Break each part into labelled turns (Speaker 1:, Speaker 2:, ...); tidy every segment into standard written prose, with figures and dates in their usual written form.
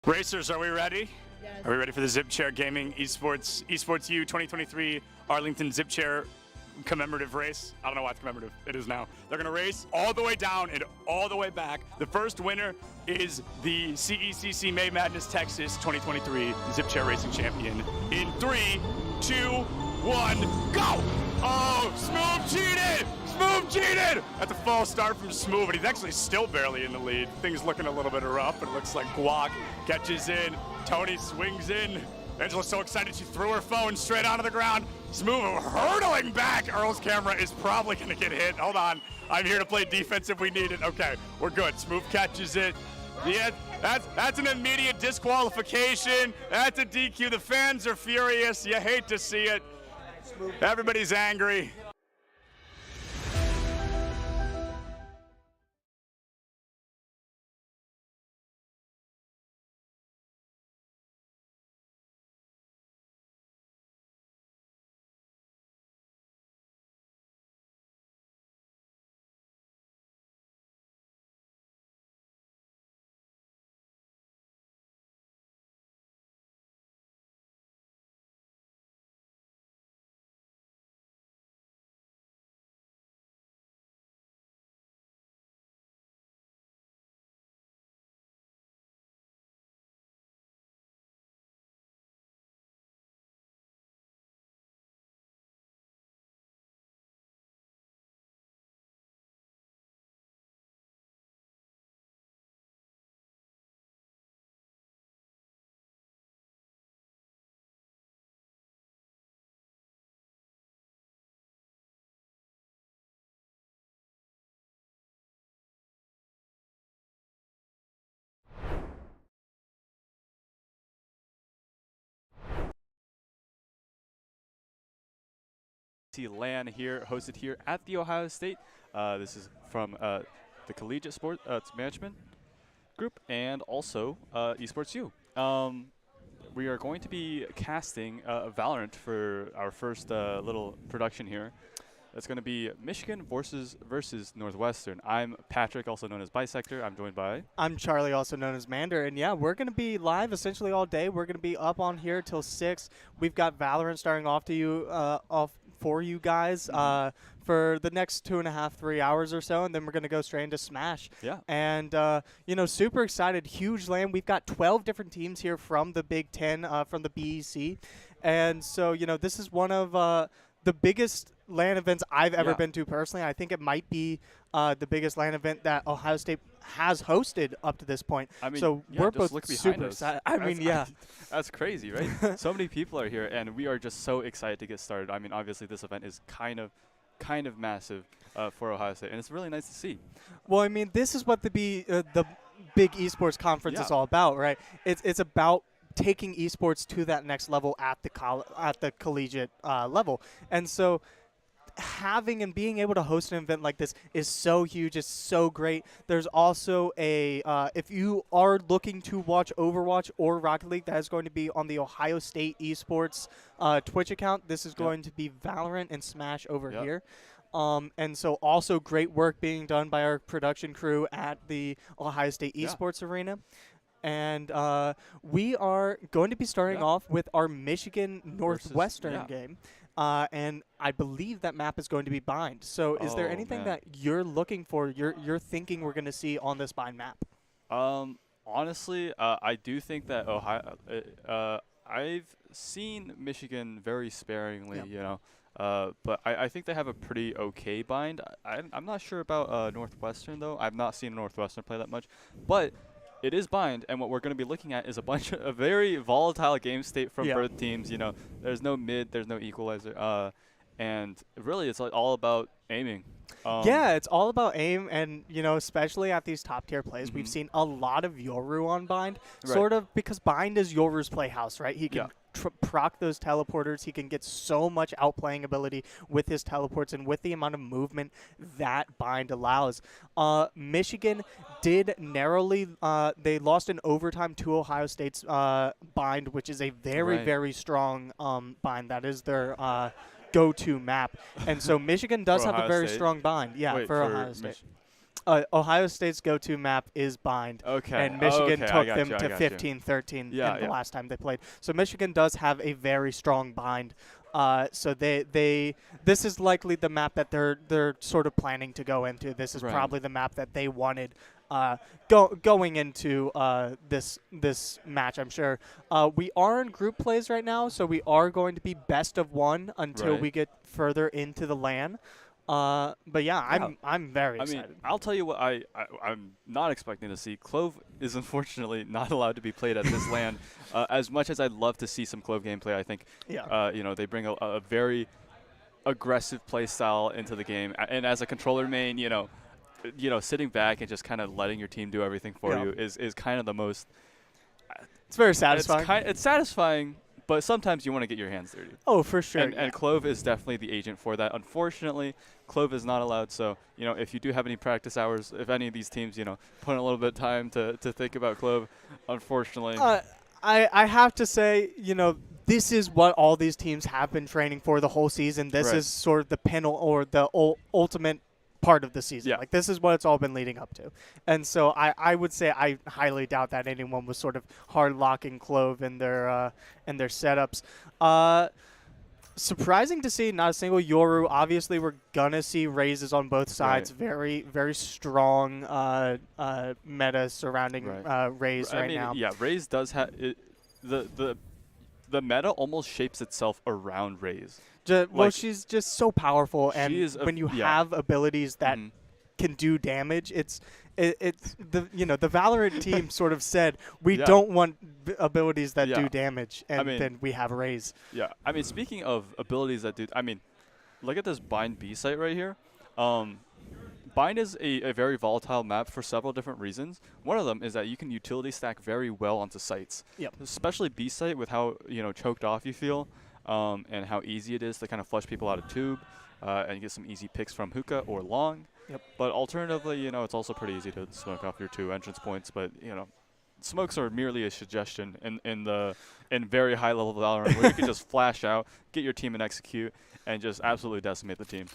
Speaker 1: Racers, are we ready?
Speaker 2: Yes.
Speaker 1: Are we ready for the Zip Chair Gaming Esports U 2023 Arlington Zip Chair commemorative race? I don't know why it's commemorative. It is now. They're going to race all the way down and all the way back. The first winner is the CECC May Madness Texas 2023 Zip Chair Racing Champion. In 3, 2, 1, go! Oh, Smooth cheated! Smooth cheated! That's a false start from Smooth, but he's actually still barely in the lead. Things looking a little bit rough. It looks like Guac catches in. Tony swings in. Angela's so excited she threw her phone straight onto the ground. Smooth hurtling back. Earl's camera is probably going to get hit. Hold on. I'm here to play defense if we need it. Okay, we're good. Smooth catches it. Yeah, that's an immediate disqualification. That's a DQ. The fans are furious. You hate to see it. Everybody's angry.
Speaker 3: LAN here, hosted here at the Ohio State. This is from the Collegiate Sports Management Group and also Esports U. We are going to be casting Valorant for our first little production here. It's going to be Michigan versus Northwestern. I'm Patrick, also known as Bisector. I'm joined by...
Speaker 4: I'm Charlie, also known as Mander. And yeah, we're going to be live essentially all day. We're going to be up on here till 6. We've got Valorant starting off for you guys for the next 2.5, 3 hours or so, and then we're going to go straight into Smash.
Speaker 3: Yeah.
Speaker 4: And, super excited. Huge LAN. We've got 12 different teams here from the Big Ten, from the BEC. And so, this is one of the biggest LAN events I've ever been to personally. I think it might be the biggest LAN event that Ohio State has hosted up to this point.
Speaker 3: I mean,
Speaker 4: so
Speaker 3: yeah,
Speaker 4: we're
Speaker 3: just
Speaker 4: both
Speaker 3: look
Speaker 4: super
Speaker 3: behind us.
Speaker 4: excited. I mean, yeah.
Speaker 3: That's crazy, right? So many people are here, and we are just so excited to get started. I mean, obviously, this event is kind of massive for Ohio State, and it's really nice to see.
Speaker 4: Well, I mean, this is what the big esports conference is all about, right? It's about taking esports to that next level at the collegiate level, and so having and being able to host an event like this is so huge. It's so great. There's also a if you are looking to watch Overwatch or Rocket League, that is going to be on the Ohio State Esports Twitch account. This is going to be Valorant and Smash over here. And so also great work being done by our production crew at the Ohio State Esports Arena. And we are going to be starting off with our Michigan Northwestern game. And I believe that map is going to be Bind. So is there anything that you're looking for, you're thinking we're going to see on this Bind map?
Speaker 3: Honestly, I do think that Ohio I've seen Michigan very sparingly, but I think they have a pretty okay bind. I'm not sure about Northwestern, though. I've not seen Northwestern play that much. But it is bind, and what we're going to be looking at is a very volatile game state from both teams. There's no mid, there's no equalizer, and really it's all about aiming.
Speaker 4: Yeah, it's all about aim, and especially at these top tier plays, we've seen a lot of Yoru on bind, sort of because bind is Yoru's playhouse, right? He can proc those teleporters. He can get so much outplaying ability with his teleports and with the amount of movement that bind allows. Michigan did narrowly, they lost in overtime to Ohio State's bind, which is a very, very strong bind. That is their go-to map. And so Michigan does have a very strong bind. Yeah, for Ohio State. Ohio State's go-to map is bind.
Speaker 3: Okay.
Speaker 4: And Michigan
Speaker 3: okay,
Speaker 4: took them to 15-13
Speaker 3: Yeah,
Speaker 4: the last time they played. So Michigan does have a very strong bind. So this is likely the map that they're sort of planning to go into. This is probably the map that they wanted going into this match, I'm sure. We are in group plays right now, so we are going to be best of one until we get further into the LAN. But yeah, I'm very excited.
Speaker 3: I mean, I'll tell you what I'm not expecting to see. Clove is unfortunately not allowed to be played at this LAN. As much as I'd love to see some Clove gameplay, I think they bring a very aggressive play style into the game. And as a controller main, sitting back and just kind of letting your team do everything for you is kind of the most.
Speaker 4: It's very satisfying.
Speaker 3: It's satisfying. But sometimes you want to get your hands dirty.
Speaker 4: Oh, for sure.
Speaker 3: And Clove is definitely the agent for that. Unfortunately, Clove is not allowed. So, if you do have any practice hours, if any of these teams, put in a little bit of time to think about Clove, unfortunately.
Speaker 4: I have to say, this is what all these teams have been training for the whole season. This is sort of the the ultimate part of the season. Like, this is what it's all been leading up to. And so I would say I highly doubt that anyone was sort of hard locking Clove in their setups. Surprising to see not a single Yoru. Obviously, we're gonna see raises on both sides. Very, very strong meta surrounding Raze right now.
Speaker 3: Yeah, Raze does have the meta almost shapes itself around Raze.
Speaker 4: Well, she's just so powerful, and when you have abilities that can do damage, it's the Valorant team sort of said we don't want abilities that do damage, and then we have Raze.
Speaker 3: Yeah, I mean, speaking of abilities that do, look at this Bind B site right here. Bind is a very volatile map for several different reasons. One of them is that you can utility stack very well onto sites. Especially B site with how choked off you feel. And how easy it is to kind of flush people out of tube and get some easy picks from hookah or long. But alternatively, it's also pretty easy to smoke off your 2 entrance points. But, smokes are merely a suggestion in very high level Valorant where you can just flash out, get your team and execute, and just absolutely decimate the team.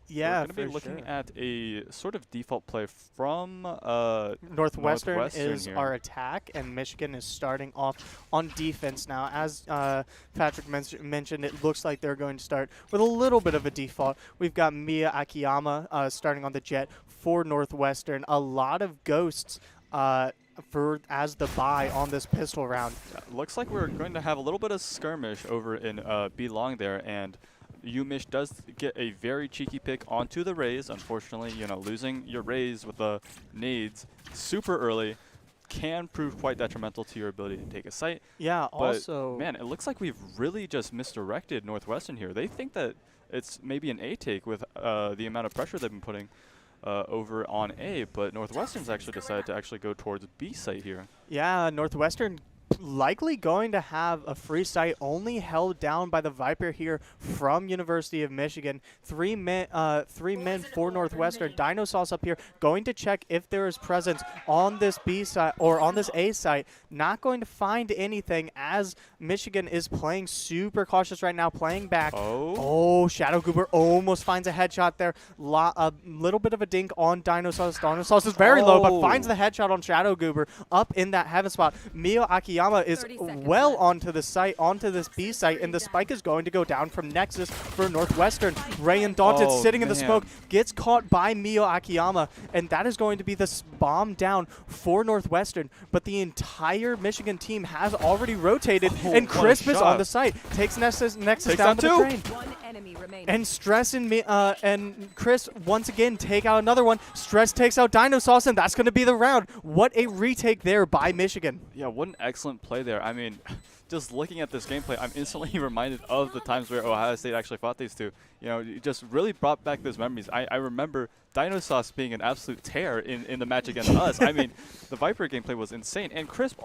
Speaker 3: We're going to be looking at a sort of default play from
Speaker 4: Northwestern is here. Our attack, and Michigan is starting off on defense now. As Patrick mentioned, it looks like they're going to start with a little bit of a default. We've got Mia Akiyama starting on the jet for Northwestern. A lot of ghosts as the buy on this pistol round.
Speaker 3: Looks like we're going to have a little bit of skirmish over in B long there, and Umish does get a very cheeky pick onto the Raze. Unfortunately, losing your Raze with the nades super early can prove quite detrimental to your ability to take a site.
Speaker 4: Yeah,
Speaker 3: but
Speaker 4: also,
Speaker 3: man, it looks like we've really just misdirected Northwestern here. They think that it's maybe an A take with the amount of pressure they've been putting over on A, but Northwestern's actually decided to actually go towards B site here.
Speaker 4: Yeah, Northwestern likely going to have a free site only held down by the Viper here from University of Michigan. Three men for Northwestern. Dinosauce up here going to check if there is presence on this B site or on this A site. Not going to find anything as Michigan is playing super cautious right now, playing back. Oh, Shadow Goober almost finds a headshot there. A little bit of a dink on Dinosauce. Dinosauce is very low, but finds the headshot on Shadow Goober up in that heaven spot. Mio Akiyama is well onto the site, onto this B site, and the spike is going to go down from Nexus for Northwestern. Ray and Daunted sitting in the smoke, gets caught by Mio Akiyama, and that is going to be the bomb down for Northwestern. But the entire Michigan team has already rotated, and Crisp is on the site. Takes Nexus down to the train. And Stress and Chris once again take out another one. Stress takes out Dinosauce, and that's going to be the round. What a retake there by Michigan.
Speaker 3: Yeah, what an excellent play there. I mean, just looking at this gameplay, I'm instantly reminded of the times where Ohio State actually fought these two. It just really brought back those memories. I remember Dinosauce being an absolute tear in the match against us. I mean, the Viper gameplay was insane. And Crisp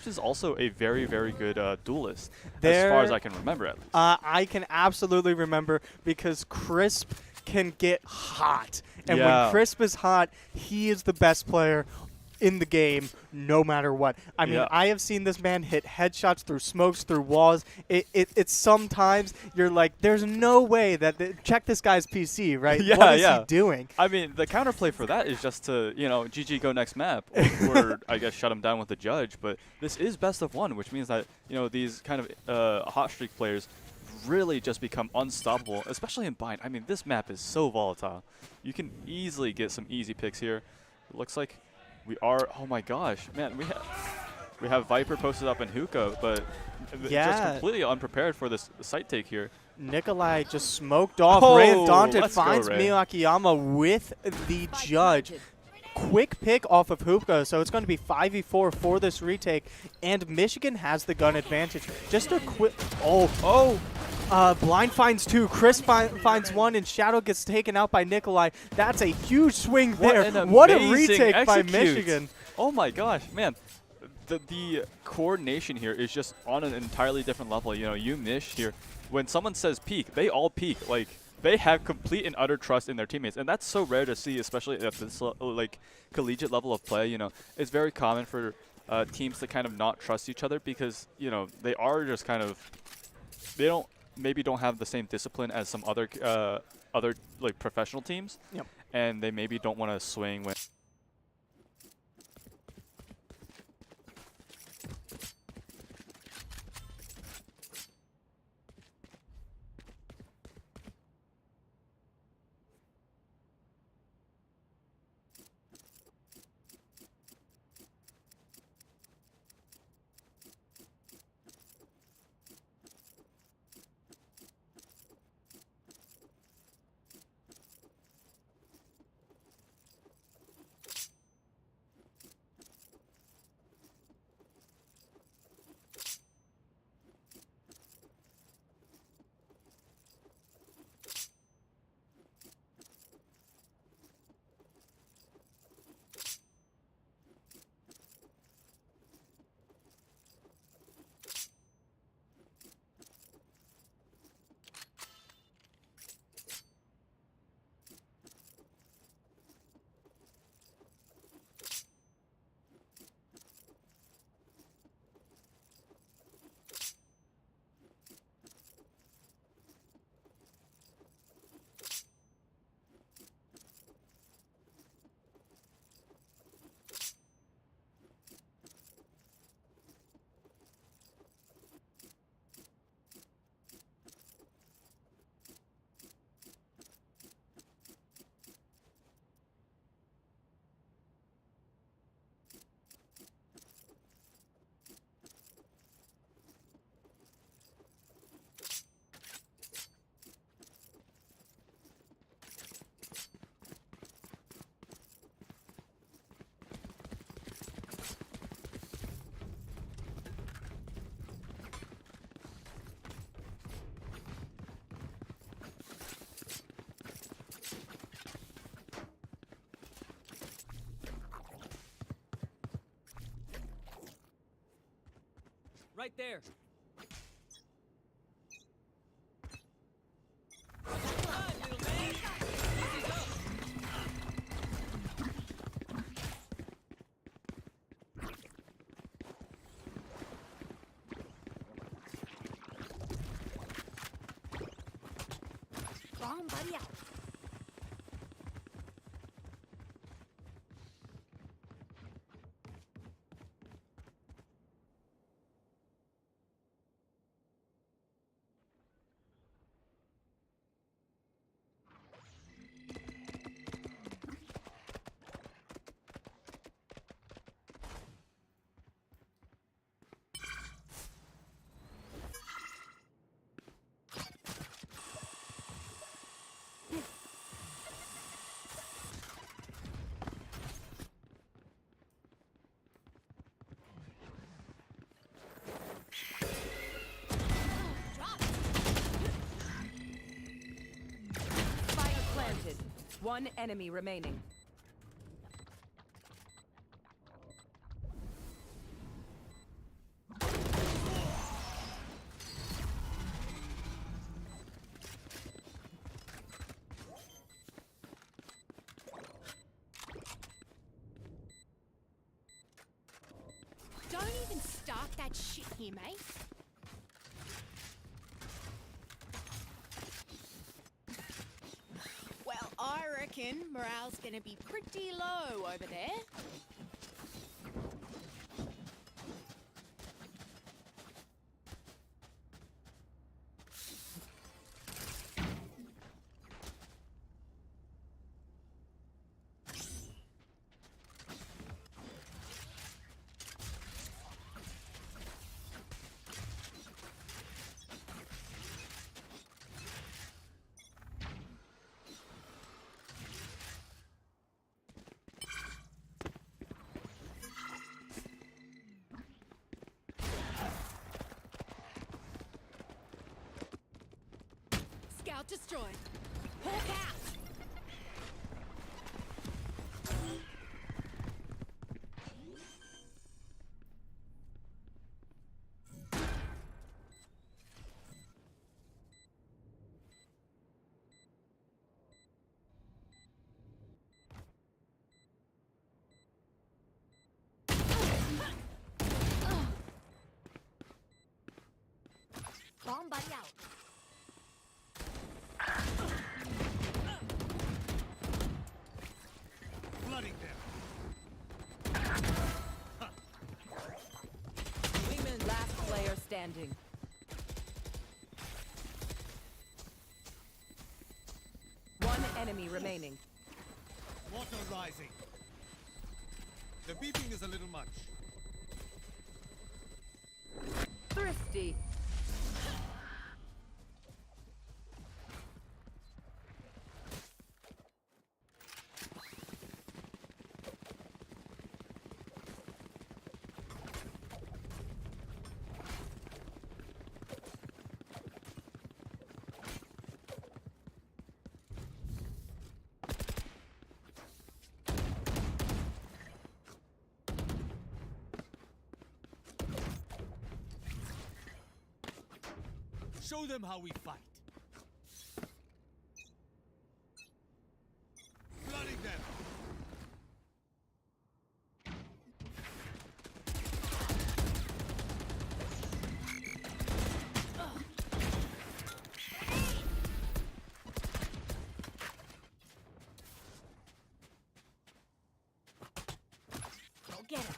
Speaker 3: is also a very, very good duelist, as far as I can remember at least.
Speaker 4: I can absolutely remember because Crisp can get hot. And when Crisp is hot, he is the best player in the game no matter what. I mean, I have seen this man hit headshots through smokes, through walls. It's sometimes you're like, there's no way that check this guy's PC, right? What is he doing?
Speaker 3: I mean, the counterplay for that is just to, GG go next map, or I guess shut him down with the judge. But this is best of one, which means that, these kind of hot streak players really just become unstoppable, especially in bind. I mean, this map is so volatile. You can easily get some easy picks here. It looks like we are. Oh my gosh, man, we have Viper posted up in hookah, but just completely unprepared for this site take here.
Speaker 4: Nikolai just smoked off.
Speaker 3: Oh,
Speaker 4: Ray Undaunted
Speaker 3: let's
Speaker 4: finds
Speaker 3: go, Ray.
Speaker 4: Mio Akiyama with the judge. Quick pick off of Hoopka, so it's going to be 5v4 for this retake, and Michigan has the gun advantage. Just a quick... Blind finds 2, Chris finds 1, and Shadow gets taken out by Nikolai. That's a huge swing there. What a retake by Michigan.
Speaker 3: Oh my gosh, man. The coordination here is just on an entirely different level. You mish here. When someone says peek, they all peek. Like, they have complete and utter trust in their teammates, and that's so rare to see, especially at this collegiate level of play. It's very common for teams to kind of not trust each other because they are just kind of maybe don't have the same discipline as some other professional teams, and they maybe don't want to swing when.
Speaker 2: Right there. Bomb buddy out. One enemy remaining.
Speaker 5: that shit here, mate. Well, I reckon morale's gonna be pretty low over there. Scout destroyed. Hawk out.
Speaker 2: Bomb buddy out.
Speaker 6: Flooding them.
Speaker 2: Women last player standing. One enemy remaining.
Speaker 6: Water rising. The beeping is a little much.
Speaker 2: Thrifty.
Speaker 6: Show them how we fight. Flooding them.
Speaker 2: Go get him.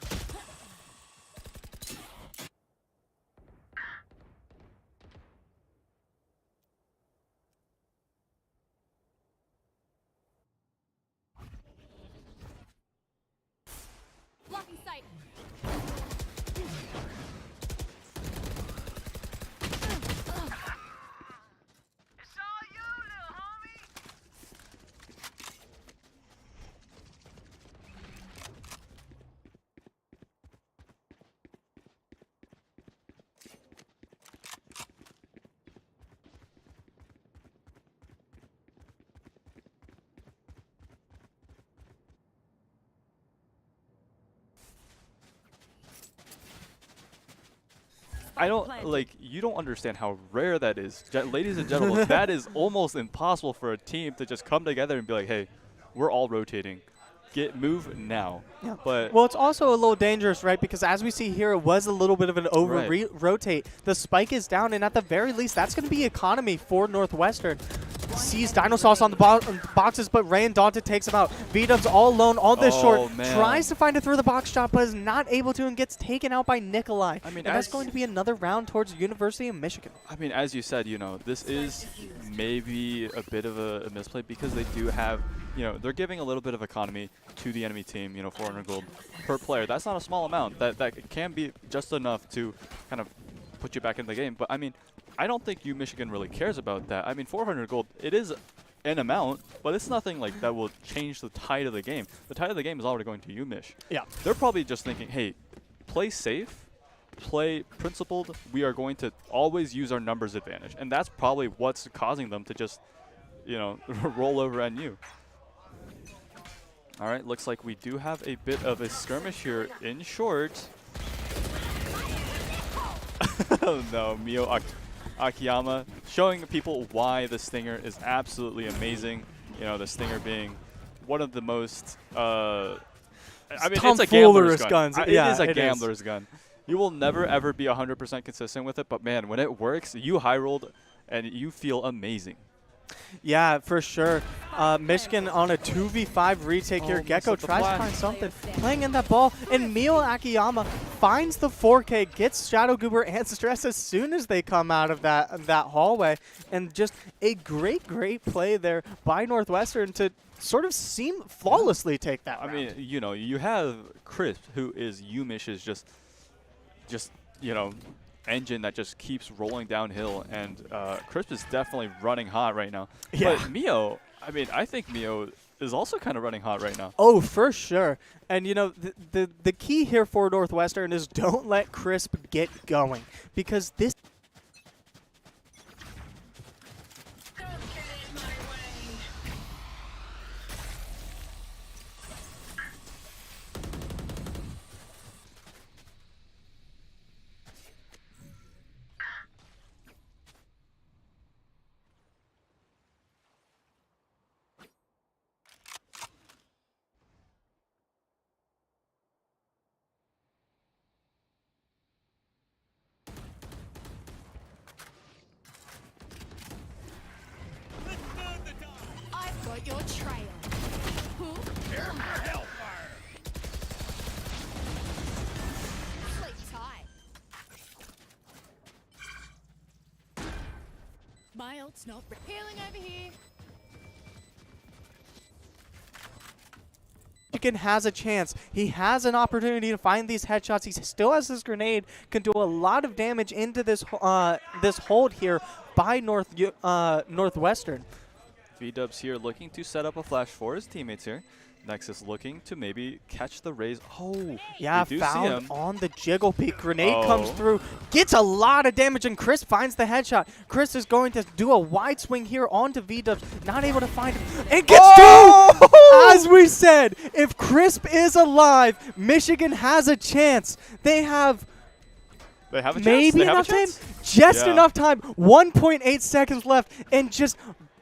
Speaker 5: Blocking sight.
Speaker 3: I don't like. You don't understand how rare that is, ladies and gentlemen. That is almost impossible for a team to just come together and be like, "Hey, we're all rotating. Move now."
Speaker 4: Yeah.
Speaker 3: But
Speaker 4: Well, it's also a little dangerous, right? Because as we see here, it was a little bit of an rotate. The spike is down, and at the very least, that's going to be economy for Northwestern. Sees Dino Sauce on the boxes, but Ray and Daunted takes him out. V-Dub's all alone on this short.
Speaker 3: Man.
Speaker 4: Tries to find it through the box shot, but is not able to and gets taken out by Nikolai.
Speaker 3: I mean,
Speaker 4: and that's going to be another round towards University of Michigan.
Speaker 3: I mean, as you said, this is maybe a bit of a misplay because they do have, they're giving a little bit of economy to the enemy team, 400 gold per player. That's not a small amount. That can be just enough to kind of put you back in the game. But, I mean, I don't think Michigan really cares about that. I mean, 400 gold, it is an amount, but it's nothing like that will change the tide of the game. The tide of the game is already going to UMich.
Speaker 4: Yeah.
Speaker 3: They're probably just thinking, hey, play safe, play principled. We are going to always use our numbers advantage. And that's probably what's causing them to just, roll over NU. All right, looks like we do have a bit of a skirmish here in short. Oh no, Mio Akiyama showing people why the Stinger is absolutely amazing. The Stinger being one of the most, I mean, it's a gambler's gun.
Speaker 4: guns.
Speaker 3: It is a gambler's gun. you will never ever be 100% consistent with it. But man, when it works, you high rolled, and you feel amazing.
Speaker 4: Yeah, for sure. Michigan on a 2v5 retake here.
Speaker 3: messed
Speaker 4: Gecko
Speaker 3: up the
Speaker 4: tries to
Speaker 3: flash.
Speaker 4: find something. Playing in that ball, and Mio Akiyama finds the 4K, gets Shadow Goober and Stress as soon as they come out of that hallway. And just a great play there by Northwestern to sort of seem flawlessly take that round.
Speaker 3: I mean, you know, you have Chris, who is Umish's just you know, engine that just keeps rolling downhill, and Crisp is definitely running hot right now.
Speaker 4: Yeah.
Speaker 3: But Mio, I mean, I think Mio is also kind of running hot right now.
Speaker 4: Oh, for sure. And, you know, the key here for Northwestern is don't let Crisp get going, because this
Speaker 5: I've got your trail. Who?
Speaker 6: Hellfire!
Speaker 5: Sleep tight. My ult's not healing over here.
Speaker 4: Michigan has a chance. He has an opportunity to find these headshots. He still has his grenade, can do a lot of damage into this this hold here by Northwestern.
Speaker 3: V-Dubs here looking to set up a flash for his teammates here. Nexus looking to maybe catch the raise. Oh,
Speaker 4: Yeah,
Speaker 3: we do see
Speaker 4: found
Speaker 3: him.
Speaker 4: on the jiggle peak. Grenade comes
Speaker 3: Oh.
Speaker 4: through, gets a lot of damage, and Chris finds the headshot. Chris is going to do a wide swing here onto V-Dubs, not able to find him. It gets two! As we said, if Crisp is alive, Michigan has a chance. They have
Speaker 3: They have a chance.
Speaker 4: maybe
Speaker 3: They have a
Speaker 4: enough time,
Speaker 3: chance.
Speaker 4: just
Speaker 3: Yeah.
Speaker 4: enough time. 1.8 seconds left, and just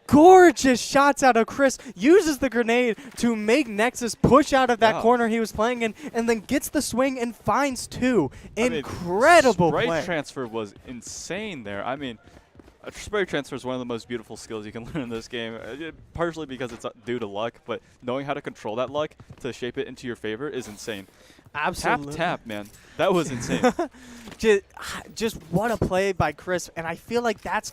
Speaker 4: gorgeous shots out of Chris. Uses the grenade to make Nexus push out of that
Speaker 3: Yeah.
Speaker 4: corner he was playing in, and then gets the swing and finds two.
Speaker 3: I mean,
Speaker 4: Incredible
Speaker 3: spray
Speaker 4: play.
Speaker 3: transfer was insane there. I mean, spray transfer is one of the most beautiful skills you can learn in this game, partially because it's due to luck, but knowing how to control that luck to shape it into your favor is insane.
Speaker 4: Absolutely.
Speaker 3: Tap, man. That was insane.
Speaker 4: Just what a play by Chris, and I feel like that's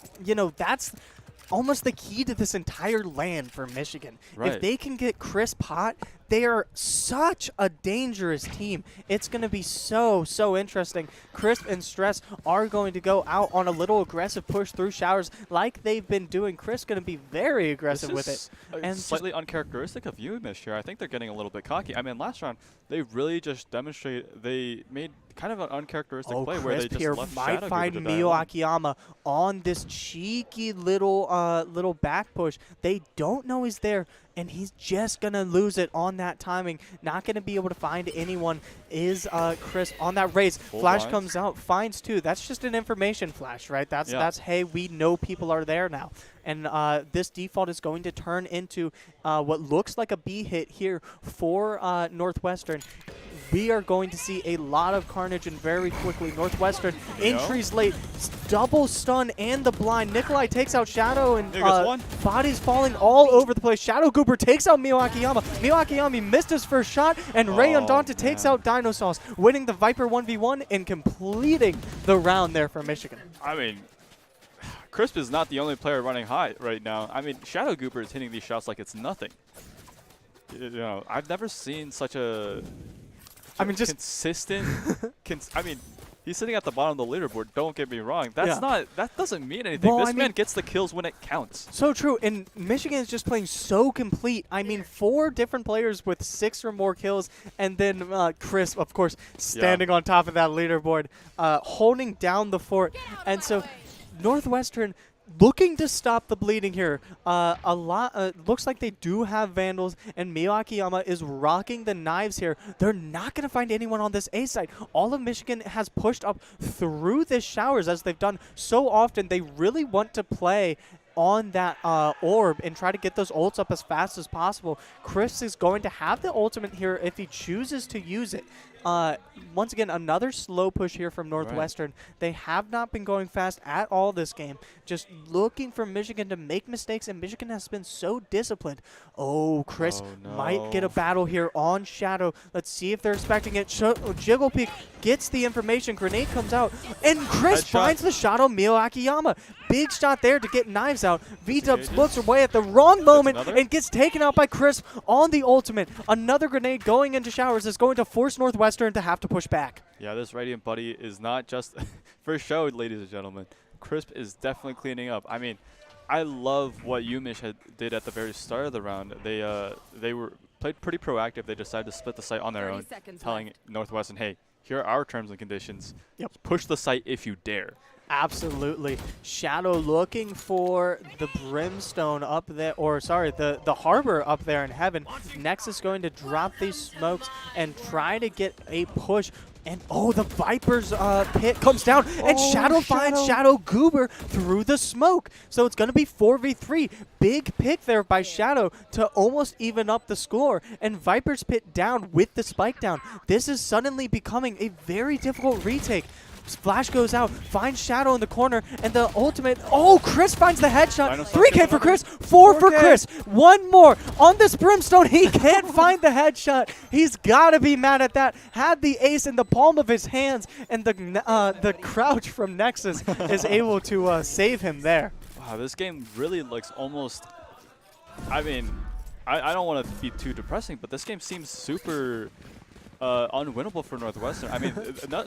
Speaker 4: almost the key to this entire land for Michigan. If
Speaker 3: Right.
Speaker 4: they can get Chris hot, they are such a dangerous team. It's going to be so interesting. Crisp and Stress are going to go out on a little aggressive push through showers like they've been doing. Chris going to be very aggressive with it.
Speaker 3: And slightly uncharacteristic of Umish here. I think they're getting a little bit cocky. I mean, last round, they really just they made kind of an uncharacteristic play where they
Speaker 4: Crisp
Speaker 3: just
Speaker 4: here
Speaker 3: left
Speaker 4: might
Speaker 3: Shadow
Speaker 4: find
Speaker 3: Goober to die
Speaker 4: Mio
Speaker 3: alone.
Speaker 4: Akiyama on this cheeky little back push. They don't know he's there, and he's just gonna lose it on that timing. Not gonna be able to find anyone. Is Chris on that raise?
Speaker 3: Full
Speaker 4: Flash
Speaker 3: blind.
Speaker 4: comes out, finds two. That's just an information flash, right? That's
Speaker 3: Yeah.
Speaker 4: hey, we know people are there now. And this default is going to turn into what looks like a B hit here for Northwestern. We are going to see a lot of carnage and very quickly. Northwestern entries late, double stun and the blind. Nikolai takes out Shadow, and
Speaker 3: There goes one.
Speaker 4: bodies falling all over the place. Shadow Goober takes out Mio Akiyama. Mio Akiyama missed his first shot, and Ray
Speaker 3: Oh,
Speaker 4: Undaunted takes
Speaker 3: man.
Speaker 4: out Dinosauce, winning the Viper 1v1 and completing the round there for Michigan.
Speaker 3: I mean, Crisp is not the only player running hot right now. I mean, Shadow Goober is hitting these shots like it's nothing. You know, I've never seen such a
Speaker 4: Just
Speaker 3: consistent. I mean, he's sitting at the bottom of the leaderboard. Don't get me wrong. That's that doesn't mean anything.
Speaker 4: Well,
Speaker 3: This
Speaker 4: I
Speaker 3: man
Speaker 4: mean-
Speaker 3: gets the kills when it counts.
Speaker 4: so true, and Michigan is just playing so complete. I mean, 4 different players with 6 or more kills, and then Chris, of course, standing on top of that leaderboard, holding down the fort. And so Northwestern looking to stop the bleeding here. Looks like they do have Vandals, and Mio Akiyama is rocking the knives here. They're not going to find anyone on this A side. All of Michigan has pushed up through this showers, as they've done so often. They really want to play on that orb and try to get those ults up as fast as possible. Chris is going to have the ultimate here if he chooses to use it. once again, another slow push here from Northwestern. They have not been going fast at all this game, just looking for Michigan to make mistakes, and Michigan has been so disciplined. Oh, Chris might get a battle here on Shadow. Let's see if they're expecting it. Jiggle Peek gets the information. Grenade comes out, and Chris finds the shot on Mio Akiyama. Big shot there to get knives out. V-Dubs looks away at the wrong moment and gets taken out by Chris on the ultimate. Another grenade going into Showers is going to force Northwestern to have to push back.
Speaker 3: Yeah, this Radiant buddy is not just for show, ladies and gentlemen. Crisp is definitely cleaning up. I mean, I love what UMich did at the very start of the round. They were played pretty proactive. They decided to split the site on their own, telling Northwestern, hey, here are our terms and conditions.
Speaker 4: Yep.
Speaker 3: Push the site if you dare.
Speaker 4: Absolutely. Shadow looking for the Brimstone up there, or sorry, the Harbor up there in heaven. Nexus going to drop these smokes and try to get a push. And oh, the Viper's pit comes down, and Shadow finds Shadow Goober through the smoke. So it's going to be 4v3. Big pick there by Shadow to almost even up the score. And Viper's pit down with the spike down. This is suddenly becoming a very difficult retake. Flash goes out, finds Shadow in the corner, and the ultimate. Oh, Chris finds the headshot. 3K for Chris, 4 for Chris. One more on this Brimstone. He can't find the headshot. He's got to be mad at that. Had the ace in the palm of his hands, and the crouch from Nexus is able to save him there.
Speaker 3: Wow, this game really looks almost. I mean, I don't want to be too depressing, but this game seems super unwinnable for Northwestern. I mean,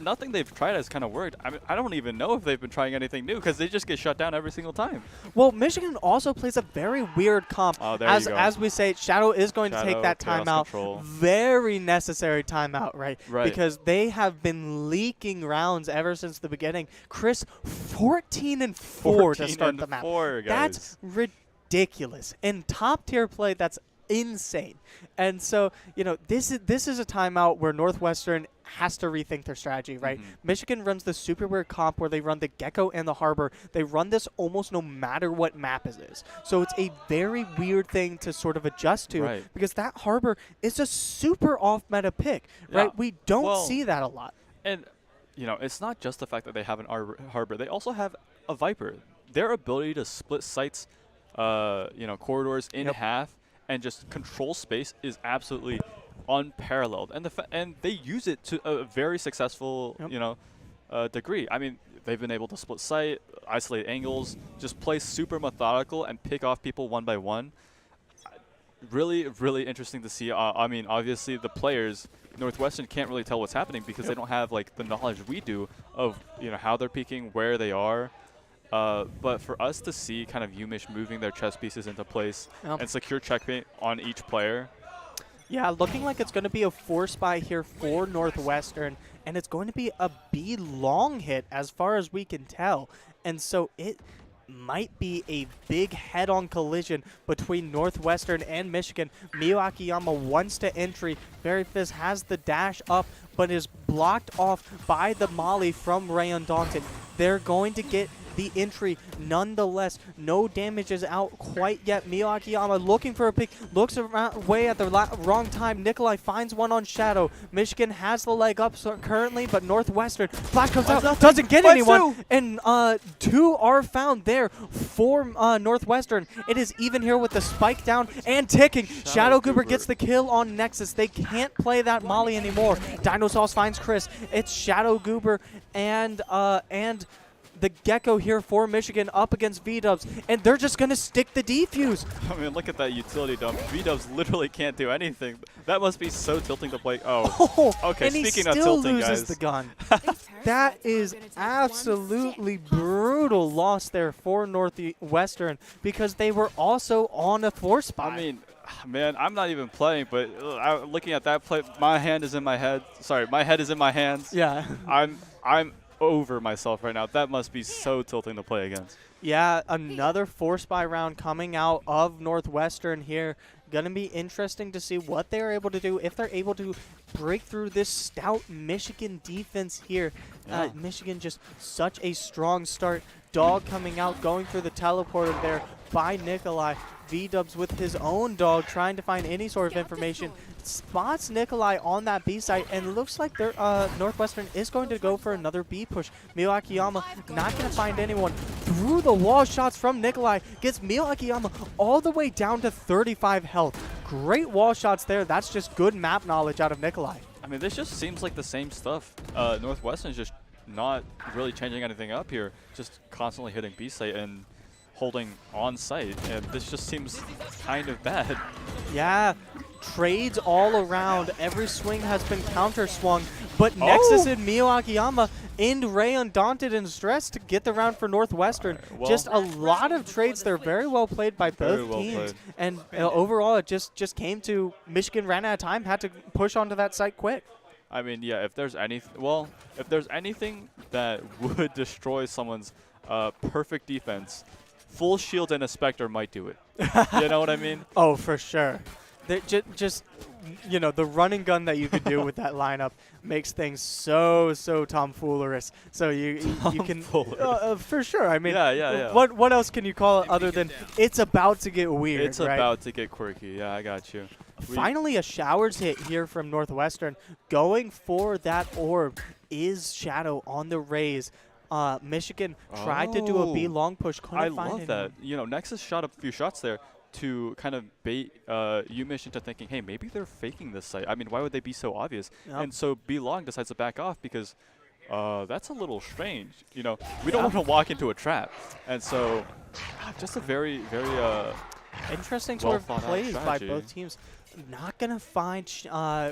Speaker 3: nothing they've tried has kind of worked. I mean, I don't even know if they've been trying anything new because they just get shut down every single time.
Speaker 4: Well, Michigan also plays a very weird comp.
Speaker 3: Oh, there
Speaker 4: as
Speaker 3: you go.
Speaker 4: As we say, Shadow is going to take that timeout. Very necessary timeout, right? Because they have been leaking rounds ever since the beginning. Chris, 14-4 to start the map. That's ridiculous. In top tier play, that's insane. And so, you know, this is a timeout where Northwestern has to rethink their strategy, right? Michigan runs the super weird comp where they run the Gecko and the Harbor. They run this almost no matter what map it is. So it's a very weird thing to sort of adjust to because that Harbor is a super off-meta pick, right? We don't see that a lot.
Speaker 3: And, you know, it's not just the fact that they have an Harbor. They also have a Viper. Their ability to split sites, you know, corridors in half and just control space is absolutely unparalleled, and they use it to a very successful, you know, degree. I mean, they've been able to split site, isolate angles, just play super methodical and pick off people one by one. Really, really interesting to see. I mean, obviously the players, Northwestern can't really tell what's happening because they don't have like the knowledge we do of, you know, how they're peeking, where they are. But for us to see kind of UMich moving their chess pieces into place and secure checkmate on each player.
Speaker 4: Yeah, looking like it's going to be a force buy here for Northwestern, and it's going to be a B long hit as far as we can tell. And so it might be a big head-on collision between Northwestern and Michigan. Mio Akiyama wants to entry. Berryfist has the dash up, but is blocked off by the molly from Ray Undaunted. They're going to get the entry nonetheless. No damage is out quite yet. Mio Akiyama looking for a pick, looks away at the wrong time. Nikolai finds one on Shadow. Michigan has the leg up currently, but Northwestern flash comes out, doesn't get anyone, and 2 are found there for Northwestern. It is even here with the spike down and ticking. Shadow Goober gets the kill on Nexus. They can't play that molly anymore. Dinosauce finds Chris. It's Shadow Goober and the Gecko here for Michigan up against V-Dubs, and they're just going to stick the defuse.
Speaker 3: I mean, look at that utility dump. V-Dubs literally can't do anything. That must be so tilting to play. Oh, okay,
Speaker 4: and
Speaker 3: speaking
Speaker 4: he
Speaker 3: of
Speaker 4: still
Speaker 3: tilting,
Speaker 4: loses
Speaker 3: guys.
Speaker 4: the gun. That is absolutely brutal loss there for Northwestern because they were also on a force buy.
Speaker 3: I mean, man, I'm not even playing, but looking at that play, my hand is in my head. Sorry, my head is in my hands.
Speaker 4: Yeah.
Speaker 3: I'm over myself right now. That must be so tilting to play against.
Speaker 4: Yeah, another force buy round coming out of Northwestern here. Going to be interesting to see what they're able to do, if they're able to break through this stout Michigan defense here. Michigan just such a strong start dog coming out, going through the teleporter there by Nikolai. V-Dubs with his own dog trying to find any sort of information. Spots Nikolai on that B site, and looks like their Northwestern is going to go for another B push. Mio Akiyama not going to find anyone. Through the wall shots from Nikolai gets Mio Akiyama all the way down to 35 health. Great wall shots there. That's just good map knowledge out of Nikolai.
Speaker 3: I mean, this just seems like the same stuff. Northwestern's just not really changing anything up here. Just constantly hitting B site and holding on site, and this just seems kind of bad.
Speaker 4: Yeah, trades all around. Every swing has been counter swung, but Nexus and Mio Akiyama end Ray Undaunted and Stress to get the round for Northwestern.
Speaker 3: Well,
Speaker 4: just a lot of trades there, very well played by both teams. And overall, it just came to Michigan ran out of time, had to push onto that site quick.
Speaker 3: I mean, yeah, if there's anything that would destroy someone's perfect defense, full shield and a Spectre might do it. You know what I mean?
Speaker 4: Oh, for sure. Just, you know, the running gun that you could do with that lineup makes things so tomfoolerish. So you can for sure. I mean,
Speaker 3: yeah.
Speaker 4: What else can you call it other than it's about to get weird?
Speaker 3: It's
Speaker 4: right?
Speaker 3: about to get quirky. Yeah, I got you.
Speaker 4: Finally, a showers hit here from Northwestern. Going for that orb is Shadow on the Rays. Michigan tried to do a B long push. Couldn't find
Speaker 3: love that. You know, Nexus shot a few shots there to kind of bait UMich into thinking, hey, maybe they're faking this site. I mean, why would they be so obvious?
Speaker 4: Yep.
Speaker 3: And so B long decides to back off because that's a little strange. You know, we don't want to walk into a trap. And so just a very
Speaker 4: interesting
Speaker 3: well
Speaker 4: sort of plays by both teams. Not going to find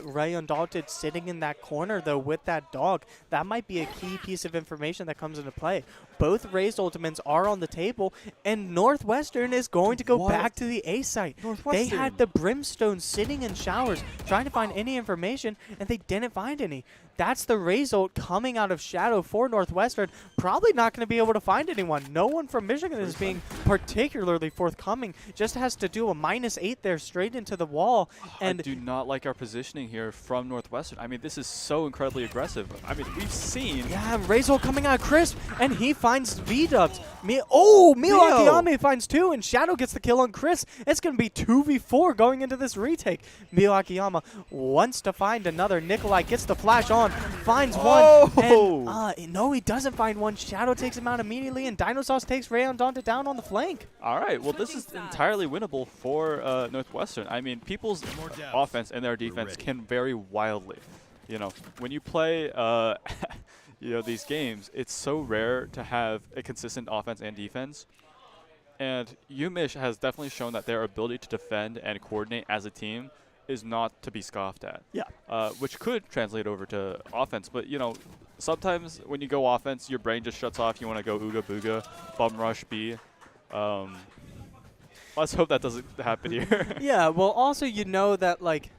Speaker 4: Ray Undaunted sitting in that corner, though, with that dog. That might be a key piece of information that comes into play. Both Rays ultimates are on the table, and Northwestern is going to go back to the A site. They had the Brimstone sitting in showers, trying to find any information, and they didn't find any. That's the Rays ult coming out of Shadow for Northwestern. Probably not going to be able to find anyone. No one from Michigan is being particularly forthcoming. Just has to do a -8 there straight into the wall. And
Speaker 3: I do not like our positioning here from Northwestern. I mean, this is so incredibly aggressive. I mean, we've seen...
Speaker 4: Yeah, Rays ult coming out of Crisp, and he finds V-Dubs. Mio Akiyama finds 2, and Shadow gets the kill on Crisp. It's going to be 2v4 going into this retake. Mio Akiyama wants to find another. Nikolai gets the flash on. Finds one, and no, he doesn't find one. Shadow takes him out immediately, and Dinosaur takes Ray Undaunted down on the flank.
Speaker 3: All right, well, this is entirely winnable for Northwestern. I mean, people's offense and their defense can vary wildly. You know, when you play, you know, these games, it's so rare to have a consistent offense and defense. And UMich has definitely shown that their ability to defend and coordinate as a team is not to be scoffed at.
Speaker 4: Yeah.
Speaker 3: Which could translate over to offense. But, you know, sometimes when you go offense, your brain just shuts off. You want to go ooga booga, bum rush B. Let's hope that doesn't happen here.
Speaker 4: Yeah, well, also, you know that, like,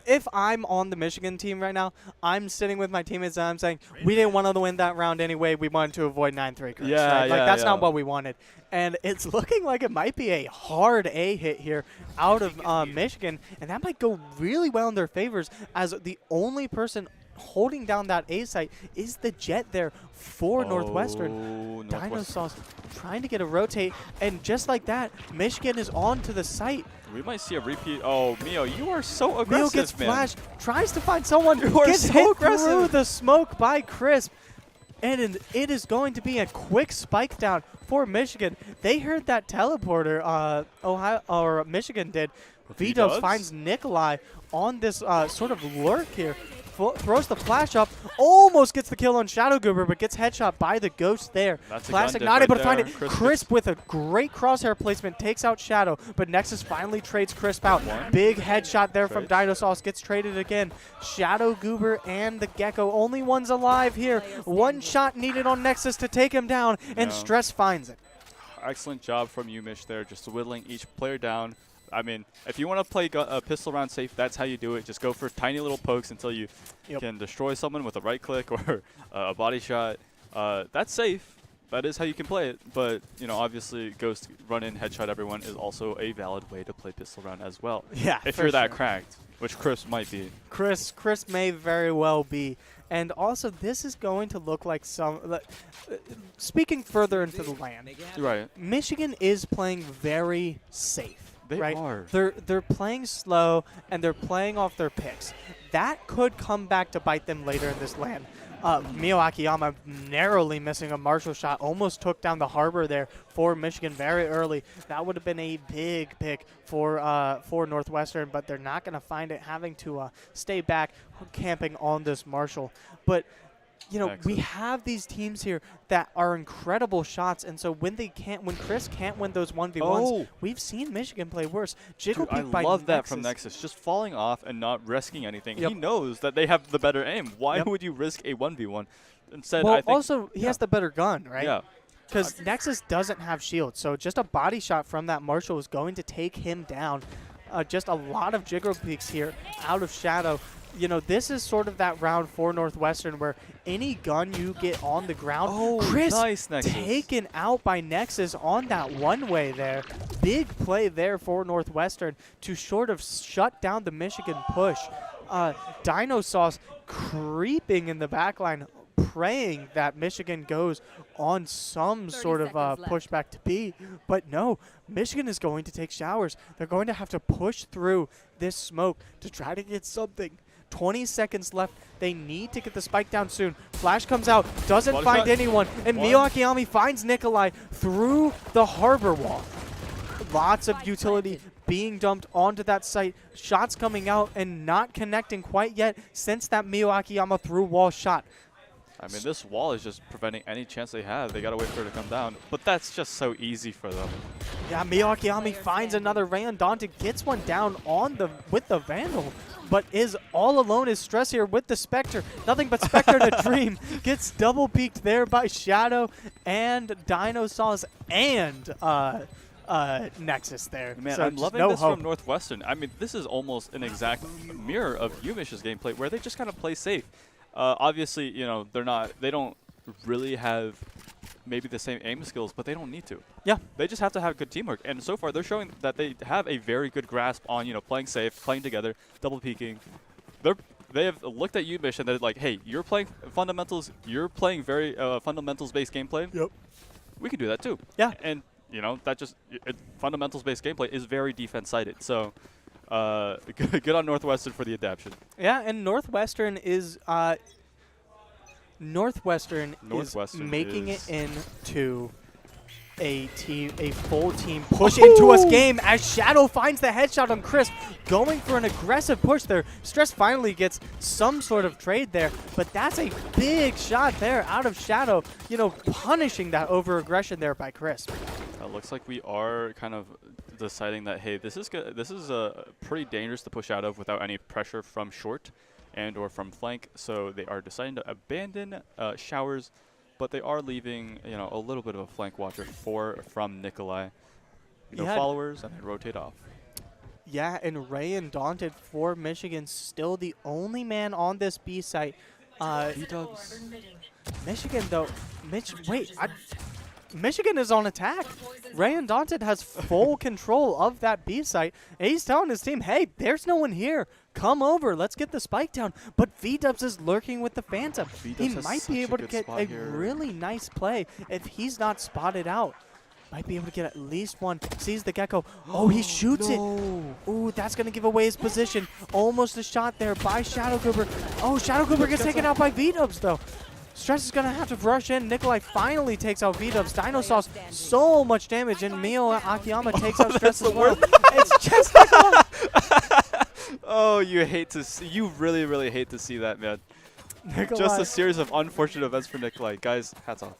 Speaker 4: if I'm on the Michigan team right now, I'm sitting with my teammates and I'm saying, we didn't want to win that round anyway. We wanted to avoid 9-3.
Speaker 3: Yeah,
Speaker 4: right? Like, that's not what we wanted. And it's looking like it might be a hard A hit here out of Michigan, and that might go really well in their favors, as the only person holding down that A site is the Jet there for Northwestern. Dinosaur trying to get a rotate, and just like that, Michigan is on to the site.
Speaker 3: We might see a repeat. Oh, Mio, you are so aggressive,
Speaker 4: Mio gets flashed, tries to find someone, gets
Speaker 3: so
Speaker 4: hit
Speaker 3: aggressive
Speaker 4: through the smoke by Crisp. And it is going to be a quick spike down for Michigan. They heard that teleporter, Michigan did. V-Dubs finds Nikolai on this sort of lurk here. Throws the flash up, almost gets the kill on Shadow Goober, but gets headshot by the Ghost there. Classic not able to find it. Crisp with a great crosshair placement takes out Shadow, but Nexus finally trades Crisp out. Big headshot there from Dinosaur, gets traded again. Shadow Goober and the Gecko, only one's alive here. One shot needed on Nexus to take him down, and Stress finds it.
Speaker 3: Excellent job from UMich there, just whittling each player down. I mean, if you want to play a pistol round safe, that's how you do it. Just go for tiny little pokes until you can destroy someone with a right click or a body shot. That's safe. that is how you can play it. But, you know, obviously Ghost run in, headshot everyone is also a valid way to play pistol round as well.
Speaker 4: Yeah,
Speaker 3: if
Speaker 4: for
Speaker 3: you're that
Speaker 4: sure.
Speaker 3: cracked, which Chris might be.
Speaker 4: Chris may very well be. And also, this is going to look like speaking further into the land,
Speaker 3: Right.
Speaker 4: Michigan is playing very safe.
Speaker 3: They
Speaker 4: right?
Speaker 3: are.
Speaker 4: They're playing slow, and they're playing off their picks. That could come back to bite them later in this land. Mio Akiyama narrowly missing a Marshall shot, almost took down the harbor there for Michigan very early. That would have been a big pick for Northwestern, but they're not going to find it, having to stay back, camping on this Marshall. But you know, we have these teams here that are incredible shots, and so when Chris can't win those 1v1s, we've seen Michigan play worse.
Speaker 3: Dude, I love that from Nexus, just falling off and not risking anything.
Speaker 4: Yep.
Speaker 3: He knows that they have the better aim. Why would you risk a 1v1? Instead,
Speaker 4: well,
Speaker 3: I think
Speaker 4: also, he has the better gun, right?
Speaker 3: Yeah.
Speaker 4: Because Nexus doesn't have shield, so just a body shot from that Marshall is going to take him down. Just a lot of Jiggle peeks here out of Shadow. You know, this is sort of that round for Northwestern where any gun you get on the ground. Chris
Speaker 3: nice, Nexus.
Speaker 4: Taken out by Nexus on that one-way there. Big play there for Northwestern to sort of shut down the Michigan push. Dino Sauce creeping in the backline, praying that Michigan goes on some sort of pushback to B. But no, Michigan is going to take showers. They're going to have to push through this smoke to try to get something. 20 seconds left. They need to get the spike down soon. Flash comes out, doesn't find anyone, and Mio Akiyama finds Nikolai through the harbor wall. Lots of utility being dumped onto that site. Shots coming out and not connecting quite yet since that Mio Akiyama through wall shot.
Speaker 3: I mean, this wall is just preventing any chance they have. They got to wait for it to come down. But that's just so easy for them.
Speaker 4: Yeah, Mio Akiyama finds another Rayon. Dante gets one down with the Vandal, but is all alone as Stress here with the Spectre. Nothing but Spectre in a dream. Gets double peeked there by Shadow and Dino Sauce and Nexus there.
Speaker 3: Man,
Speaker 4: so
Speaker 3: I'm loving
Speaker 4: no
Speaker 3: this
Speaker 4: hope
Speaker 3: from Northwestern. I mean, this is almost an exact mirror of UMish's gameplay, where they just kind of play safe. Obviously, you know, they don't really have maybe the same aim skills, but they don't need to.
Speaker 4: Yeah.
Speaker 3: They just have to have good teamwork. And so far, they're showing that they have a very good grasp on, you know, playing safe, playing together, double peeking. They have looked at UMish and they're like, hey, you're playing fundamentals, you're playing very fundamentals-based gameplay.
Speaker 4: Yep.
Speaker 3: We can do that too.
Speaker 4: Yeah.
Speaker 3: And, you know, that just fundamentals-based gameplay is very defense-sided. So good on Northwestern for the adaptation.
Speaker 4: Yeah, and Northwestern is making it into a full team push into us game as Shadow finds the headshot on Chris, going for an aggressive push there. Stress finally gets some sort of trade there, but that's a big shot there out of Shadow, you know, punishing that over-aggression there by Chris.
Speaker 3: Looks like we are kind of deciding that, hey, this is good. This is pretty dangerous to push out of without any pressure from short and or from flank. So they are deciding to abandon showers, but they are leaving, you know, a little bit of a flank watcher from Nikolai. No followers, and they rotate off.
Speaker 4: Yeah, and Ray and Daunted for Michigan, still the only man on this B site. Michigan though, Michigan is on attack. Rayon Daunted has full control of that B site. And he's telling his team, hey, there's no one here. Come over. Let's get the spike down. But V-Dubs is lurking with the Phantom. He might be able to get a really nice play if he's not spotted out. Might be able to get at least one. Sees the Gecko. Oh, he shoots it. Ooh, that's going to give away his position. Almost a shot there by Shadow Cooper. Oh, Shadow Cooper gets taken out by V-Dubs, though. Stress is going to have to rush in. Nikolai finally takes out V-Dubs. Dino Sauce, so much damage, and Mio Akiyama takes out Stress as well. It's just Nikolai.
Speaker 3: Oh, you really, really hate to see that, man.
Speaker 4: Nikolai
Speaker 3: Just a series of unfortunate events for Nikolai. Guys, hats off.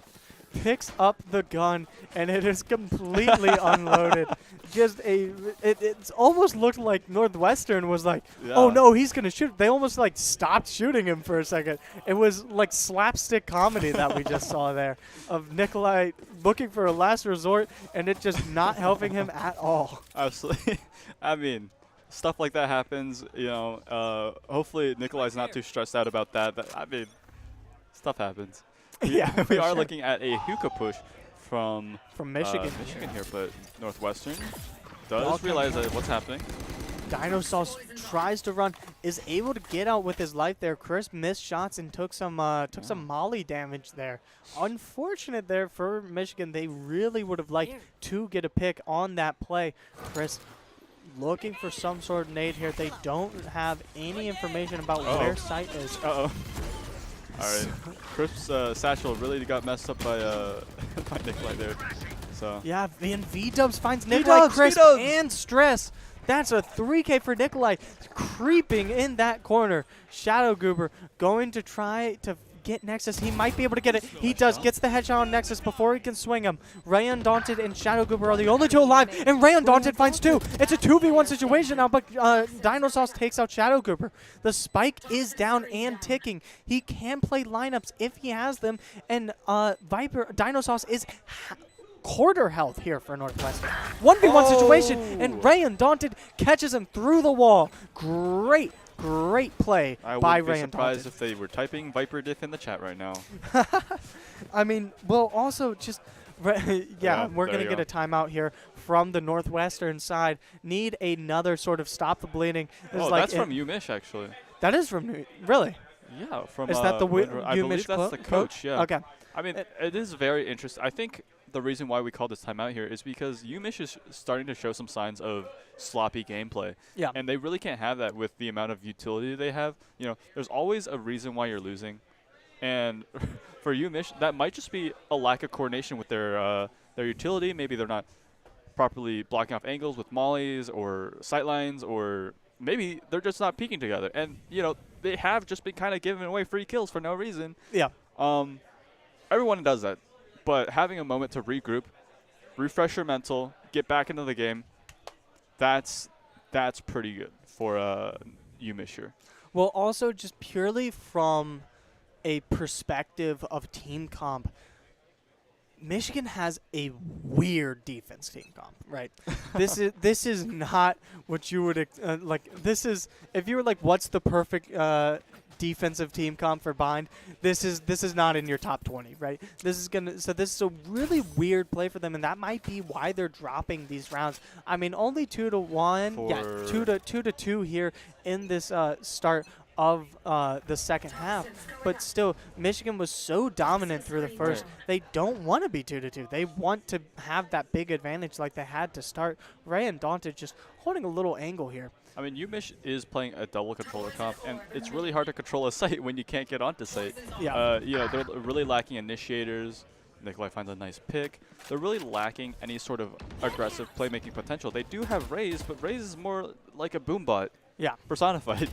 Speaker 4: Picks up the gun, and it is completely unloaded. Just it's almost looked like Northwestern was like, oh no, he's gonna shoot. They almost like stopped shooting him for a second. It was like slapstick comedy that we just saw there of Nikolai looking for a last resort, and it just not helping him at all.
Speaker 3: Absolutely. I mean, stuff like that happens. You know, hopefully Nikolai's not too stressed out about that. But I mean, stuff happens.
Speaker 4: Yeah,
Speaker 3: we
Speaker 4: for
Speaker 3: are
Speaker 4: sure.
Speaker 3: looking at a hookah push from
Speaker 4: Michigan.
Speaker 3: Michigan here, but Northwestern
Speaker 4: Ball
Speaker 3: does realize that what's happening.
Speaker 4: Dino Sauce tries to run, is able to get out with his life there. Chris missed shots and took some molly damage there. Unfortunate there for Michigan. They really would have liked to get a pick on that play. Chris looking for some sort of nade here. They don't have any information about where site is.
Speaker 3: Uh-oh. All right. Crisp's satchel really got messed up by by Nikolai there. So.
Speaker 4: Yeah, and V-Dubs finds Nikolai, Chris, and Stress. That's a 3K for Nikolai, creeping in that corner. Shadow Goober going to try to get Nexus. He might be able to get it. He does. Gets the headshot on Nexus before he can swing him. Ray Undaunted and Shadow Goober are the only two alive, and Ray Undaunted finds two. It's a 2v1 situation now, but Dino Sauce takes out Shadow Goober. The spike is down and ticking. He can play lineups if he has them, and Dino Sauce is quarter health here for Northwestern. 1v1 situation, and Ray Undaunted catches him through the wall. Great play by Ray Undaunted.
Speaker 3: I wouldn't be surprised if they were typing Viper Diff in the chat right now.
Speaker 4: I mean, well, also just, yeah, we're going to get a timeout here from the Northwestern side. Need another sort of stop the bleeding.
Speaker 3: Oh, that's from UMich, actually.
Speaker 4: That is from, really?
Speaker 3: Yeah, from
Speaker 4: is that the
Speaker 3: I believe that's the coach, yeah.
Speaker 4: Okay.
Speaker 3: I mean, it is very interesting. I think the reason why we call this timeout here is because UMich is starting to show some signs of sloppy gameplay.
Speaker 4: Yeah.
Speaker 3: And they really can't have that with the amount of utility they have. You know, there's always a reason why you're losing. And for UMich, that might just be a lack of coordination with their utility. Maybe they're not properly blocking off angles with mollies or sightlines, or maybe they're just not peeking together. And, you know, they have just been kind of giving away free kills for no reason.
Speaker 4: Yeah.
Speaker 3: Everyone does that. But having a moment to regroup, refresh your mental, get back into the game, that's pretty good for UMich here.
Speaker 4: Well, also just purely from a perspective of team comp, Michigan has a weird defense team comp, right? This is not what you would like. This is, if you were like, what's the perfect defensive team comp for Bind? This is not in your top 20, right? This is a really weird play for them, and that might be why they're dropping these rounds. I mean, only 2-1, yeah, 2-2 here in this start of the second half, but still, Michigan was so dominant through the first. They don't want to be 2-2. They want to have that big advantage like they had to start. Ray and Dante just holding a little angle here.
Speaker 3: I mean, UMich is playing a double controller comp, and it's really hard to control a site when you can't get onto site.
Speaker 4: Yeah.
Speaker 3: You know, they're really lacking initiators. Nikolai finds a nice pick. They're really lacking any sort of aggressive playmaking potential. They do have Raze, but Raze is more like a boombot.
Speaker 4: Yeah.
Speaker 3: Personified.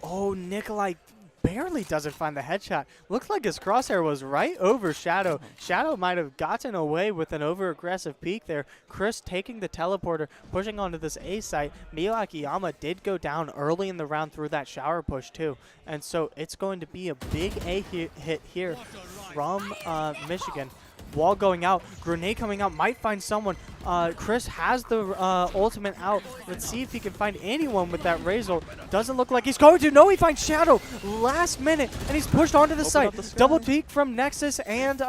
Speaker 4: Oh, Nikolai barely doesn't find the headshot. Looks like his crosshair was right over Shadow. Shadow might have gotten away with an over-aggressive peek there. Chris taking the teleporter, pushing onto this A site. Miyakiyama did go down early in the round through that shower push too. And so it's going to be a big A hit here from Michigan. Wall going out, grenade coming out, might find someone. Chris has the ultimate out. Let's see if he can find anyone with that Razor. Doesn't look like he's going to. No, he finds Shadow last minute, and he's pushed onto the site. Double peek from Nexus and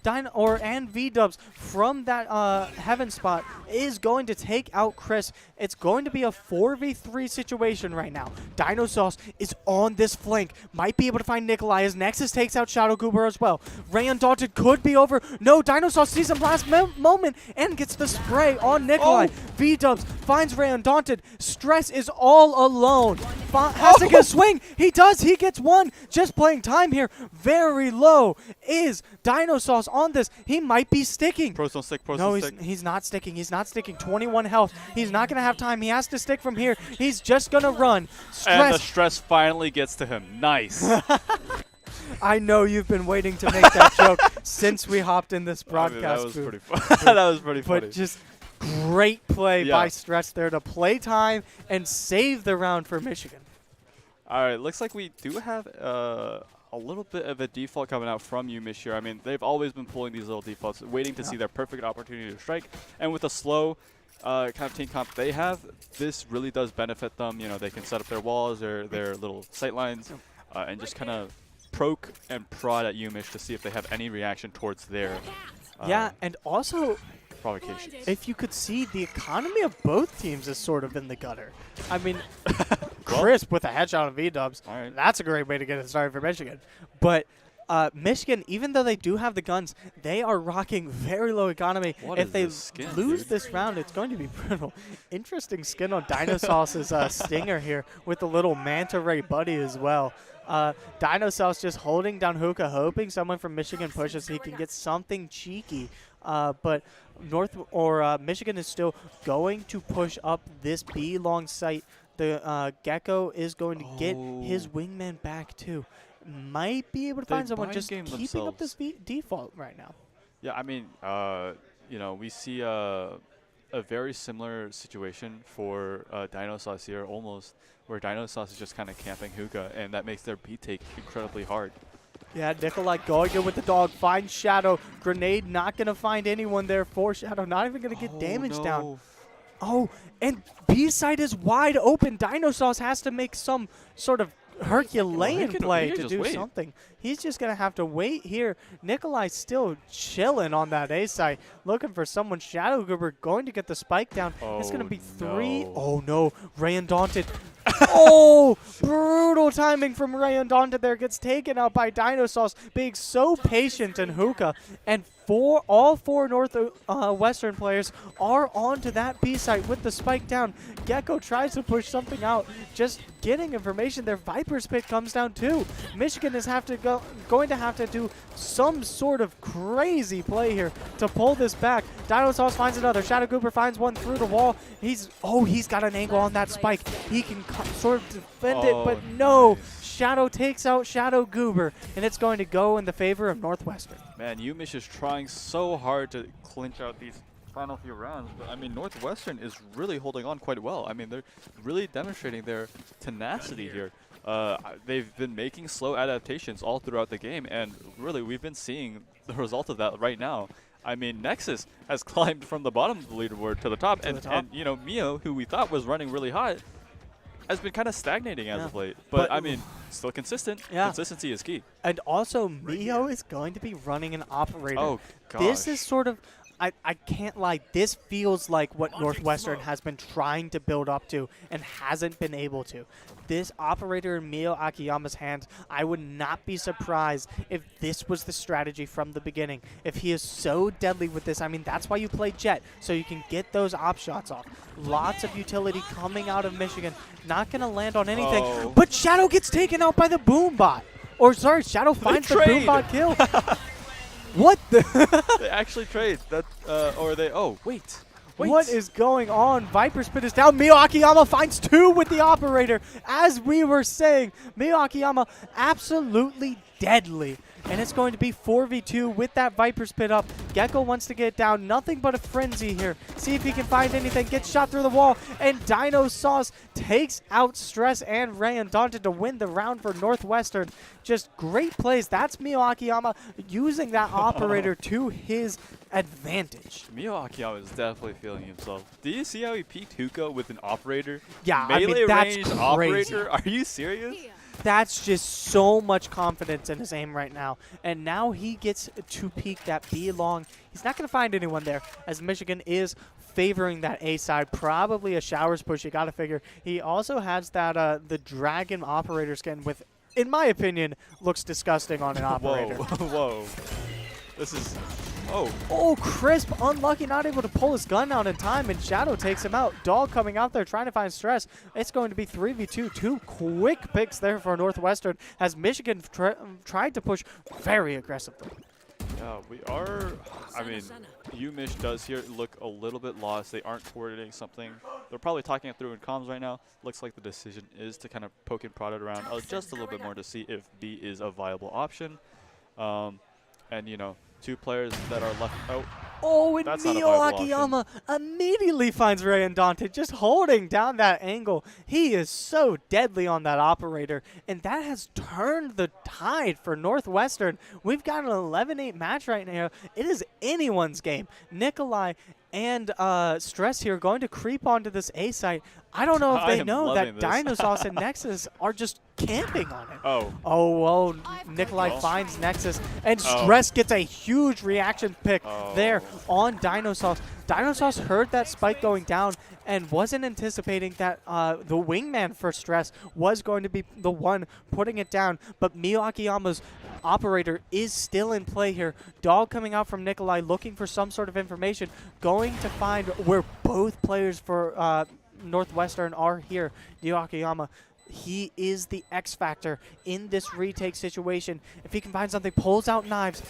Speaker 4: and V-Dubs from that heaven spot is going to take out Chris. It's going to be a 4v3 situation right now. Dino Sauce is on this flank. Might be able to find Nikolai as Nexus takes out Shadow Goober as well. Ray Undaunted could be over. No, Dino Sauce sees him last moment and gets the spray on Nikolai. V-Dubs finds Ray Undaunted. Stress is all alone. Has to get a swing. He does. He gets one. Just playing time here. Very low is Dino Sauce on this. He might be sticking.
Speaker 3: Pros don't stick.
Speaker 4: No, he's not sticking. He's not sticking. 21 health. He's not going to have time. He has to stick from here. He's just going to run.
Speaker 3: And the stress finally gets to him. Nice.
Speaker 4: I know you've been waiting to make that joke since we hopped in this broadcast.
Speaker 3: That was pretty fun. That was pretty funny.
Speaker 4: But just great play by Stress there to play time and save the round for Michigan.
Speaker 3: All right, looks like we do have a little bit of a default coming out from UMich here. I mean, they've always been pulling these little defaults, waiting to see their perfect opportunity to strike. And with a slow kind of team comp they have, this really does benefit them. You know, they can set up their walls, their little sight lines, and just kind of poke and prod at Yumish to see if they have any reaction towards their
Speaker 4: Yeah, and also,
Speaker 3: provocations.
Speaker 4: if you could see, the economy of both teams is sort of in the gutter. I mean,
Speaker 3: Well,
Speaker 4: Crisp with a headshot on V-dubs.
Speaker 3: all right.
Speaker 4: That's a great way to get it started for Michigan. But Michigan, even though they do have the guns, they are rocking very low economy.
Speaker 3: What
Speaker 4: if
Speaker 3: is
Speaker 4: they
Speaker 3: this skin,
Speaker 4: lose
Speaker 3: dude?
Speaker 4: this round, it's going to be brutal. Interesting skin on Dino Sauce's Stinger here with the little Manta Ray buddy as well. Dino Sauce just holding down Hookah, hoping someone from Michigan pushes so he can get something cheeky. But Michigan is still going to push up this B long site. The Gecko is going to get his wingman back too. Might be able to
Speaker 3: They
Speaker 4: find someone
Speaker 3: mind
Speaker 4: just
Speaker 3: game
Speaker 4: keeping up this default right now.
Speaker 3: Yeah, I mean, you know, we see a very similar situation for Dino Sauce here, almost, where Dino Sauce is just kind of camping Hookah, and that makes their B take incredibly hard.
Speaker 4: Yeah, Nikolai going in with the dog, finds Shadow. Grenade not going to find anyone there for Shadow, not even going to get damage down. Oh, and B side is wide open. Dino Sauce has to make some sort of Herculean play to do something. He's just going to have to wait here. Nikolai's still chilling on that A side, looking for someone. Shadow Goober going to get the spike down. It's going to be three.
Speaker 3: No.
Speaker 4: Oh, no. Ray Undaunted. Oh, brutal timing from Ray Undaunted there. Gets taken out by Dino Sauce, being so patient in Hookah. And all four Northwestern players are onto that B site with the spike down. Gecko tries to push something out, just getting information. Their Viper's Pit comes down too. Michigan is going to have to do some sort of crazy play here to pull this back. Dino Sauce finds another. Shadow Goober finds one through the wall. He's got an angle on that spike. He can sort of defend it, but no. Shadow takes out Shadow Goober, and it's going to go in the favor of Northwestern.
Speaker 3: Man, Yumish is trying so hard to clinch out these final few rounds, but I mean, Northwestern is really holding on quite well. I mean, they're really demonstrating their tenacity here. They've been making slow adaptations all throughout the game, and really, we've been seeing the result of that right now. I mean, Nexus has climbed from the bottom of the leaderboard to the top, and you know, Mio, who we thought was running really hot, has been kind of stagnating as of late. But I mean, still consistent. Yeah. Consistency is key.
Speaker 4: And also, Mio is going to be running an operator.
Speaker 3: Oh, gosh.
Speaker 4: This is sort of, I can't lie, this feels like what Northwestern has been trying to build up to and hasn't been able to. This operator in Mio Akiyama's hands, I would not be surprised if this was the strategy from the beginning. If he is so deadly with this, I mean, that's why you play Jet, so you can get those op shots off. Lots of utility coming out of Michigan. Not going to land on anything, but Shadow gets taken out by the Boombot. Or, sorry, Shadow finds the Boombot kill. What the?
Speaker 3: They actually trade that, or they? Oh, wait.
Speaker 4: What is going on? Viper's Pit is down. Mio Akiyama finds two with the operator. As we were saying, Mio Akiyama absolutely deadly. And it's going to be 4v2 with that Viper's Pit up. Gecko wants to get down. Nothing but a frenzy here. See if he can find anything. Gets shot through the wall. And Dino Sauce takes out Stress and Ray Undaunted to win the round for Northwestern. Just great plays. That's Mio Akiyama using that operator to his advantage.
Speaker 3: Mio Akiyama is definitely feeling himself. Do you see how he peaked Hookah with an operator?
Speaker 4: Yeah,
Speaker 3: Melee
Speaker 4: I mean, that's
Speaker 3: ranged
Speaker 4: crazy.
Speaker 3: operator? Are you serious?
Speaker 4: That's just so much confidence in his aim right now. And now he gets to peek that B long. He's not going to find anyone there, as Michigan is favoring that A side. Probably a Showers push, you got to figure. He also has that the Dragon operator skin with, in my opinion, looks disgusting on an operator.
Speaker 3: Whoa. This is...
Speaker 4: Oh, Crisp, unlucky, not able to pull his gun out in time, and Shadow takes him out. Dog coming out there trying to find Stress. It's going to be 3v2. Two quick picks there for Northwestern as Michigan tried to push very aggressively.
Speaker 3: Yeah, we are... I mean, Yumish does here look a little bit lost. They aren't coordinating something. They're probably talking it through in comms right now. Looks like the decision is to kind of poke and prod it around just a little bit more to see if B is a viable option. And, you know, two players that are left out.
Speaker 4: Oh, and Mio Akiyama immediately finds Ray Undaunted, just holding down that angle. He is so deadly on that operator, and that has turned the tide for Northwestern. We've got an 11-8 match right now. It is anyone's game. Nikolai and Stress here going to creep onto this A site. I don't know if
Speaker 3: I
Speaker 4: they
Speaker 3: am
Speaker 4: know that
Speaker 3: loving this.
Speaker 4: Dinosaur and Nexus are just camping on it.
Speaker 3: Oh.
Speaker 4: Oh, well, Nikolai
Speaker 3: Well.
Speaker 4: finds Nexus, and
Speaker 3: Oh.
Speaker 4: Stress gets a huge reaction pick
Speaker 3: Oh.
Speaker 4: there on Dinosaur. Dinosaur heard that spike going down and wasn't anticipating that the wingman for Stress was going to be the one putting it down, but Mio Akiyama's operator is still in play here. Dog coming out from Nikolai looking for some sort of information, going to find where both players for Northwestern are here. Mio Akiyama, he is the X factor in this retake situation. If he can find something, pulls out knives.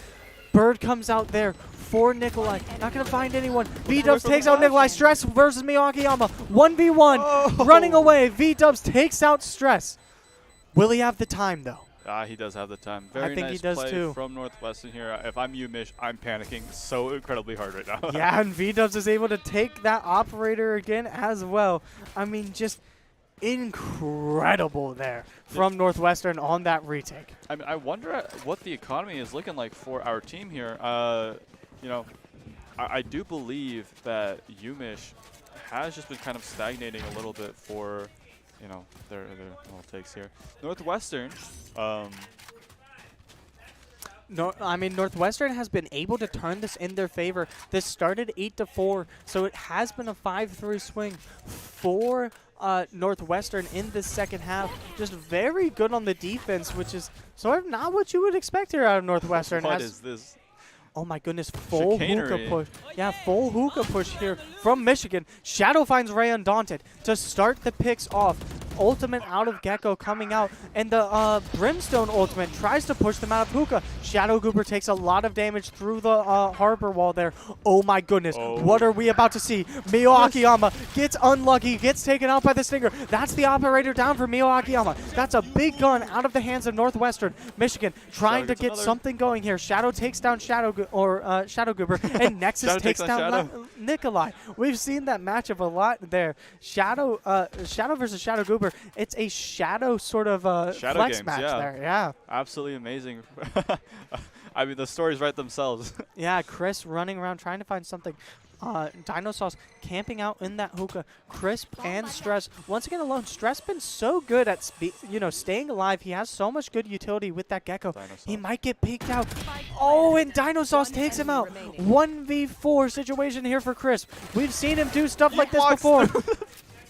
Speaker 4: Bird comes out there for Nikolai. Not going to find anyone. V-Dubs takes out Nikolai. Stress versus Mio Akiyama. 1v1.
Speaker 3: Oh.
Speaker 4: Running away. V-Dubs takes out Stress. Will he have the time, though?
Speaker 3: He does have the time. Very
Speaker 4: think
Speaker 3: nice
Speaker 4: he does
Speaker 3: play
Speaker 4: too.
Speaker 3: from Northwestern here. If I'm Mish, I'm panicking so incredibly hard right now.
Speaker 4: Yeah, and V-Dubs is able to take that operator again as well. I mean, just incredible there from Northwestern on that retake.
Speaker 3: I mean, I wonder what the economy is looking like for our team here. You know, I do believe that UMish has just been kind of stagnating a little bit for, you know, their little takes here. Northwestern,
Speaker 4: No, I mean, Northwestern has been able to turn this in their favor. This started 8-4, so it has been a 5-3 swing for Northwestern in this second half. Just very good on the defense, which is sort of not what you would expect here out of Northwestern.
Speaker 3: what is this?
Speaker 4: Oh my goodness, full hookah
Speaker 3: Chicanery.
Speaker 4: push. Yeah, full hookah push here from Michigan. Shadow finds Ray Undaunted to start the picks off. Ultimate out of Gecko coming out, and the Brimstone ultimate tries to push them out of hookah. Shadow Goober takes a lot of damage through the harbor wall there. Oh my goodness, what are we about to see? Mio Akiyama gets unlucky, gets taken out by the Stinger. That's the operator down for Mio Akiyama. That's a big gun out of the hands of Northwestern. Michigan trying to
Speaker 3: gets
Speaker 4: get
Speaker 3: another.
Speaker 4: something going here. Shadow takes down Shadow Goober, and Nexus
Speaker 3: Shadow
Speaker 4: takes
Speaker 3: takes
Speaker 4: down
Speaker 3: on Shadow.
Speaker 4: Nikolai. We've seen that matchup a lot there. Shadow versus Shadow Goober. It's a Shadow sort of
Speaker 3: Shadow
Speaker 4: flex
Speaker 3: games,
Speaker 4: match
Speaker 3: yeah.
Speaker 4: there. Yeah.
Speaker 3: Absolutely amazing. I mean, the stories write themselves.
Speaker 4: Yeah, Chris running around trying to find something. Dinosaurs camping out in that hookah. Crisp and Stress once again alone. Stress been so good at staying alive. He has so much good utility with that Gecko.
Speaker 3: Dinosaur.
Speaker 4: He might get peeked out. Oh, and Dinosaurs
Speaker 2: One
Speaker 4: takes him out.
Speaker 2: enemy
Speaker 4: 1v4 situation here for Crisp. We've seen him do stuff like this
Speaker 3: walks
Speaker 4: before.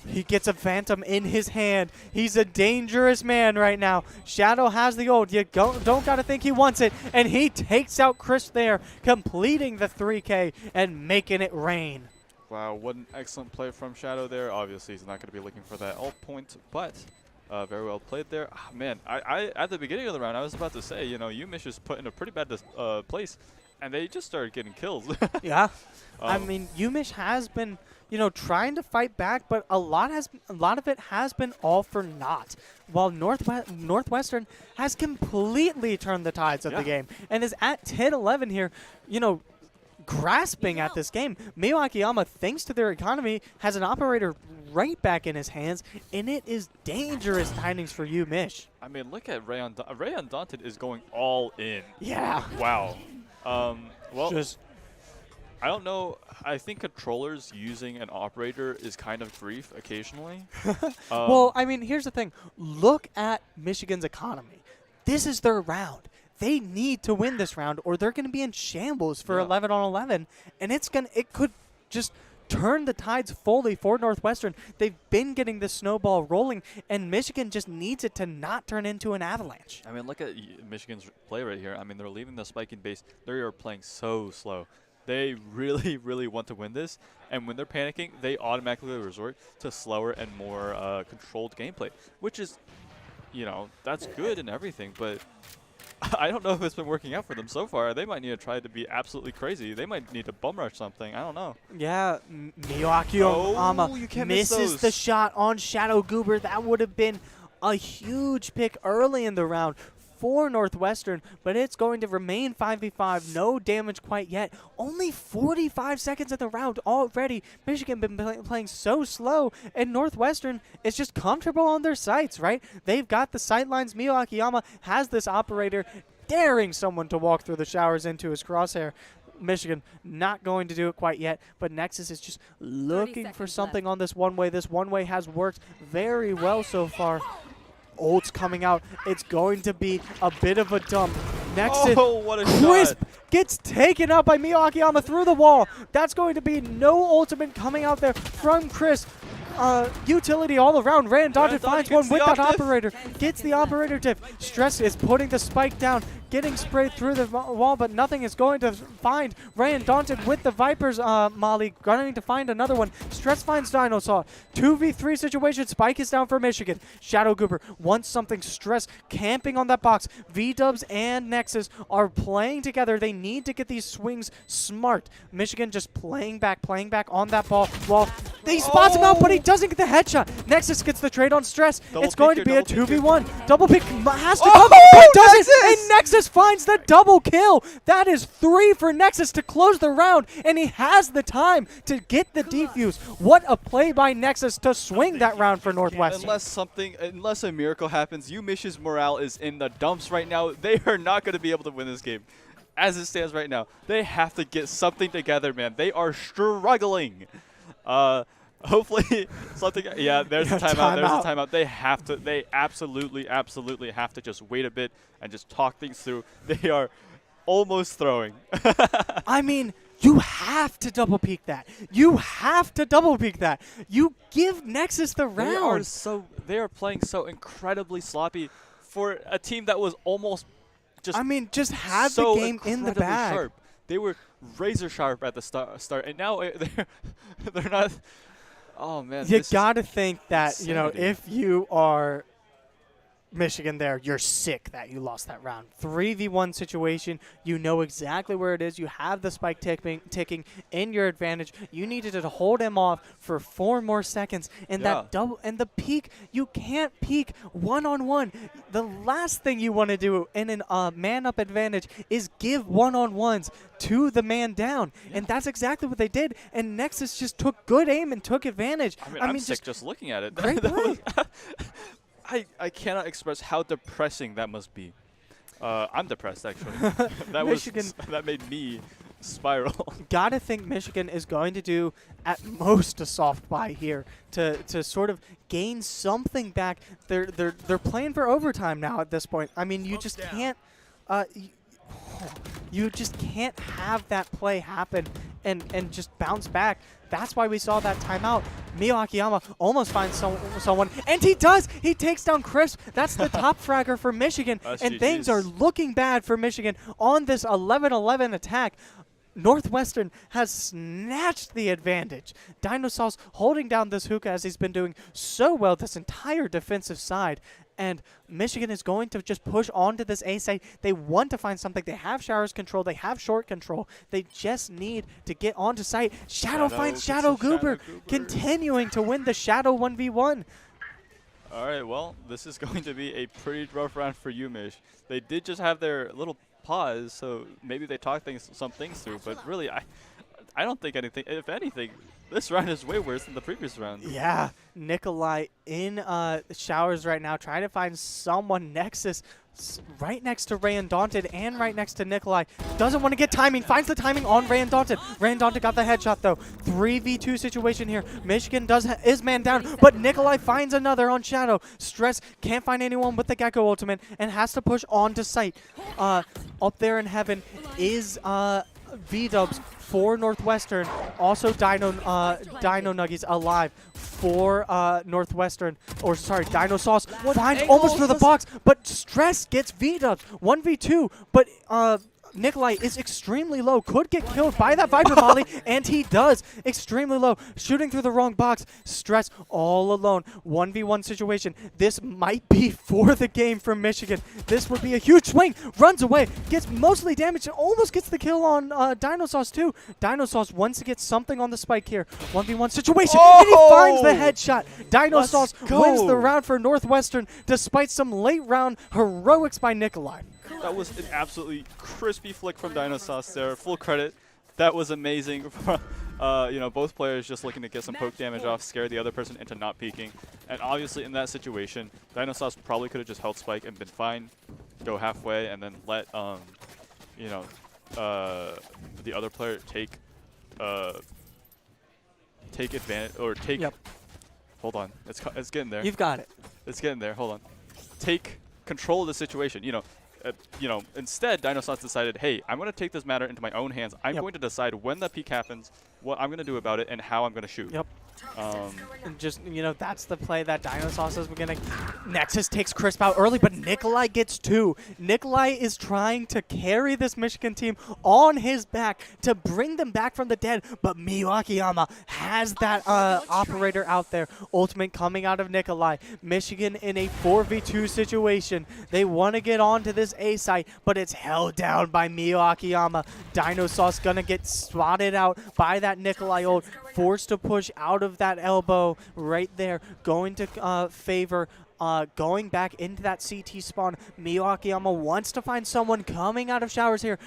Speaker 4: He gets a Phantom in his hand. He's a dangerous man right now. Shadow has the ult. You don't got to think he wants it. And he takes out Chris there, completing the 3K and making it rain.
Speaker 3: Wow, what an excellent play from Shadow there. Obviously, he's not going to be looking for that ult point, but very well played there. Ah, man, I at the beginning of the round, I was about to say, you know, UMish is put in a pretty bad place, and they just started getting kills.
Speaker 4: Yeah. I
Speaker 3: Um,
Speaker 4: mean, UMish has been, trying to fight back, but a lot of it has been all for naught. While Northwestern has completely turned the tides of the
Speaker 3: Yeah.
Speaker 4: game and is at 10-11 here, grasping at this game. Mio Akiyama, thanks to their economy, has an operator right back in his hands, and it is dangerous tidings for UMish.
Speaker 3: I mean, look at Ray Undaunted is going all in.
Speaker 4: Yeah.
Speaker 3: Wow. Well,
Speaker 4: Just
Speaker 3: I don't know. I think controllers using an operator is kind of grief occasionally.
Speaker 4: well, I mean, here's the thing. Look at Michigan's economy. This is their round. They need to win this round, or they're going to be in shambles for
Speaker 3: Yeah.
Speaker 4: 11-on-11, and it could just turn the tides fully for Northwestern. They've been getting this snowball rolling, and Michigan just needs it to not turn into an avalanche.
Speaker 3: I mean, look at Michigan's play right here. I mean, they're leaving the spiking base. They are playing so slow. They really, really want to win this, and when they're panicking, they automatically resort to slower and more controlled gameplay, which is, that's good and everything, but I don't know if it's been working out for them so far. They might need to try to be absolutely crazy. They might need to bum rush something. I don't know.
Speaker 4: Yeah, Mio Akiyama
Speaker 3: Oh, you can't miss
Speaker 4: misses
Speaker 3: those.
Speaker 4: the shot on Shadow Goober. That would have been a huge pick early in the round for Northwestern, but it's going to remain 5v5. No damage quite yet. Only 45 seconds in the round already. Michigan been playing so slow, and Northwestern is just comfortable on their sights, right? They've got the sight lines. Mio Akiyama has this operator daring someone to walk through the showers into his crosshair. Michigan not going to do it quite yet, but Nexus is just looking for something on this one way. This one way has worked very well so far. Ult's coming out. It's going to be a bit of a dump. Nexus,
Speaker 3: what a
Speaker 4: Crisp
Speaker 3: shot.
Speaker 4: gets taken out by Mio Akiyama through the wall. That's going to be no ultimate coming out there from Crisp. Utility all around. Randonta finds one with that operator. Gets the operator diff. Stress is putting the spike down. Getting sprayed through the wall, but nothing is going to find Randonta with the Vipers, Molly. Going to find another one. Stress finds Dinosaur. 2v3 situation. Spike is down for Michigan. Shadow Goober wants something. Stress camping on that box. V-Dubs and Nexus are playing together. They need to get these swings smart. Michigan just playing back on that ball. Well, he spots him out, but he doesn't get the headshot. Nexus gets the trade on Stress. It's going to be a 2v1. Double pick has to come, but doesn't. And Nexus finds the double kill. That is 3 for Nexus to close the round, and he has the time to get the defuse. What a play by Nexus to swing that round for Northwestern.
Speaker 3: Unless a miracle happens, UMish's morale is in the dumps right now. They are not going to be able to win this game. As it stands right now, they have to get something together, man. They are struggling. Hopefully something. Yeah, there's a timeout. There's a timeout. They have to. They absolutely have to just wait a bit and just talk things through. They are almost throwing.
Speaker 4: I mean, you have to double peek that. You have to double peek that. You give Nexus the round.
Speaker 3: They are playing so incredibly sloppy for a team that was almost just.
Speaker 4: I mean, just have
Speaker 3: so
Speaker 4: the game in the bag.
Speaker 3: Sharp. They were razor sharp at the start, and now they're not. Oh man!
Speaker 4: You gotta think that
Speaker 3: insanity.
Speaker 4: if you are Michigan there, you're sick that you lost that round. 3v1 situation, you know exactly where it is. You have the spike ticking in your advantage. You needed to hold him off for 4 more seconds. And that double and the peak, you can't peak one-on-one. The last thing you want to do in a man-up advantage is give one-on-ones to the man down. Yeah. And that's exactly what they did. And Nexus just took good aim and took advantage.
Speaker 3: I'm sick just looking at it.
Speaker 4: Great play.
Speaker 3: I cannot express how depressing that must be. I'm depressed, actually. That made me spiral.
Speaker 4: Gotta think Michigan is going to do at most a soft buy here to sort of gain something back. They're playing for overtime now at this point. I mean, you just can't. You just can't have that play happen and just bounce back. That's why we saw that timeout. Mio Akiyama almost finds someone, and he does! He takes down Crisp. That's the top fragger for Michigan, and things are looking bad for Michigan on this 11-11 attack. Northwestern has snatched the advantage. Dinosaur's holding down this hookah as he's been doing so well this entire defensive side. And Michigan is going to just push onto this A side. They want to find something. They have showers control. They have short control. They just need to get onto site. Shadow finds Shadow Goober, continuing to win the Shadow 1v1.
Speaker 3: All right, well, this is going to be a pretty rough round for UMich. They did just have their little pause, so maybe they talked some things through. But really, I don't think anything. If anything, this round is way worse than the previous round.
Speaker 4: Yeah, Nikolai in showers right now, trying to find someone. Nexus right next to Randonta and right next to Nikolai. Doesn't want to get timing. Finds the timing on Randonta. Randonta got the headshot though. 3v2 situation here. Michigan is man down, but Nikolai finds another on Shadow. Stress can't find anyone with the Gecko ultimate and has to push on to site. Up there in heaven is V-Dubs for Northwestern. Also Dino Nuggies alive for Northwestern. Or sorry, Dino Sauce finds almost through the box, but Stress gets V-Dubs. 1v2, but Nikolai is extremely low. Could get killed by that Viper volley, and he does. Extremely low. Shooting through the wrong box. Stress all alone. 1v1 situation. This might be for the game for Michigan. This would be a huge swing. Runs away. Gets mostly damaged and almost gets the kill on Dinosaurs too. Dinosaurs wants to get something on the spike here. 1v1 situation, and he finds the headshot. Dinosaurs wins the round for Northwestern despite some late round heroics by Nikolai.
Speaker 3: That was an absolutely crispy flick from Dinosaurs there. Full credit. That was amazing. Both players just looking to get some poke damage off, scare the other person into not peeking. And obviously in that situation, Dinosaurs probably could have just held spike and been fine, go halfway, and then let the other player take advantage or take.
Speaker 4: Yep.
Speaker 3: Hold on, it's getting there.
Speaker 4: You've got it.
Speaker 3: It's getting there. Hold on. Take control of the situation. Instead, Dinosaurs decided, hey, I'm going to take this matter into my own hands. I'm going to decide when the peak happens, what I'm going to do about it, and how I'm going to shoot.
Speaker 4: Yep. And just, that's the play that Dinosaurs is going to. Nexus takes Crisp out early, but Nikolai gets 2. Nikolai is trying to carry this Michigan team on his back to bring them back from the dead, but Miyu Akiyama has that operator out there. Ultimate coming out of Nikolai. Michigan in a 4v2 situation. They want to get onto this A site, but it's held down by Miyu Akiyama. Dinosaurs going to get spotted out by that Nikolai ult, forced to push out of that elbow right there, going to favor going back into that CT spawn. Miyu Akiyama wants to find someone coming out of showers here.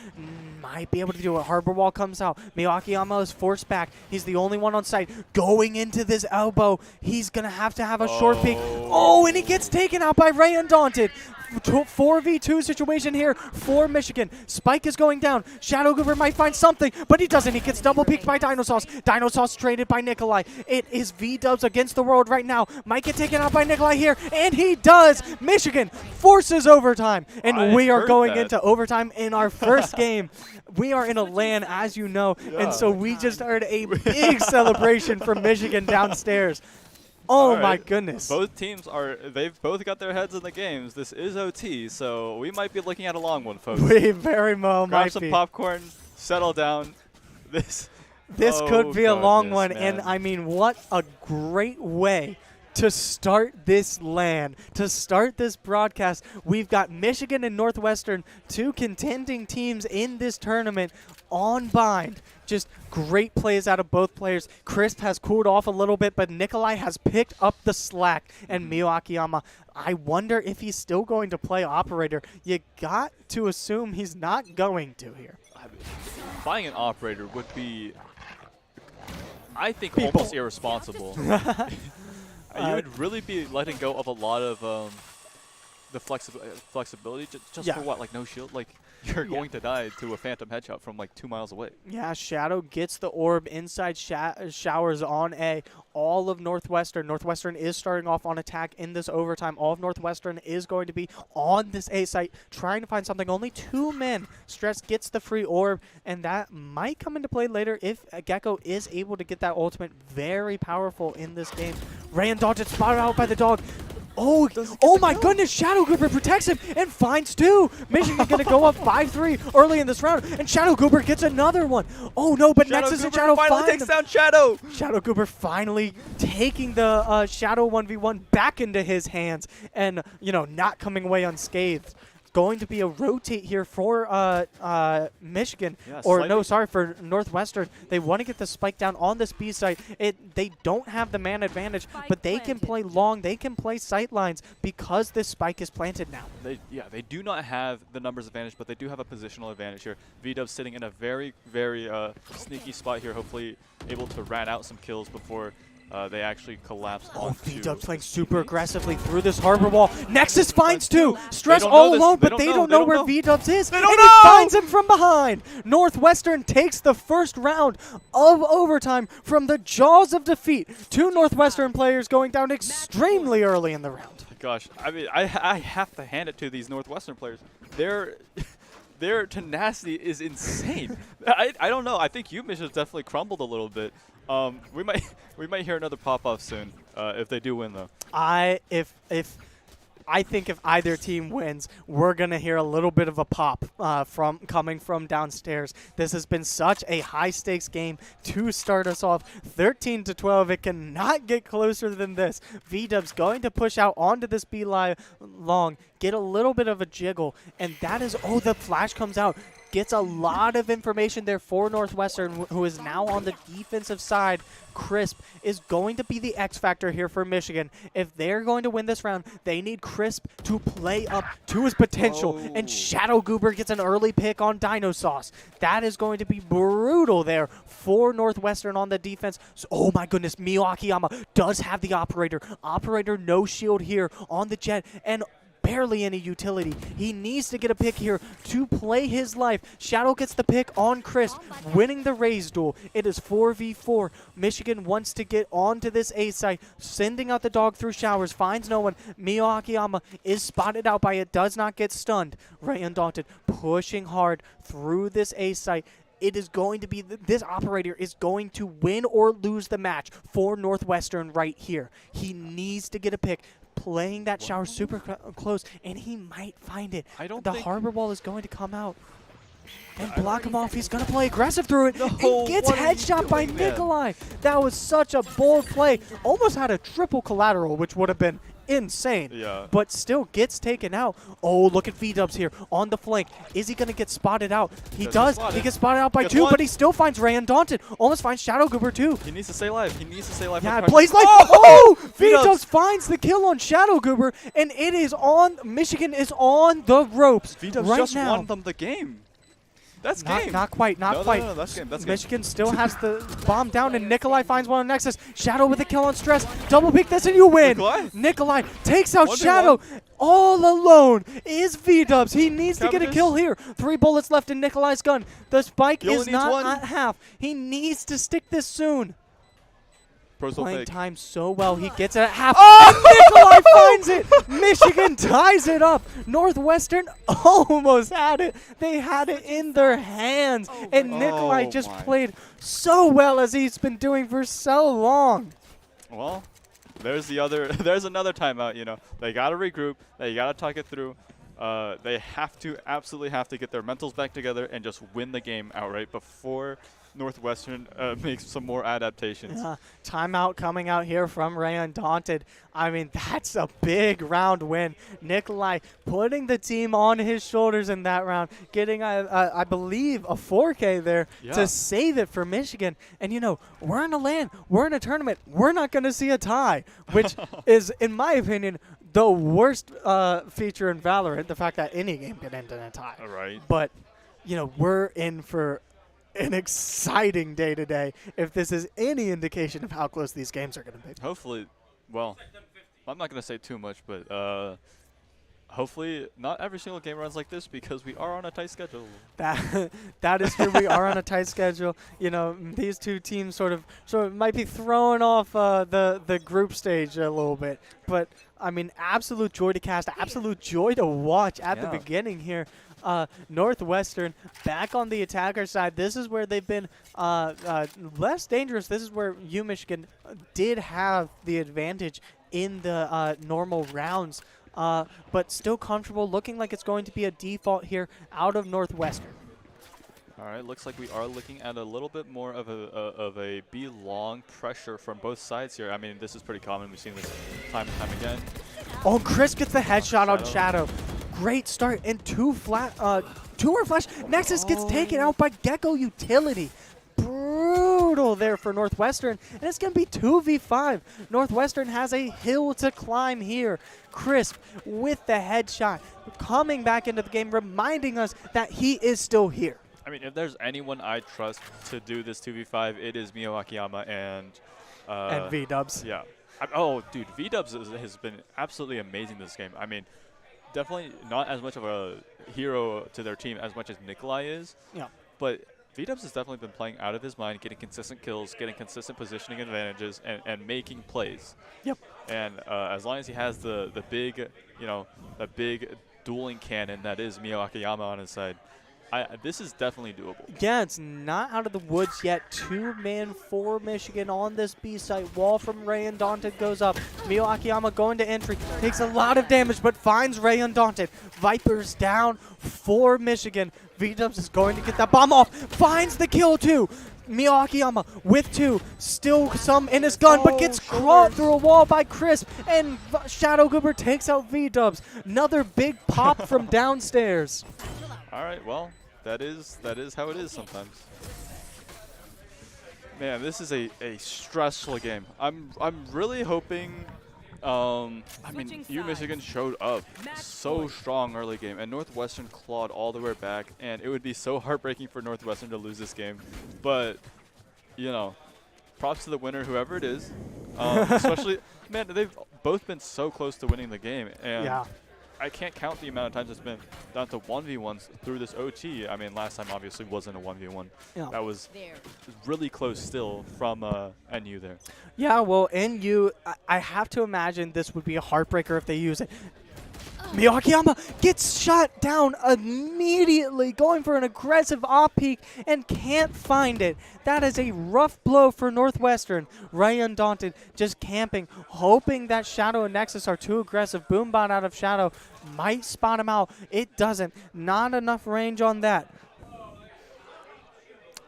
Speaker 4: Might be able to do it. Harbor wall comes out. Miyu Akiyama is forced back. He's the only one on site. Going into this elbow. He's going to have a short peek. Oh, and he gets taken out by Ray Undaunted. 4v2 situation here for Michigan. Spike is going down. Shadow Goober might find something, but he doesn't. He gets double peeked by Dinosaurs. Dinosaurs traded by Nikolai. It is V-dubs against the world right now. Might get taken out by Nikolai here, and he does. Michigan forces overtime, and we are going into overtime in our first game. We are in a LAN, as you know, and so we just heard a big celebration from Michigan downstairs. Oh my goodness.
Speaker 3: Both teams they've both got their heads in the games. This is OT, so we might be looking at a long one, folks.
Speaker 4: We very well might
Speaker 3: be. Grab some popcorn, settle down. This
Speaker 4: could be a long one,
Speaker 3: man.
Speaker 4: and I mean, what a great way to start this LAN, to start this broadcast. We've got Michigan and Northwestern, 2 contending teams in this tournament on bind. Just great plays out of both players. Crisp has cooled off a little bit, but Nikolai has picked up the slack. And Miyu Akiyama, I wonder if he's still going to play operator. You got to assume he's not going to here.
Speaker 3: Buying an operator would be, I think, almost irresponsible. You would really be letting go of a lot of the flexibility just for what, like no shield? Like you're going to die to a phantom headshot from like 2 miles away.
Speaker 4: Yeah, Shadow gets the orb inside showers on A. All of Northwestern. Northwestern is starting off on attack in this overtime. All of Northwestern is going to be on this A site trying to find something. Only 2 men. Stress gets the free orb, and that might come into play later if Gecko is able to get that ultimate. Very powerful in this game. Ray Undaunted spotted out by the dog. Oh my goodness, Shadow Goober protects him and finds 2. Michigan going to go up 5-3 early in this round, and Shadow Goober gets another one. Oh no, but Nexus and Shadow
Speaker 3: finally takes down Shadow.
Speaker 4: Shadow Goober finally taking the Shadow 1v1 back into his hands and, not coming away unscathed. Going to be a rotate here for Michigan, for Northwestern. They want to get the spike down on this B site. They don't have the man advantage, but they can play long. They can play sight lines because this spike is planted now.
Speaker 3: They do not have the numbers advantage, but they do have a positional advantage here. V-Dub sitting in a very, very sneaky spot here, hopefully able to rat out some kills before they actually collapse.
Speaker 4: V-Dub playing super aggressively through this harbor wall. Nexus finds 2. Stress all alone, but they don't know where V-Dubs is. And he finds him from behind. Northwestern takes the first round of overtime from the jaws of defeat. 2 Northwestern players going down extremely early in the round.
Speaker 3: Gosh, I mean, I have to hand it to these Northwestern players. Their tenacity is insane. I don't know. I think UMich has definitely crumbled a little bit. We might hear another pop-off soon if they do win, though.
Speaker 4: I think if either team wins, we're gonna hear a little bit of a pop coming from downstairs. This has been such a high-stakes game to start us off, 13-12. It cannot get closer than this. V-Dub's going to push out onto this B long, get a little bit of a jiggle, and that is the flash comes out. Gets a lot of information there for Northwestern, who is now on the defensive side. Crisp is going to be the X factor here for Michigan. If they're going to win this round, they need Crisp to play up to his potential. And Shadow Goober gets an early pick on Dino Sauce. That is going to be brutal there for Northwestern on the defense. So, oh my goodness, Miyu Akiyama does have the operator. Operator no shield here on the Jet. And barely any utility. He needs to get a pick here to play his life. Shadow gets the pick on Crisp, winning the Raze duel. It is 4v4. Michigan wants to get onto this A site, sending out the dog through showers, finds no one. Mio Akiyama is spotted out by it, does not get stunned. Ray Undaunted pushing hard through this A site. It is going to be, this operator is going to win or lose the match for Northwestern right here. He needs to get a pick, playing that shower super close, and he might find it. The harbor wall is going to come out and block him off. He's going to play aggressive through it and gets headshot by Nikolai. That was such a bold play. Almost had a triple collateral, which would have been insane, but still gets taken out. Oh, look at V-Dubs here on the flank. Is he going to get spotted out? He does. He gets spotted out by two, but he still finds Ray Undaunted. Almost finds Shadow Goober too.
Speaker 3: He needs to stay alive. He needs to stay alive.
Speaker 4: Yeah, plays like, oh! V-Dubs finds the kill on Shadow Goober, and it is on, Michigan is on the ropes
Speaker 3: V-Dubs
Speaker 4: right
Speaker 3: just
Speaker 4: now.
Speaker 3: won them the game. That's game.
Speaker 4: Not quite, not quite.
Speaker 3: No, that's game. That's
Speaker 4: Michigan still has the bomb down, and Nikolai finds one on Nexus. Shadow with a kill on Stress. Double peek this, and you win. Nikolai takes out Shadow. All alone is V-Dubs. He needs to get a kill here. 3 bullets left in Nikolai's gun. The spike is not at half. He needs to stick this soon. Playing time so well, he gets it at half. And Nikolai finds it. Michigan ties it up. Northwestern almost had it. They had it in their hands. And Nikolai just played so well, as he's been doing for so long.
Speaker 3: Well, there's another timeout, you know. They got to regroup. They got to talk it through. They absolutely have to get their mentals back together and just win the game outright before Northwestern makes some more adaptations.
Speaker 4: Timeout coming out here from Ray Undaunted. I mean, that's a big round win. Nikolai putting the team on his shoulders in that round, getting, I believe, a 4K there to save it for Michigan. And, you know, we're in a LAN. We're in a tournament. We're not going to see a tie, which is, in my opinion, the worst feature in Valorant, the fact that any game can end in a tie.
Speaker 3: Right.
Speaker 4: But, you know, we're in for an exciting day today, if this is any indication of how close these games are going to be.
Speaker 3: Hopefully, well, I'm not going to say too much, but hopefully not every single game runs like this, because we are on a tight schedule.
Speaker 4: That is true. We are on a tight schedule. You know, these two teams sort of might be throwing off the group stage a little bit. But, I mean, absolute joy to cast, absolute joy to watch at the beginning here. Northwestern back on the attacker side. This is where they've been less dangerous. This is where Michigan did have the advantage in the normal rounds, but still comfortable, looking like it's going to be a default here out of Northwestern.
Speaker 3: All right, looks like we are looking at a little bit more of a B-long pressure from both sides here. I mean, this is pretty common. We've seen this time and time again.
Speaker 4: Oh, Chris gets the headshot on Shadow. Great start, and two were flash. Nexus gets taken out by Gecko Utility. Brutal there for Northwestern, and it's going to be 2v5. Northwestern has a hill to climb here. Crisp with the headshot, coming back into the game, reminding us that he is still here.
Speaker 3: I mean, if there's anyone I trust to do this 2v5, it is Mio Akiyama and
Speaker 4: V-Dubs.
Speaker 3: Yeah. Dude, V-Dubs has been absolutely amazing this game. I mean, definitely not as much of a hero to their team as much as Nikolai is. Yeah. But V-Dubs has definitely been playing out of his mind, getting consistent kills, getting consistent positioning advantages, and making plays. Yep. And as long as he has the big, you know, the big dueling cannon that is Mio Akiyama on his side, this is definitely doable.
Speaker 4: Yeah, it's not out of the woods yet. 2-man for Michigan on this B site. Wall from Ray Undaunted goes up. Mio Akiyama going to entry. Takes a lot of damage, but finds Ray Undaunted. Vipers down for Michigan. V-Dubs is going to get that bomb off. Finds the kill too. Mio Akiyama with 2. Still some in his gun, but gets caught through a wall by Crisp. And Shadow Goober takes out V-Dubs. Another big pop from downstairs.
Speaker 3: All right, well, that is how it is sometimes. Man, this is a stressful game. I'm really hoping. I mean, Michigan showed up so strong early game, and Northwestern clawed all the way back, and it would be so heartbreaking for Northwestern to lose this game. But, you know, props to the winner, whoever it is. Especially, man, they've both been so close to winning the game, and I can't count the amount of times it's been down to 1v1s through this OT. I mean, last time obviously wasn't a 1v1.
Speaker 4: Yeah.
Speaker 3: That was
Speaker 5: There.
Speaker 3: really close still from NU there.
Speaker 4: Yeah, well, NU, I have to imagine this would be a heartbreaker if they use it. Miyakiyama gets shot down immediately, going for an aggressive off-peak and can't find it. That is a rough blow for Northwestern. Ray Undaunted just camping, hoping that Shadow and Nexus are too aggressive. Boombot out of Shadow might spot him out. It doesn't. Not enough range on that.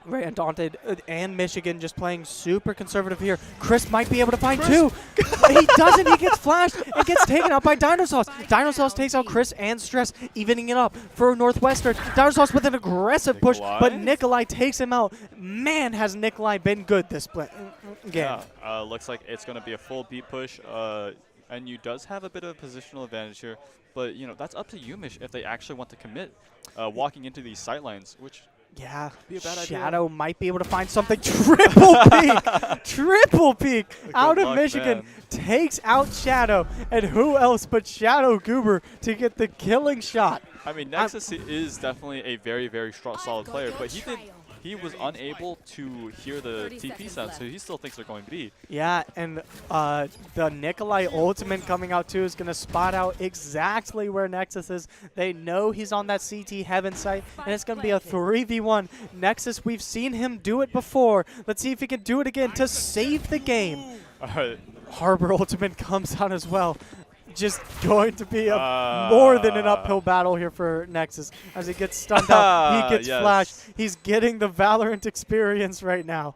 Speaker 4: Ray Undaunted and Michigan just playing super conservative here. Chris might be able to find two. He doesn't. He gets flashed and gets taken out by Dinosauce. Dinosauce takes out Chris and Stress, evening it up for Northwestern. Dinosauce with an aggressive push, but Nikolai takes him out. Man, has Nikolai been good this game.
Speaker 3: Yeah, looks like it's going to be a full beat push. NU does have a bit of a positional advantage here, but you know that's up to Yumish if they actually want to commit walking into these sightlines, which.
Speaker 4: Yeah,
Speaker 3: be a bad
Speaker 4: Shadow
Speaker 3: idea.
Speaker 4: might be able to find something. Triple peak! Triple peak out of
Speaker 3: luck,
Speaker 4: Michigan.
Speaker 3: man.
Speaker 4: Takes out Shadow. And who else but Shadow Goober to get the killing shot?
Speaker 3: I mean, Nexus is definitely a very, very strong, solid
Speaker 5: got
Speaker 3: player,
Speaker 5: your
Speaker 3: but
Speaker 5: trail.
Speaker 3: he was unable to hear the
Speaker 2: 30
Speaker 3: TP
Speaker 2: seconds
Speaker 3: sound,
Speaker 2: left.
Speaker 3: so he still thinks they're going B.
Speaker 4: Yeah, and the Nikolai ultimate coming out too is going to spot out exactly where Nexus is. They know he's on that CT heaven site, and it's going to be a 3v1. Nexus, we've seen him do it before. Let's see if he can do it again to save the game. Harbor ultimate comes out as well. Just going to be a more than an uphill battle here for Nexus as he gets stunned out. He gets
Speaker 3: Yes.
Speaker 4: flashed. He's getting the Valorant experience right now.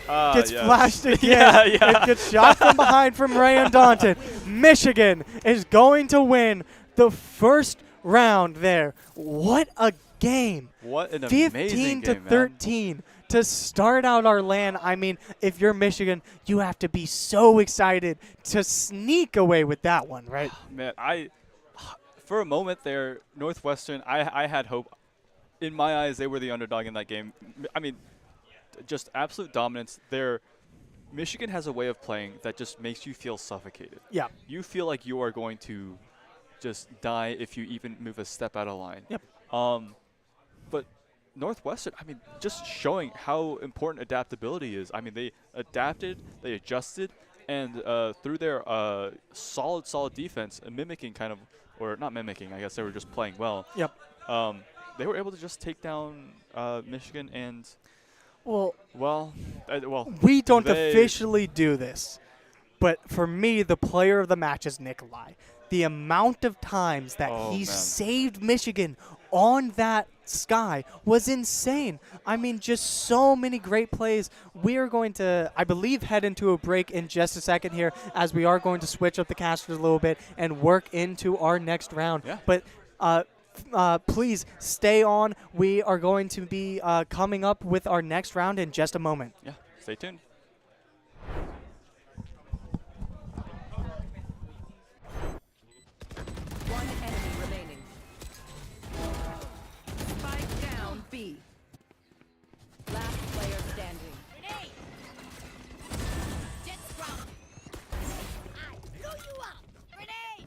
Speaker 4: Gets flashed again. And gets shot from behind from Ray Undaunted. Michigan is going to win the first round there. What a game.
Speaker 3: What an
Speaker 4: 15
Speaker 3: amazing
Speaker 4: to
Speaker 3: game, man.
Speaker 4: 13 to start out our LAN. I mean, if you're Michigan, you have to be so excited to sneak away with that one, right?
Speaker 3: Man, for a moment there, Northwestern, I had hope. In my eyes, they were the underdog in that game. I mean, just absolute dominance. Michigan has a way of playing that just makes you feel suffocated.
Speaker 4: Yeah.
Speaker 3: You feel like you are going to just die if you even move a step out of line.
Speaker 4: Yep.
Speaker 3: But Northwestern, I mean, just showing how important adaptability is. I mean, they adapted, they adjusted, and through their solid defense, mimicking kind of, or not mimicking, I guess they were just playing well.
Speaker 4: Yep.
Speaker 3: They were able to just take down Michigan and,
Speaker 4: Well, we don't
Speaker 3: they-
Speaker 4: officially do this, but for me, the player of the match is Nikolai. The amount of times that
Speaker 3: Oh,
Speaker 4: he
Speaker 3: man.
Speaker 4: saved Michigan on that sky was insane. I mean, just so many great plays. We are going to, I believe, head into a break in just a second here as we are going to switch up the casters a little bit and work into our next round.
Speaker 3: Yeah.
Speaker 4: But please stay on. We are going to be coming up with our next round in just a moment.
Speaker 3: Yeah, stay tuned.
Speaker 2: One enemy remaining. Spike down B. Last player standing.
Speaker 5: Grenade! Jet scrum! I blew you up! Grenade!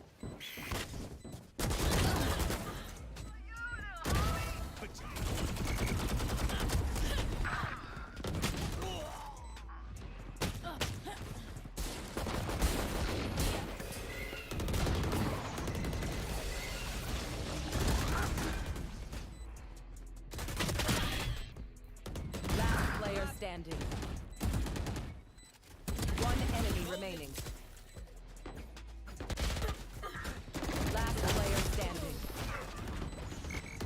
Speaker 2: Last player standing. One enemy remaining. Last player standing.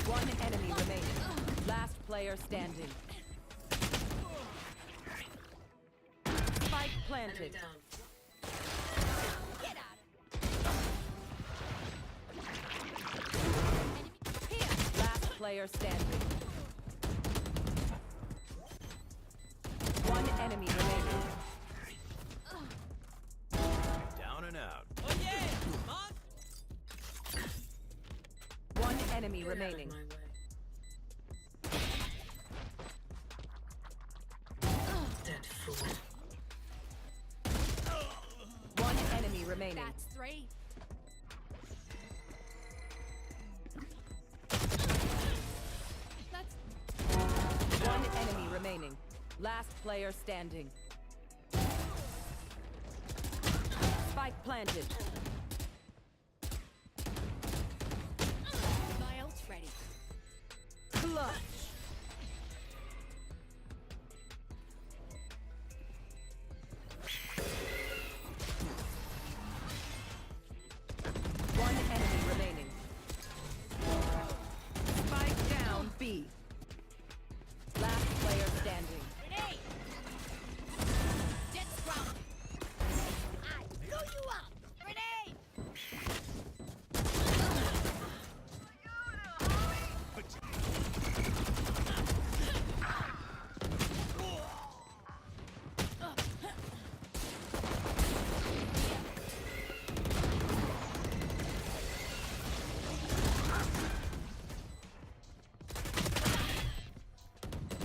Speaker 2: One enemy remaining. Last player standing. Spike planted.
Speaker 5: Get out!
Speaker 2: Last player standing. One enemy remaining.
Speaker 6: Down and out.
Speaker 2: One enemy remaining. One enemy remaining.
Speaker 5: That's three.
Speaker 2: enemy remaining. Last player standing. Spike planted.
Speaker 5: My ult's ready.
Speaker 2: Clutch. One enemy remaining. Spike down B. Last player standing.
Speaker 5: Grenade! Jet scrum! I blew you up! Grenade!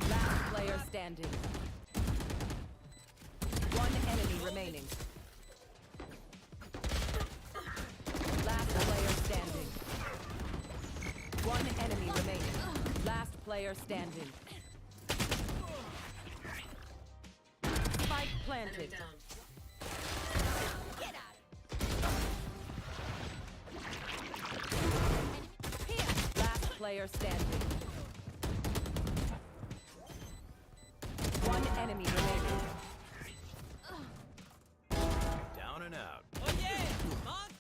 Speaker 2: Last player standing. One enemy remaining. Last player standing. One enemy remaining. Last player standing. Spike planted.
Speaker 5: Get out!
Speaker 2: Last player standing. One enemy remaining.
Speaker 6: Down and out.
Speaker 5: Oh yeah! Mark!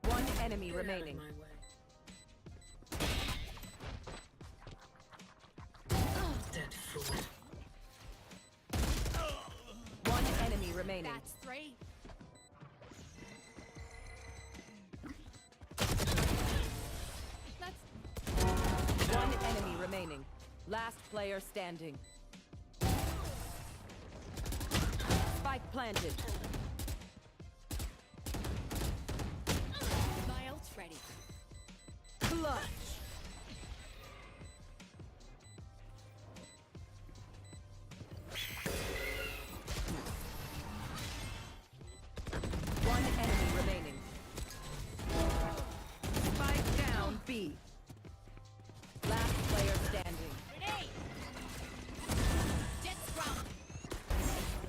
Speaker 2: One enemy remaining. One enemy remaining.
Speaker 5: That's 3. That's
Speaker 2: One enemy remaining. Last player standing. Spike planted.
Speaker 5: my ult's ready.
Speaker 2: Clutch. One enemy remaining. Spike down B. Last player standing.
Speaker 5: Grenade! Jet scrum!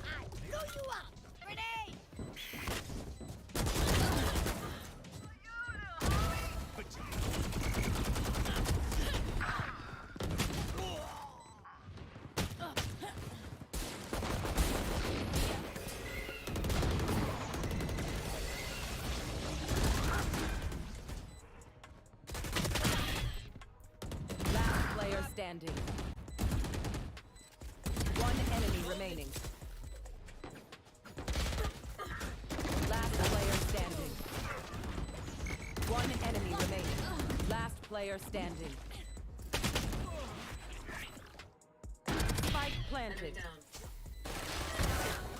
Speaker 5: I blew you up! Grenade!
Speaker 2: Last player standing. One enemy remaining. Last player standing. One enemy remaining. Last player standing. Spike planted.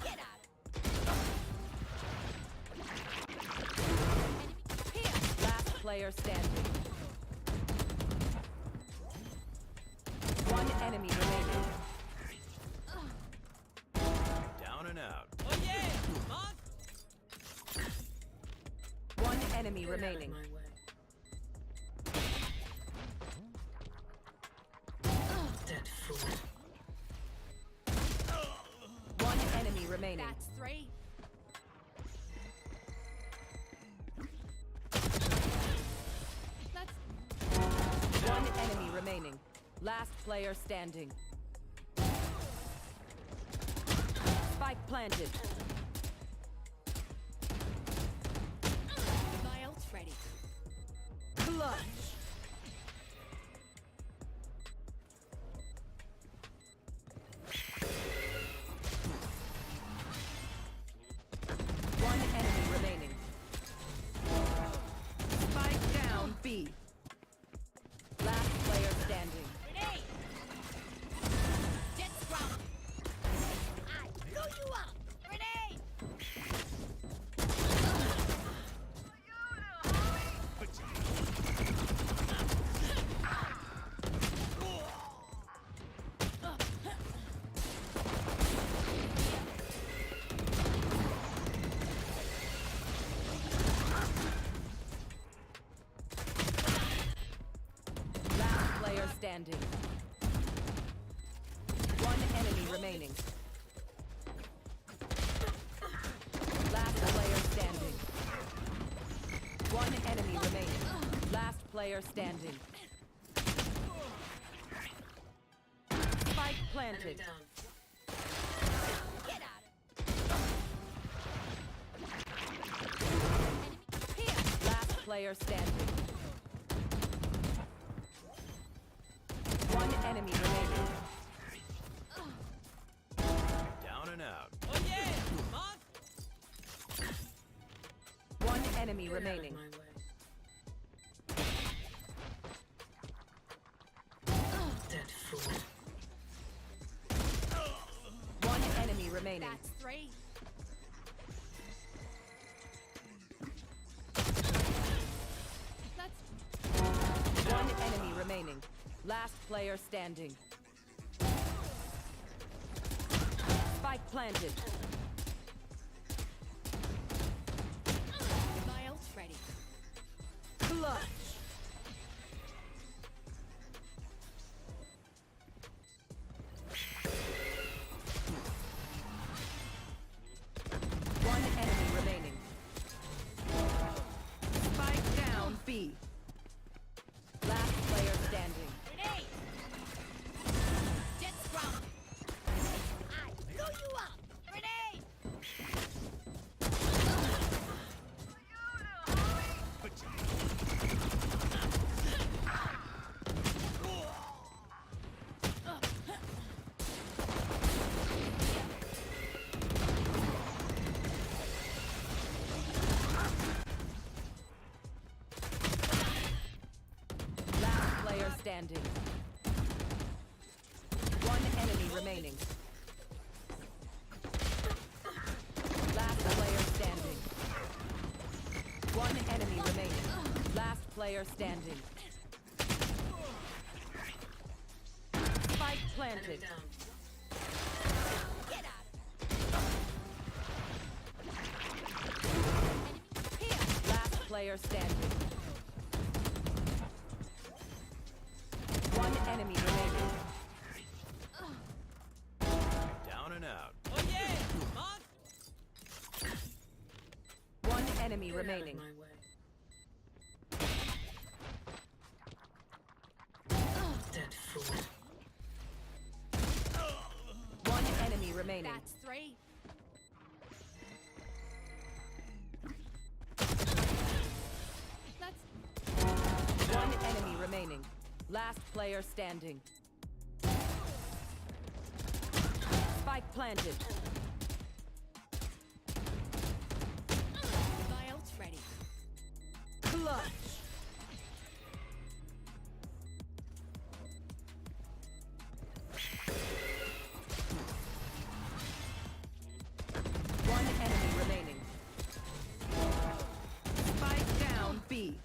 Speaker 5: Get out!
Speaker 2: Last player standing. One enemy remaining.
Speaker 6: Down and out.
Speaker 5: Oh yeah! Mark!
Speaker 2: One enemy remaining. One enemy remaining.
Speaker 5: That's 3. That's
Speaker 2: One enemy remaining. Last player standing. Spike planted.
Speaker 5: my ult's ready.
Speaker 2: Clutch. One enemy remaining. Spike down B. Last player standing.
Speaker 5: Grenade! Jet scrum! I blew you up! Grenade!
Speaker 2: Last player standing. player standing. Spike planted.
Speaker 5: Get out
Speaker 2: Last player standing. One enemy remaining.
Speaker 6: Down and out.
Speaker 2: One enemy remaining. One enemy remaining.
Speaker 5: That's 3. That's
Speaker 2: One enemy remaining. Last player standing. Spike planted.
Speaker 5: my ult's ready.
Speaker 2: Clutch. One enemy remaining. Spike down B. Last player standing.
Speaker 5: Grenade! Jet scrum! I blew you up! Grenade!
Speaker 2: Last player standing. One enemy remaining. Last player standing. One enemy remaining. Last player standing. Spike planted.
Speaker 5: Get out!
Speaker 2: Last player standing. One enemy remaining.
Speaker 6: Down and out.
Speaker 2: One enemy remaining. One enemy remaining.
Speaker 5: That's 3. That's
Speaker 2: One enemy remaining. Last player standing. Spike planted.
Speaker 5: my ult's ready.
Speaker 2: Clutch. One enemy remaining. Spike down B.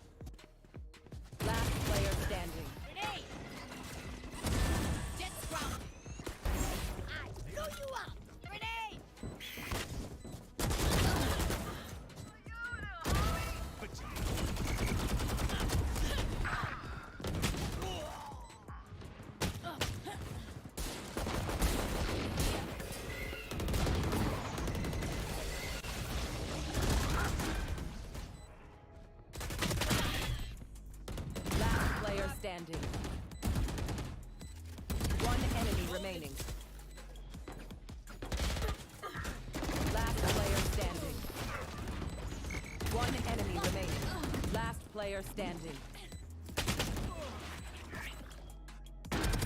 Speaker 2: Last player standing.
Speaker 5: Grenade! Jet scrum! I blew you up! Grenade!
Speaker 2: Last player standing. One enemy remaining. Last player standing. One enemy remaining. Last player standing.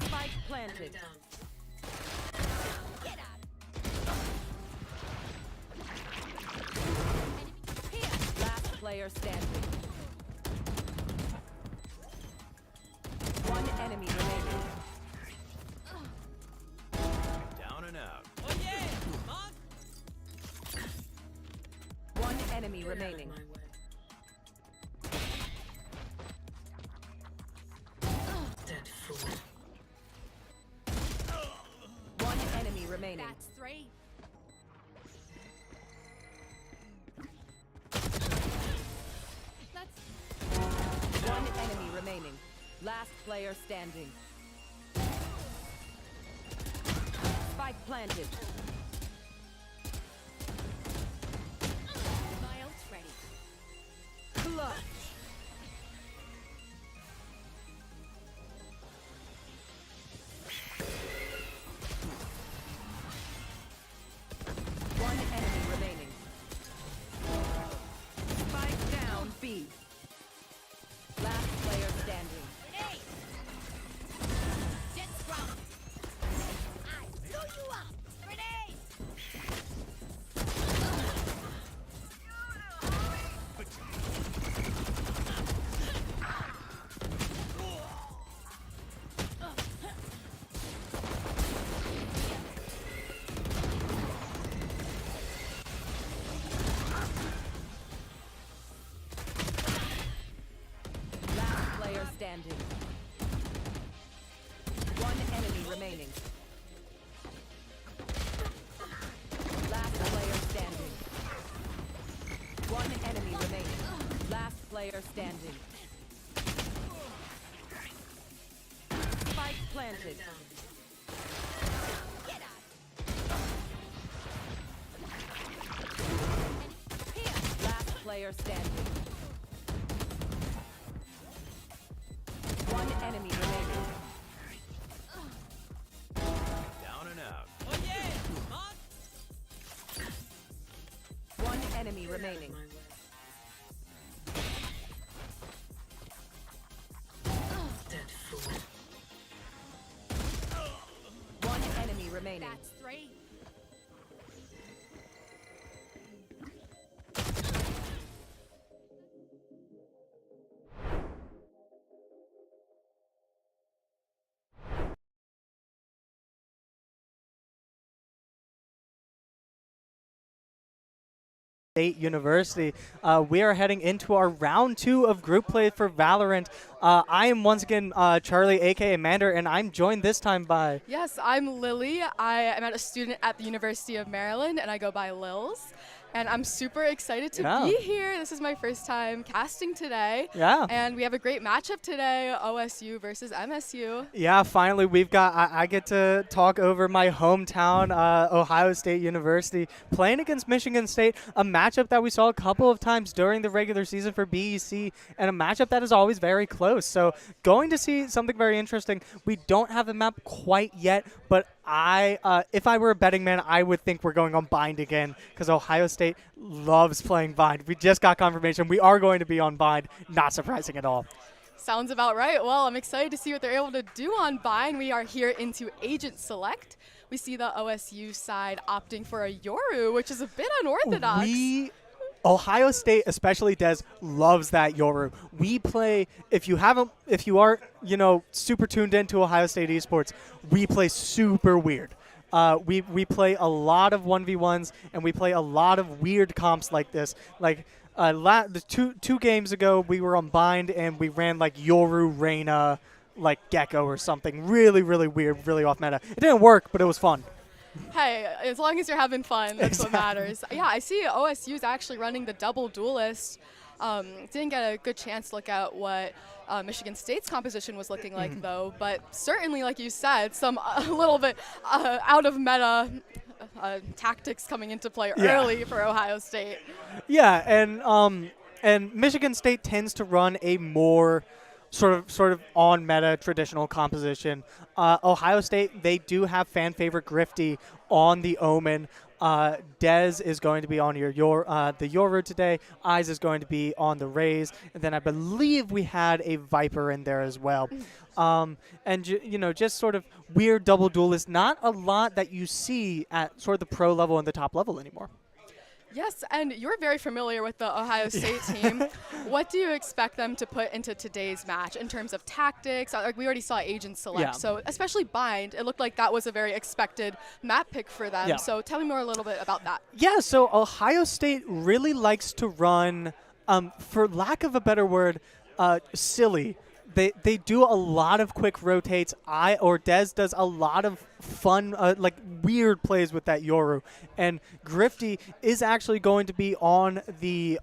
Speaker 2: Spike planted.
Speaker 5: Get out!
Speaker 2: Last player standing. One enemy remaining.
Speaker 6: Down and out.
Speaker 2: One enemy remaining. One enemy remaining.
Speaker 5: That's 3. That's
Speaker 2: One enemy remaining. Last player standing. Spike planted.
Speaker 5: my ult's ready.
Speaker 2: Clutch. One enemy remaining. Last player standing. Spike planted. Last player standing. One enemy remaining.
Speaker 6: Down and out.
Speaker 2: One enemy remaining. One enemy remaining.
Speaker 5: That's 3.
Speaker 4: State University. We are heading into our round 2 of group play for Valorant. I am once again Charlie, aka Mander, and I'm joined this time by.
Speaker 7: Yes, I'm Lily. I am a student at the University of Maryland, and I go by Lils. And I'm super excited to be here. This is my first time casting today.
Speaker 4: Yeah.
Speaker 7: And we have a great matchup today, OSU versus MSU.
Speaker 4: Yeah, finally we've got, I get to talk over my hometown, Ohio State University, playing against Michigan State, a matchup that we saw a couple of times during the regular season for BEC, and a matchup that is always very close. So going to see something very interesting. We don't have a map quite yet, but if I were a betting man, I would think we're going on Bind again because Ohio State loves playing Bind. We just got confirmation. We are going to be on Bind. Not surprising at all.
Speaker 7: Sounds about right. Well, I'm excited to see what they're able to do on Bind. We are here into Agent Select. We see the OSU side opting for a Yoru, which is a bit unorthodox.
Speaker 4: Ohio State, especially Des, loves that Yoru. We play, if you aren't, super tuned into Ohio State esports, we play super weird. We play a lot of 1v1s, and we play a lot of weird comps like this. Like, the two games ago, we were on Bind, and we ran like Yoru, Reyna, like Gecko or something. Really, really weird, really off meta. It didn't work, but it was fun.
Speaker 7: Hey, as long as you're having fun, that's what matters. Yeah, I see OSU is actually running the double duelist. Didn't get a good chance to look at what Michigan State's composition was looking like, though. But certainly, like you said, a little bit out of meta tactics coming into play early for Ohio State.
Speaker 4: Yeah, and Michigan State tends to run a more sort of on meta traditional composition. Ohio State, they do have fan favorite Grifty on the Omen. Dez is going to be on the Yoru today. Eyes is going to be on the Rays, and then I believe we had a Viper in there as well. And just sort of weird double duelists. Not a lot that you see at sort of the pro level and the top level anymore.
Speaker 7: Yes, and you're very familiar with the Ohio State team. What do you expect them to put into today's match in terms of tactics? Like we already saw Agent Select, so especially Bind, it looked like that was a very expected map pick for them. So tell me more a little bit about that.
Speaker 4: Yeah, so Ohio State really likes to run, for lack of a better word, silly. They do a lot of quick rotates. Dez does a lot of fun, like weird plays with that Yoru. And Grifty is actually going to be on the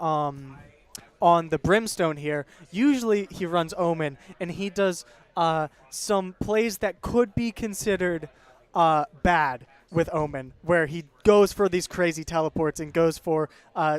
Speaker 4: Brimstone here. Usually he runs Omen, and he does some plays that could be considered bad with Omen, where he goes for these crazy teleports and goes for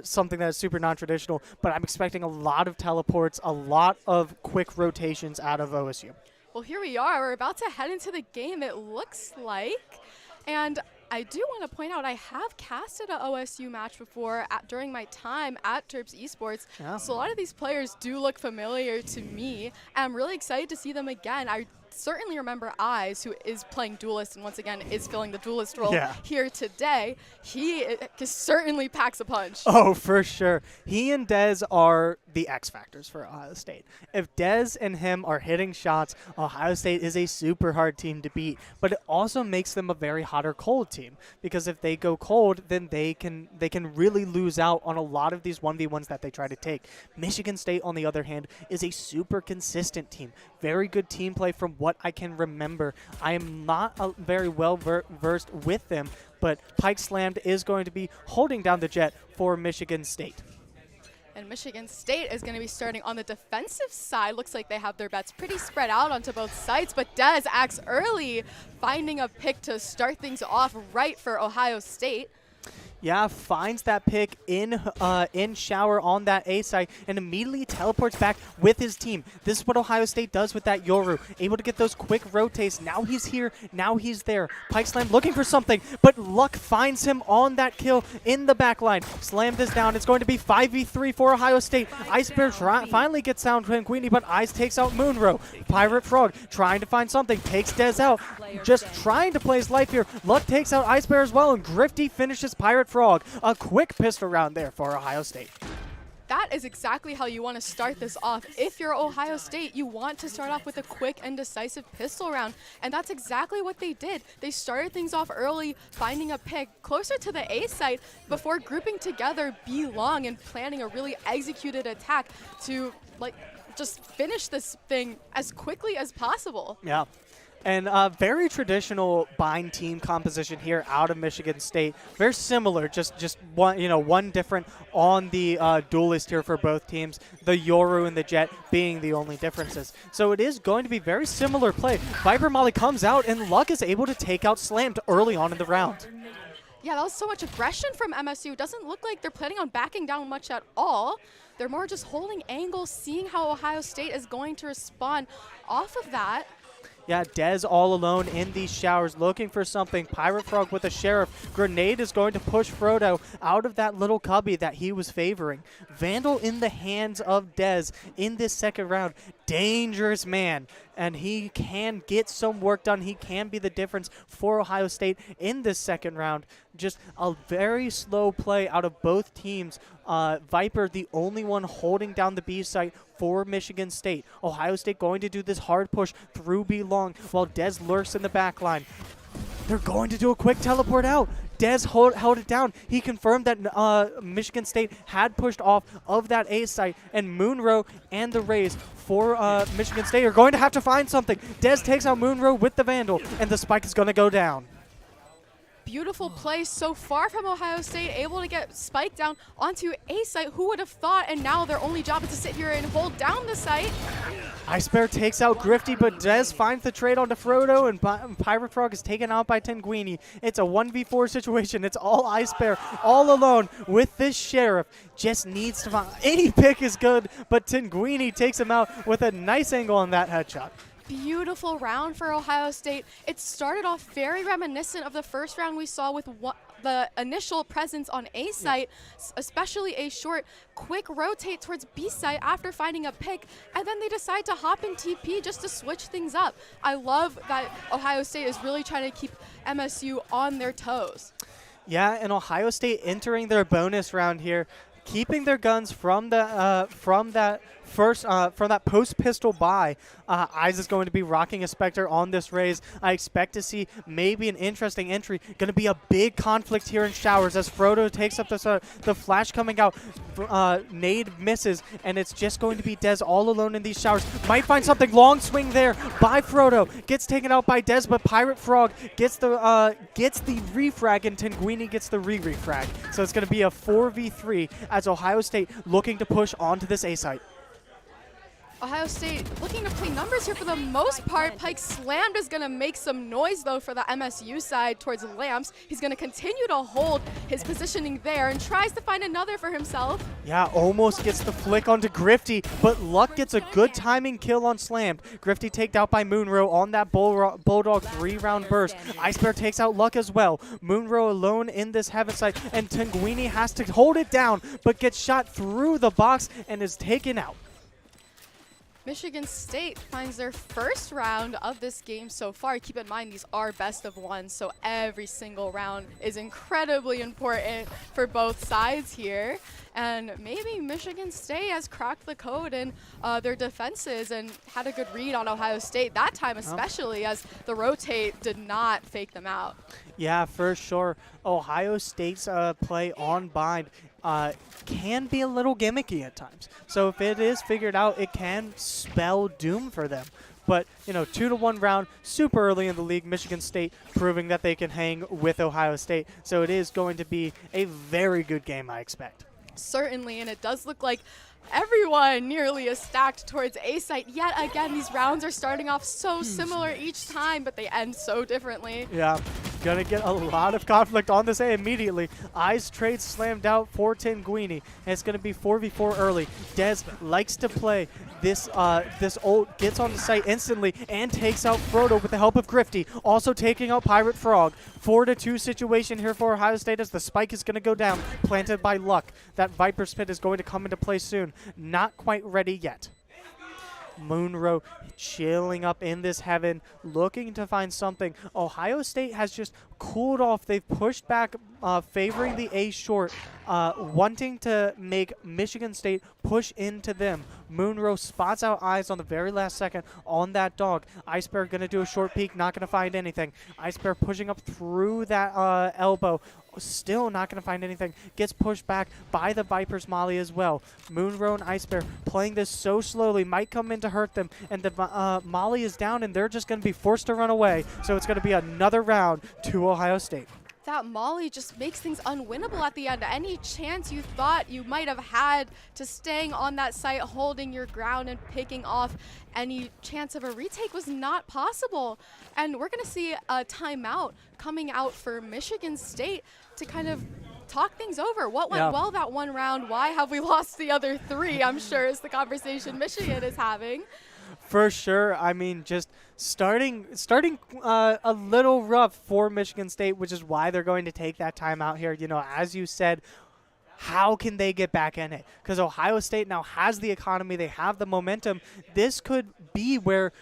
Speaker 4: something that is super non-traditional. But I'm expecting a lot of teleports, a lot of quick rotations out of OSU.
Speaker 7: Well, here we are. We're about to head into the game, it looks like. And I do want to point out I have casted an OSU match before during my time at Terps Esports. So a lot of these players do look familiar to me. And I'm really excited to see them again. I certainly remember Eyes, who is playing Duelist and once again is filling the Duelist role here today. He certainly packs a punch.
Speaker 4: Oh, for sure. He and Dez are the X factors for Ohio State. If Dez and him are hitting shots, Ohio State is a super hard team to beat. But it also makes them a very hot or cold team, because if they go cold, then they can really lose out on a lot of these 1v1s that they try to take. Michigan State, on the other hand, is a super consistent team. Very good team play from what I can remember. I am not very well versed with them, but Pike Slammed is going to be holding down the Jet for Michigan State.
Speaker 7: And Michigan State is going to be starting on the defensive side. Looks like they have their bets pretty spread out onto both sides, but Dez acts early, finding a pick to start things off right for Ohio State.
Speaker 4: Yeah, finds that pick in shower on that A site and immediately teleports back with his team. This is what Ohio State does with that Yoru. Able to get those quick rotates. Now he's here. Now he's there. Pike Slam looking for something, but Luck finds him on that kill in the back line. Slammed this down. It's going to be 5v3 for Ohio State. Ice Bear finally gets down to Queenie, but Ice takes out Moonro. Pirate Frog trying to find something. Takes Dez out. Just trying to play his life here. Luck takes out Ice Bear as well, and Grifty finishes Pirate Frog. A quick pistol round there for Ohio State.
Speaker 7: That is exactly how you want to start this off. If you're Ohio State, you want to start off with a quick and decisive pistol round, and that's exactly what they did. They started things off early, finding a pick closer to the A site before grouping together B long and planning a really executed attack to just finish this thing as quickly as possible.
Speaker 4: Yeah. And very traditional bind team composition here out of Michigan State. Very similar, just one different on the duel list here for both teams. The Yoru and the Jet being the only differences. So it is going to be very similar play. Viper Molly comes out and Luck is able to take out Slammed early on in the round.
Speaker 7: Yeah, that was so much aggression from MSU. It doesn't look like they're planning on backing down much at all. They're more just holding angles, seeing how Ohio State is going to respond off of that.
Speaker 4: Yeah, Dez all alone in these showers looking for something. Pirate Frog with a Sheriff. Grenade is going to push Frodo out of that little cubby that he was favoring. Vandal in the hands of Dez in this second round. Dangerous man. And he can get some work done. He can be the difference for Ohio State in this second round. Just a very slow play out of both teams. Viper, the only one holding down the B site for Michigan State. Ohio State going to do this hard push through B long while Dez lurks in the back line. They're going to do a quick teleport out. Dez held it down. He confirmed that Michigan State had pushed off of that A site, and Moonro and the Rays for Michigan State are going to have to find something. Dez takes out Moonro with the Vandal, and the spike is going to go down.
Speaker 7: Beautiful play so far from Ohio State, able to get Spike down onto A site. Who would have thought? And now their only job is to sit here and hold down the site.
Speaker 4: Ice Bear takes out Grifty, but Dez finds the trade onto Frodo, and Pirate Frog is taken out by Tenguini. It's a 1v4 situation. It's all Ice Bear, all alone with this Sheriff. Just needs to find any pick is good, but Tenguini takes him out with a nice angle on that headshot.
Speaker 7: Beautiful round for Ohio State. It started off very reminiscent of the first round we saw with the initial presence on A site, especially a short, quick rotate towards B site after finding a pick, and then they decide to hop in TP just to switch things up. I love that Ohio State is really trying to keep MSU on their toes. Yeah,
Speaker 4: and Ohio State entering their bonus round here, keeping their guns from that post pistol buy. Eyes is going to be rocking a Spectre on this raise. I expect to see maybe an interesting entry. Going to be a big conflict here in showers as Frodo takes up the flash coming out. Nade misses, and it's just going to be Dez all alone in these showers. Might find something. Long swing there by Frodo. Gets taken out by Dez, but Pirate Frog gets the refrag, and Tenguini gets the re-refrag. So it's going to be a 4v3 as Ohio State looking to push onto this A site.
Speaker 7: Ohio State looking to play numbers here for the most part. Pike Slammed is going to make some noise, though, for the MSU side towards Lamps. He's going to continue to hold his positioning there and tries to find another for himself. Yeah, almost gets the flick onto Grifty, but Luck gets a good timing kill on Slammed. Grifty taken out by Moonro on that Bulldog 3-round burst. Ice Bear takes out Luck as well. Moonro alone in this heaven site, and Tenguini has to hold it down, but gets shot through the box and is taken out. Michigan State finds their first round of this game so far. Keep in mind, these are best of one, so every single round is incredibly important for both sides here. And maybe Michigan State has cracked the code in their defenses and had a good read on Ohio State that time, especially as the rotate did not fake them out. Yeah, for sure. Ohio State's play on bind can be a little gimmicky at times. So if it is figured out, it can spell doom for them. But, 2-1 round, super early in the league, Michigan State proving that they can hang with Ohio State. So it is going to be a very good game, I expect. Certainly, and it does look like everyone nearly is stacked towards A site. Yet again, these rounds are starting off so similar each time, but they end so differently.
Speaker 4: Yeah, gonna get a lot of conflict on this A immediately. Eyes trade slammed out for Tinguini, and it's gonna be 4v4 early. Dez likes to play. This ult gets on the site instantly and takes out Frodo with the help of Grifty, also taking out Pirate Frog. 4-2 situation here for Ohio State as the spike is going to go down, planted by Luck. That Viper's Pit is going to come into play soon. Not quite ready yet. Moonrow chilling up in this heaven, looking to find something. Ohio State has just cooled off. They've pushed back, favoring the A short, wanting to make Michigan State push into them. Moonrow spots out Eyes on the very last second on that dog. Ice Bear going to do a short peek, not going to find anything. Ice Bear pushing up through that elbow. Still not going to find anything. Gets pushed back by the Viper's Molly as well. Moonrow and Ice Bear playing this so slowly. Might come in to hurt them. And the Molly is down, and they're just going to be forced to run away. So it's going to be another round to Ohio State.
Speaker 7: That Molly just makes things unwinnable at the end. Any chance you thought you might have had to staying on that site, holding your ground and picking off any chance of a retake was not possible. And we're going to see a timeout coming out for Michigan State to kind of talk things over. What went well that one round? Why have we lost the other three? I'm sure is the conversation Michigan is having.
Speaker 4: For sure. I mean, just starting a little rough for Michigan State, which is why they're going to take that time out here. You know, as you said, how can they get back in it? Because Ohio State now has the economy. They have the momentum. This could be where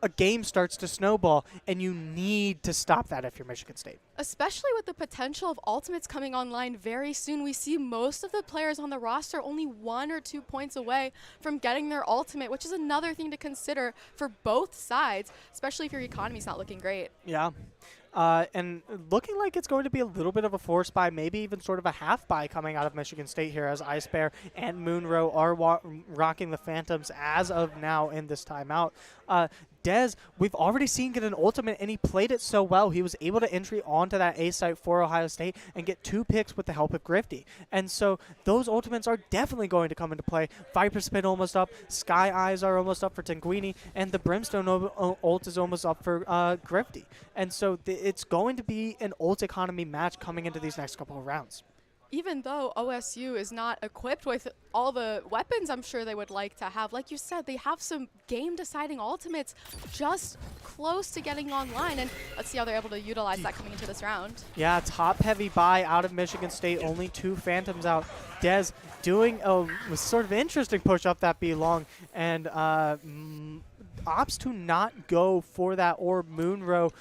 Speaker 4: a game starts to snowball, and you need to stop that if you're Michigan State.
Speaker 7: Especially with the potential of ultimates coming online very soon. We see most of the players on the roster only 1 or 2 points away from getting their ultimate, which is another thing to consider for both sides, especially if your economy's not looking great.
Speaker 4: Yeah. And looking like it's going to be a little bit of a force buy, maybe even sort of a half buy coming out of Michigan State here as Ice Bear and Moonrow are rocking the Phantoms as of now in this timeout. Dez, we've already seen get an ultimate, and he played it so well. He was able to entry onto that A site for Ohio State and get 2 picks with the help of Grifty. And so those ultimates are definitely going to come into play. Viper Spin almost up, Sky Eyes are almost up for Tinguini, and the Brimstone ult is almost up for Grifty. And so it's going to be an ult economy match coming into these next couple of rounds.
Speaker 7: Even though OSU is not equipped with all the weapons I'm sure they would like to have, like you said, they have some game-deciding ultimates just close to getting online, and let's see how they're able to utilize that coming into this round.
Speaker 4: Yeah, top-heavy buy out of Michigan State, only 2 Phantoms out. Dez doing a sort of interesting push up that B long, and opts to not go for that orb. Moonrow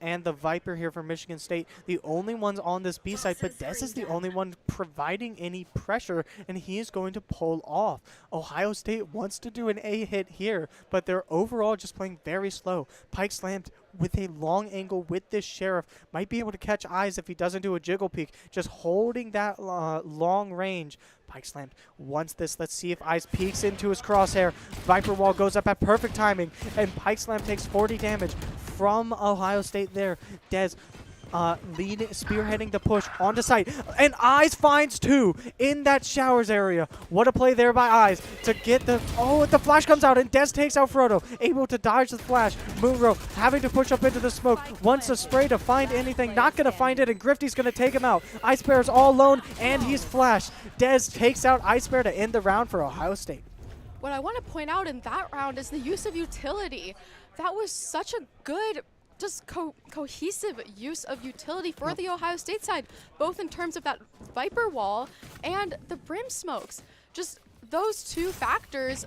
Speaker 4: and the Viper here for Michigan State, the only ones on this B side, but Dez is the only one providing any pressure, and he is going to pull off. Ohio State wants to do an A hit here, but they're overall just playing very slow. Pike slammed with a long angle with this Sheriff. Might be able to catch Eyes if he doesn't do a jiggle peek. Just holding that long range. Pike slammed. Once this, let's see if Eyes peeks into his crosshair. Viper Wall goes up at perfect timing, and Pike Slam takes 40 damage from Ohio State there. Dez spearheading the push onto site, and Eyes finds 2 in that showers area. What a play there by Eyes to get the the flash comes out, and Dez takes out Frodo, able to dodge the flash. Moonrow having to push up into the smoke, wants to spray to find anything, not gonna find it, and Grifty's gonna take him out. Ice Bear's all alone, and he's flashed. Dez takes out Ice Bear to end the round for Ohio State.
Speaker 7: What I want to point out in that round is the use of utility. That was such a good, just cohesive use of utility for the Ohio State side, both in terms of that Viper Wall and the Brim Smokes. Just those 2 factors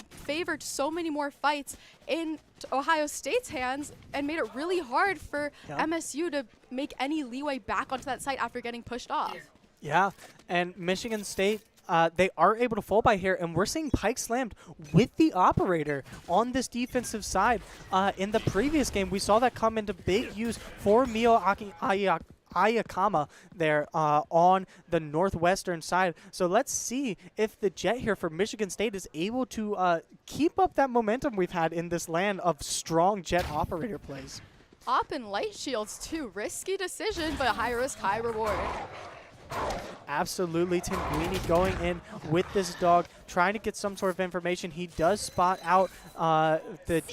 Speaker 7: favored so many more fights in Ohio State's hands and made it really hard for MSU to make any leeway back onto that site after getting pushed off.
Speaker 4: Yeah, and Michigan State, they are able to fall by here, and we're seeing Pike slammed with the operator on this defensive side. In the previous game, we saw that come into big use for Mio Ayakama there on the northwestern side. So let's see if the Jet here for Michigan State is able to keep up that momentum we've had in this land of strong Jet operator plays.
Speaker 7: Op and light shields too. Risky decision, but high risk, high reward.
Speaker 4: Absolutely, Tinguini going in with this dog, trying to get some sort of information. He does spot out the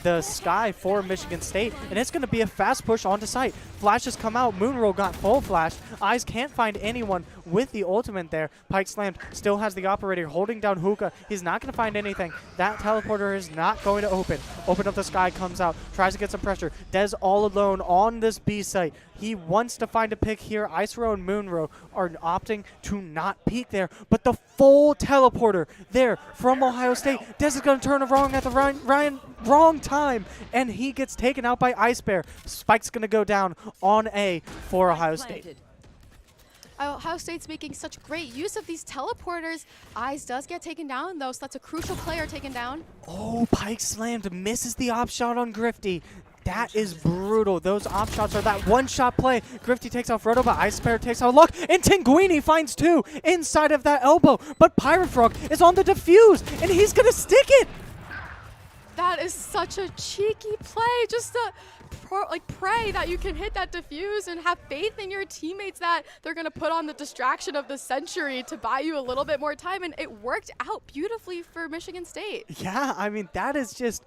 Speaker 4: the Sky for Michigan State, and it's going to be a fast push onto site. Flashes come out. Moonroll got full flash. Eyes can't find anyone with the ultimate there. Pike slammed. Still has the operator holding down Hookah. He's not going to find anything. That teleporter is not going to open. Open up the Sky, comes out, tries to get some pressure. Dez all alone on this B site. He wants to find a pick here. Icero and Moonrow are opting to not peek there, but the full teleporter there from Ohio State. Dez is going to turn wrong at the wrong time, and he gets taken out by Ice Bear. Spike's going to go down on A for Ohio State.
Speaker 2: Planted.
Speaker 7: Ohio State's making such great use of these teleporters. Eyes does get taken down, though, so that's a crucial player taken down.
Speaker 4: Oh, Pike slammed, misses the op shot on Grifty. That is brutal. Those op shots are that one-shot play. Grifty takes out Frodo, but Ice Bear takes out Luck, and Tinguini finds two inside of that elbow. But Pirate Frog is on the defuse, and he's going to stick it.
Speaker 7: That is such a cheeky play. Just to pray that you can hit that defuse and have faith in your teammates that they're going to put on the distraction of the century to buy you a little bit more time. And it worked out beautifully for Michigan State.
Speaker 4: Yeah, I mean, that is just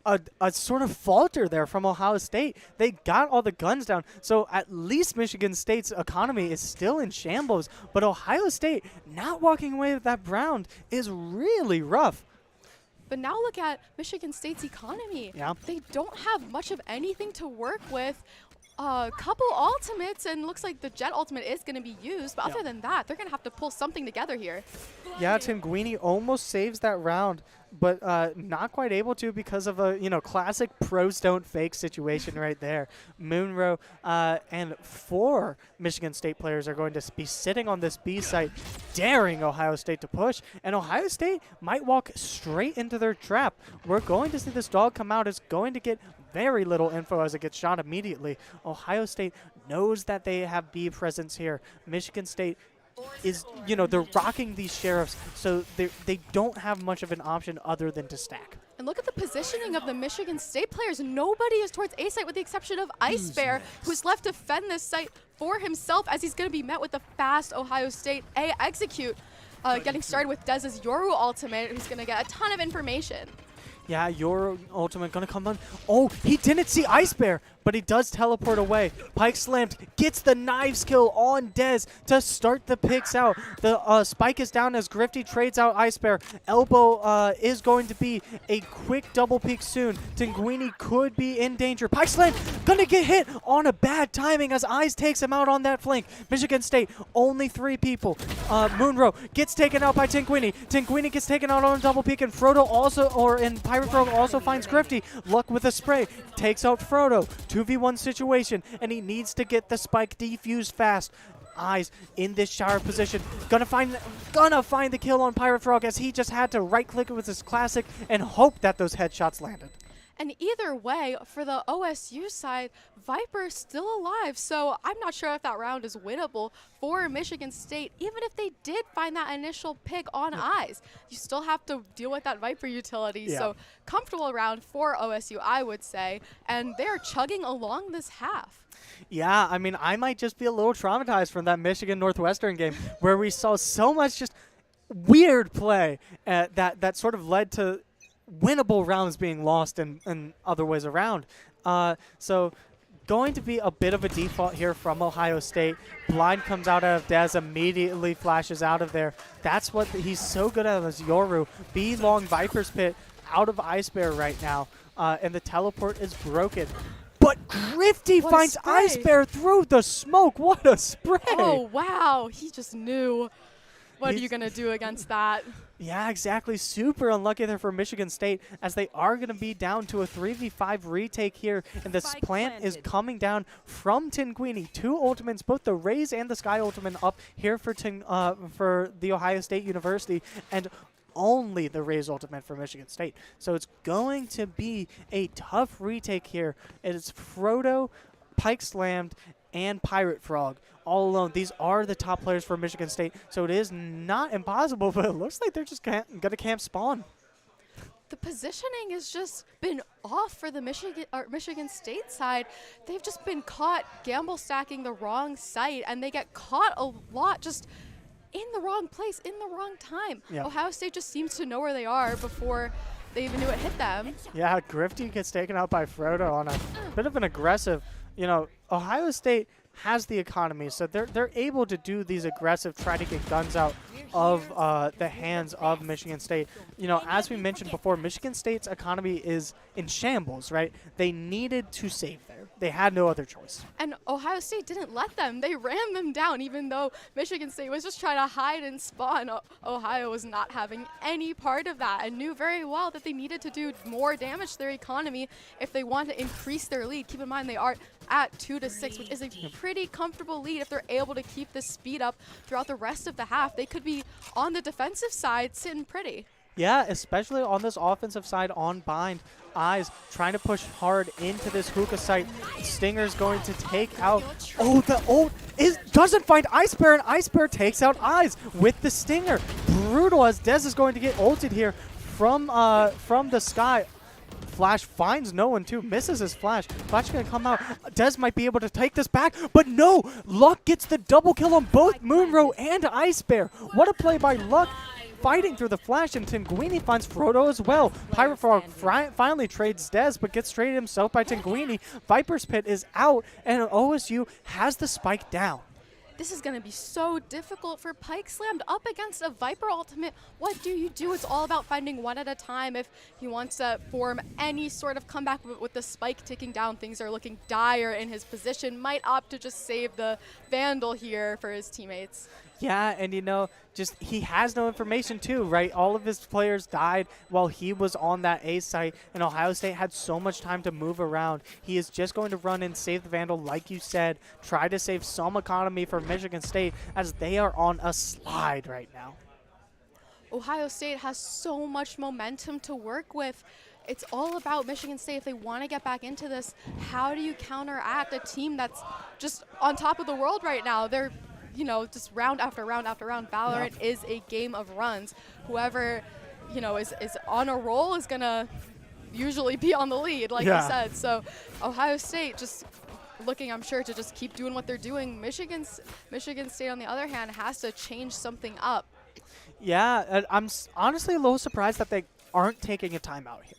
Speaker 4: a sort of falter there from Ohio State. They got all the guns down, so at least Michigan State's economy is still in shambles. But Ohio State not walking away with that round is really rough.
Speaker 7: But now look at Michigan State's economy.
Speaker 4: Yeah.
Speaker 7: They don't have much of anything to work with. A couple ultimates, and looks like the Jet ultimate is going to be used. But other than that, they're going to have to pull something together here.
Speaker 4: Yeah, Tinguini almost saves that round, but not quite able to because of a classic pros don't fake situation right there. Moonrow and 4 Michigan State players are going to be sitting on this B site, daring Ohio State to push, and Ohio State might walk straight into their trap. We're going to see this dog come out. It's going to get very little info as it gets shot immediately. Ohio State knows that they have B presence here. Michigan State is, they're rocking these sheriffs, so they don't have much of an option other than to stack.
Speaker 7: And look at the positioning of the Michigan State players. Nobody is towards A site with the exception of Ice Bear, who's left to fend this site for himself as he's going to be met with the fast Ohio State A execute. Getting started with Dez's Yoru ultimate, who's going to get a ton of information.
Speaker 4: Yeah, your ultimate gonna come on. Oh, he didn't see Ice Bear, but he does teleport away. Pike slammed, gets the knives kill on Dez to start the picks out. The spike is down as Grifty trades out Ice Bear. Elbow is going to be a quick double peek soon. Tinguini could be in danger. Pike slam gonna get hit on a bad timing as Eyes takes him out on that flank. Michigan State, only 3 people. Moonrow gets taken out by Tinguini. Tinguini gets taken out on a double peek, and Frodo also, Pirate Frog also finds Grifty. Luck with a spray. Takes out Frodo. 2v1 situation, and he needs to get the spike defused fast. Eyes in this shower position. Gonna find the kill on Pirate Frog as he just had to right-click it with his classic and hope that those headshots landed.
Speaker 7: And either way, for the OSU side, Viper is still alive, so I'm not sure if that round is winnable for Michigan State. Even if they did find that initial pick on Eyes, you still have to deal with that Viper utility.
Speaker 4: Yeah.
Speaker 7: So comfortable round for OSU, I would say, and they're chugging along this half.
Speaker 4: Yeah, I mean, I might just be a little traumatized from that Michigan Northwestern game where we saw so much just weird play that sort of led to winnable rounds being lost and other ways around. So going to be a bit of a default here from Ohio State. Blind comes out of Dez, immediately flashes out of there. That's what he's so good at, is Yoru. B long Viper's Pit out of Ice Bear right now, and the teleport is broken. But Grifty finds Ice Bear through the smoke. What a spray!
Speaker 7: Oh, wow. He just knew. What are you going to do against that?
Speaker 4: Yeah, exactly. Super unlucky there for Michigan State, as they are going to be down to a 3v5 retake here. And this plant is coming down from Tinguini. 2 ultimates, both the Rays and the Sky ultimate up here for the Ohio State University. And only the Rays ultimate for Michigan State. So it's going to be a tough retake here. It is Frodo, Pike slammed, and Pirate Frog all alone. These are the top players for Michigan State, so it is not impossible, but it looks like they're just going to camp spawn.
Speaker 7: the positioning has just been off for the Michigan State side. They've just been caught gamble stacking the wrong site, and they get caught a lot just in the wrong place, in the wrong time.
Speaker 4: Yeah.
Speaker 7: Ohio State just seems to know where they are before they even knew it hit them.
Speaker 4: Yeah, Grifty gets taken out by Frodo on a bit of an aggressive, Ohio State has the economy, so they're able to do these aggressive, try to get guns out of the hands of Michigan State. As we mentioned before, Michigan State's economy is in shambles, right? They needed to save there. They had no other choice.
Speaker 7: And Ohio State didn't let them. They ran them down, even though Michigan State was just trying to hide and spawn. Ohio was not having any part of that and knew very well that they needed to do more damage to their economy if they want to increase their lead. Keep in mind they are at 2-6, which is a pretty comfortable lead. If they're able to keep this speed up throughout the rest of the half, they could be on the defensive side sitting pretty.
Speaker 4: Yeah, especially on this offensive side on Bind. Eyes trying to push hard into this hookah site. Stinger's going to take out. Oh, the ult doesn't find Ice Bear, and Ice Bear takes out Eyes with the Stinger. Brutal as Dez is going to get ulted here from the sky. Flash finds no one too, misses his flash. Flash is going to come out. Dez might be able to take this back, but no! Luck gets the double kill on both Moonrow and Ice Bear. What a play by Luck, fighting through the flash, and Tinguini finds Frodo as well. Pirate Frog finally trades Dez, but gets traded himself by Tinguini. Viper's Pit is out, and OSU has the spike down.
Speaker 7: This is going to be so difficult for Pike slammed up against a Viper ultimate. What do you do? It's all about finding one at a time. If he wants to form any sort of comeback with the spike ticking down, things are looking dire in his position. Might opt to just save the Vandal here for his teammates.
Speaker 4: Yeah, and he has no information too, right? All of his players died while he was on that A site, and Ohio State had so much time to move around. He is just going to run and save the Vandal, like you said, try to save some economy for Michigan State as they are on a slide right now.
Speaker 7: Ohio State has so much momentum to work with. It's all about Michigan State. If they want to get back into this, how do you counteract a team that's just on top of the world right now? They're just round after round after round. Valorant is a game of runs. Whoever, is on a roll is going to usually be on the lead, like you said. So Ohio State just looking, I'm sure, to just keep doing what they're doing. Michigan State, on the other hand, has to change something up.
Speaker 4: Yeah, I'm honestly a little surprised that they aren't taking a timeout here.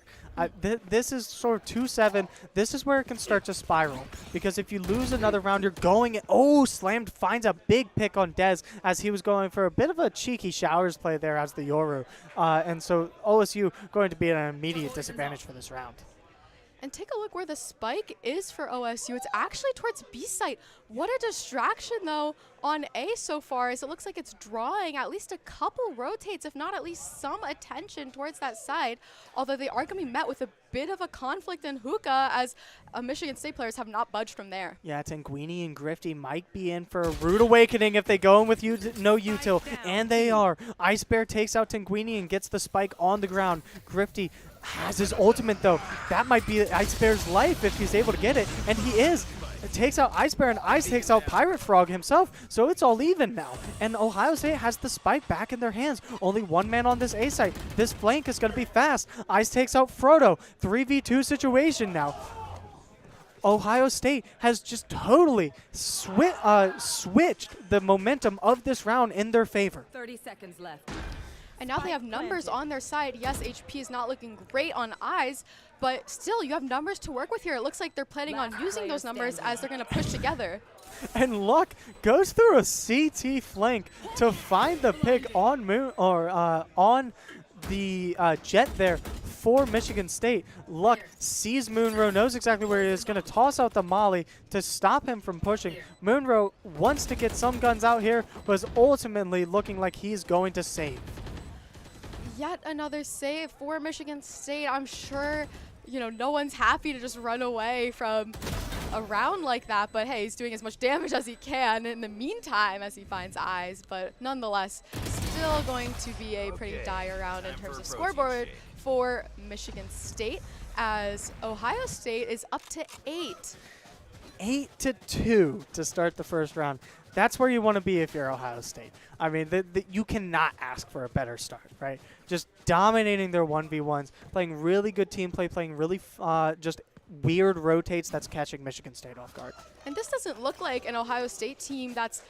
Speaker 4: This is sort of 2-7. This is where it can start to spiral. Because if you lose another round, you're going... Oh, Slammed finds a big pick on Dez as he was going for a bit of a cheeky showers play there as the Yoru. And so OSU going to be at an immediate disadvantage for this round.
Speaker 7: And take a look where the spike is for OSU. It's actually towards B site. What a distraction, though, on A so far, as it looks like it's drawing at least a couple rotates, if not at least some attention towards that side. Although they are going to be met with a bit of a conflict in hookah, as Michigan State players have not budged from there. Yeah,
Speaker 4: Tinguini and Grifty might be in for a rude awakening if they go in with no util, and they are. Ice Bear takes out Tinguini and gets the spike on the ground. Grifty has his ultimate, though. That might be Ice Bear's life if he's able to get it, and he is. It takes out Ice Bear, and Ice takes out Pirate Frog himself, so it's all even now. And Ohio State has the spike back in their hands. Only one man on this A site. This flank is going to be fast. Ice takes out Frodo. 3v2 situation now. Ohio State has just totally switched the momentum of this round in their favor.
Speaker 2: 30 seconds left.
Speaker 7: And now they have numbers on their side. Yes, HP is not looking great on Eyes, but still, you have numbers to work with here. It looks like they're planning on using those numbers as they're going to push together.
Speaker 4: And Luck goes through a CT flank to find the pick on on the Jet there for Michigan State. Luck sees Moonrow, knows exactly where he is, going to toss out the Molly to stop him from pushing. Moonrow wants to get some guns out here, but is ultimately looking like he's going to save.
Speaker 7: Yet another save for Michigan State. I'm sure, no one's happy to just run away from a round like that, but hey, he's doing as much damage as he can in the meantime as he finds Eyes, but nonetheless, still going to be a pretty dire round in terms of scoreboard for Michigan State, as Ohio State is up to 8.
Speaker 4: 8-2 to start the first round. That's where you want to be if you're Ohio State. I mean, you cannot ask for a better start, right? Just dominating their 1v1s, playing really good team play, playing really just weird rotates that's catching Michigan State off guard.
Speaker 7: And this doesn't look like an Ohio State team that's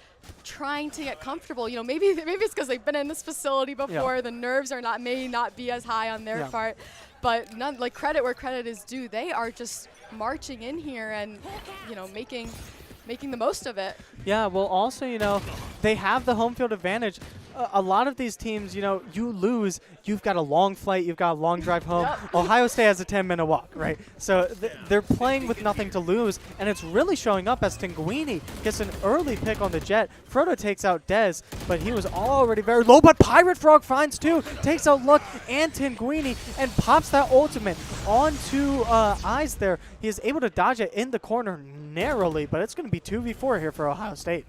Speaker 7: trying to get comfortable. You know, maybe it's because they've been in this facility before. The nerves may not be as high on their part. But none, like, credit where credit is due. They are just marching in here and, you know, making the most of it.
Speaker 4: Yeah, well, also, you know, they have the home field advantage. A lot of these teams, you know, you lose, you've got a long flight, you've got a long drive home. Ohio State has a 10-minute walk, right? So they're playing with nothing to lose, and it's really showing up as Tinguini gets an early pick on the Jet. Frodo takes out Dez, but he was already very low, but Pirate Frog finds two, takes out Luck and Tinguini, and pops that ultimate onto Eyes there. He is able to dodge it in the corner narrowly, but it's going to be 2v4 here for Ohio State.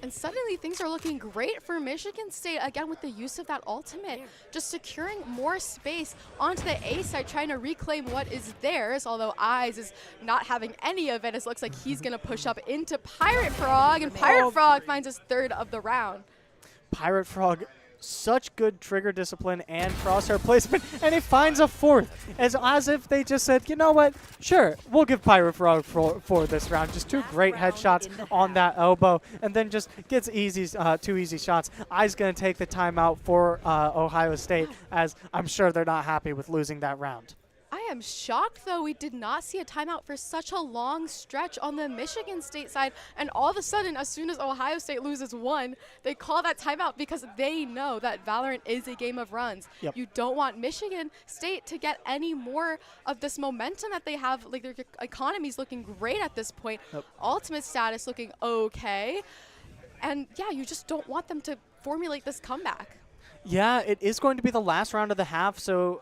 Speaker 7: And suddenly things are looking great for Michigan State, again with the use of that ultimate, just securing more space onto the A side, trying to reclaim what is theirs, although Eyes is not having any of it. It looks like he's going to push up into Pirate Frog, and Pirate Frog finds his third of the round.
Speaker 4: Pirate Frog, such good trigger discipline and crosshair placement, and he finds a fourth. As if they just said, you know what, sure, we'll give Pirate Frog for this round. Just two great headshots on that elbow, and then just gets two easy shots. I's going to take the timeout for Ohio State, as I'm sure they're not happy with losing that round.
Speaker 7: I am shocked, though. We did not see a timeout for such a long stretch on the Michigan State side. And all of a sudden, as soon as Ohio State loses one, they call that timeout because they know that Valorant is a game of runs. You don't want Michigan State to get any more of this momentum that they have. Like, their economy is looking great at this point. Ultimate status looking okay. And, yeah, you just don't want them to formulate this comeback.
Speaker 4: Yeah, it is going to be the last round of the half, so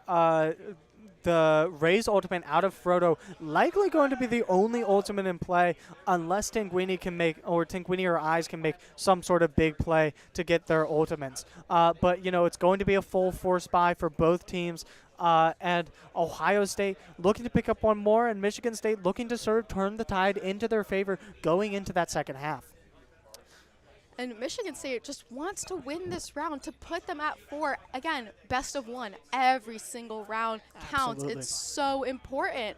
Speaker 4: the Raze ultimate out of Frodo likely going to be the only ultimate in play unless Tinguini or Eyes can make some sort of big play to get their ultimates. But, you know, it's going to be a full force buy for both teams. And Ohio State looking to pick up one more, and Michigan State looking to sort of turn the tide into their favor going into that second half.
Speaker 7: And Michigan State just wants to win this round to put them at 4. Again, best of 1. Every single round counts.
Speaker 4: Absolutely.
Speaker 7: It's so important.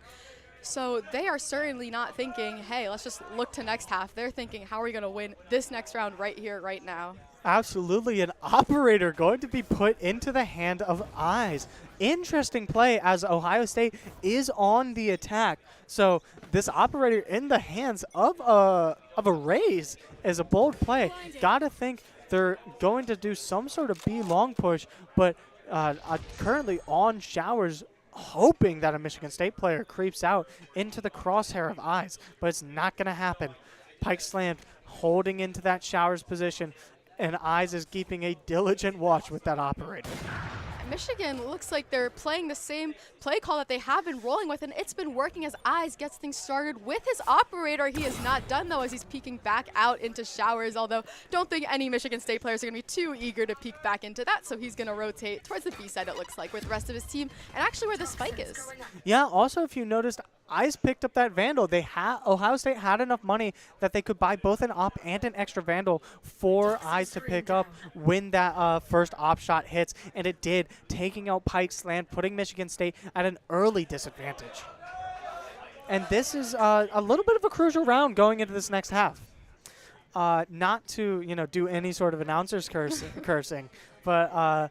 Speaker 7: So they are certainly not thinking, hey, let's just look to next half. They're thinking, how are we going to win this next round right here, right now?
Speaker 4: Absolutely. An operator going to be put into the hand of Eyes. Interesting play as Ohio State is on the attack. So this operator in the hands of a Raze is a bold play. Gotta think they're going to do some sort of B long push, but currently on Showers, hoping that a Michigan State player creeps out into the crosshair of Eyes, but it's not going to happen. Pike slammed, holding into that Showers position, and Eyes is keeping a diligent watch with that operator.
Speaker 7: Michigan looks like they're playing the same play call that they have been rolling with, and it's been working as Eyes gets things started with his operator. He is not done, though, as he's peeking back out into Showers, although don't think any Michigan State players are going to be too eager to peek back into that, so he's going to rotate towards the B side, it looks like, with the rest of his team, and actually where the spike is.
Speaker 4: Yeah, also, if you noticed, Eyes picked up that Vandal. Ohio State had enough money that they could buy both an op and an extra Vandal for Eyes to pick up when that first op shot hits, and it did, taking out Pike's Land, putting Michigan State at an early disadvantage. And this is a little bit of a crucial round going into this next half. Not to, you know, do any sort of announcers cursing, but,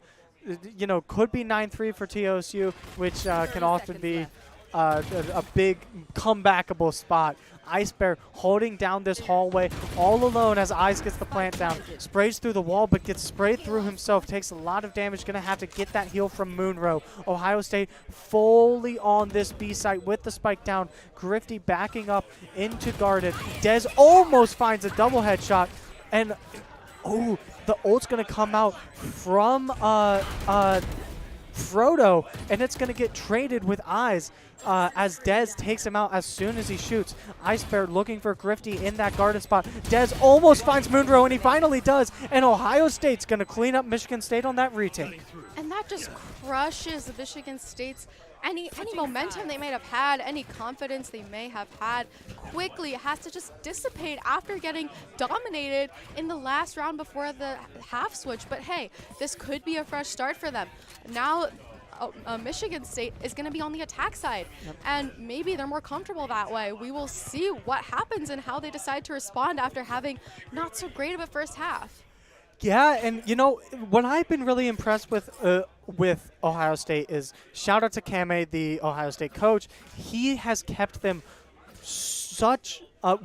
Speaker 4: you know, could be 9-3 for TOSU, which can often be a big comebackable spot. Ice Bear holding down this hallway all alone as Eyes gets the plant down. Sprays through the wall but gets sprayed through himself. Takes a lot of damage. Going to have to get that heal from Moonrow. Ohio State fully on this B site with the spike down. Grifty backing up into guarded. Dez almost finds a double headshot. And, oh, the ult's going to come out from Frodo, and it's going to get traded with Eyes as Dez takes him out as soon as he shoots. Ice Bear looking for Grifty in that guarded spot. Dez almost finds Moonrow, and he finally does, and Ohio State's going to clean up Michigan State on that retake.
Speaker 7: And that just crushes Michigan State's any momentum they might have had, any confidence they may have had, quickly has to just dissipate after getting dominated in the last round before the half switch. But hey, this could be a fresh start for them. Now Michigan State is going to be on the attack side, and maybe they're more comfortable that way. We will see what happens and how they decide to respond after having not so great of a first half.
Speaker 4: Yeah, and you know what I've been really impressed with Ohio State is, shout out to Kame, the Ohio State coach. He has kept them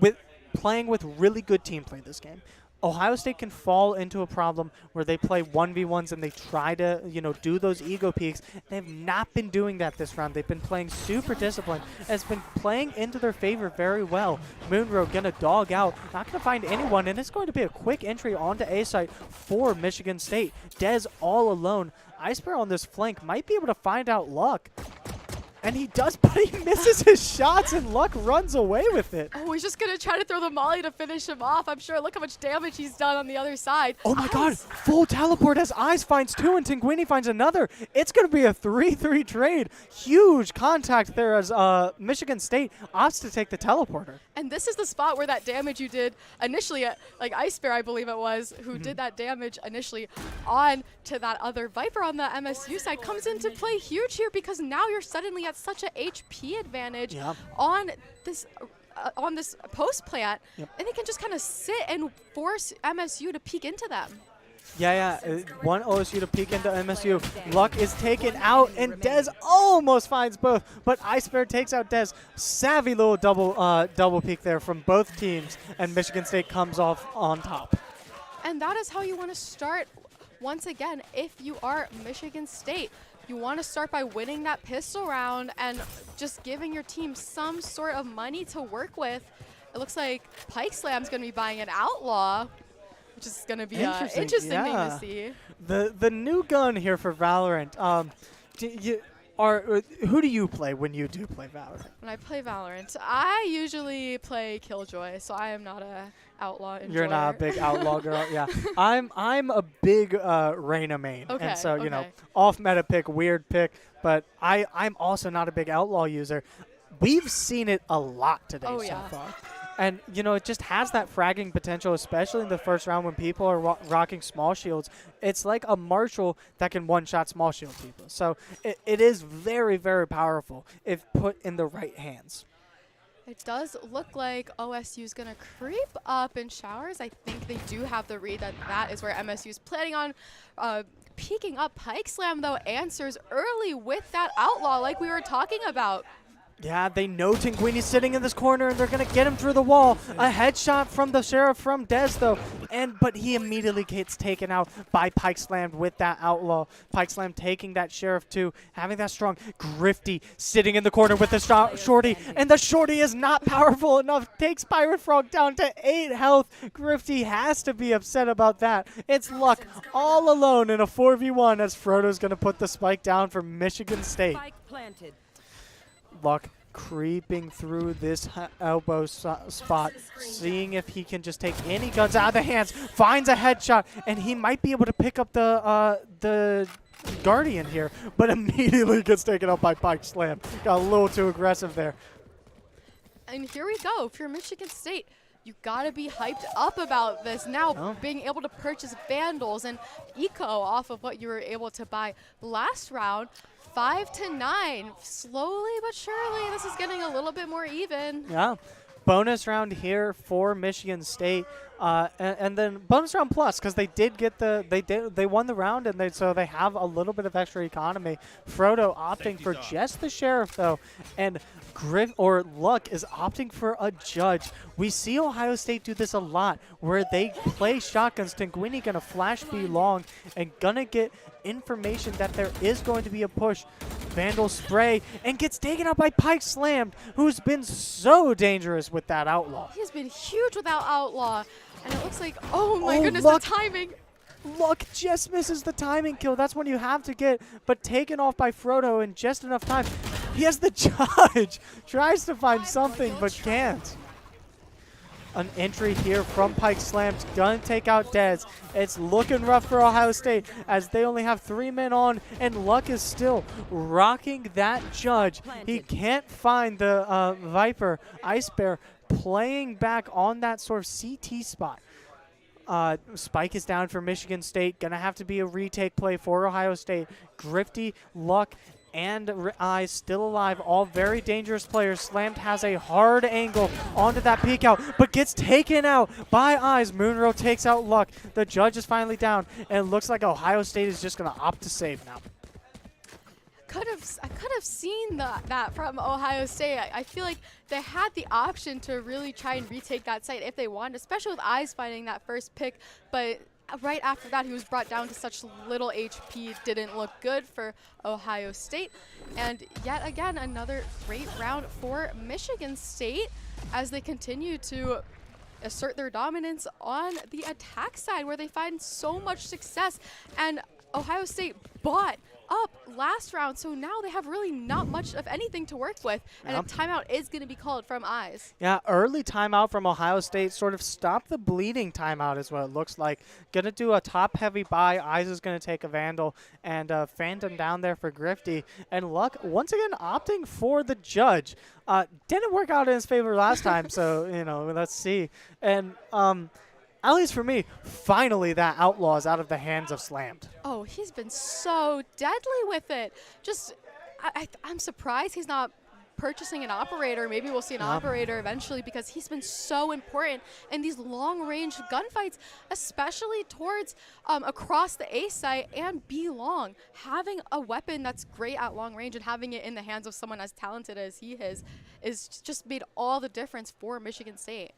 Speaker 4: with playing with really good team play this game. Ohio State can fall into a problem where they play 1v1s and they try to, do those ego peaks. They've not been doing that this round. They've been playing super disciplined. It's been playing into their favor very well. Moonrow gonna dog out, not gonna find anyone, and it's going to be a quick entry onto A site for Michigan State. Dez all alone. Icebear on this flank might be able to find out Luck. And he does, but he misses his shots, and Luck runs away with it.
Speaker 7: Oh, he's just going to try to throw the molly to finish him off. I'm sure. Look how much damage he's done on the other side.
Speaker 4: Oh, my God. Full teleport as Eyes finds 2 and Tinguini finds another. It's going to be a 3-3 trade. Huge contact there as Michigan State opts to take the teleporter.
Speaker 7: And this is the spot where that damage you did initially, like Icebear, I believe it was, who did that damage initially on to that other Viper on the MSU side, comes into play huge here, because now you're suddenly at such a HP advantage on this post plant, and they can just kind of sit and force MSU to peek into them.
Speaker 4: One OSU to peek into MSU. Luck is taken out, and Dez almost finds both, but Icebear takes out Dez. Savvy little double peek there from both teams, and Michigan State comes off on top.
Speaker 7: And that is how you want to start. Once again, if you are Michigan State, you want to start by winning that pistol round and just giving your team some sort of money to work with. It looks like Pike Slam's going to be buying an Outlaw, which is going to be an interesting thing to see.
Speaker 4: The new gun here for Valorant. Who do you play when you do play Valorant?
Speaker 7: When I play Valorant, I usually play Killjoy, so I am not a Outlaw enjoyer.
Speaker 4: You're not a big Outlaw girl, yeah. I'm a big Reyna main,
Speaker 7: okay,
Speaker 4: and so off meta pick, weird pick, but I'm also not a big Outlaw user. We've seen it a lot today so far. And, it just has that fragging potential, especially in the first round when people are rocking small shields. It's like a Marshall that can one-shot small shield people. So it is very, very powerful if put in the right hands.
Speaker 7: It does look like OSU is going to creep up in showers. I think they do have the read that is where MSU is planning on peeking up. Pike Slam, though, answers early with that Outlaw like we were talking about.
Speaker 4: Yeah, they know Tinguini's sitting in this corner, and they're going to get him through the wall. A headshot from the Sheriff from Dez, though. But he immediately gets taken out by Pike Slam with that Outlaw. Pike Slam taking that Sheriff, too, having that strong Grifty sitting in the corner with the Shorty. And the Shorty is not powerful enough. Takes Pirate Frog down to 8 health. Grifty has to be upset about that. It's Luck all alone in a 4v1 as Frodo's going to put the spike down for Michigan State.
Speaker 2: Spike planted.
Speaker 4: Luck creeping through this elbow spot, seeing if he can just take any guns out of the hands, finds a headshot, and he might be able to pick up the Guardian here, but immediately gets taken out by Pike Slam. Got a little too aggressive there.
Speaker 7: And here we go. If you're Michigan State, you got to be hyped up about this now, being able to purchase Vandals and Eco off of what you were able to buy last round. 5-9. Slowly but surely, this is getting a little bit more even.
Speaker 4: Yeah. Bonus round here for Michigan State. And then bonus round plus, because they did get they won the round, and so they have a little bit of extra economy. Frodo opting for just the Sheriff, though, and Luck is opting for a Judge. We see Ohio State do this a lot, where they play shotguns. Tinguini gonna flash B long and gonna get information that there is going to be a push. Vandal spray and gets taken out by Pike Slammed, who's been so dangerous with that Outlaw.
Speaker 7: He's been huge without Outlaw. And it looks like, oh my goodness,
Speaker 4: Luck,
Speaker 7: the timing.
Speaker 4: Luck just misses the timing kill. That's what you have to get, but taken off by Frodo in just enough time. He has the Judge. Tries to find something, but can't. an entry here from Pike Slam. Gonna take out Dez. It's looking rough for Ohio State as they only have 3 men on, and Luck is still rocking that judge. He can't find the Viper. Ice Bear playing back on that sort of CT spot. Spike is down for Michigan State. Gonna have to be a retake play for Ohio State. Grifty, Luck, and Eyes still alive. All very dangerous players. Slammed has a hard angle onto that peek out, but gets taken out by Eyes. Moonrow takes out Luck. The judge is finally down, and it looks like Ohio State is just going to opt to save now.
Speaker 7: I could have seen that from Ohio State. I feel like they had the option to really try and retake that site if they wanted, especially with Eyes finding that first pick, but right after that, he was brought down to such little HP. Didn't look good for Ohio State. And yet again, another great round for Michigan State as they continue to assert their dominance on the attack side where they find so much success. And Ohio State bought up last round, so now they have really not much of anything to work with, and a timeout is going to be called from Eyes. Yeah, early timeout from Ohio State, sort of stop the bleeding timeout is what it looks like. Going to do a top-heavy buy. Eyes is going to take a Vandal, and Phantom down there for Grifty, and Luck once again opting for the judge. Didn't work out in his favor last time, so, you know, let's see. And, at least for me, finally that Outlaw is out of the hands of Slammed. Oh, he's been so deadly with it. Just, I'm surprised he's not purchasing an operator. Maybe we'll see an operator eventually because he's been so important in these long-range gunfights, especially towards across the A site and B long. Having a weapon that's great at long range and having it in the hands of someone as talented as he is just made all the difference for Michigan State.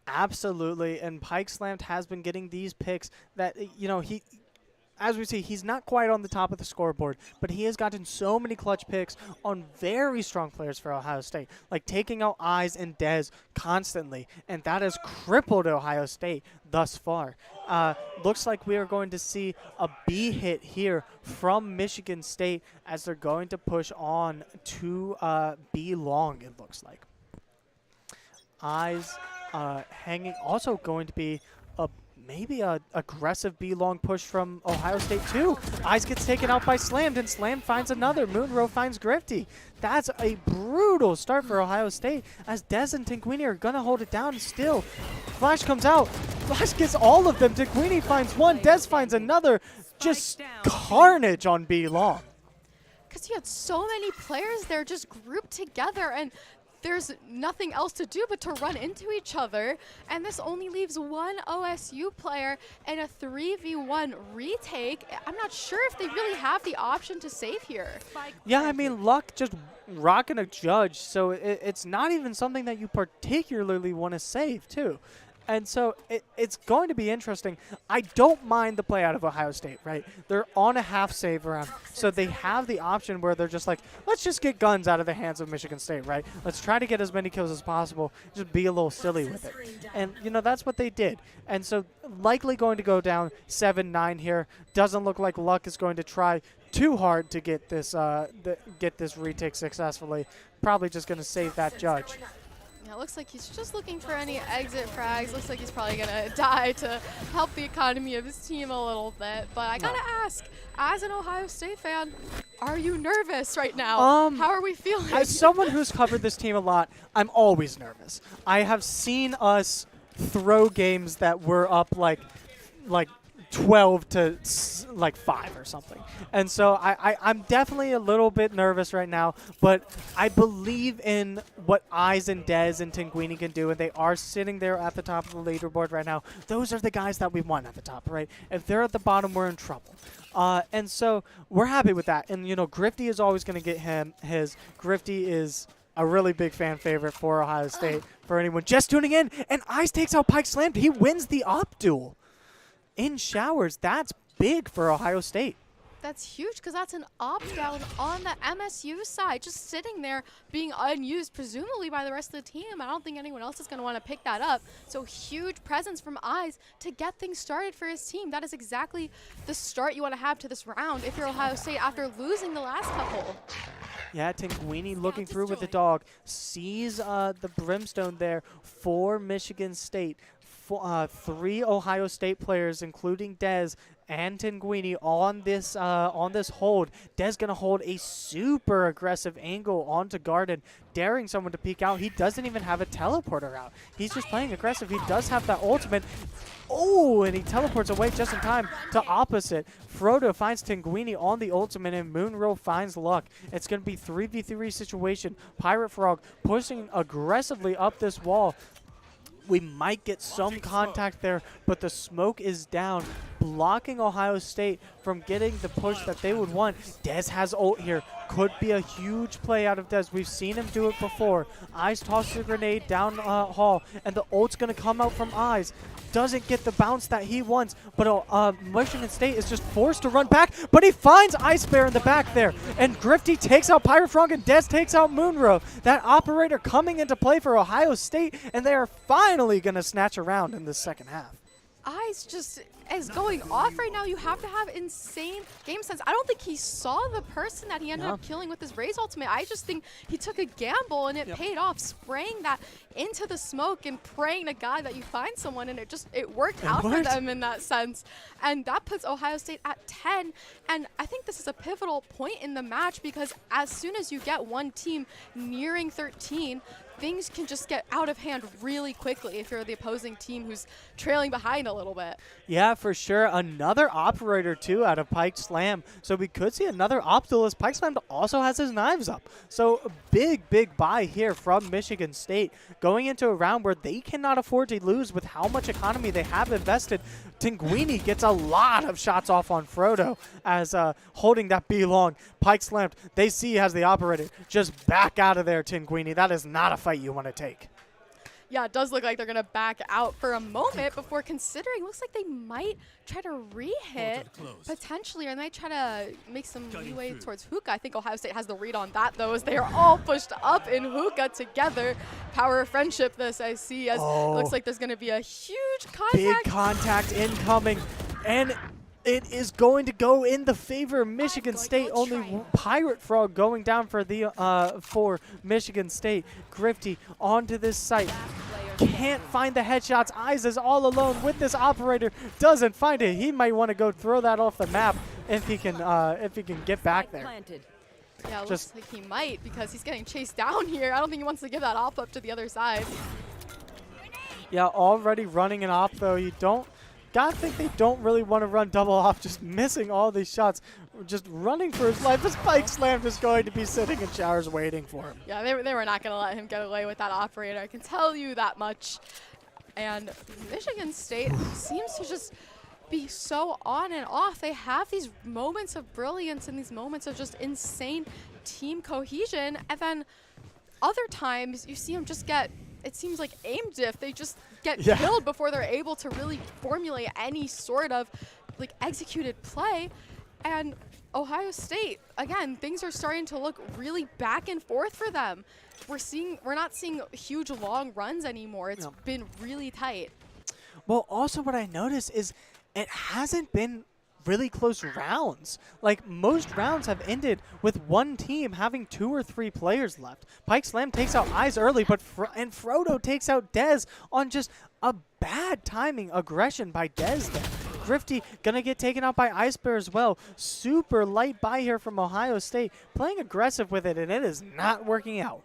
Speaker 7: Absolutely, and Pike Slammed has been getting these picks that, you know, as we see, he's not quite on the top of the scoreboard, but he has gotten so many clutch picks on very strong players for Ohio State, like taking out Eyes and Dez constantly, and that has crippled Ohio State thus far. Looks like we are going to see a B hit here from Michigan State as they're going to push on to B long, it looks like. Eyes hanging, also going to be maybe a aggressive B-long push from Ohio State too. Eyes gets taken out by Slammed, and Slammed finds another. Moonrow finds Grifty. That's a brutal start for Ohio State as Dez and Tinguini are going to hold it down still. Flash comes out. Flash gets all of them. Tinguini finds one. Dez finds another. Just carnage on B-long. Because you had so many players there just grouped together, and there's nothing else to do but to run into each other, and this only leaves one OSU player in a 3v1 retake. I'm not sure if they really have the option to save here. Yeah, I mean, Luck just rocking a judge, so it's not even something that you particularly want to save, too. And so it's going to be interesting. I don't mind the play out of Ohio State, right? They're on a half save round, so they have the option where they're just like, let's just get guns out of the hands of Michigan State, right? Let's try to get as many kills as possible, just be a little silly with it. And, you know, that's what they did. And so likely going to go down 7-9 here. Doesn't look like Luck is going to try too hard to get this retake successfully. Probably just going to save that judge. It looks like he's just looking for any exit frags. Looks like he's probably going to die to help the economy of his team a little bit. But I got to ask, as an Ohio State fan, are you nervous right now? How are we feeling? As someone who's covered this team a lot, I'm always nervous. I have seen us throw games that were up like 12 to like 5 or something. And so I'm definitely a little bit nervous right now, but I believe in what Eyes and Dez and Tinguini can do, and they are sitting there at the top of the leaderboard right now. Those are the guys that we want at the top, right? If they're at the bottom, we're in trouble. And so we're happy with that. And, you know, Grifty is always going to get him his. Grifty is a really big fan favorite for Ohio State for anyone just tuning in. And Eyes takes out Pike Slammed. He wins the up duel in showers. That's big for Ohio State. That's huge because that's an opt-down on the MSU side, just sitting there being unused, presumably by the rest of the team. I don't think anyone else is going to want to pick that up. So huge presence from Eyes to get things started for his team. That is exactly the start you want to have to this round if you're Ohio State after losing the last couple.
Speaker 4: Yeah, Tinguini looking through with the dog, sees the Brimstone there for Michigan State. 3 Ohio State players, including Dez and Tinguini, on this hold. Dez gonna hold a super aggressive angle onto Garden, daring someone to peek out. He doesn't even have a teleporter out. He's just playing aggressive. He does have that ultimate. Oh, and he teleports away just in time to opposite. Frodo finds Tinguini on the ultimate, and Moonrow finds Luck. It's going to be 3v3 situation. Pirate Frog pushing aggressively up this wall. We might get some contact there, but the smoke is down, blocking Ohio State from getting the push that they would want. Dez has ult here. Could be a huge play out of Dez. We've seen him do it before. Eyes tosses a grenade down hall, and the ult's going to come out from Eyes. Doesn't get the bounce that he wants, but Michigan State is just forced to run back, but he finds Ice Bear in the back there, and Grifty takes out Pirate Frog, and Dez takes out Moonrow. That operator coming into play for Ohio State, and they are finally going to snatch a round in the second half.
Speaker 7: Eyes just is going off right now. You have to have insane game sense. I don't think he saw the person that he ended up killing with his Raze ultimate. I just think he took a gamble and it paid off, spraying that into the smoke and praying to God that you find someone, and it worked out for them in that sense. And that puts Ohio State at 10. And I think this is a pivotal point in the match, because as soon as you get one team nearing 13, things can just get out of hand really quickly if you're the opposing team who's trailing behind a little bit.
Speaker 4: Yeah, for sure. Another operator, too, out of Pike Slam. So we could see another Optilus. Pike Slam also has his knives up. So a big, big buy here from Michigan State, going into a round where they cannot afford to lose with how much economy they have invested. Tinguini gets a lot of shots off on Frodo as holding that B long. Pike Slammed. They see he has the operator. Just back out of there, Tinguini. That is not a fight you want to take.
Speaker 7: Yeah, it does look like they're going to back out for a moment before considering. Looks like they might try to re-hit potentially, or they might try to make some leeway towards Hookah. I think Ohio State has the read on that, though, as they are all pushed up in Hookah together. Power of friendship, this I see, as it looks like there's going to be a huge contact.
Speaker 4: Big contact incoming, and it is going to go in the favor of Michigan State. Only Pirate Frog going down for the for Michigan State. Grifty onto this site. Can't find the headshots. Eyes is all alone with this operator. Doesn't find it. He might want to go throw that off the map if he can get back there.
Speaker 7: Yeah, looks like he might, because he's getting chased down here. I don't think he wants to give that op up to the other side.
Speaker 4: Yeah, already running an op though. Gotta think they don't really want to run double off, just missing all these shots, just running for his life. This Pike Slam is going to be sitting in showers waiting for him.
Speaker 7: Yeah, they were not going to let him get away with that operator. I can tell you that much. And Michigan State seems to just be so on and off. They have these moments of brilliance and these moments of just insane team cohesion. And then other times you see them just get, it seems like aim diff. They just get killed before they're able to really formulate any sort of like executed play. And Ohio State, again, things are starting to look really back and forth for them. We're not seeing huge long runs anymore. It's been really tight.
Speaker 4: Well, also what I noticed is it hasn't been really close rounds. Like, most rounds have ended with one team having 2 or 3 players left. Pike Slam takes out Eyes early, but Frodo takes out Dez on just a bad timing aggression by Dez there. Grifty gonna get taken out by Ice Bear as well. Super light buy here from Ohio State, playing aggressive with it, and it is not working out.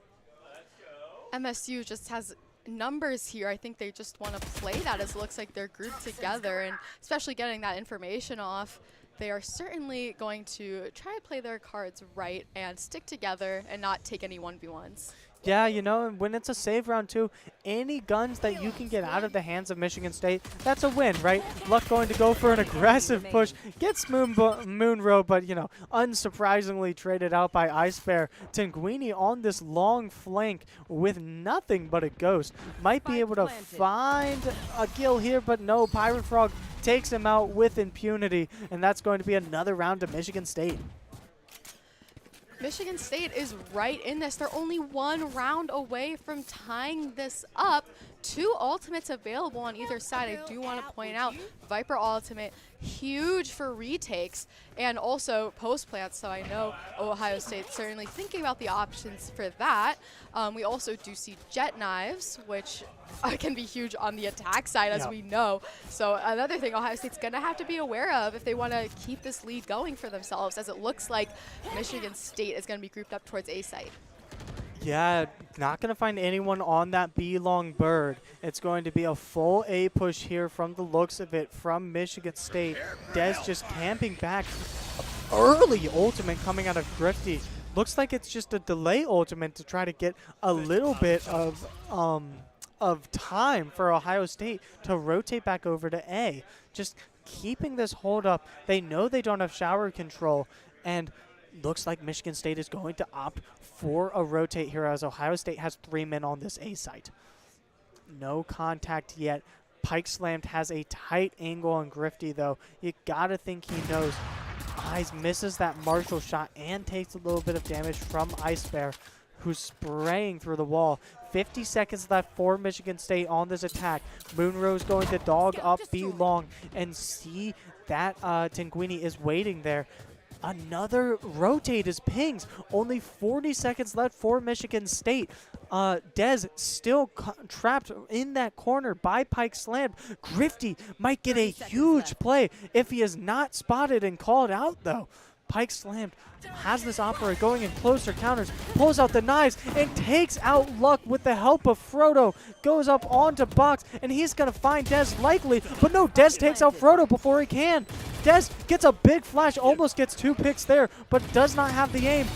Speaker 7: MSU just has numbers here. I think they just want to play that, as it looks like they're grouped together, and especially getting that information off, they are certainly going to try to play their cards right and stick together and not take any 1v1s.
Speaker 4: Yeah, you know, and when it's a save round too, any guns that you can get out of the hands of Michigan State, that's a win, right? Luck going to go for an aggressive push, gets Moonrow, but, you know, unsurprisingly traded out by Ice Bear. Tinguini on this long flank with nothing but a ghost. Might be able to find a kill here, but no, Pirate Frog takes him out with impunity, and that's going to be another round to Michigan State.
Speaker 7: Michigan State is right in this. They're only one round away from tying this up. 2 ultimates available on either side. I do want to point out Viper ultimate, huge for retakes and also post plants. So I know Ohio State's certainly thinking about the options for that. We also do see jet knives, which can be huge on the attack side, as we know. So another thing Ohio State's going to have to be aware of if they want to keep this lead going for themselves, as it looks like Michigan State is going to be grouped up towards A site.
Speaker 4: Yeah, not going to find anyone on that B-long bird. It's going to be a full A push here from the looks of it from Michigan State. Dez just camping back. Early ultimate coming out of Grifty. Looks like it's just a delay ultimate to try to get a little bit of time for Ohio State to rotate back over to A. Just keeping this hold up. They know they don't have shower control, and looks like Michigan State is going to opt for a rotate here, as Ohio State has 3 men on this A site. No contact yet. Pike Slammed has a tight angle on Grifty, though. You gotta think he knows. Eyes misses that Marshall shot and takes a little bit of damage from Ice Bear, who's spraying through the wall. 50 seconds left for Michigan State on this attack. Moonrow's going to dog up B long and see that Tinguini is waiting there. Another rotate is pings. Only 40 seconds left for Michigan State. Dez still trapped in that corner by Pike Slammed. Grifty might get a huge play if he is not spotted and called out, though. Pike Slammed has this operator going in closer counters, pulls out the knives, and takes out Luck with the help of Frodo. Goes up onto box, and he's going to find Dez likely, but no, Dez takes out Frodo before he can. Dez gets a big flash, almost gets 2 picks there, but does not have the aim.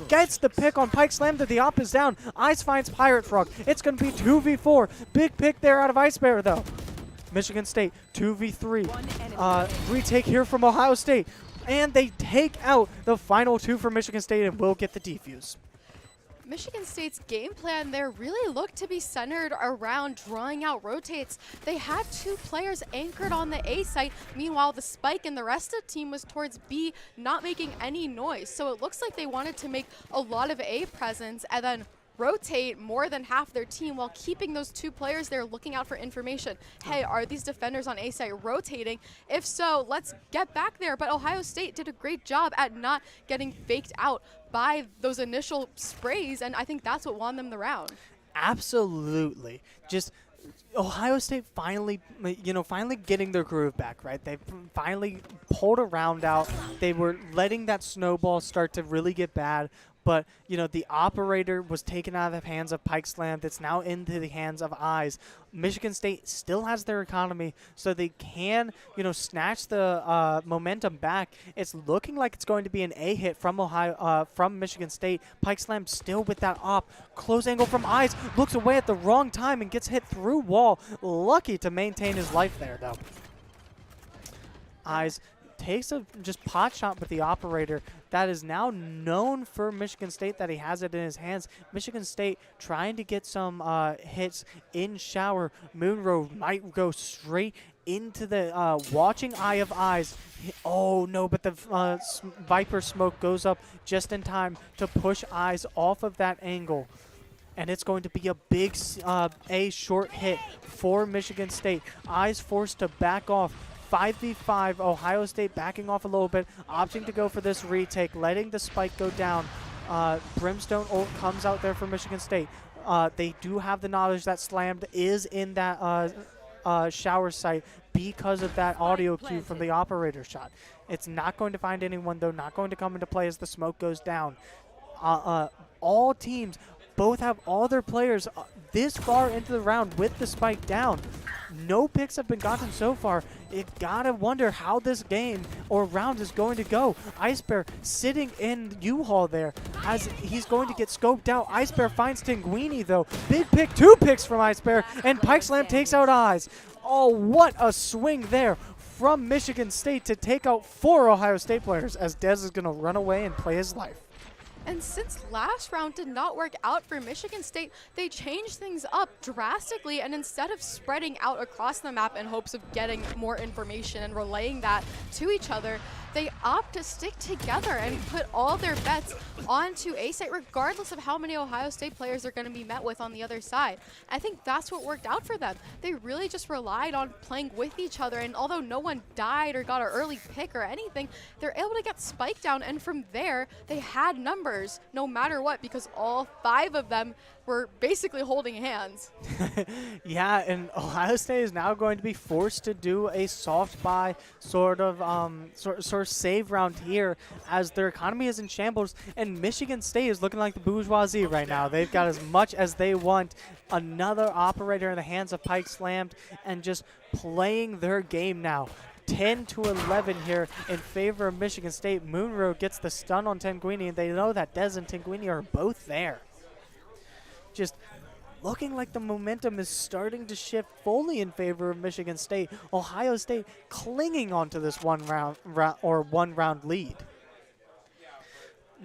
Speaker 4: Gets the pick on Pike Slam to the op is down. Ice finds Pirate Frog. It's going to be 2v4. Big pick there out of Ice Bear, though. Michigan State, 2v3. Retake here from Ohio State. And they take out the final 2 for Michigan State and will get the defuse.
Speaker 7: Michigan State's game plan there really looked to be centered around drawing out rotates. They had 2 players anchored on the A site. Meanwhile, the spike and the rest of the team was towards B, not making any noise. So it looks like they wanted to make a lot of A presence and then rotate more than half their team while keeping those 2 players there looking out for information. Hey, are these defenders on A site rotating? If so, let's get back there. But Ohio State did a great job at not getting faked out by those initial sprays, and I think that's what won them the round.
Speaker 4: Absolutely. Just Ohio State finally getting their groove back, right? They finally pulled a round out. They were letting that snowball start to really get bad. But, you know, the operator was taken out of the hands of Pike Slam. That's now into the hands of Eyes. Michigan State still has their economy, so they can, you know, snatch the momentum back. It's looking like it's going to be an A hit from from Michigan State. Pike Slam still with that op. Close angle from Eyes. Looks away at the wrong time and gets hit through wall. Lucky to maintain his life there, though. Eyes takes a just pot shot with the operator. That is now known for Michigan State that he has it in his hands. Michigan State trying to get some hits in shower. Moonrow might go straight into the watching eye of Eyes. Oh no, but the Viper smoke goes up just in time to push Eyes off of that angle. And it's going to be a big A short hit for Michigan State. Eyes forced to back off. 5v5, Ohio State backing off a little bit, opting to go for this retake, letting the spike go down. Brimstone ult comes out there for Michigan State. They do have the knowledge that Slammed is in that shower site because of that audio cue from the operator shot. It's not going to find anyone, though, not going to come into play as the smoke goes down. All teams both have all their players this far into the round with the spike down. No picks have been gotten so far. It gotta wonder how this game or round is going to go. Ice Bear sitting in U-Haul there as he's going to get scoped out. Ice Bear finds Tinguini though. Big pick, 2 picks from Ice Bear, and Pike Slam takes out Eyes. Oh, what a swing there from Michigan State to take out 4 Ohio State players as Dez is gonna run away and play his life.
Speaker 7: And since last round did not work out for Michigan State, they changed things up drastically, and instead of spreading out across the map in hopes of getting more information and relaying that to each other, they opt to stick together and put all their bets onto A-Site regardless of how many Ohio State players are going to be met with on the other side. I think that's what worked out for them. They really just relied on playing with each other, and although no one died or got an early pick or anything, they're able to get spike down, and from there they had numbers no matter what because all 5 of them were basically holding hands.
Speaker 4: Yeah, and Ohio State is now going to be forced to do a soft buy sort of save round here as their economy is in shambles, and Michigan State is looking like the bourgeoisie right now. They've got as much as they want. Another operator in the hands of Pike Slammed and just playing their game now. 10-11 here in favor of Michigan State. Moonroad gets the stun on Tinguini, and they know that Dez and Tinguini are both there. Just looking like the momentum is starting to shift fully in favor of Michigan State. Ohio State clinging onto this one round lead.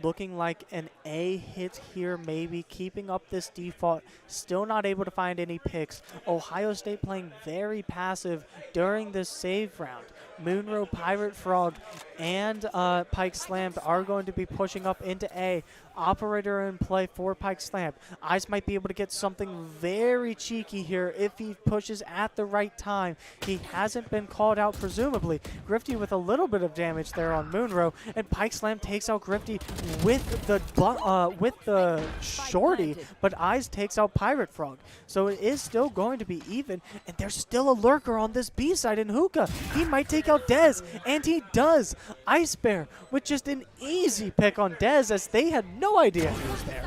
Speaker 4: Looking like an A hit here, maybe keeping up this default. Still not able to find any picks. Ohio State playing very passive during this save round. Moonrow, Pirate Frog, and Pike Slammed are going to be pushing up into A. Operator in play for Pike Slammed. Eyes might be able to get something very cheeky here if he pushes at the right time. He hasn't been called out, presumably. Grifty with a little bit of damage there on Moonrow, and Pike Slam takes out Grifty with the shorty, but Eyes takes out Pirate Frog. So it is still going to be even, and there's still a lurker on this B side in Hookah. He might take out Dez, and he does. Ice Bear with just an easy pick on Dez as they had no idea he was there.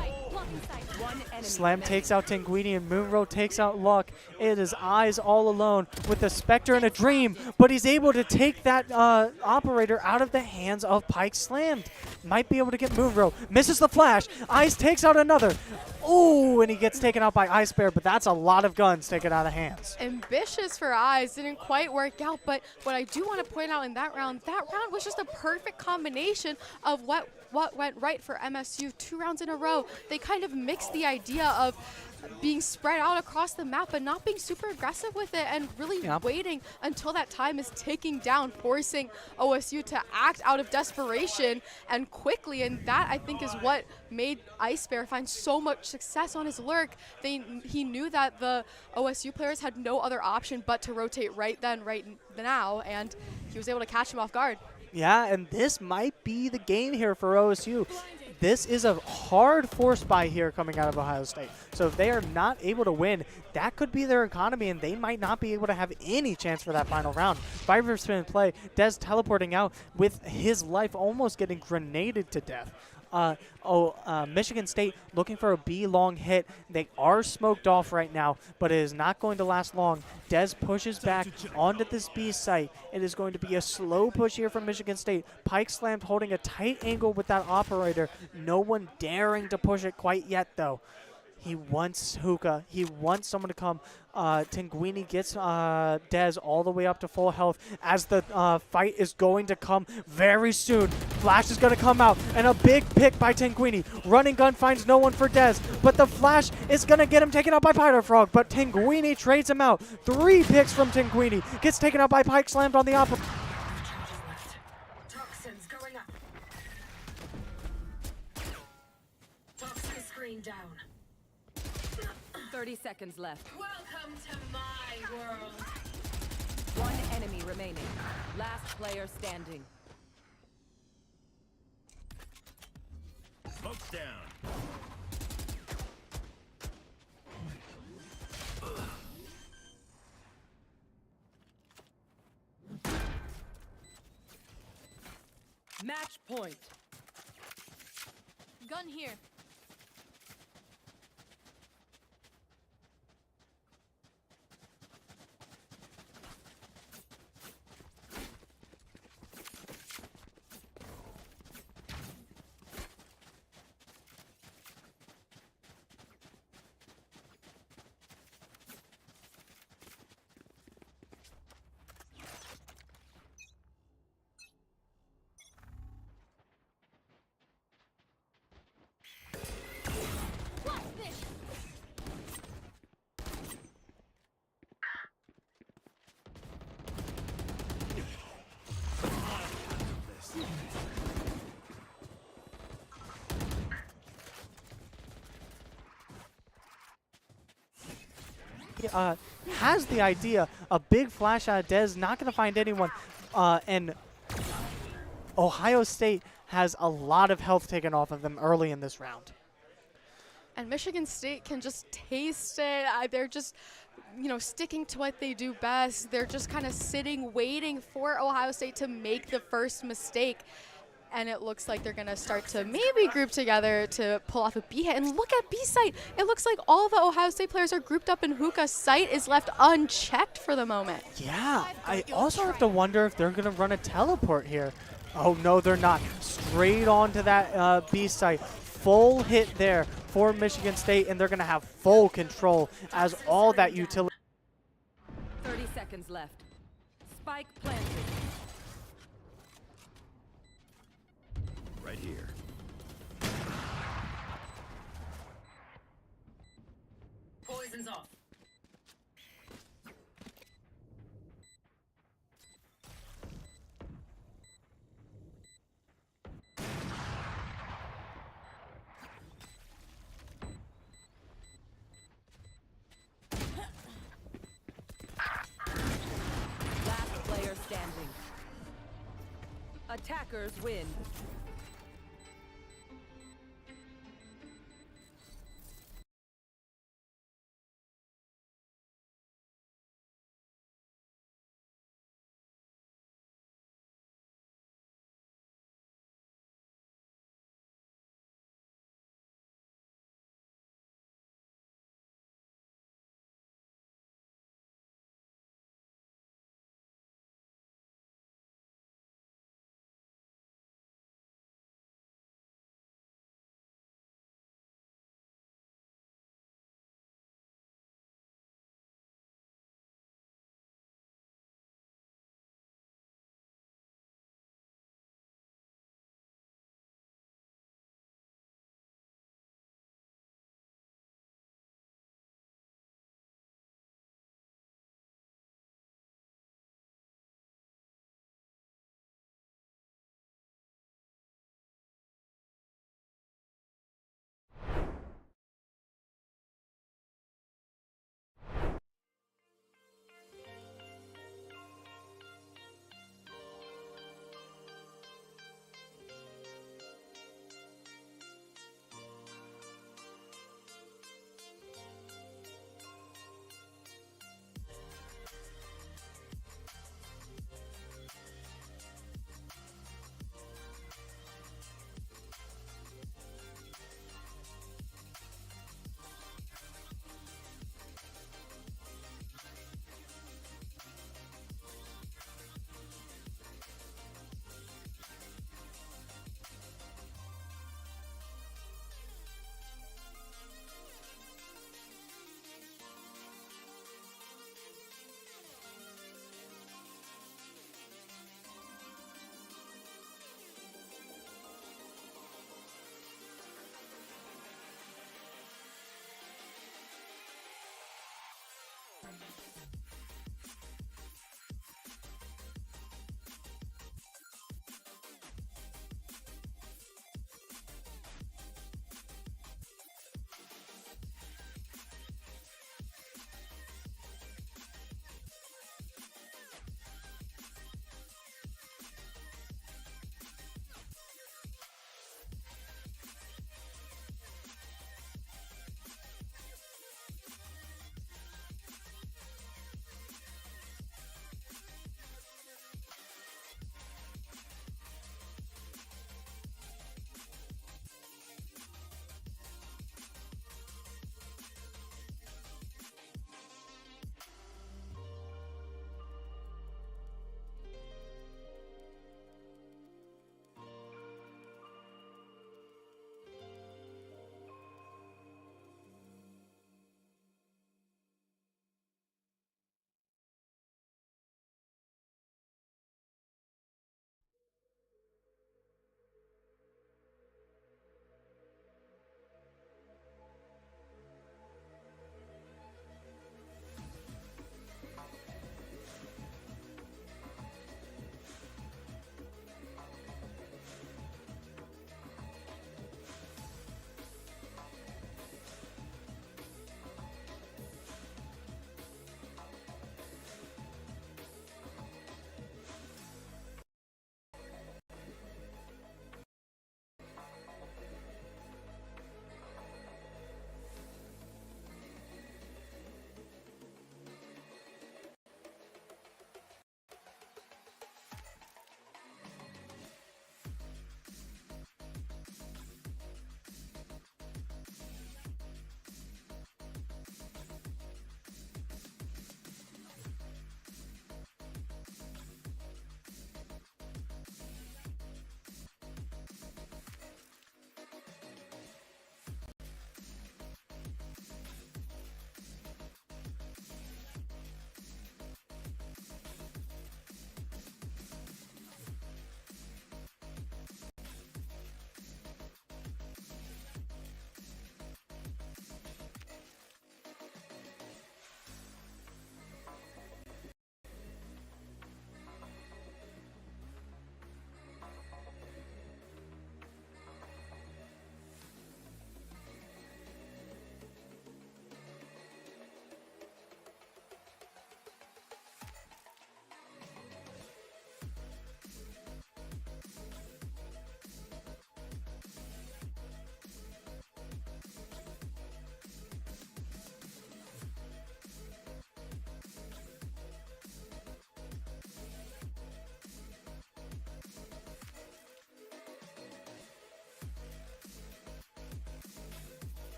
Speaker 4: Slam takes out Tinguini and Moonrow takes out Luck. It is Eyes all alone with the Spectre and a Dream, but he's able to take that operator out of the hands of Pike Slammed. Might be able to get Moonrow. Misses the flash. Eyes takes out another. Ooh, and he gets taken out by Ice Bear, but that's a lot of guns taken out of hands.
Speaker 7: Ambitious for Eyes, didn't quite work out, but what I do want to point out in that round was just a perfect combination of what went right for MSU 2 rounds in a row. They kind of mixed the idea of being spread out across the map but not being super aggressive with it and really waiting until that time is ticking down, forcing OSU to act out of desperation and quickly, and that I think is what made Ice Bear find so much success on his lurk. He knew that the OSU players had no other option but to rotate right now, and he was able to catch him off guard.
Speaker 4: Yeah, and this might be the game here for OSU. This is a hard force buy here coming out of Ohio State. So if they are not able to win, that could be their economy, and they might not be able to have any chance for that final round. Viper spin in play, Dez teleporting out with his life almost getting grenaded to death. Michigan State looking for a B long hit. They are smoked off right now, but it is not going to last long. Dez pushes back onto this B site. It is going to be a slow push here from Michigan State. Pike Slammed holding a tight angle with that operator. No one daring to push it quite yet, though. He wants Hookah. He wants someone to come. Tinguini gets Dez all the way up to full health as the fight is going to come very soon. Flash is going to come out, and a big pick by Tinguini. Running gun finds no one for Dez, but the flash is going to get him taken out by Pirate Frog, but Tinguini trades him out. 3 picks from Tinguini. Gets taken out by Pike Slammed on the opera.
Speaker 8: Toxins going up. Toxin screen down.
Speaker 2: 30 seconds left.
Speaker 8: Welcome to my world.
Speaker 2: 1 enemy remaining. Last player standing.
Speaker 6: Smoke's down.
Speaker 2: Match point.
Speaker 7: Gun here.
Speaker 4: has the idea. A big flash out of Dez, not going to find anyone. And Ohio State has a lot of health taken off of them early in this round.
Speaker 7: And Michigan State can just taste it. They're just, sticking to what they do best. They're just kind of sitting, waiting for Ohio State to make the first mistake. And it looks like they're going to start to maybe group together to pull off a B hit. And look at B site. It looks like all the Ohio State players are grouped up in hookah. Site is left unchecked for the moment.
Speaker 4: Yeah, I also have to wonder if they're going to run a teleport here. Oh, no, they're not. Straight onto that B site. Full hit there for Michigan State, and they're going to have full control as all that utility.
Speaker 2: 30 seconds left. Spike planted.
Speaker 6: Right here.
Speaker 8: Poison's off.
Speaker 2: Last player standing. Attackers win.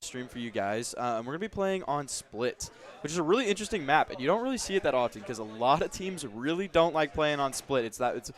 Speaker 9: stream for you guys. We're going to be playing on Split, which is a really interesting map, and you don't really see it that often because a lot of teams really don't like playing on Split. It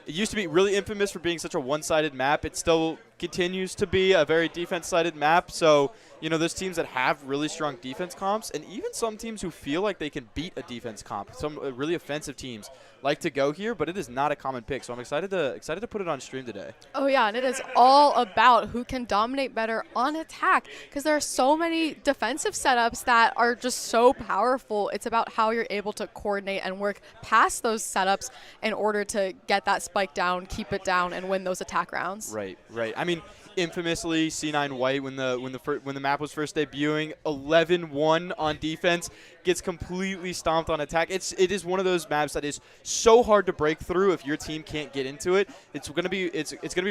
Speaker 9: used to be really infamous for being such a one-sided map. It still continues to be a very defense-sided map, so there's teams that have really strong defense comps, and even some teams who feel like they can beat a defense comp. Some really offensive teams like to go here, but it is not a common pick, so I'm excited to put it on stream today.
Speaker 7: Oh yeah, and it is all about who can dominate better on attack, because there are so many defensive setups that are just so powerful. It's about how you're able to coordinate and work past those setups in order to get that spike down, keep it down, and win those attack rounds.
Speaker 9: Right. I mean, infamously, C9 White, when the map was first debuting, 11-1 on defense, gets completely stomped on attack. It is one of those maps that is so hard to break through if your team can't get into it. It's gonna be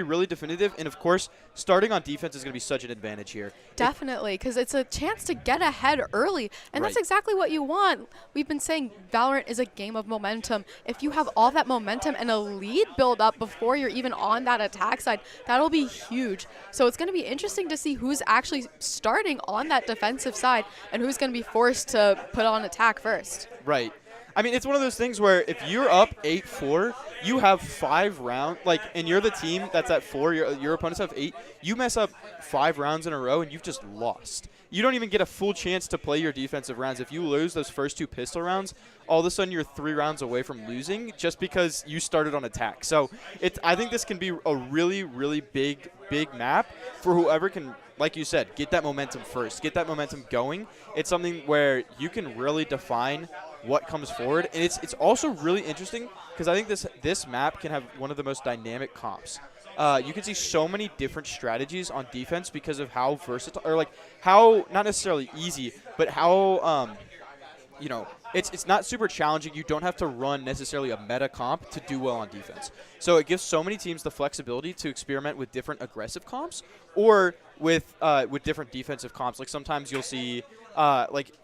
Speaker 9: really definitive, and of course, starting on defense is gonna be such an advantage here.
Speaker 7: Definitely, because it's a chance to get ahead early, and that's exactly what you want. We've been saying Valorant is a game of momentum. If you have all that momentum and a lead build up before you're even on that attack side, that'll be huge. So it's going to be interesting to see who's actually starting on that defensive side and who's going to be forced to put on attack first.
Speaker 9: Right. I mean, it's one of those things where if you're up 8-4, you have 5 rounds, and you're the team that's at 4, your opponents have 8, you mess up 5 rounds in a row and you've just lost. You don't even get a full chance to play your defensive rounds. If you lose those first 2 pistol rounds, all of a sudden you're 3 rounds away from losing just because you started on attack. So I think this can be a really, really big map for whoever can, like you said, get that momentum first, get that momentum going. It's something where you can really define what comes forward, and it's also really interesting because I think this map can have one of the most dynamic comps. You can see so many different strategies on defense because of how versatile, or how not necessarily easy, but how it's not super challenging. You don't have to run necessarily a meta comp to do well on defense. So it gives so many teams the flexibility to experiment with different aggressive comps or with different defensive comps. Like sometimes you'll see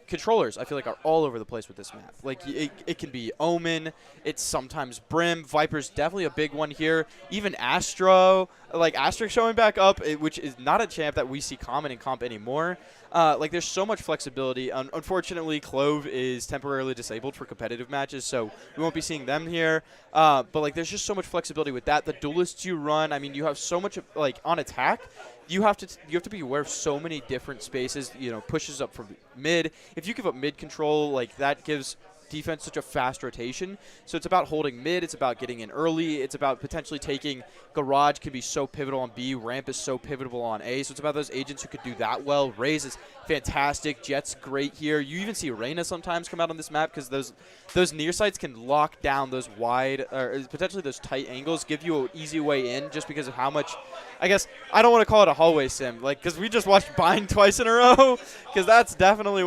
Speaker 9: controllers, I feel like, are all over the place with this map. Like it can be Omen, it's sometimes Brim, Viper's definitely a big one here. Even Astro, Astro showing back up, which is not a champ that we see common in comp anymore. There's so much flexibility. Unfortunately, Clove is temporarily disabled for competitive matches, so we won't be seeing them here. But there's just so much flexibility with that. The duelists you run, I mean, you have so much on attack. You have to be aware of so many different spaces. Pushes up from mid. If you give up mid control, that gives defense such a fast rotation. So it's about holding mid. It's about getting in early. It's about potentially taking Garage can be so pivotal on B. Ramp is so pivotal on A. So it's about those agents who could do that well. Raze is fantastic. Jet's great here. You even see Reyna sometimes come out on this map because those near sights can lock down those wide or potentially those tight angles, give you an easy way in just because of how much. I guess I don't want to call it a hallway sim, because we just watched Bind twice in a row, because that's definitely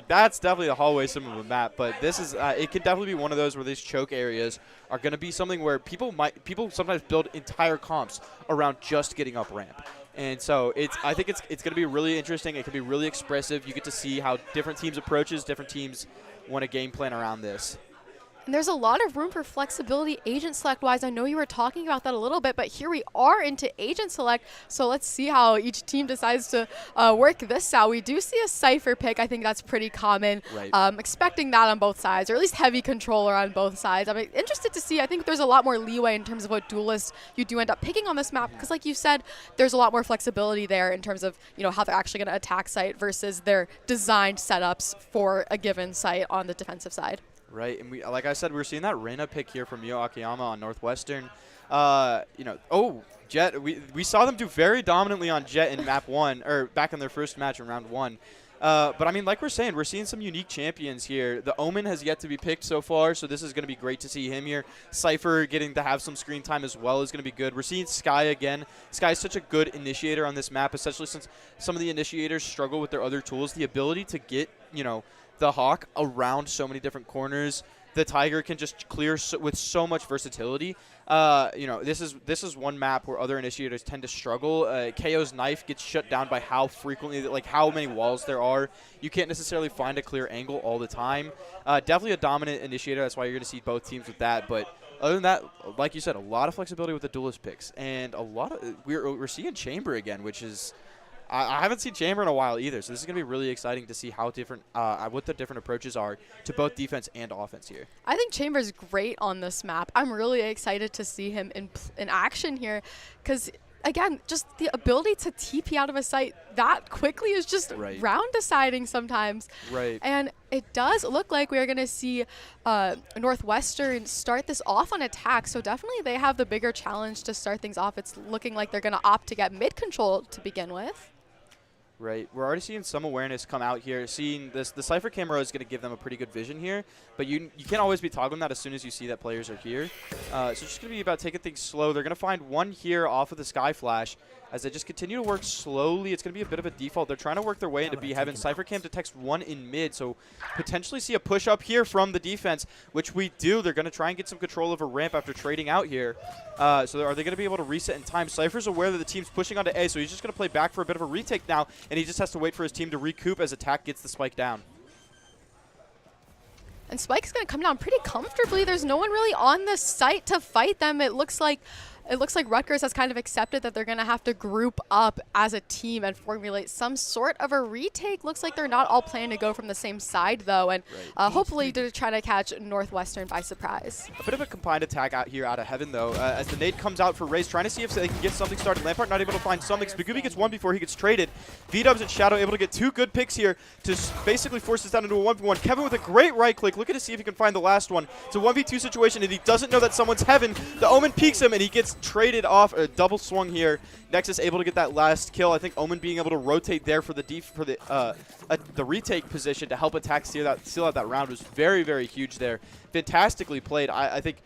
Speaker 9: that's definitely the hallway sim of a map. But this is it can definitely be one of those where these choke areas are going to be something where people sometimes build entire comps around just getting up ramp. And so I think it's going to be really interesting. It can be really expressive. You get to see how different teams approaches, different teams want a game plan around this.
Speaker 7: And there's a lot of room for flexibility agent select wise. I know you were talking about that a little bit, but here we are into agent select. So let's see how each team decides to work this out. We do see a Cypher pick. I think that's pretty common.
Speaker 9: Right.
Speaker 7: Expecting that on both sides, or at least heavy controller on both sides. I'm interested to see. I think there's a lot more leeway in terms of what duelists you do end up picking on this map, because like you said, there's a lot more flexibility there in terms of how they're actually going to attack site versus their designed setups for a given site on the defensive side.
Speaker 9: Right, and like I said, we're seeing that Reyna pick here from Mio Akiyama on Northwestern. Jet, we saw them do very dominantly on Jet in map 1, or back in their first match in round 1. But I mean, like we're saying, we're seeing some unique champions here. The Omen has yet to be picked so far, so this is going to be great to see him here. Cypher getting to have some screen time as well is going to be good. We're seeing Sky again. Sky is such a good initiator on this map, especially since some of the initiators struggle with their other tools. The ability to get, the Hawk around so many different corners. The Tiger can just clear with so much versatility. This is one map where other initiators tend to struggle. KO's knife gets shut down by how frequently, how many walls there are. You can't necessarily find a clear angle all the time. Definitely a dominant initiator. That's why you're going to see both teams with that. But other than that, like you said, a lot of flexibility with the duelist picks, and a lot of we're seeing Chamber again, which is. I haven't seen Chamber in a while either, so this is going to be really exciting to see how different, what the different approaches are to both defense and offense here.
Speaker 7: I think Chamber's great on this map. I'm really excited to see him in action here because, again, just the ability to TP out of a site that quickly is just round deciding sometimes.
Speaker 9: Right.
Speaker 7: And it does look like we are going to see Northwestern start this off on attack, so definitely they have the bigger challenge to start things off. It's looking like they're going to opt to get mid control to begin with.
Speaker 9: Right. We're already seeing some awareness come out here. Seeing this, the Cypher camera is going to give them a pretty good vision here, but you can't always be toggling that as soon as you see that players are here. So it's just going to be about taking things slow. They're going to find one here off of the Sky Flash. As they just continue to work slowly, it's going to be a bit of a default. They're trying to work their way into B Heaven. Cypher Cam detects one in mid, so potentially see a push up here from the defense, which we do. They're going to try and get some control over ramp after trading out here. So are they going to be able to reset in time? Cypher's aware that the team's pushing onto A, so he's just going to play back for a bit of a retake now, and he just has to wait for his team to recoup as Attack gets the spike down.
Speaker 7: And Spike's going to come down pretty comfortably. There's no one really on the site to fight them. It looks like Rutgers has kind of accepted that they're going to have to group up as a team and formulate some sort of a retake. Looks like they're not all planning to go from the same side, though, and hopefully to try to catch Northwestern by surprise.
Speaker 9: A bit of a combined attack out here out of Heaven, though, as the nade comes out for Raze, trying to see if they can get something started. Lampard not able to find something. Spagooby gets one before he gets traded. V-Dubs and Shadow able to get two good picks here to basically force this down into a 1v1. Kevin with a great right click, looking to see if he can find the last one. It's a 1v2 situation, and he doesn't know that someone's Heaven. The Omen peeks him, and he gets traded off. A double swung here. Nexus able to get that last kill. I think Omen being able to rotate there for the retake position to help Attack seal out that round was very, very huge there. Fantastically played. I think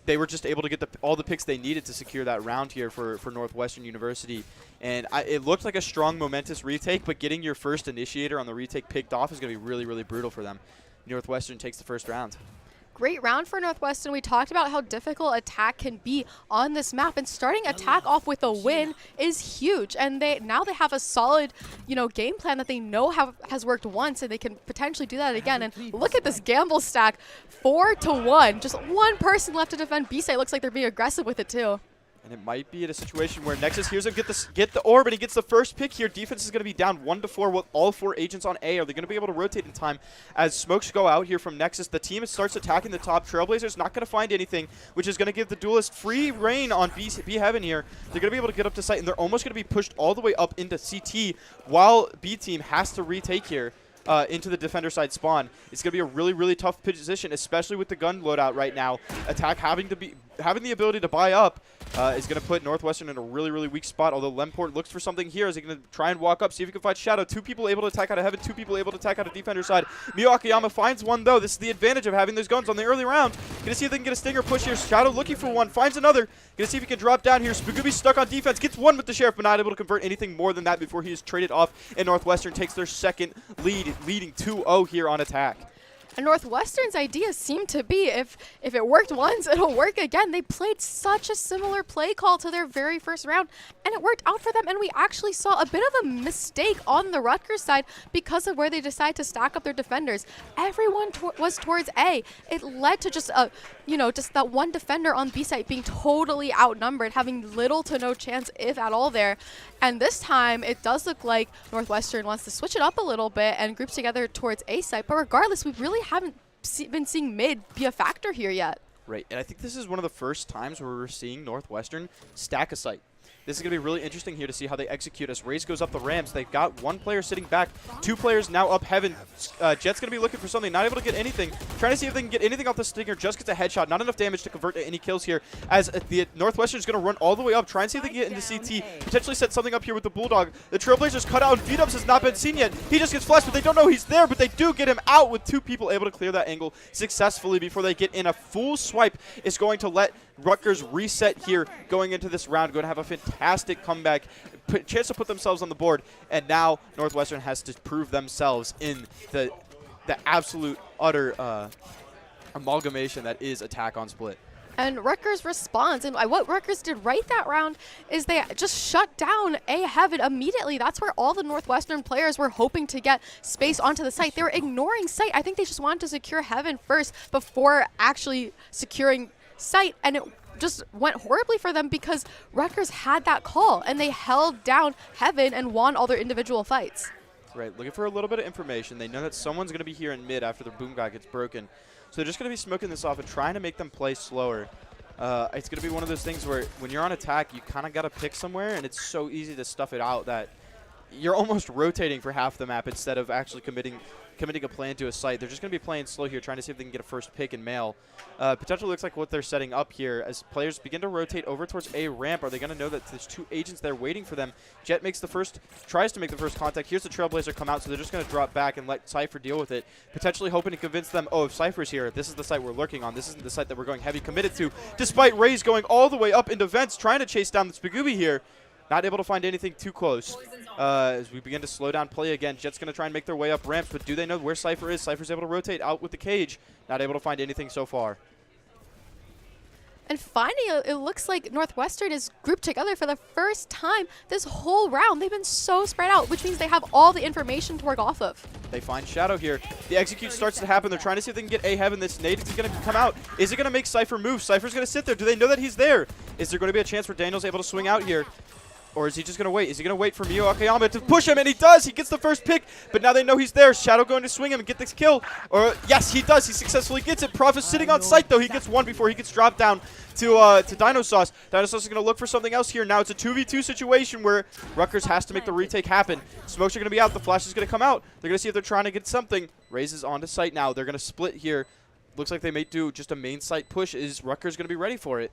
Speaker 9: they were just able to get all the picks they needed to secure that round here for Northwestern University. And it looked like a strong, momentous retake, but getting your first initiator on the retake picked off is going to be really, really brutal for them. Northwestern takes the first round.
Speaker 7: Great round for Northwestern. We talked about how difficult Attack can be on this map, and starting Attack off with a win is huge. And now they have a solid, game plan that they know has worked once, and they can potentially do that again. And look at this gamble stack, 4-1. Just one person left to defend B site. Looks like they're being aggressive with it too.
Speaker 9: And it might be in a situation where Nexus hears him get the orb, and he gets the first pick here. Defense is going to be down 1-4 with all 4 agents on A. Are they going to be able to rotate in time? As smokes go out here from Nexus, the team starts attacking the top. Trailblazers not going to find anything, which is going to give the duelist free reign on B Heaven here. They're going to be able to get up to site, and they're almost going to be pushed all the way up into CT while B team has to retake here. Into the defender side spawn. It's going to be a really, really tough position, especially with the gun loadout right now. Attack having the ability to buy up is going to put Northwestern in a really, really weak spot, although Lemport looks for something here. Is he going to try and walk up, see if he can find Shadow? 2 people able to attack out of Heaven, 2 people able to attack out of defender side. Mio Akiyama finds one, though. This is the advantage of having those guns on the early round. Going to see if they can get a stinger push here. Shadow looking for one, finds another. Going to see if he can drop down here. Spagooby's stuck on defense, gets one with the Sheriff, but not able to convert anything more than that before he is traded off, and Northwestern takes their second lead, leading 2-0 here on Attack.
Speaker 7: And Northwestern's idea seemed to be if it worked once, it'll work again. They played such a similar play call to their very first round, and it worked out for them. And we actually saw a bit of a mistake on the Rutgers side because of where they decided to stack up their defenders. Everyone was towards A. It led to just that one defender on B site being totally outnumbered, having little to no chance, if at all, there. And this time, it does look like Northwestern wants to switch it up a little bit and groups together towards A site. But regardless, we really haven't been seeing mid be a factor here yet.
Speaker 9: Right, and I think this is one of the first times where we're seeing Northwestern stack a site. This is going to be really interesting here to see how they execute as Raze goes up the ramps. They've got 1 player sitting back, 2 players now up Heaven. Jet's going to be looking for something, not able to get anything. Trying to see if they can get anything off the stinger, just gets a headshot. Not enough damage to convert to any kills here as the Northwestern is going to run all the way up, try and see if they can get into CT. Potentially set something up here with the Bulldog. The Trailblazers cut out, and V-Dubs has not been seen yet. He just gets flashed, but they don't know he's there, but they do get him out with 2 people able to clear that angle successfully before they get in. A full swipe is going to let Rutgers reset here going into this round. Going to have a fantastic comeback, chance to put themselves on the board, and now Northwestern has to prove themselves in the absolute utter amalgamation that is Attack on Split.
Speaker 7: And Rutgers responds, and what Rutgers did right that round is they just shut down A Heaven immediately. That's where all the Northwestern players were hoping to get space onto the site. They were ignoring site. I think they just wanted to secure Heaven first before actually securing site, and just went horribly for them because Rutgers had that call, and they held down Heaven and won all their individual fights.
Speaker 9: Right, looking for a little bit of information. They know that someone's going to be here in mid after the boom guy gets broken. So they're just going to be smoking this off and trying to make them play slower. It's going to be one of those things where when you're on attack, you kind of got to pick somewhere, and it's so easy to stuff it out that you're almost rotating for half the map instead of actually committing a plan to a site. They're just going to be playing slow here, trying to see if they can get a first pick in mail. Potentially looks like what they're setting up here as players begin to rotate over towards A ramp. Are they going to know that there's 2 agents there waiting for them? Jet tries to make the first contact. Here's the Trailblazer come out, so they're just going to drop back and let Cypher deal with it. Potentially hoping to convince them, oh, if Cypher's here, this is the site we're lurking on. This isn't the site that we're going heavy committed to. Despite Raze going all the way up into vents, trying to chase down the Spagooby here. Not able to find anything too close. As we begin to slow down play again, Jet's going to try and make their way up ramps, but do they know where Cypher is? Cypher's able to rotate out with the cage. Not able to find anything so far.
Speaker 7: And finally, it looks like Northwestern is grouped together for the first time this whole round. They've been so spread out, which means they have all the information to work off of.
Speaker 9: They find Shadow here. The execute starts to happen. They're trying to see if they can get A Heaven. This nade is going to come out. Is it going to make Cypher move? Cypher's going to sit there. Do they know that he's there? Is there going to be a chance where Daniel's able to swing out here? Or is he just going to wait? Is he going to wait for Mio Akayama to push him? And he does. He gets the first pick. But now they know he's there. Shadow going to swing him and get this kill. Or yes, he does. He successfully gets it. Prof is sitting on site, though. He gets one before he gets dropped down to Dino Sauce. Dino Sauce is going to look for something else here. Now it's a 2v2 situation where Rutgers has to make the retake happen. Smokes are going to be out. The flash is going to come out. They're going to see if they're trying to get something. Raze is onto site now. They're going to split here. Looks like they may do just a main site push. Is Rutgers going to be ready for it?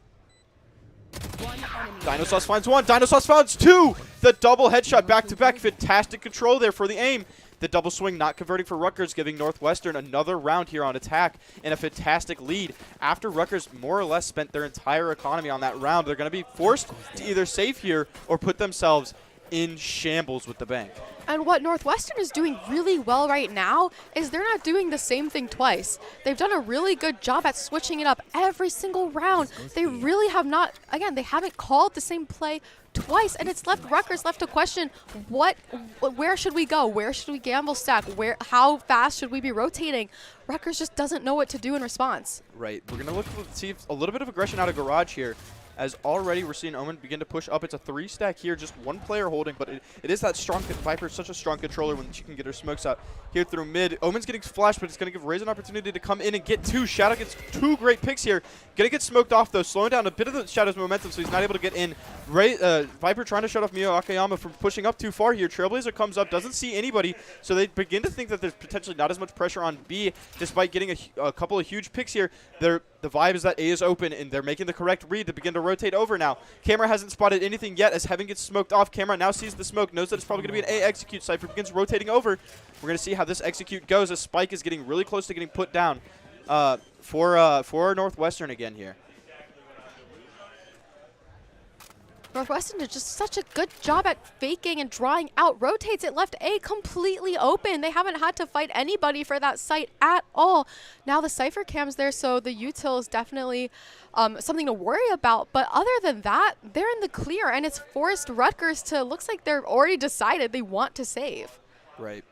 Speaker 9: Dino Sauce finds one. Dino Sauce finds 2. The double headshot back-to-back. Fantastic control there for the aim. The double swing not converting for Rutgers, giving Northwestern another round here on attack and a fantastic lead. After Rutgers more or less spent their entire economy on that round, they're going to be forced to either save here or put themselves in shambles with the bank.
Speaker 7: And what Northwestern is doing really well right now is they're not doing the same thing twice. They've done a really good job at switching it up every single round. They really have not, again, they haven't called the same play twice, and it's left Rutgers left to question where should we go? Where should we gamble stack? How fast should we be rotating? Rutgers just doesn't know what to do in response.
Speaker 9: Right. We're going to look to see a little bit of aggression out of Garage here. As already we're seeing Omen begin to push up. It's a 3-stack here, just one player holding, but it is that strong. Viper's such a strong controller when she can get her smokes out here through mid. Omen's getting flashed, but it's going to give Raze an opportunity to come in and get 2. Shadow gets 2 great picks here. Going to get smoked off, though, slowing down a bit of the Shadow's momentum, so he's not able to get in. Viper trying to shut off Mio Akayama from pushing up too far here. Trailblazer comes up, doesn't see anybody, so they begin to think that there's potentially not as much pressure on B, despite getting a couple of huge picks here. The vibe is that A is open, and they're making the correct read to begin to rotate over now. Camera hasn't spotted anything yet as Heaven gets smoked off. Camera now sees the smoke, knows that it's probably going to be an A execute. Cypher begins rotating over. We're going to see how this execute goes as Spike is getting really close to getting put down for Northwestern again here.
Speaker 7: Northwestern did just such a good job at faking and drawing out rotates. It left A completely open. They haven't had to fight anybody for that site at all. Now the Cypher cam's there, so the util is definitely something to worry about. But other than that, they're in the clear, and it's forced Rutgers to, looks like they're already decided they want to save.
Speaker 9: Right.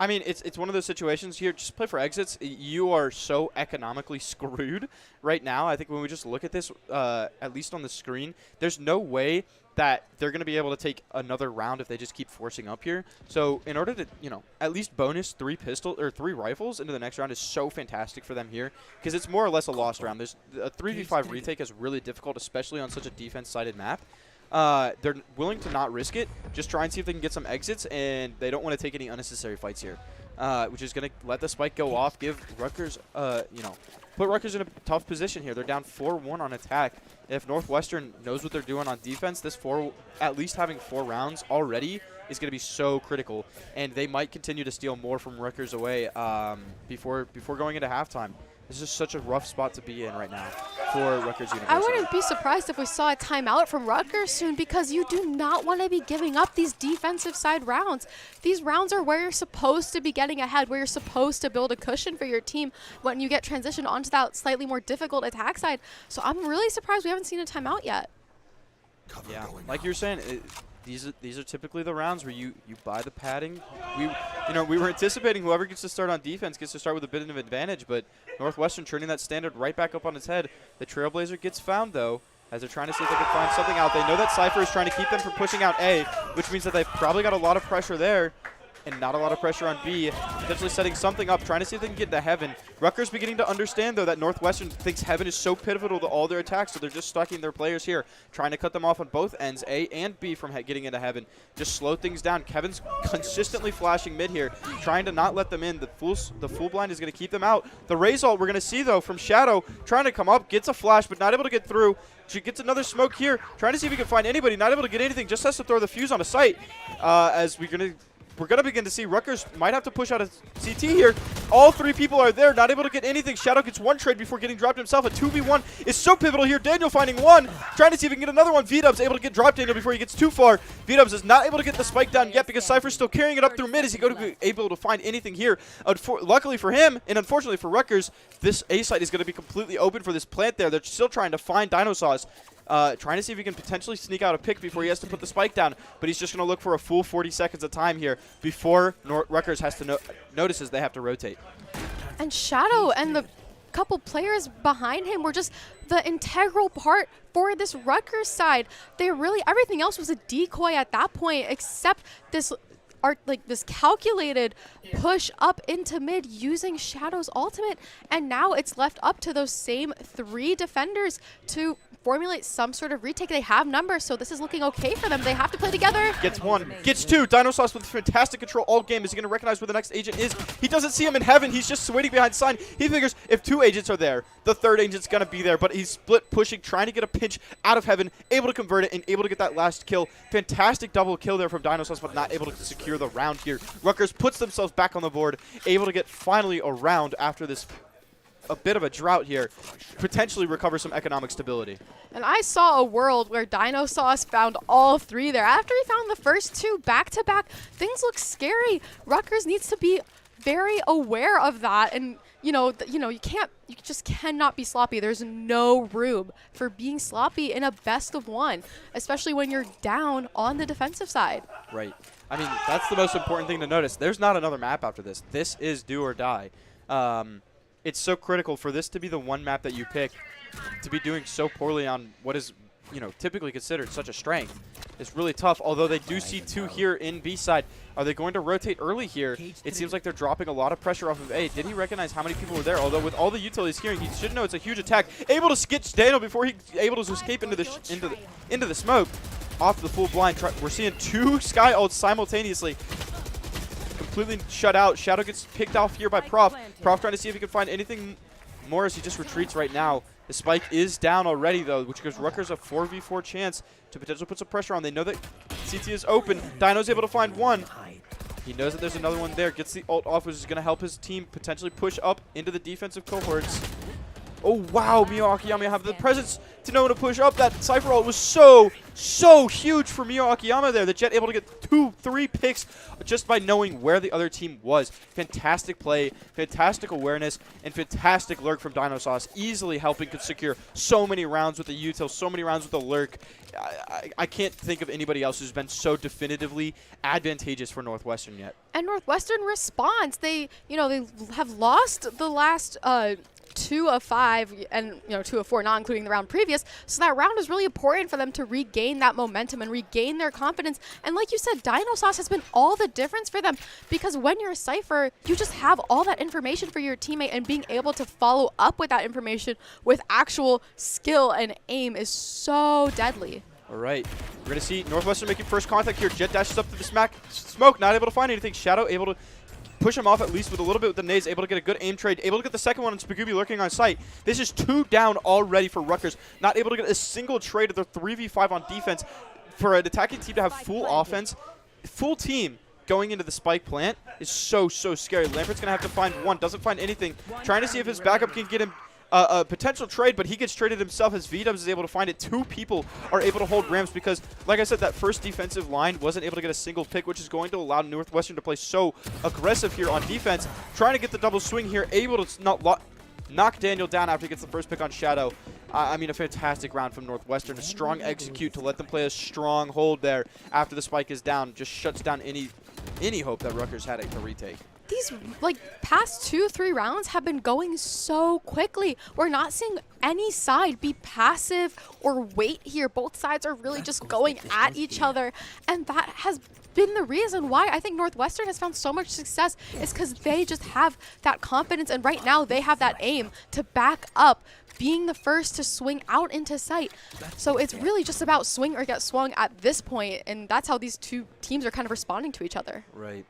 Speaker 9: I mean, it's one of those situations here. Just play for exits. You are so economically screwed right now. I think when we just look at this, at least on the screen, there's no way that they're going to be able to take another round if they just keep forcing up here. So in order to, at least bonus 3 rifles into the next round is so fantastic for them here because it's more or less a lost round. There's a 3v5 retake is really difficult, especially on such a defense-sided map. They're willing to not risk it, just try and see if they can get some exits, and they don't want to take any unnecessary fights here, which is going to let the spike go off, give Rutgers, put Rutgers in a tough position here. They're down 4-1 on attack. If Northwestern knows what they're doing on defense, at least having 4 rounds already is going to be so critical, and they might continue to steal more from Rutgers away before going into halftime. This is such a rough spot to be in right now for Rutgers University.
Speaker 7: I wouldn't be surprised if we saw a timeout from Rutgers soon because you do not want to be giving up these defensive side rounds. These rounds are where you're supposed to be getting ahead, where you're supposed to build a cushion for your team when you get transitioned onto that slightly more difficult attack side. So I'm really surprised we haven't seen a timeout yet.
Speaker 9: Yeah, like you were saying, these are typically the rounds where you buy the padding. We were anticipating whoever gets to start on defense gets to start with a bit of an advantage, but Northwestern turning that standard right back up on its head. The Trailblazer gets found, though, as they're trying to see if they can find something out. They know that Cypher is trying to keep them from pushing out A, which means that they've probably got a lot of pressure there and not a lot of pressure on B, potentially setting something up, trying to see if they can get to Heaven. Rutgers beginning to understand, though, that Northwestern thinks Heaven is so pivotal to all their attacks, so they're just stacking their players here, trying to cut them off on both ends, A and B, from getting into Heaven. Just slow things down. Kevin's consistently flashing mid here, trying to not let them in. The full blind is going to keep them out. The Raze ult we're going to see, though, from Shadow, trying to come up, gets a flash, but not able to get through. She gets another smoke here, trying to see if he can find anybody, not able to get anything, just has to throw the fuse on a site, as we're going to begin to see Rutgers might have to push out a CT here. All three people are there, not able to get anything. Shadow gets one trade before getting dropped himself. A 2v1 is so pivotal here. Daniel finding one, trying to see if he can get another one. V-Dubs able to get dropped Daniel before he gets too far. V-Dubs is not able to get the spike down yet because Cypher's still carrying it up through mid. Is he going to be able to find anything here? Luckily for him, and unfortunately for Rutgers, this A site is going to be completely open for this plant there. They're still trying to find Dinosauce. Trying to see if he can potentially sneak out a pick before he has to put the spike down, but he's just going to look for a full 40 seconds of time here before Rutgers has to notices they have to rotate.
Speaker 7: And Shadow and the couple players behind him were just the integral part for this Rutgers side. They really, everything else was a decoy at that point, except this this calculated push up into mid using Shadow's ultimate, and now it's left up to those same three defenders to formulate some sort of retake. They have numbers, so this is looking okay for them. They have to play together.
Speaker 9: Gets one, gets two. Dinosauce with fantastic control all game. Is he going to recognize where the next agent is? He doesn't see him in Heaven. He's just waiting behind sign. He figures if two agents are there, the third agent's going to be there, but he's split pushing, trying to get a pinch out of Heaven, able to convert it, and able to get that last kill. Fantastic double kill there from Dinosauce, but not able to secure the round here. Rutgers puts themselves back on the board, able to get finally a round after this a bit of a drought here, potentially recover some economic stability.
Speaker 7: And I saw a world where Dinosauce found all three there. After he found the first two back-to-back, things look scary. Rutgers needs to be very aware of that, and you just cannot be sloppy. There's no room for being sloppy in a best of one, especially when you're down on the defensive side.
Speaker 9: Right. I mean, that's the most important thing to notice. There's not another map after this. This is do or die. It's so critical for this to be the one map that you pick, to be doing so poorly on what is, typically considered such a strength. It's really tough, although they do see two here in B side. Are they going to rotate early here? It seems like they're dropping a lot of pressure off of A. Did he recognize how many people were there? Although with all the utilities hearing, he should know it's a huge attack. Able to skitch Daniel before he's able to escape into the smoke. Off the full blind. We're seeing two Sky ults simultaneously. Completely shut out. Shadow gets picked off here by Prof. Prof trying to see if he can find anything more as he just retreats right now. The spike is down already, though, which gives Rutgers a 4v4 chance to potentially put some pressure on. They know that CT is open. Dino's able to find one. He knows that there's another one there. Gets the ult off, which is going to help his team potentially push up into the defensive cohorts. Oh, wow. Mio Akiyama have the presence to know to push up. That Cypher ult was so huge for Mio Akiyama there. The Jet able to get 2-3 picks just by knowing where the other team was. Fantastic play, fantastic awareness, and fantastic lurk from Dinosauce. Easily helping to secure so many rounds with the util, so many rounds with the lurk. I can't think of anybody else who's been so definitively advantageous for Northwestern yet.
Speaker 7: And Northwestern responds. They have lost the last 2 of 5 and 2 of 4, not including the round previous. So that round is really important for them to regain that momentum and regain their confidence. And like you said, Dinosauce has been all the difference for them, because when you're a Cypher, you just have all that information for your teammate, and being able to follow up with that information with actual skill and aim is so deadly.
Speaker 9: All right, we're going to see Northwestern making first contact here. Jet dashes up to the smoke, not able to find anything. Shadow able to push him off at least with a little bit with the nades, able to get a good aim trade, able to get the second one, and Spagooby lurking on site. This is 2 down already for Rutgers, not able to get a single trade of their 3v5 on defense. For an attacking team to have full offense, full team going into the spike plant is so scary. Lambert's going to have to find one, doesn't find anything, trying to see if his backup can get him a potential trade, but he gets traded himself as V-Dubs is able to find it. 2 people are able to hold Rams because, like I said, that first defensive line wasn't able to get a single pick, which is going to allow Northwestern to play so aggressive here on defense. Trying to get the double swing here, able to not knock Daniel down after he gets the first pick on Shadow. I mean, a fantastic round from Northwestern. A strong execute to let them play a strong hold there after the spike is down. Just shuts down any hope that Rutgers had to retake.
Speaker 7: these like past 2-3 rounds have been going so quickly. We're not seeing any side be passive or wait here. Both sides are really just going at each other, and that has been the reason why I think Northwestern has found so much success, is because they just have that confidence, and right now they have that aim to back up being the first to swing out into sight. So it's really just about swing or get swung at this point, and that's how these two teams are kind of responding to each other.
Speaker 9: Right.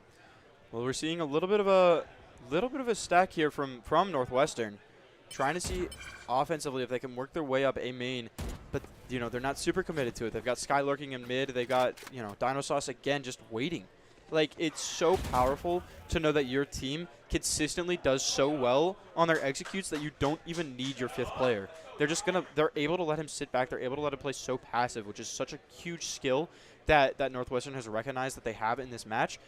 Speaker 9: Well, we're seeing a little bit of a stack here from Northwestern, trying to see offensively if they can work their way up A main, but you know, they're not super committed to it. They've got Sky lurking in mid. They got, you know, Dino Sauce again just waiting. Like, it's so powerful to know that your team consistently does so well on their executes that you don't even need your 5th player. They're able to let him sit back. They're able to let him play so passive, which is such a huge skill that Northwestern has recognized that they have in this match,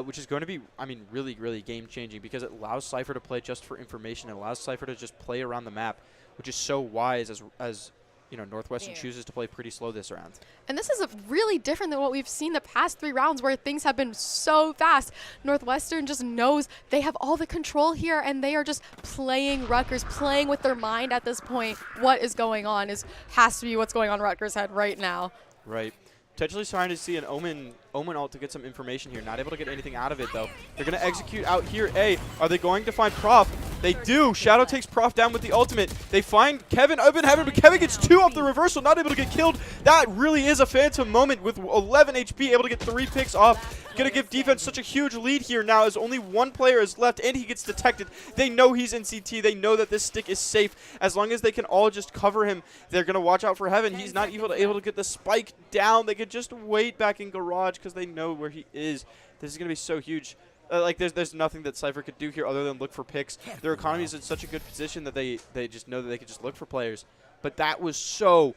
Speaker 9: which is going to be, I mean, really, really game-changing, because it allows Cypher to play just for information. It allows Cypher to just play around the map, which is so wise as you know, Northwestern chooses to play pretty slow this round.
Speaker 7: And this is really different than what we've seen the past 3 rounds, where things have been so fast. Northwestern just knows they have all the control here, and they are just playing Rutgers, playing with their mind at this point. What is going on has to be what's going on in Rutgers' head right now.
Speaker 9: Right. Potentially trying to see an Omen ult to get some information here. Not able to get anything out of it, though. They're going to execute out here A. Are they going to find Prof? They do. Shadow takes Prof down with the ultimate. They find Kevin up in heaven, but Kevin gets 2 off the reversal, not able to get killed. That really is a phantom moment with 11 HP, able to get 3 picks off. Going to give defense such a huge lead here now, as only 1 player is left and he gets detected. They know he's in CT. They know that this stick is safe. As long as they can all just cover him, they're going to watch out for Heaven. He's not able to get the spike down. They could just wait back in Garage because they know where he is. This is going to be so huge. Like, there's nothing that Cypher could do here other than look for picks. Their economy is in such a good position that they just know that they could just look for players. But that was so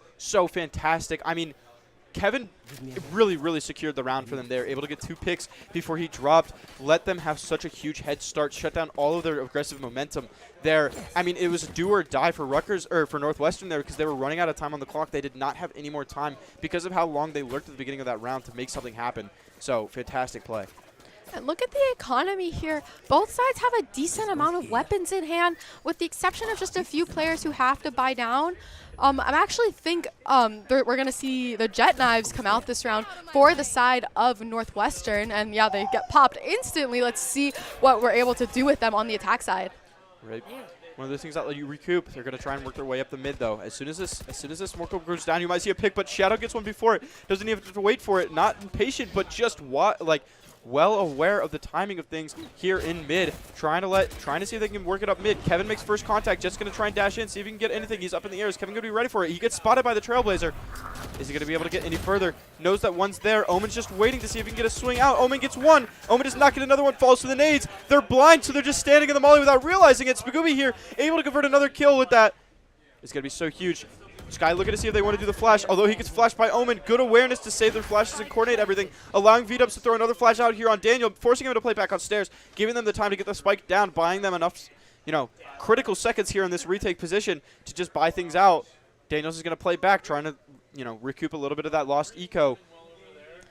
Speaker 9: fantastic. I mean, Kevin really, really secured the round for them there, able to get 2 picks before he dropped, let them have such a huge head start, shut down all of their aggressive momentum there. I mean, it was a do or die for Rutgers, or for Northwestern there, because they were running out of time on the clock. They did not have any more time because of how long they lurked at the beginning of that round to make something happen. So, fantastic play.
Speaker 7: And look at the economy here. Both sides have a decent amount of weapons in hand, with the exception of just a few players who have to buy down. I actually think we're going to see the jet knives come out this round for the side of Northwestern. And yeah, they get popped instantly. Let's see what we're able to do with them on the attack side.
Speaker 9: Right. One of those things that let you recoup. They're going to try and work their way up the mid, though. As soon as this smoke goes down, you might see a pick, but Shadow gets one before it. Doesn't even have to wait for it. Not impatient, but just well aware of the timing of things here in mid, trying to see if they can work it up mid. Kevin makes first contact, just going to try and dash in, see if he can get anything. He's up in the air. Is Kevin going to be ready for it? He gets spotted by the Trailblazer. Is he going to be able to get any further? Knows that one's there. Omen's just waiting to see if he can get a swing out. Omen gets 1. Omen does not get another one, falls to the nades. They're blind, so they're just standing in the molly without realizing it. Spagooby here, able to convert another kill with that. It's going to be so huge. Sky looking to see if they want to do the flash, although he gets flashed by Omen. Good awareness to save their flashes and coordinate everything, allowing V-Dubs to throw another flash out here on Daniel, forcing him to play back on stairs, giving them the time to get the spike down, buying them enough, you know, critical seconds here in this retake position to just buy things out. Daniels is going to play back, trying to, you know, recoup a little bit of that lost eco.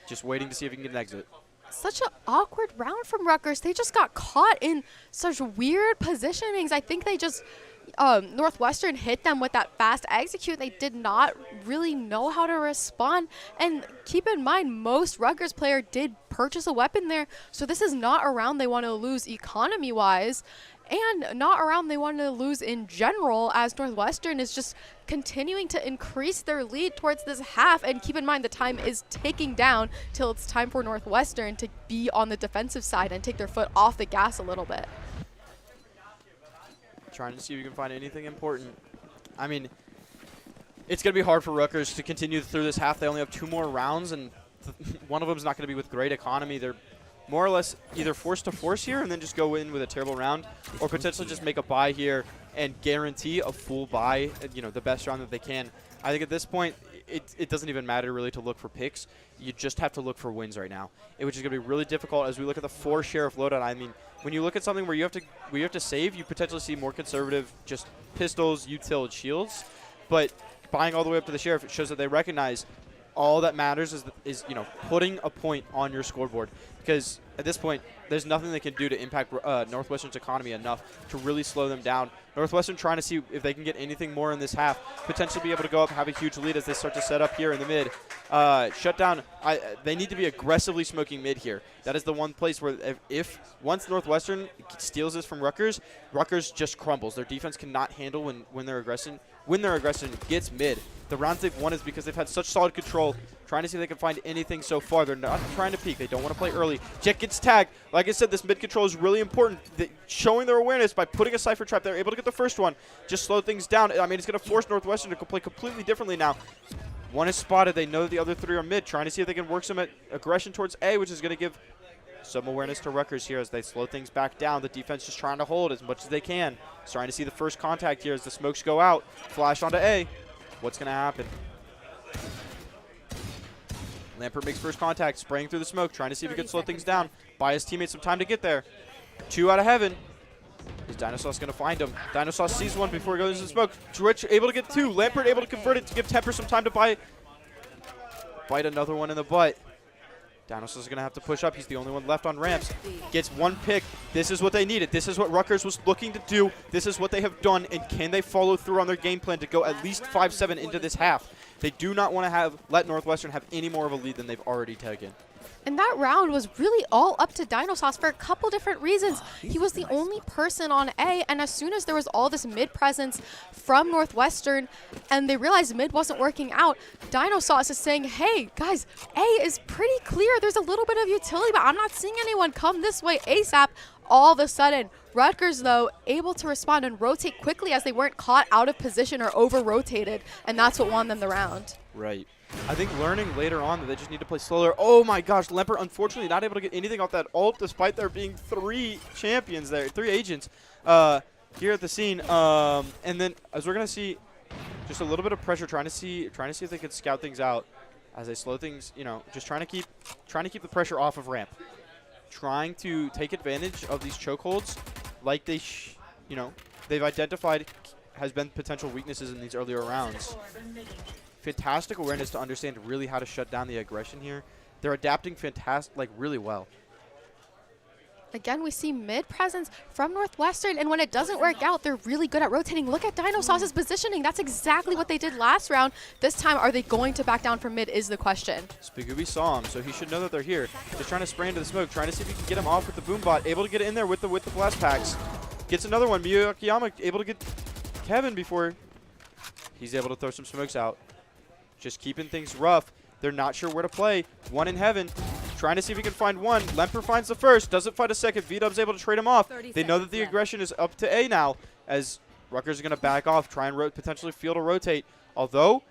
Speaker 9: Just waiting to see if he can get an exit.
Speaker 7: Such an awkward round from Rutgers. They just got caught in such weird positionings. I think they just... Northwestern hit them with that fast execute. They did not really know how to respond. And keep in mind, most Rutgers player did purchase a weapon there. So this is not a round they want to lose economy-wise, and not a round they want to lose in general, as Northwestern is just continuing to increase their lead towards this half. And keep in mind, the time is ticking down till it's time for Northwestern to be on the defensive side and take their foot off the gas a little bit.
Speaker 9: Trying to see if you can find anything important. I mean, it's going to be hard for Rutgers to continue through this half. They only have 2 more rounds, and one of them is not going to be with great economy. They're more or less either forced to force here and then just go in with a terrible round, or potentially just make a buy here and guarantee a full buy, you know, the best round that they can. I think at this point, it doesn't even matter really to look for picks. You just have to look for wins right now, which is going to be really difficult as we look at the 4 Sheriff loadout. I mean, when you look at something where you have to save, you potentially see more conservative just pistols, util, and shields. But buying all the way up to the Sheriff, it shows that they recognize all that matters is you know, putting a point on your scoreboard. Because at this point, there's nothing they can do to impact Northwestern's economy enough to really slow them down. Northwestern trying to see if they can get anything more in this half, potentially be able to go up, have a huge lead as they start to set up here in the mid. Shut down. They need to be aggressively smoking mid here. That is the one place where if once Northwestern steals this from Rutgers, Rutgers just crumbles. Their defense cannot handle when their aggression gets mid. The rounds they've won is because they've had such solid control, trying to see if they can find anything so far. They're not trying to peek. They don't want to play early. Jet gets tagged. Like I said, this mid control is really important. Showing their awareness by putting a Cypher trap, they're able to get the first one. Just slow things down. I mean, it's going to force Northwestern to play completely differently now. One is spotted. They know that the other three are mid, trying to see if they can work some aggression towards A, which is going to give some awareness to Rutgers here as they slow things back down. The defense just trying to hold as much as they can. Starting to see the first contact here as the smokes go out. Flash onto A. What's going to happen? Lampert makes first contact, spraying through the smoke, trying to see if he can slow things down. Buy his teammates some time to get there. 2 out of heaven. Is Dinosauce going to find him? Dinosauce sees one before he goes into the smoke. Twitch able to get 2. Lampert able to convert it to give Temper some time to bite another one in the butt. Dinosaur's is going to have to push up. He's the only one left on ramps. Gets 1 pick. This is what they needed. This is what Rutgers was looking to do. This is what they have done. And can they follow through on their game plan to go at least 5-7 into this half? They do not want to let Northwestern have any more of a lead than they've already taken.
Speaker 7: And that round was really all up to Dinosauce for a couple different reasons. He was the only person on A, and as soon as there was all this mid presence from Northwestern and they realized mid wasn't working out, Dinosauce is saying, hey, guys, A is pretty clear. There's a little bit of utility, but I'm not seeing anyone come this way ASAP. All of a sudden, Rutgers, though, able to respond and rotate quickly as they weren't caught out of position or over-rotated, and that's what won them the round.
Speaker 9: Right. I think learning later on that they just need to play slower. Oh my gosh, Lemper unfortunately not able to get anything off that ult despite there being 3 champions there, 3 agents here at the scene. And then as we're gonna see, just a little bit of pressure, trying to see if they can scout things out as they slow things. You know, just trying to keep the pressure off of ramp, trying to take advantage of these chokeholds, like they've identified has been potential weaknesses in these earlier rounds. Fantastic awareness to understand really how to shut down the aggression here. They're adapting really well.
Speaker 7: Again, we see mid presence from Northwestern, and when it doesn't work out, they're really good at rotating. Look at Dinosauce's positioning. That's exactly what they did last round. This time, are they going to back down from mid is the question.
Speaker 9: Spagooby saw him, so he should know that they're here. Just trying to spray into the smoke, trying to see if he can get him off with the boom bot. Able to get in there with the blast packs. Gets another one. Miyakiyama able to get Kevin before he's able to throw some smokes out. Just keeping things rough. They're not sure where to play. 1 in heaven. Trying to see if he can find 1. Lemper finds the first. Doesn't find a second. V-Dub's able to trade him off. They know that the aggression is up to A now, as Rutgers is going to back off, try and potentially field a rotate. Although,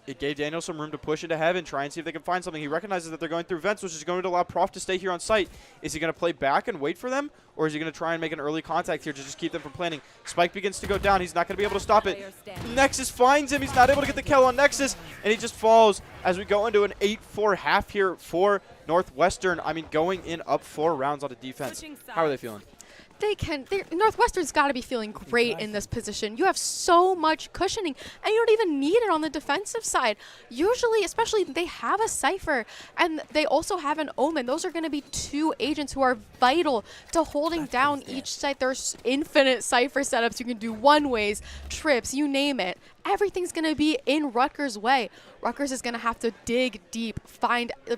Speaker 9: it gave Daniel some room to push into heaven, try and see if they can find something. He recognizes that they're going through vents, which is going to allow Prof to stay here on site. Is he going to play back and wait for them? Or is he going to try and make an early contact here to just keep them from planning? Spike begins to go down. He's not going to be able to stop it. Nexus finds him. He's not able to get the kill on Nexus, and he just falls as we go into an 8-4 half here for Northwestern. I mean, going in up 4 rounds on the defense. How are they feeling?
Speaker 7: Northwestern's got to be feeling great in this position. You have so much cushioning, and you don't even need it on the defensive side. Usually, especially, they have a Cypher, and they also have an Omen. Those are going to be 2 agents who are vital to holding down each site. There's infinite Cypher setups. You can do one-ways, trips, you name it. Everything's going to be in Rutgers' way. Rutgers is going to have to dig deep,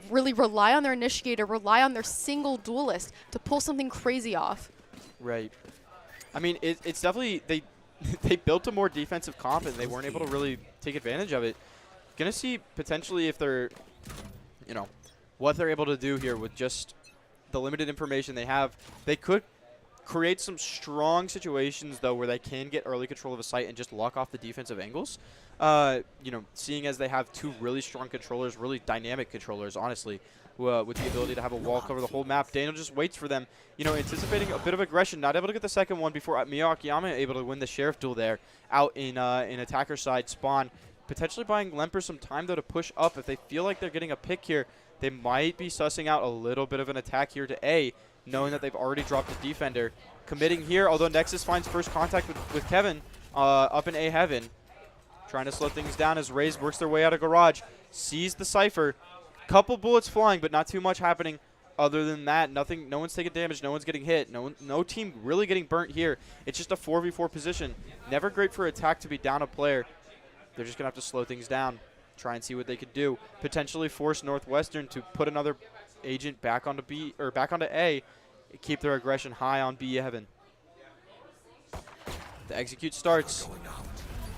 Speaker 7: really rely on their initiator, rely on their single duelist to pull something crazy off.
Speaker 9: Right. I mean, it's definitely they built a more defensive comp and they weren't able to really take advantage of it. Gonna see potentially if they're, what they're able to do here with just the limited information they have. They could create some strong situations though where they can get early control of a site and just lock off the defensive angles. Seeing as they have 2 really strong controllers, really dynamic controllers, honestly. With the ability to have a wall cover the whole map. Daniel just waits for them, anticipating a bit of aggression. Not able to get the second one before Miyakiyama able to win the Sheriff duel there out in attacker side spawn. Potentially buying Lemper some time, though, to push up. If they feel like they're getting a pick here, they might be sussing out a little bit of an attack here to A, knowing that they've already dropped the defender. Committing here, although Nexus finds first contact with Kevin up in A heaven. Trying to slow things down as Raze works their way out of garage. Sees the Cypher. Couple bullets flying, but not too much happening other than that, nothing. No one's taking damage. No one's getting hit. No team really getting burnt here. It's just a 4v4 position. Never great for attack to be down a player. They're just gonna have to slow things down, try and see what they could do. Potentially force Northwestern to put another agent back onto B or back onto A, keep their aggression high on B heaven. The execute starts.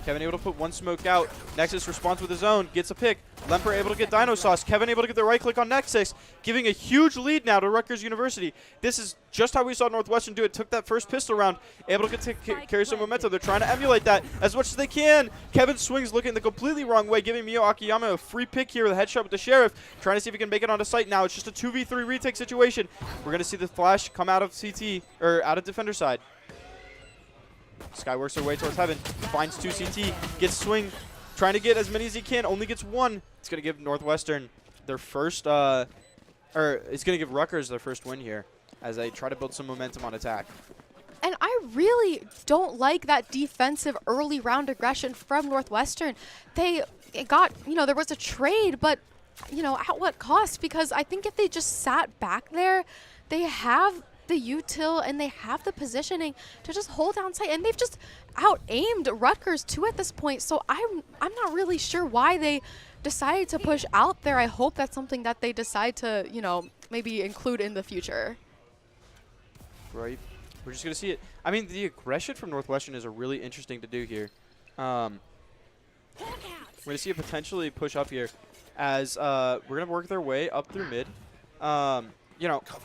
Speaker 9: Kevin able to put one smoke out. Nexus responds with his own, gets a pick. Lemper able to get Dino Sauce. Kevin able to get the right click on Nexus, giving a huge lead now to Rutgers University. This is just how we saw Northwestern do it. Took that first pistol round, able to carry some momentum. They're trying to emulate that as much as they can. Kevin swings looking the completely wrong way, giving Mio Akiyama a free pick here with a headshot with the Sheriff. Trying to see if he can make it onto site now. It's just a 2v3 retake situation. We're going to see the flash come out of CT, or out of defender side. Sky works her way towards heaven, finds 2 CT, gets swing, trying to get as many as he can, only gets one. It's going to give Northwestern their first, or it's going to give Rutgers their first win here as they try to build some momentum on attack.
Speaker 7: And I really don't like that defensive early round aggression from Northwestern. They got, there was a trade, but, at what cost? Because I think if they just sat back there, they have the util and they have the positioning to just hold down sight, and they've just out-aimed Rutgers too at this point. So I'm not really sure why they decided to push out there. I hope that's something that they decide to, maybe include in the future.
Speaker 9: Right. We're just going to see it. I mean, the aggression from Northwestern is a really interesting to do here. We're going to see it potentially push up here as we're going to work their way up through mid.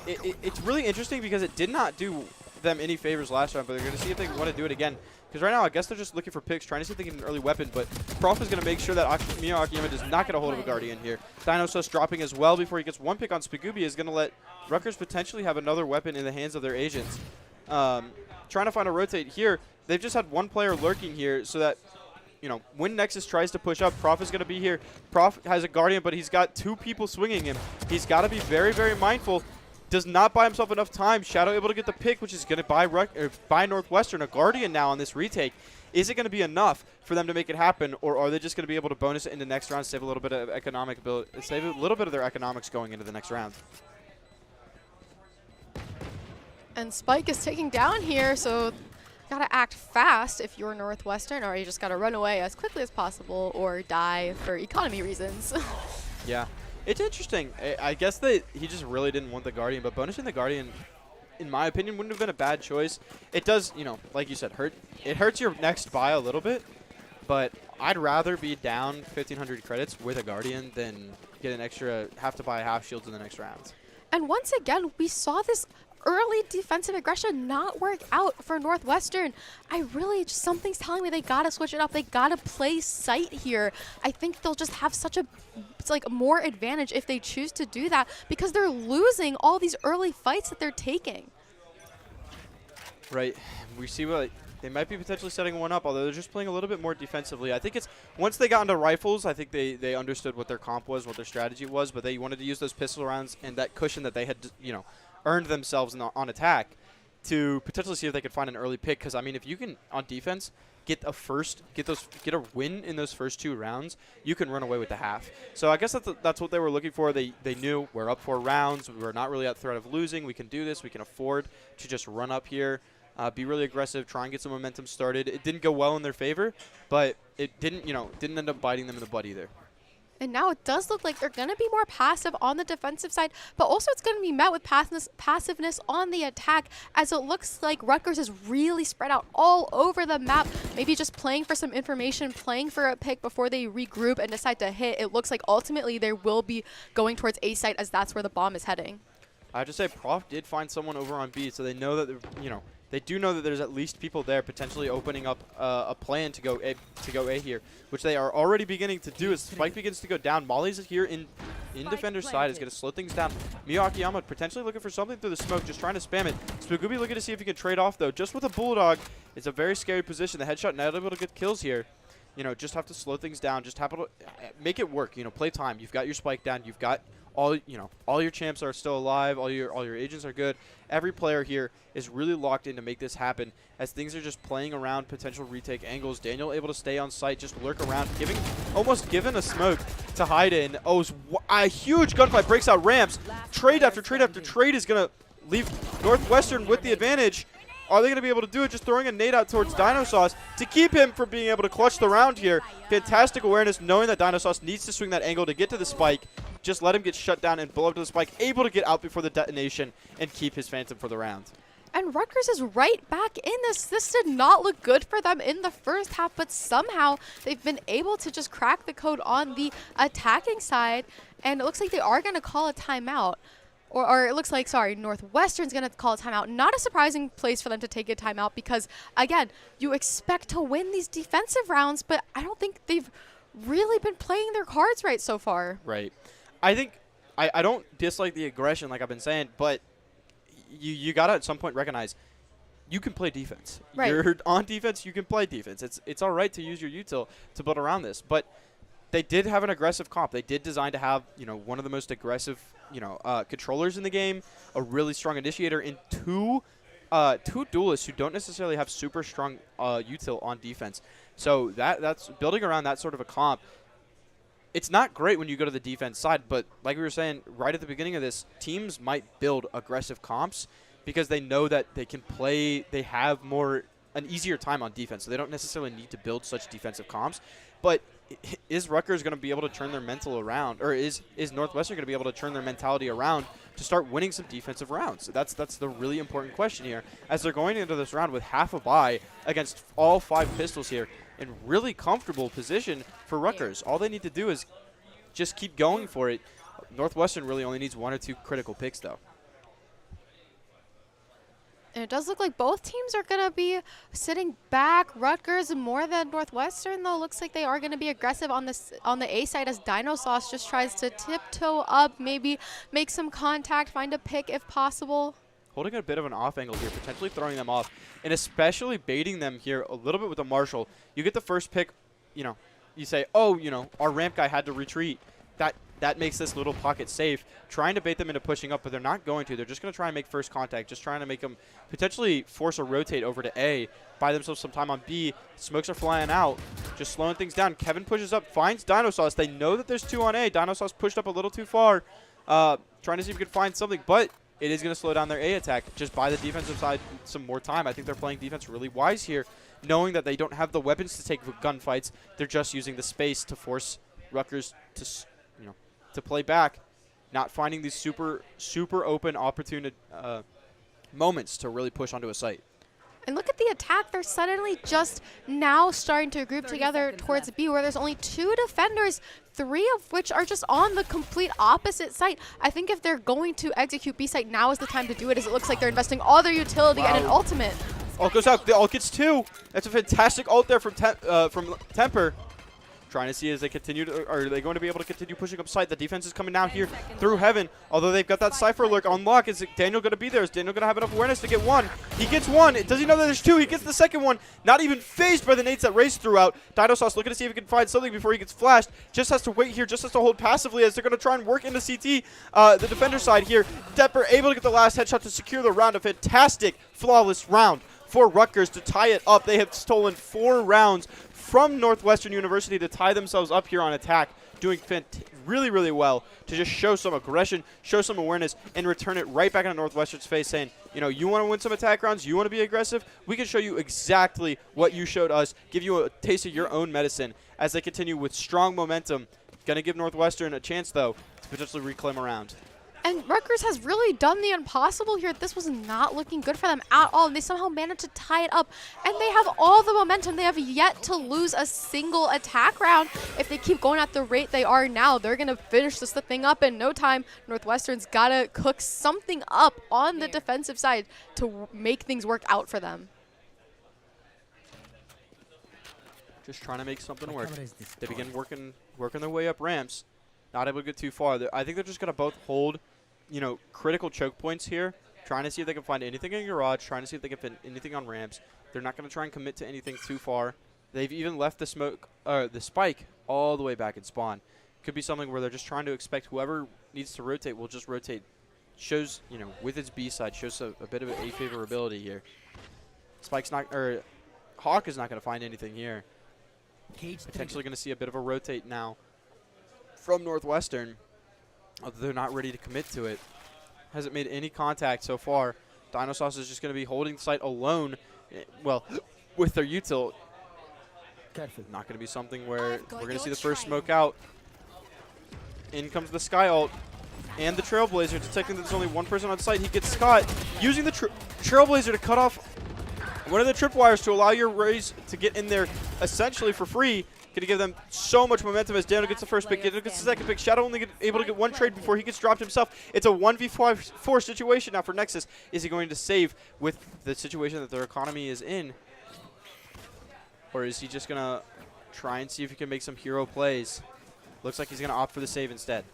Speaker 9: It's really interesting because it did not do them any favors last round, but they're going to see if they want to do it again. Because right now, I guess they're just looking for picks, trying to see if they can get an early weapon, but Prof is going to make sure that Mio Akiyama does not get a hold of a Guardian here. Dinosus dropping as well before he gets one pick on Spagooby is going to let Rutgers potentially have another weapon in the hands of their agents. Trying to find a rotate here. They've just had one player lurking here so that, when Nexus tries to push up, Prof is going to be here. Prof has a Guardian, but he's got 2 people swinging him. He's got to be very, very mindful. Does not buy himself enough time. Shadow able to get the pick, which is going to buy Northwestern a Guardian now on this retake. Is it going to be enough for them to make it happen, or are they just going to be able to bonus it into next round, save a little bit of save a little bit of their economics going into the next round?
Speaker 7: And Spike is taking down here, so gotta act fast if you're Northwestern, or you just gotta run away as quickly as possible or die for economy reasons.
Speaker 9: Yeah. It's interesting. I guess that he just really didn't want the Guardian, but bonusing the Guardian, in my opinion, wouldn't have been a bad choice. It does, like you said, it hurts your next buy a little bit, but I'd rather be down 1,500 credits with a Guardian than get an extra, have to buy half shields in the next round.
Speaker 7: And once again, we saw this early defensive aggression not work out for Northwestern. Something's telling me they gotta switch it up. They gotta play sight here. I think they'll just have such a more advantage if they choose to do that, because they're losing all these early fights that they're taking.
Speaker 9: Right. We see what they might be potentially setting one up, although they're just playing a little bit more defensively. I think it's once they got into rifles, I think they understood what their comp was, what their strategy was, but they wanted to use those pistol rounds and that cushion that they had, earned themselves on attack to potentially see if they could find an early pick. Because I mean, if you can on defense get a win in those first 2 rounds, you can run away with the half. So I guess that's what they were looking for. They knew we're up 4 rounds, we're not really at threat of losing. We can do this. We can afford to just run up here, be really aggressive, try and get some momentum started. It didn't go well in their favor, but it didn't end up biting them in the butt either.
Speaker 7: And now it does look like they're going to be more passive on the defensive side, but also it's going to be met with passiveness on the attack, as it looks like Rutgers is really spread out all over the map, maybe just playing for some information, playing for a pick before they regroup and decide to hit. It looks like ultimately they will be going towards A site, as that's where the bomb is heading.
Speaker 9: I have to say, Prof did find someone over on B, so they know that they do know that there's at least people there potentially opening up a plan to go A here, which they are already beginning to do as Spike begins to go down. Molly's here in defender's side is going to slow things down. Mio Akiyama potentially looking for something through the smoke, just trying to spam it. Spagooby looking to see if he can trade off, though. Just with a Bulldog, it's a very scary position. The headshot not able to get kills here. Just have to slow things down. Just have to make it work. Play time. You've got your Spike down. You've got all your champs are still alive, all your agents are good. Every player here is really locked in to make this happen as things are just playing around potential retake angles. Daniel able to stay on site, just lurk around, almost given a smoke to hide in. Oh, a huge gunfight breaks out ramps. Trade after trade after trade is going to leave Northwestern with the advantage. Are they going to be able to do it? Just throwing a nade out towards Dinosauce to keep him from being able to clutch the round here. Fantastic awareness, knowing that Dinosauce needs to swing that angle to get to the spike. Just let him get shut down and blow up to the spike. Able to get out before the detonation and keep his Phantom for the round.
Speaker 7: And Rutgers is right back in this. This did not look good for them in the first half, but somehow they've been able to just crack the code on the attacking side. And it looks like they are going to call a timeout. Or it looks like, sorry, Northwestern's going to call a timeout. Not a surprising place for them to take a timeout because, again, you expect to win these defensive rounds, but I don't think they've really been playing their cards right so far.
Speaker 9: Right. I think I don't dislike the aggression like I've been saying, but you got to at some point recognize you can play defense.
Speaker 7: Right.
Speaker 9: You're on defense, you can play defense. It's all right to use your util to build around this, but they did have an aggressive comp. They did design to have, one of the most aggressive, controllers in the game, a really strong initiator, and two duelists who don't necessarily have super strong util on defense. So that's building around that sort of a comp. It's not great when you go to the defense side, but like we were saying right at the beginning of this, teams might build aggressive comps because they know that they can play, they have an easier time on defense, so they don't necessarily need to build such defensive comps. But is Rutgers going to be able to turn their mental around, or is Northwestern going to be able to turn their mentality around to start winning some defensive rounds? That's the really important question here, as they're going into this round with half a bye against all 5 pistols here in really comfortable position for Rutgers. All they need to do is just keep going for it. Northwestern really only needs 1 or 2 critical picks, though.
Speaker 7: And it does look like both teams are going to be sitting back. Rutgers more than Northwestern, though. Looks like they are going to be aggressive on the A side as Dinosauce just tries to tiptoe up, maybe make some contact, find a pick if possible.
Speaker 9: Holding a bit of an off angle here, potentially throwing them off, and especially baiting them here a little bit with the Marshall. You get the first pick, you say, oh, our ramp guy had to retreat. That makes this little pocket safe. Trying to bait them into pushing up, but they're not going to. They're just going to try and make first contact, just trying to make them potentially force a rotate over to A, buy themselves some time on B. Smokes are flying out, just slowing things down. Kevin pushes up, finds Dinosauce. They know that there's 2 on A. Dinosauce pushed up a little too far, trying to see if he could find something, but it is going to slow down their A attack. Just buy the defensive side some more time. I think they're playing defense really wise here, knowing that they don't have the weapons to take gunfights. They're just using the space to force Rutgers to play back, not finding these super open, opportune moments to really push onto a site.
Speaker 7: And look at the attack. They're suddenly just now starting to group together towards B, where there's only 2 defenders, 3 of which are just on the complete opposite site. I think if they're going to execute B site, now is the time to do it, as it looks like they're investing all their utility and an ultimate.
Speaker 9: Ult goes out. The ult gets 2. That's a fantastic ult there from Temper. Trying to see as they continue to, are they going to be able to continue pushing up site? The defense is coming down here through heaven, although they've got that Cypher lurk on lock. Is Daniel going to be there? Is Daniel going to have enough awareness to get 1? He gets 1. Does he know that there's 2? He gets the second one. Not even phased by the nades that Race threw out. Dinosauce looking to see if he can find something before he gets flashed. Just has to wait here, just has to hold passively as they're going to try and work into CT, the defender side here. Depper able to get the last headshot to secure the round. A fantastic, flawless round for Rutgers to tie it up. They have stolen 4 rounds from Northwestern University to tie themselves up here on attack, doing really, really well to just show some aggression, show some awareness, and return it right back into Northwestern's face, saying, you want to win some attack rounds, you want to be aggressive, we can show you exactly what you showed us, give you a taste of your own medicine as they continue with strong momentum. Going to give Northwestern a chance, though, to potentially reclaim a round.
Speaker 7: And Rutgers has really done the impossible here. This was not looking good for them at all, and they somehow managed to tie it up. And they have all the momentum. They have yet to lose a single attack round. If they keep going at the rate they are now, they're going to finish this thing up in no time. Northwestern's got to cook something up on the defensive side to make things work out for them.
Speaker 9: Just trying to make something work. They begin working their way up ramps. Not able to get too far. I think they're just going to both hold critical choke points here, trying to see if they can find anything in garage, trying to see if they can find anything on ramps. They're not going to try and commit to anything too far. They've even left the spike all the way back in spawn. Could be something where they're just trying to expect whoever needs to rotate will just rotate. Shows, you know, with its B side, shows a bit of an A favorability here. Spike's not, or Hawk is not going to find anything here. Potentially going to see a bit of a rotate now from Northwestern. Although they're not ready to commit to it. Hasn't made any contact so far. Dinosauce is just going to be holding the site alone. Well, with their util. Not going to be something where we're going to see the first smoke out. In comes the Sky ult. And the Trailblazer, detecting that there's only one person on site. He gets caught using the Trailblazer to cut off one of the tripwires to allow your Rays to get in there essentially for free. Going to give them so much momentum as Daniel gets the first pick, Daniel gets the second pick. Shadow only able to get one trade before he gets dropped himself. It's a 1v4 situation now for Nexus. Is he going to save with the situation that their economy is in? Or is he just going to try and see if he can make some hero plays? Looks like he's going to opt for the save instead.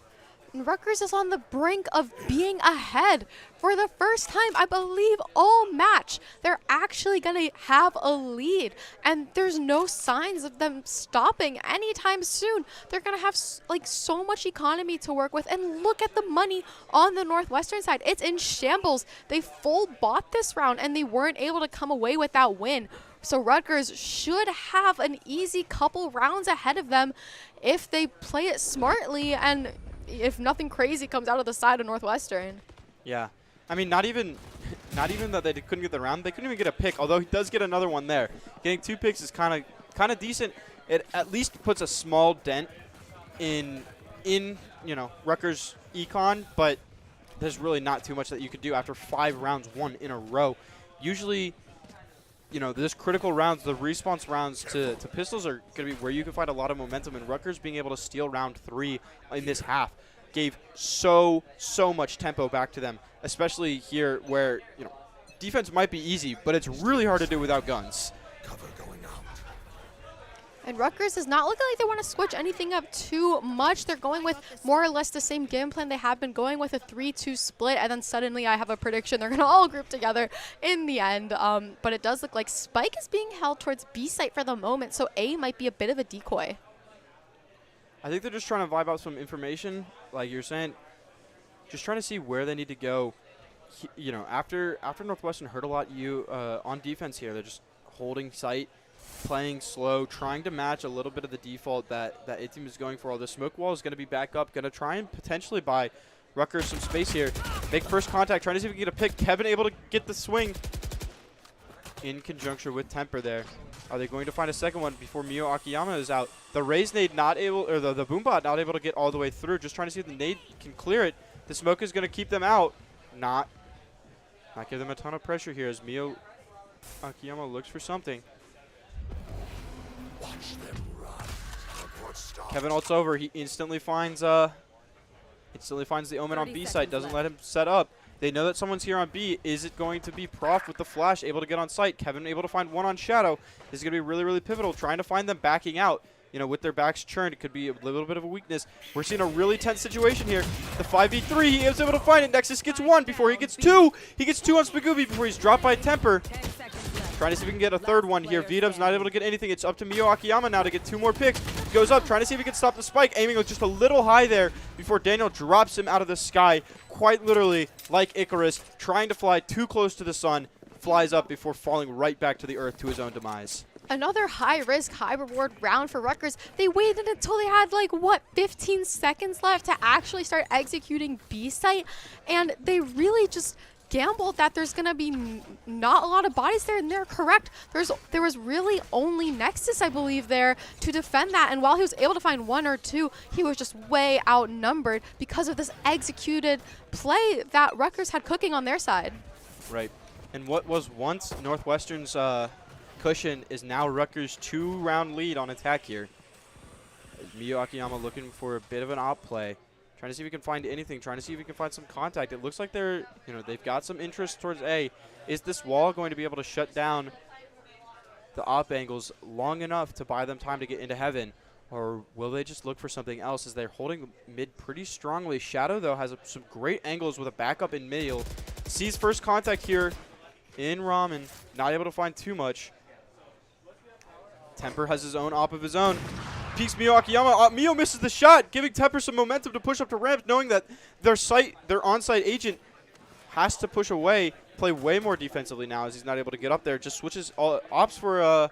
Speaker 7: Rutgers is on the brink of being ahead for the first time, I believe, all match. They're actually going to have a lead, and there's no signs of them stopping anytime soon. They're going to have like so much economy to work with, and look at the money on the Northwestern side. It's in shambles. They full bought this round, and they weren't able to come away with that win. So Rutgers should have an easy couple rounds ahead of them if they play it smartly and if nothing crazy comes out of the side of Northwestern.
Speaker 9: Yeah. I mean, not even that they couldn't get the round. They couldn't even get a pick, although he does get another one there. Getting 2 picks is kind of decent. It at least puts a small dent in you know, Rutgers' econ, but there's really not too much that you could do after 5 rounds won in a row. Usually, you know, this critical rounds, the response rounds to pistols are going to be where you can find a lot of momentum, and Rutgers being able to steal round 3 in this half gave so much tempo back to them, especially here where, you know, defense might be easy, but it's really hard to do without guns.
Speaker 6: Cover going out.
Speaker 7: And Rutgers is not looking like they want to switch anything up too much. They're going with more or less the same game plan they have been going with, a 3-2 split, and then suddenly I have a prediction they're going to all group together in the end. But it does look like Spike is being held towards B site for the moment, so A might be a bit of a decoy.
Speaker 9: I think they're just trying to vibe out some information, like you're saying, just trying to see where they need to go. You know, after Northwestern hurt a lot on defense here, they're just holding site, playing slow, trying to match a little bit of the default that A-Team is going for. All the smoke wall is going to be back up, going to try and potentially buy Rutgers some space here. Make first contact, trying to see if we can get a pick. Kevin able to get the swing in conjunction with Temper there. Are they going to find a second one before Mio Akiyama is out? The Raze nade not able, or the Boombot not able to get all the way through. Just trying to see if the nade can clear it. The smoke is going to keep them out. Not give them a ton of pressure here as Mio Akiyama looks for something.
Speaker 6: Watch them run.
Speaker 9: Kevin ults over. He instantly finds the Omen on B site. Doesn't let him set up. They know that someone's here on B. Is it going to be Prof with the flash able to get on site? Kevin able to find one on Shadow. This is going to be really pivotal. Trying to find them backing out. You know, with their backs churned, it could be a little bit of a weakness. We're seeing a really tense situation here. The 5v3, he is able to find it. Nexus gets 1 before he gets 2. He gets 2 on Spagooby before he's dropped by Temper. Trying to see if we can get a third one here. V-Dub's not able to get anything. It's up to Mio Akiyama now to get 2 more picks. Goes up, trying to see if he can stop the spike. Aiming just a little high there before Daniel drops him out of the sky. Quite literally, like Icarus, trying to fly too close to the sun. Flies up before falling right back to the earth to his own demise.
Speaker 7: Another high-risk, high-reward round for Rutgers. They waited until they had, 15 seconds left to actually start executing B-site, and they really just gambled that there's going to be not a lot of bodies there, and they're correct. There was really only Nexus, I believe, there to defend that, and while he was able to find 1 or 2, he was just way outnumbered because of this executed play that Rutgers had cooking on their side.
Speaker 9: Right. And what was once Northwestern's cushion is now Rutgers' 2-round lead on attack here. Mio Akiyama looking for a bit of an op play. Trying to see if we can find anything. Trying to see if we can find some contact. It looks like they've got some interest towards A. Is this wall going to be able to shut down the op angles long enough to buy them time to get into heaven? Or will they just look for something else as they're holding mid pretty strongly? Shadow, though, has some great angles with a backup in middle. Sees first contact here in Ramen. Not able to find too much. Temper has his own op of his own. Peeks Mio Akiyama. Mio misses the shot, giving Temper some momentum to push up to ramp, knowing that their on-site agent has to push away, play way more defensively now as he's not able to get up there. Just switches, opts for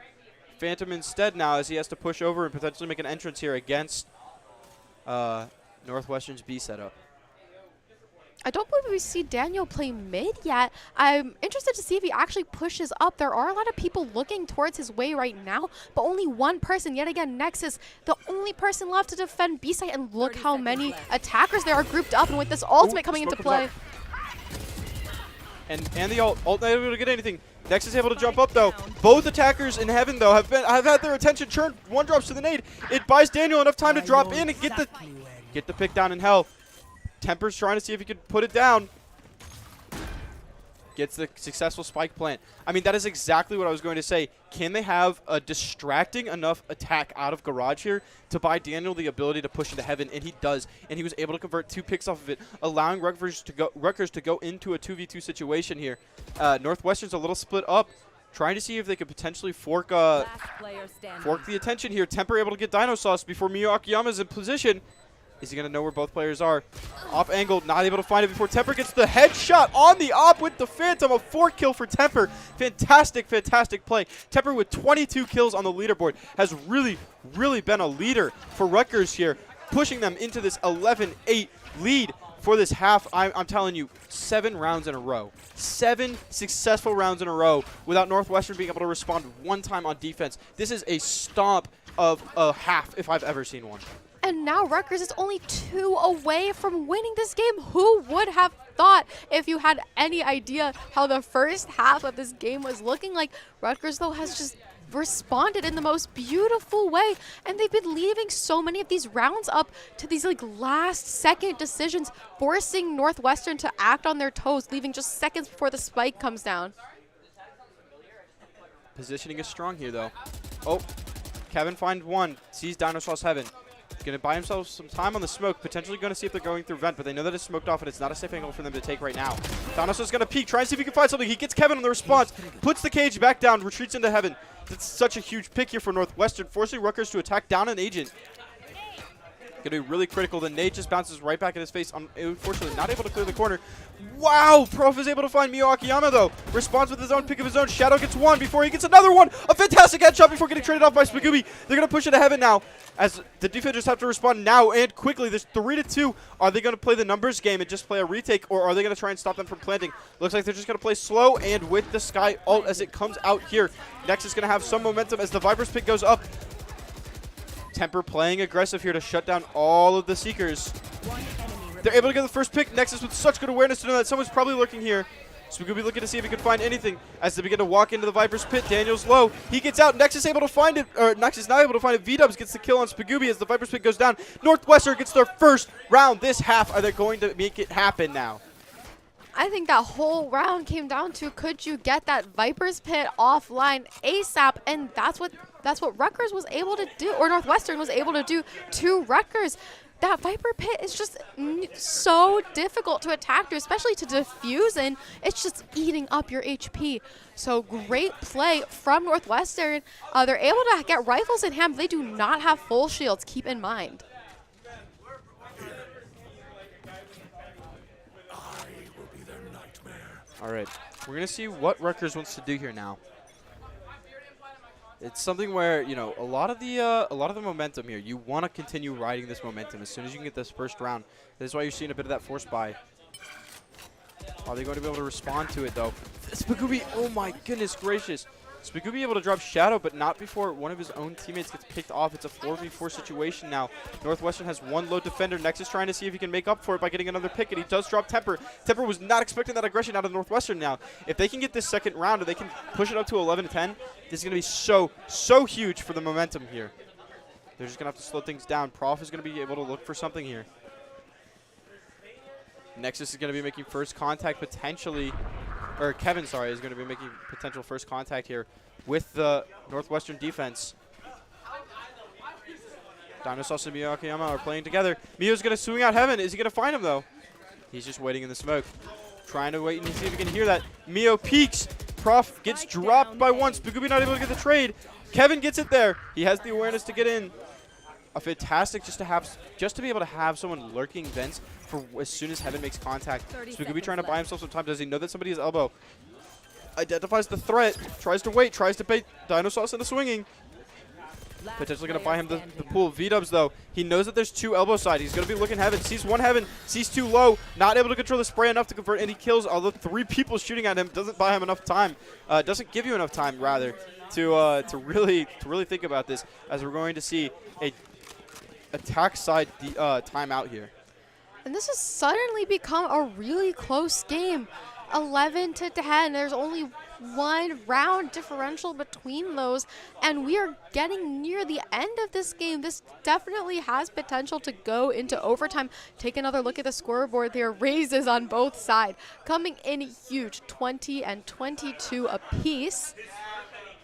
Speaker 9: Phantom instead now as he has to push over and potentially make an entrance here against Northwestern's B setup.
Speaker 7: I don't believe we see Daniel play mid yet. I'm interested to see if he actually pushes up. There are a lot of people looking towards his way right now, but only one person, yet again, Nexus, the only person left to defend B site, and look how many attackers there are grouped up, and with this ultimate coming into play.
Speaker 9: And the ult not able to get anything. Nexus able to jump up though. Both attackers in heaven though have had their attention turned. One drops to the nade. It buys Daniel enough time to drop in and get the pick down in hell. Temper's trying to see if he can put it down. Gets the successful spike plant. I mean, that is exactly what I was going to say. Can they have a distracting enough attack out of Garage here to buy Daniel the ability to push into heaven? And he does. And he was able to convert 2 picks off of it, allowing Rutgers to go into a 2v2 situation here. Northwestern's a little split up, trying to see if they could potentially fork the attention here. Temper able to get Dino Sauce before Mio Akiyama is in position. Is he going to know where both players are? Off angle, not able to find it before Temper gets the headshot on the op with the Phantom. A 4-kill for Temper. Fantastic, fantastic play. Temper with 22 kills on the leaderboard has really, really been a leader for Rutgers here, pushing them into this 11-8 lead for this half. I'm telling you, 7 rounds in a row. 7 successful rounds in a row without Northwestern being able to respond one time on defense. This is a stomp of a half if I've ever seen one.
Speaker 7: And now Rutgers is only 2 away from winning this game. Who would have thought, if you had any idea how the first half of this game was looking like? Rutgers, though, has just responded in the most beautiful way, and they've been leaving so many of these rounds up to these last-second decisions, forcing Northwestern to act on their toes, leaving just seconds before the spike comes down.
Speaker 9: Positioning is strong here, though. Oh, Kevin finds one, sees Dino Sauce Heaven. Going to buy himself some time on the smoke, potentially going to see if they're going through vent, but they know that it's smoked off and it's not a safe angle for them to take right now. Thanos is going to peek, try and see if he can find something. He gets Kevin on the response, puts the cage back down, retreats into heaven. That's such a huge pick here for Northwestern, forcing Rutgers to attack down an agent. Going to be really critical. The nade just bounces right back in his face. Unfortunately, not able to clear the corner. Wow! Prof is able to find Mio Akiyama, though. Responds with his own pick of his own. Shadow gets one before he gets another one. A fantastic headshot before getting traded off by Spagooby. They're going to push it to heaven now, as the defenders have to respond now and quickly. There's 3-2. Are they going to play the numbers game and just play a retake, or are they going to try and stop them from planting? Looks like they're just going to play slow and with the Sky ult as it comes out here. Next is going to have some momentum as the Viper's pick goes up. Temper playing aggressive here to shut down all of the Seekers. They're able to get the first pick. Nexus with such good awareness to know that someone's probably lurking here. Spagooby looking to see if he can find anything as they begin to walk into the Viper's pit. Daniel's low. He gets out. Nexus able to find it, or Nexus not able to find it. V-Dubs gets the kill on Spagooby as the Viper's pit goes down. Northwestern gets their first round this half. Are they going to make it happen now?
Speaker 7: I think that whole round came down to, could you get that Viper's pit offline ASAP? And that's what Rutgers was able to do, or Northwestern was able to do to Rutgers. That Viper pit is just so difficult to attack through, especially to defuse in. It's just eating up your HP. So great play from Northwestern. They're able to get rifles in hand, but they do not have full shields. Keep in mind.
Speaker 9: All right, we're going to see what Rutgers wants to do here now. It's something where, you know, a lot of the momentum here, you want to continue riding this momentum as soon as you can get this first round. This is why you're seeing a bit of that force buy. Are they going to be able to respond to it, though? Spagooby, oh my goodness gracious. Spagooby able to drop Shadow, but not before one of his own teammates gets picked off. It's a 4v4 situation now. Northwestern has one low defender. Nexus trying to see if he can make up for it by getting another pick, and he does drop Temper. Temper was not expecting that aggression out of Northwestern now. If they can get this second round, or they can push it up to 11-10, this is going to be so huge for the momentum here. They're just going to have to slow things down. Prof is going to be able to look for something here. Nexus is going to be making first contact potentially. Or Kevin, sorry, is going to be making potential first contact here with the Northwestern defense. Dino Sauce and Mio Akiyama are playing together. Mio's going to swing out Heaven. Is he going to find him, though? He's just waiting in the smoke. Trying to wait and see if he can hear that. Mio peeks. Prof gets dropped by one. Spagooby not able to get the trade. Kevin gets it there. He has the awareness to get in. a fantastic just to be able to have someone lurking vents for as soon as Heaven makes contact. So he could be trying to buy himself some time. Does he know that somebody is elbow? Identifies the threat, tries to wait, tries to bait Dino Sauce into swinging. Potentially going to buy him the pool. V-Dubs, though, he knows that there's 2 elbow side. He's going to be looking Heaven. Sees 1 Heaven. Sees 2 low. Not able to control the spray enough to convert any kills. Although 3 people shooting at him doesn't buy him enough time. Doesn't give you enough time, rather, to really think about this. As we're going to see a attack side timeout here.
Speaker 7: And this has suddenly become a really close game. 11-10. There's only 1 round differential between those, and we are getting near the end of this game. This definitely has potential to go into overtime. Take another look at the scoreboard there. Raises on both sides coming in huge, 20 and 22 apiece.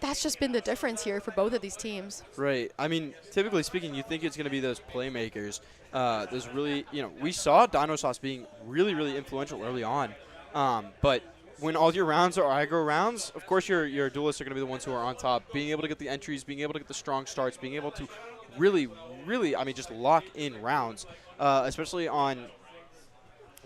Speaker 7: That's just been the difference here for both of these teams.
Speaker 9: Right. I mean, typically speaking, you think it's going to be those playmakers. Those really, we saw Dino Sauce being really, really influential early on. But when all your rounds are aggro rounds, of course your duelists are going to be the ones who are on top. Being able to get the entries, being able to get the strong starts, being able to really, really, just lock in rounds, especially on,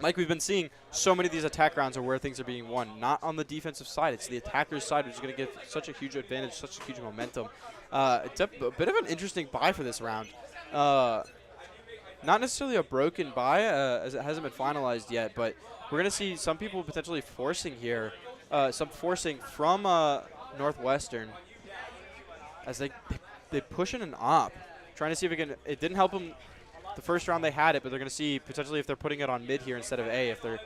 Speaker 9: like we've been seeing, so many of these attack rounds are where things are being won. Not on the defensive side. It's the attacker's side, which is going to give such a huge advantage, such a huge momentum. It's a bit of an interesting buy for this round. Not necessarily a broken buy, as it hasn't been finalized yet, but we're going to see some people potentially forcing here, some forcing from Northwestern as they push in an op, trying to see if it didn't help them the first round they had it, but they're going to see potentially if they're putting it on mid here instead of A, if they're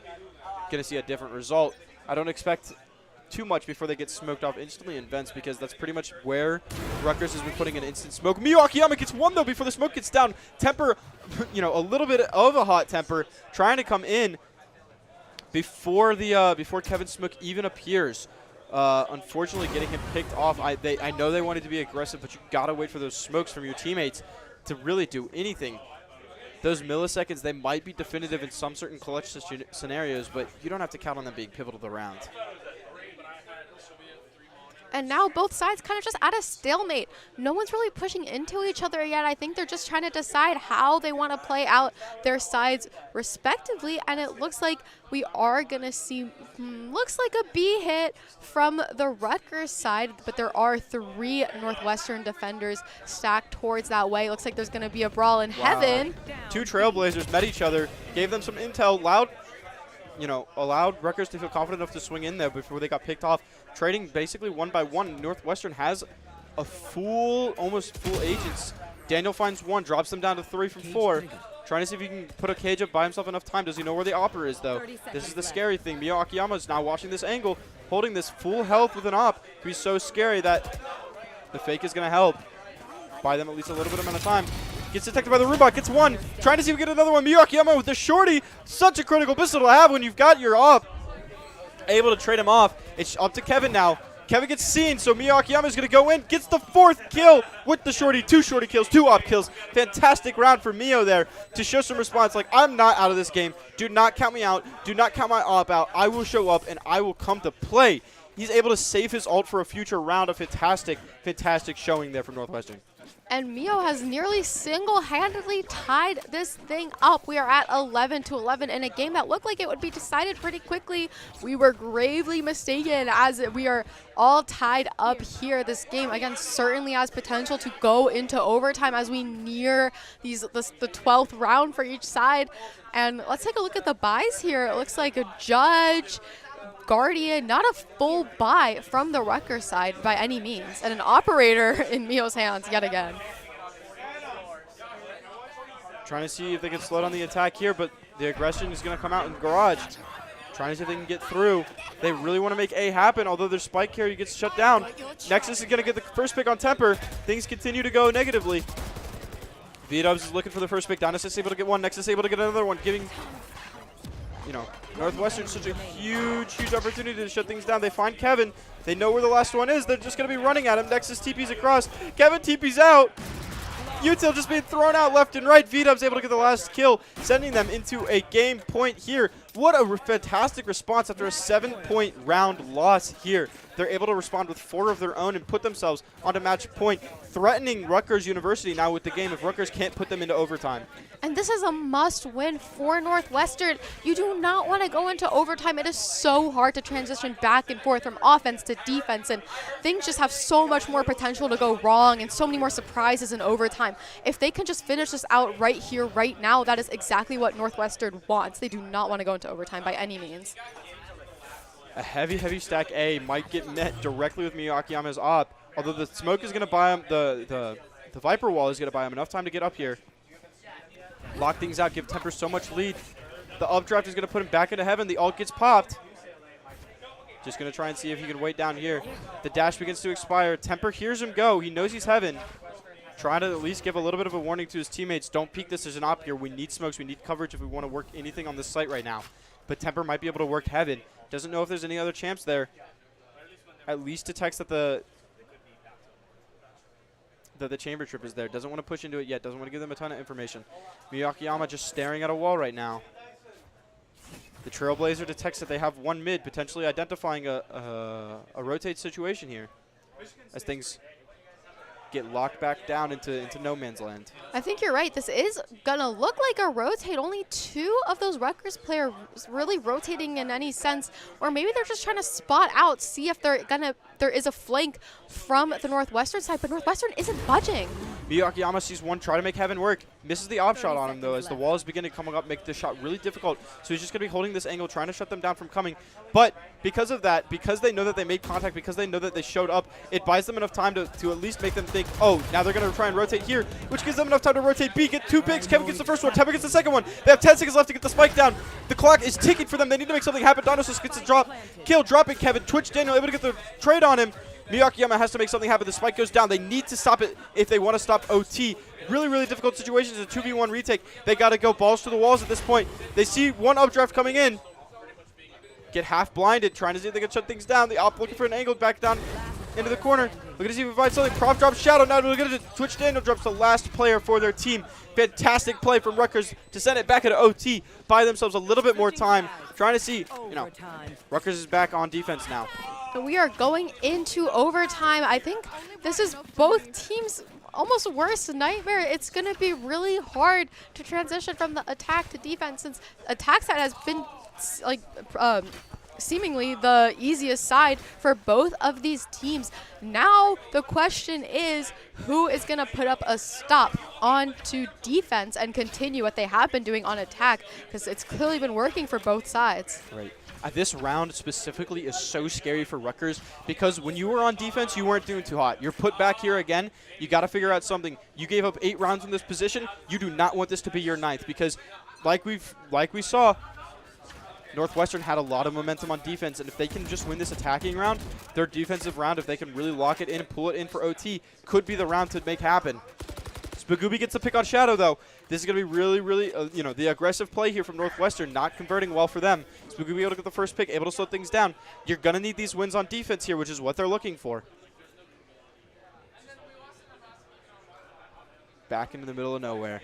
Speaker 9: going to see a different result. I don't expect too much before they get smoked off instantly in vents, because that's pretty much where Rutgers has been putting an instant smoke. Miyo Akiyama gets 1 though before the smoke gets down. Temper, a little bit of a hot temper, trying to come in before Kevin's smoke even appears. Unfortunately, getting him picked off. I know they wanted to be aggressive, but you gotta wait for those smokes from your teammates to really do anything. Those milliseconds, they might be definitive in some certain clutch scenarios, but you don't have to count on them being pivotal to the round.
Speaker 7: And now both sides kind of just at a stalemate. No one's really pushing into each other yet. I think they're just trying to decide how they want to play out their sides respectively. And it looks like we are going to see, looks like a B hit from the Rutgers side, but there are 3 Northwestern defenders stacked towards that way. Looks like there's going to be a brawl in heaven.
Speaker 9: 2 Trailblazers met each other, gave them some intel, allowed Rutgers to feel confident enough to swing in there before they got picked off. Trading basically 1 by 1. Northwestern has almost full agents. Daniel finds 1, drops them down to 3 from 4. Trying to see if he can put a cage up, buy himself enough time. Does he know where the opera is, though? This is the scary thing. Miyo Akiyama is now watching this angle, holding this full health with an op. It could be so scary that the fake is going to help. Buy them at least a little bit amount of time. Gets detected by the Rubot, gets 1. Trying to see if we get another one. Miyo Akiyama with the shorty. Such a critical pistol to have when you've got your op. Able to trade him off. It's up to Kevin now. Kevin gets seen, so Miyo Akiyama is going to go in. Gets the 4th kill with the shorty. 2 shorty kills, 2 op kills. Fantastic round for Miyo there to show some response. Like, I'm not out of this game. Do not count me out. Do not count my op out. I will show up, and I will come to play. He's able to save his ult for a future round. A fantastic, fantastic showing there from Northwestern.
Speaker 7: And Miyo has nearly single-handedly tied this thing up. We are at 11-11 in a game that looked like it would be decided pretty quickly. We were gravely mistaken, as we are all tied up here. This game, again, certainly has potential to go into overtime as we near the 12th round for each side. And let's take a look at the buys here. It looks like a Judge, Guardian, not a full buy from the Rutgers side by any means, and an operator in Miyo's hands yet again.
Speaker 9: Trying to see if they can slow down the attack here, but the aggression is going to come out in garage. Trying to see if they can get through. They really want to make A happen, although their spike carry gets shut down. Nexus is going to get the first pick on Temper. Things continue to go negatively. V-Dubs is looking for the first pick. Dynasty is able to get 1. Nexus able to get another one, giving Northwestern such a huge, huge opportunity to shut things down. They find Kevin. They know where the last one is. They're just going to be running at him. Nexus TP's across. Kevin TP's out. Util just being thrown out left and right. V-Dub's able to get the last kill, sending them into a game point here. What a fantastic response after a 7-point round loss here. They're able to respond with 4 of their own and put themselves onto match point, threatening Rutgers University now with the game if Rutgers can't put them into overtime.
Speaker 7: And this is a must-win for Northwestern. You do not want to go into overtime. It is so hard to transition back and forth from offense to defense, and things just have so much more potential to go wrong and so many more surprises in overtime. If they can just finish this out right here, right now, that is exactly what Northwestern wants. They do not want to go into overtime by any means.
Speaker 9: A heavy, heavy stack A might get met directly with Miyakiyama's op, although the smoke is going to buy him, the Viper wall is going to buy him enough time to get up here. Lock things out, give Temper so much lead. The updraft is going to put him back into heaven. The ult gets popped. Just going to try and see if he can wait down here. The dash begins to expire. Temper hears him go. He knows he's heaven. Trying to at least give a little bit of a warning to his teammates. Don't peek this as an op here. We need smokes. We need coverage if we want to work anything on this site right now. But Temper might be able to work heaven. Doesn't know if there's any other champs there. At least detects that the chamber trip is there. Doesn't want to push into it yet. Doesn't want to give them a ton of information. Miyakiyama just staring at a wall right now. The Trailblazer detects that they have one mid, potentially identifying a rotate situation here as things get locked back down into no man's land.
Speaker 7: I think you're right. This is going to look like a rotate. Only 2 of those Rutgers players really rotating in any sense. Or maybe they're just trying to spot out, see if there is a flank from the Northwestern side. But Northwestern isn't budging.
Speaker 9: Miyakiyama sees one try to make heaven work. Misses the op shot on him, though, as the wall is beginning to come up, make this shot really difficult. So he's just going to be holding this angle, trying to shut them down from coming. But because of that, because they know that they made contact, because they know that they showed up, it buys them enough time to at least make them think, oh, now they're going to try and rotate here, which gives them enough time to rotate B, get 2 picks. Kevin gets the first one, Temper gets the second one. They have 10 seconds left to get the spike down. The clock is ticking for them. They need to make something happen. Dinosaur gets a drop. Kill, dropping Kevin. Twitch Daniel able to get the trade on him. Miyakiyama has to make something happen. The spike goes down. They need to stop it if they want to stop OT. Really, really difficult situations. A 2v1 retake. They got to go balls to the walls at this point. They see one updraft coming in. Get half blinded, trying to see if they can shut things down. The op looking for an angle back down into the corner. Looking to see if we find something. Prof drops Shadow. Now look at it. Twitch Daniel drops the last player for their team. Fantastic play from Rutgers to send it back into OT. Buy themselves a little bit more time. Trying to see, Rutgers is back on defense now.
Speaker 7: But we are going into overtime. I think this is both teams' almost worst nightmare. It's going to be really hard to transition from the attack to defense, since attack side has been like seemingly the easiest side for both of these teams. Now the question is, who is going to put up a stop onto defense and continue what they have been doing on attack, because it's clearly been working for both sides.
Speaker 9: Right. This round specifically is so scary for Rutgers, because when you were on defense, you weren't doing too hot. You're put back here again. You got to figure out something. You gave up 8 rounds in this position. You do not want this to be your 9th, because like we saw, Northwestern had a lot of momentum on defense, and if they can just win this attacking round, their defensive round, if they can really lock it in and pull it in for OT, could be the round to make happen. Spagooby gets the pick on Shadow, though. This is going to be really, really, the aggressive play here from Northwestern, not converting well for them. Spagooby able to get the first pick, able to slow things down. You're going to need these wins on defense here, which is what they're looking for. Back into the middle of nowhere.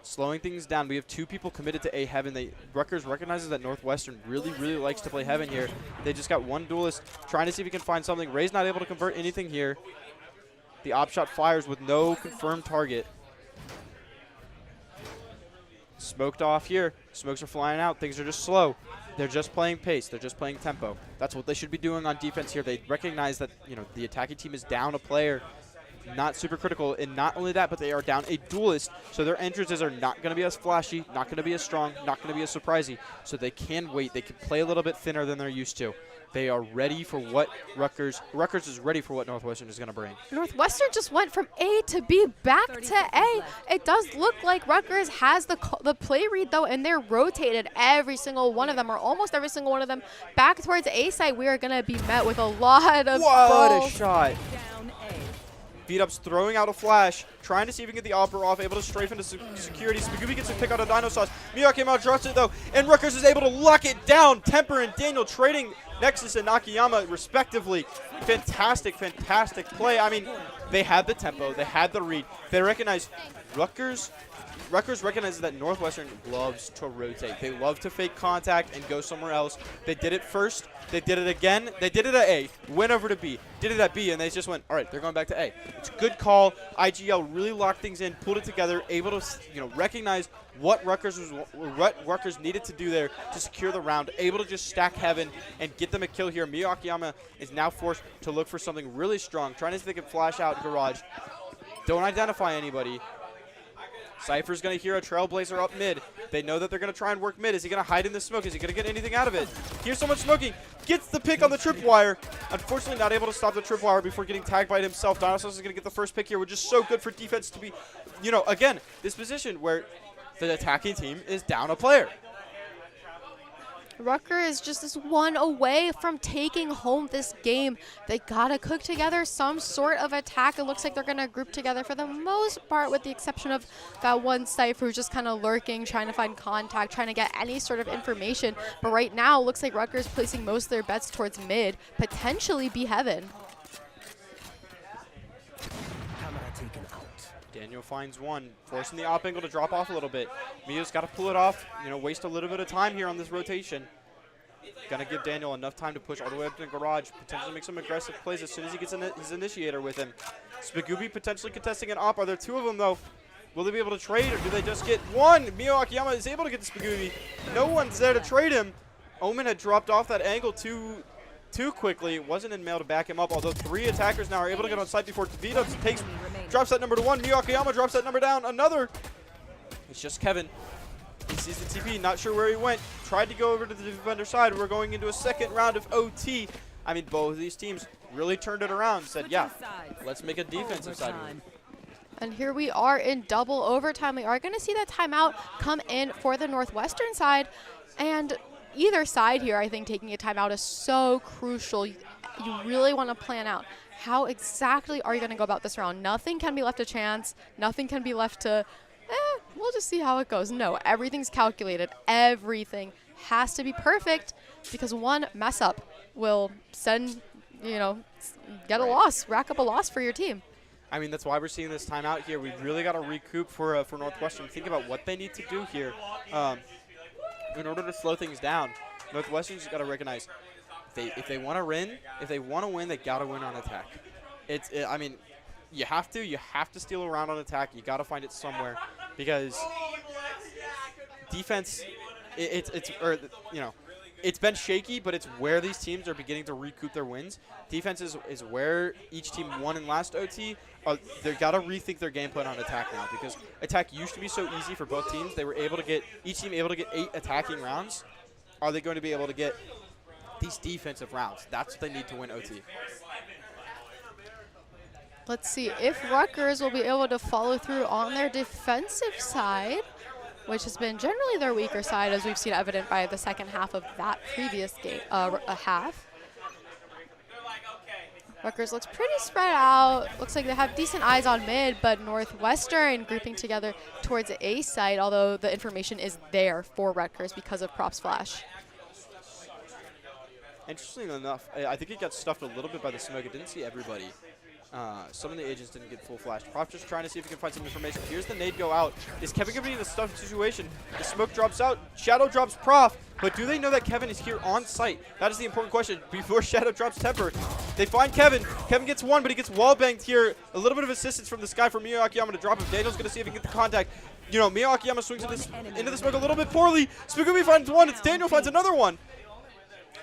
Speaker 9: Slowing things down. We have 2 people committed to A Heaven. Rutgers recognizes that Northwestern really, really likes to play Heaven here. They just got one duelist trying to see if he can find something. Ray's not able to convert anything here. The op shot fires with no confirmed target. Smoked off here. Smokes are flying out. Things are just slow. They're just playing pace. They're just playing tempo. That's what they should be doing on defense here. They recognize that, the attacking team is down a player. Not super critical. And not only that, but they are down a duelist. So their entrances are not going to be as flashy, not going to be as strong, not going to be as surprising. So they can wait. They can play a little bit thinner than they're used to. They are ready for what Rutgers is ready for what Northwestern is going to bring.
Speaker 7: Northwestern just went from A to B back to A. It does look like Rutgers has the play read, though, and they're rotated every single one of them, or almost every single one of them, back towards A side. We are going to be met with a lot of
Speaker 9: What a shot. Beat-up's throwing out a flash, trying to see if he can get the opera off, able to strafe into security. Spagooby gets a pick out of Dino Sauce. Miyakiyama drops it, though, and Rutgers is able to lock it down. Temper and Daniel trading Nexus and Nakayama, respectively. Fantastic, fantastic play. I mean, they had the tempo. They had the read. They recognized Rutgers recognizes that Northwestern loves to rotate. They love to fake contact and go somewhere else. They did it first. They did it again. They did it at A, went over to B, did it at B, and they just went, all right, they're going back to A. It's a good call. IGL really locked things in, pulled it together, able to recognize what Rutgers needed to do there to secure the round, able to just stack heaven and get them a kill here. Mio Akiyama is now forced to look for something really strong, trying to see if they can flash out garage. Don't identify anybody. Cypher's going to hear a Trailblazer up mid. They know that they're going to try and work mid. Is he going to hide in the smoke? Is he going to get anything out of it? Here's someone smoking. Gets the pick on the tripwire. Unfortunately, not able to stop the tripwire before getting tagged by it himself. Dinosaurs is going to get the first pick here, which is so good for defense to be, again, this position where the attacking team is down a player.
Speaker 7: Rutgers is just this one away from taking home this game. They gotta cook together some sort of attack. It looks like they're gonna group together for the most part, with the exception of that one Cypher who's just kind of lurking, trying to find contact, trying to get any sort of information. But right now, it looks like Rutgers placing most of their bets towards mid, potentially B heaven.
Speaker 9: Daniel finds one, forcing the op angle to drop off a little bit. Mio's got to pull it off, waste a little bit of time here on this rotation. Gonna give Daniel enough time to push all the way up to the garage, potentially make some aggressive plays as soon as he gets his initiator with him. Spagooby potentially contesting an op. Are there two of them, though? Will they be able to trade, or do they just get one? Mio Akiyama is able to get the Spagooby. No one's there to trade him. Omen had dropped off that angle too quickly. Wasn't in mail to back him up, although 3 attackers now are able to get on site before Vito drops that number to 1. Mio Akiyama drops that number down. Another. It's just Kevin. He sees the TP, not sure where he went. Tried to go over to the defender side. We're going into a second round of OT. I mean, both of these teams really turned it around. Said, yeah, let's make a defensive side move.
Speaker 7: And here we are in double overtime. We are going to see that timeout come in for the Northwestern side. And either side here, I think taking a timeout is so crucial. You really want to plan out how exactly are you going to go about this round. Nothing can be left to chance. Nothing can be left to, we'll just see how it goes. No, everything's calculated. Everything has to be perfect, because one mess up will send, get a loss, rack up a loss for your team.
Speaker 9: I mean, that's why we're seeing this timeout here. We've really got to recoup for Northwestern. Think about what they need to do here in order to slow things down. Northwestern's got to recognize if they want to win, they got to win on attack. I mean, you have to steal around on attack. You got to find it somewhere, because defense, it's been shaky, but it's where these teams are beginning to recoup their wins. Defense is where each team won in last OT. They've got to rethink their game plan on attack now, because attack used to be so easy for both teams. They were able to get, each team able to get 8 attacking rounds. Are they going to be able to get these defensive rounds? That's what they need to win OT.
Speaker 7: Let's see if Rutgers will be able to follow through on their defensive side, which has been generally their weaker side, as we've seen evident by the second half of that previous game, half. Rutgers looks pretty spread out. Looks like they have decent eyes on mid, but Northwestern grouping together towards the A side, although the information is there for Rutgers because of Prop's flash.
Speaker 9: Interestingly enough, I think it got stuffed a little bit by the smoke. It didn't see everybody. Some of the agents didn't get full flash. Prop just trying to see if he can find some information. Here's the nade go out. Is Kevin going to be in a stuffed situation? The smoke drops out. Shadow drops Prof. But do they know that Kevin is here on site? That is the important question. Before Shadow drops Temper, they find Kevin. Kevin gets one, but he gets wall banged here. A little bit of assistance from this guy from Mio Akiyama to drop him. Daniel's going to see if he can get the contact. Mio Akiyama swings into the smoke a little bit poorly. Spagooby finds one. It's Daniel finds another one.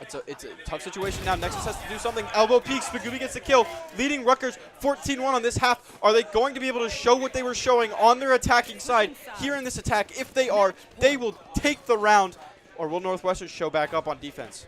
Speaker 9: It's a tough situation now. Nexus has to do something. Elbow peak. Spagooby gets the kill, leading Rutgers 14-1 on this half. Are they going to be able to show what they were showing on their attacking side here in this attack? If they are, they will take the round. Or will Northwestern show back up on defense?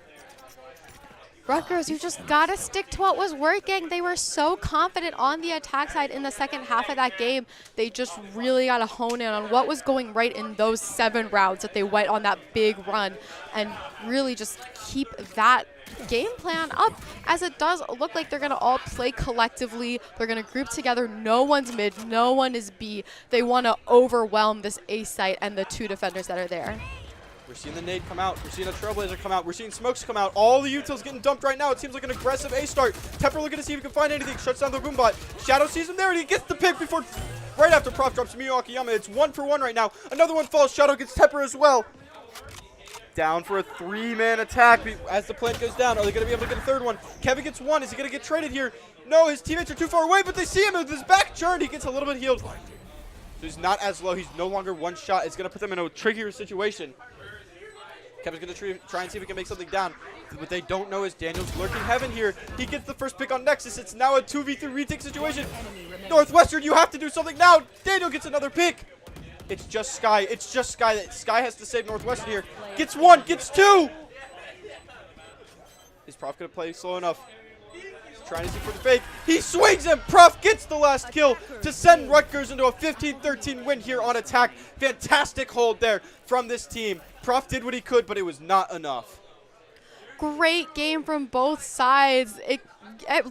Speaker 7: Rutgers, you just got to stick to what was working. They were so confident on the attack side in the second half of that game. They just really got to hone in on what was going right in those 7 rounds that they went on that big run, and really just keep that game plan up, as it does look like they're going to all play collectively. They're going to group together. No one's mid. No one is B. They want to overwhelm this A site and the 2 defenders that are there.
Speaker 9: We're seeing the nade come out. We're seeing a Trailblazer come out. We're seeing smokes come out. All the utils getting dumped right now. It seems like an aggressive A start. Tepper looking to see if he can find anything. Shuts down the Boombot. Shadow sees him there, and he gets the pick before, right after Prof drops Miyu Akiyama. It's 1-for-1 right now. Another one falls. Shadow gets Tepper as well. Down for a 3-man attack as the plant goes down. Are they going to be able to get a third one? Kevin gets one. Is he going to get traded here? No, his teammates are too far away, but they see him with his back turned. He gets a little bit healed. So he's not as low. He's no longer one shot. It's going to put them in a trickier situation. Kevin's going to try and see if he can make something down. What they don't know is Daniel's lurking heaven here. He gets the first pick on Nexus. It's now a 2v3 retake situation. Northwestern, you have to do something now. Daniel gets another pick. It's just Sky. It's just Sky. Sky has to save Northwestern here. Gets one. Gets two. Is Prof going to play slow enough? He's trying to see for the fake. He swings him. Prof gets the last kill to send Rutgers into a 15-13 win here on attack. Fantastic hold there from this team. Prof did what he could, but it was not enough.
Speaker 7: Great game from both sides. It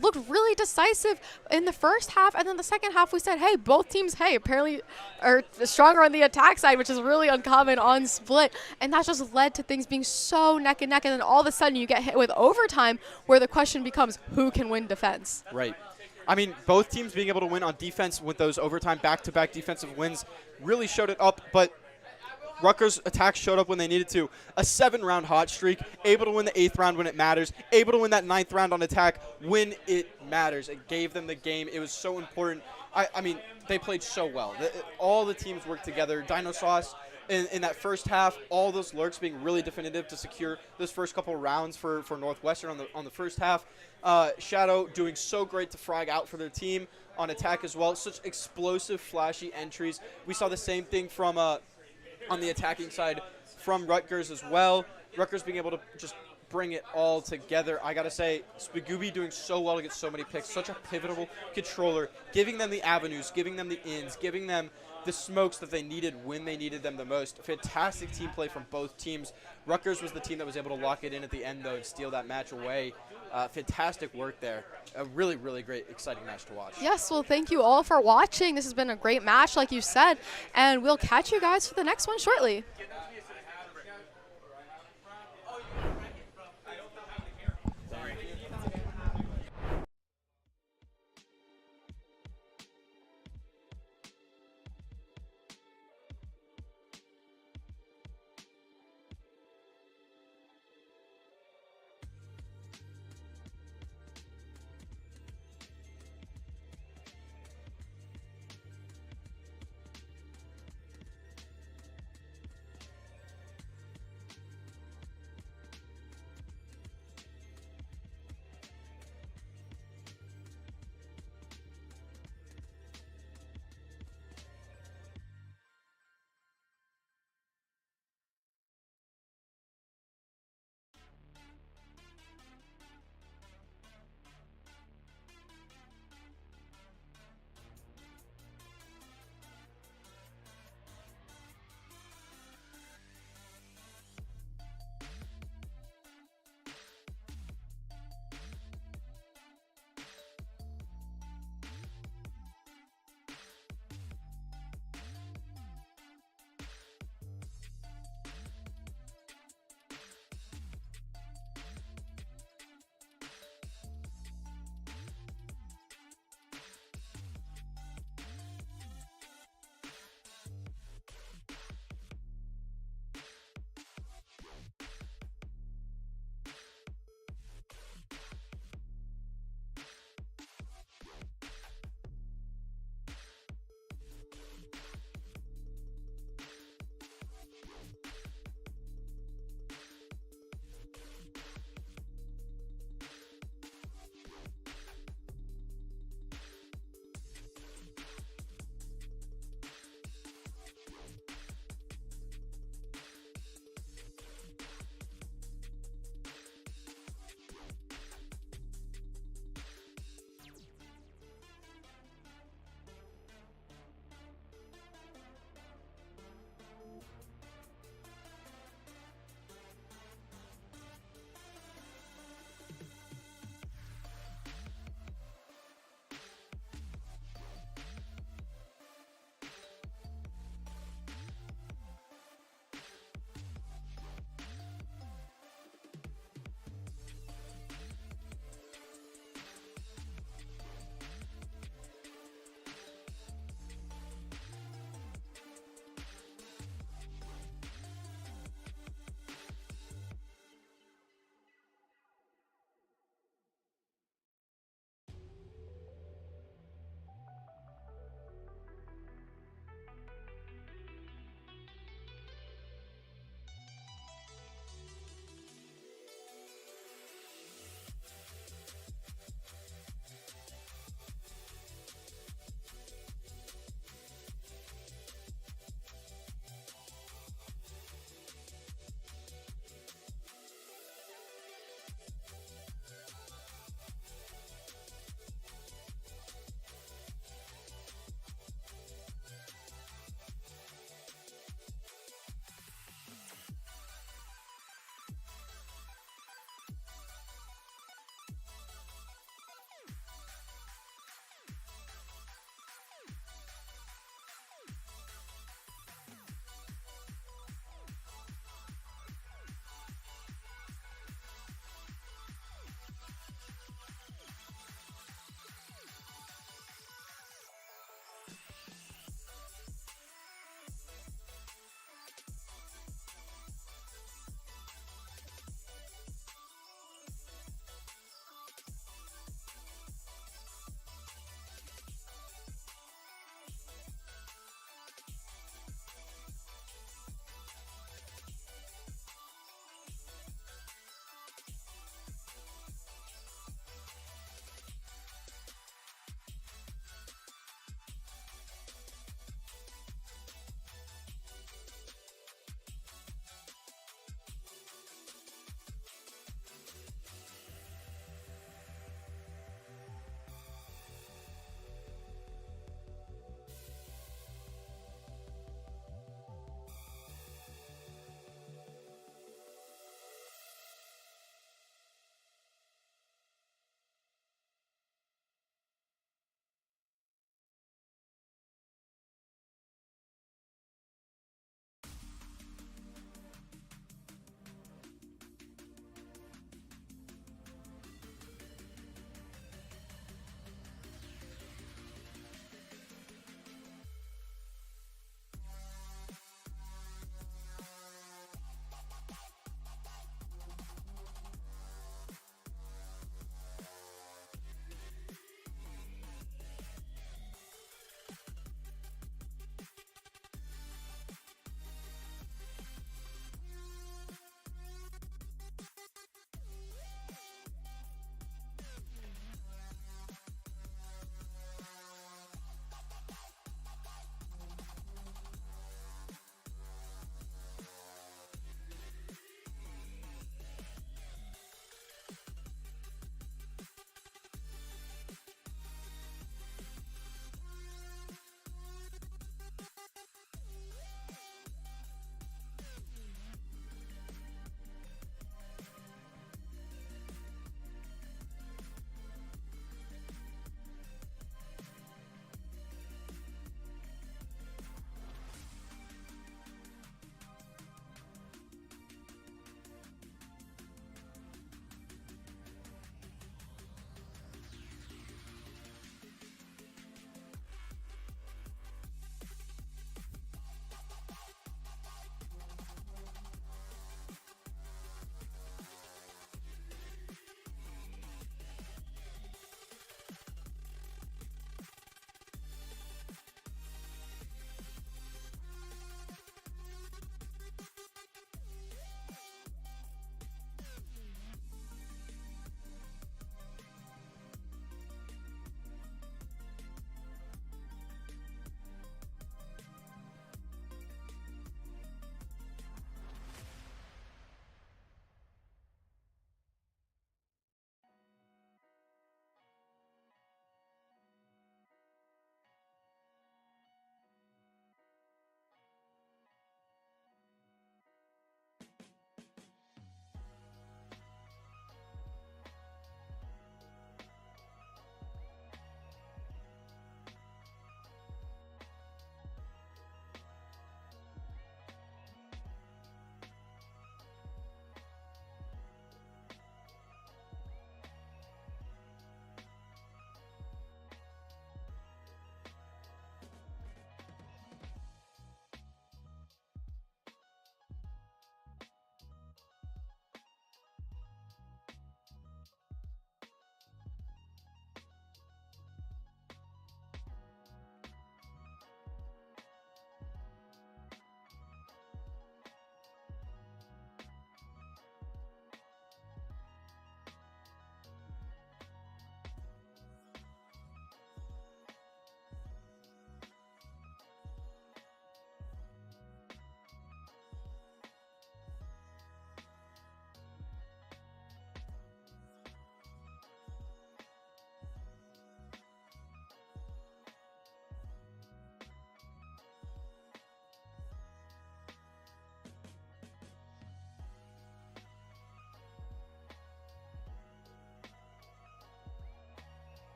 Speaker 7: looked really decisive in the first half, and then the second half we said, hey, both teams, apparently are stronger on the attack side, which is really uncommon on split, and that just led to things being so neck and neck, and then all of a sudden you get hit with overtime where the question becomes who can win defense. Right.
Speaker 9: I mean, both teams being able to win on defense with those overtime back-to-back defensive wins really showed it up, but Rutgers' attack showed up when they needed to. A 7-round hot streak, able to win the 8th round when it matters, able to win that 9th round on attack when it matters. It gave them the game. It was so important. I mean, they played so well. All the teams worked together. Dino Sauce in that first half, all those lurks being really definitive to secure those first couple rounds for Northwestern on the first half. Shadow doing so great to frag out for their team on attack as well. Such explosive, flashy entries. We saw the same thing from on the attacking side from Rutgers as well. Rutgers being able to just bring it all together. I got to say, Spagooby doing so well to get so many picks. Such a pivotal controller, giving them the avenues, giving them the ins, giving them the smokes that they needed when they needed them the most. Fantastic team play from both teams. Rutgers was the team that was able to lock it in at the end, though, and steal that match away. Fantastic work there. A really, really great, exciting match to watch.
Speaker 7: Yes, well, thank you all for watching. This has been a great match, like you said, and we'll catch you guys for the next one shortly.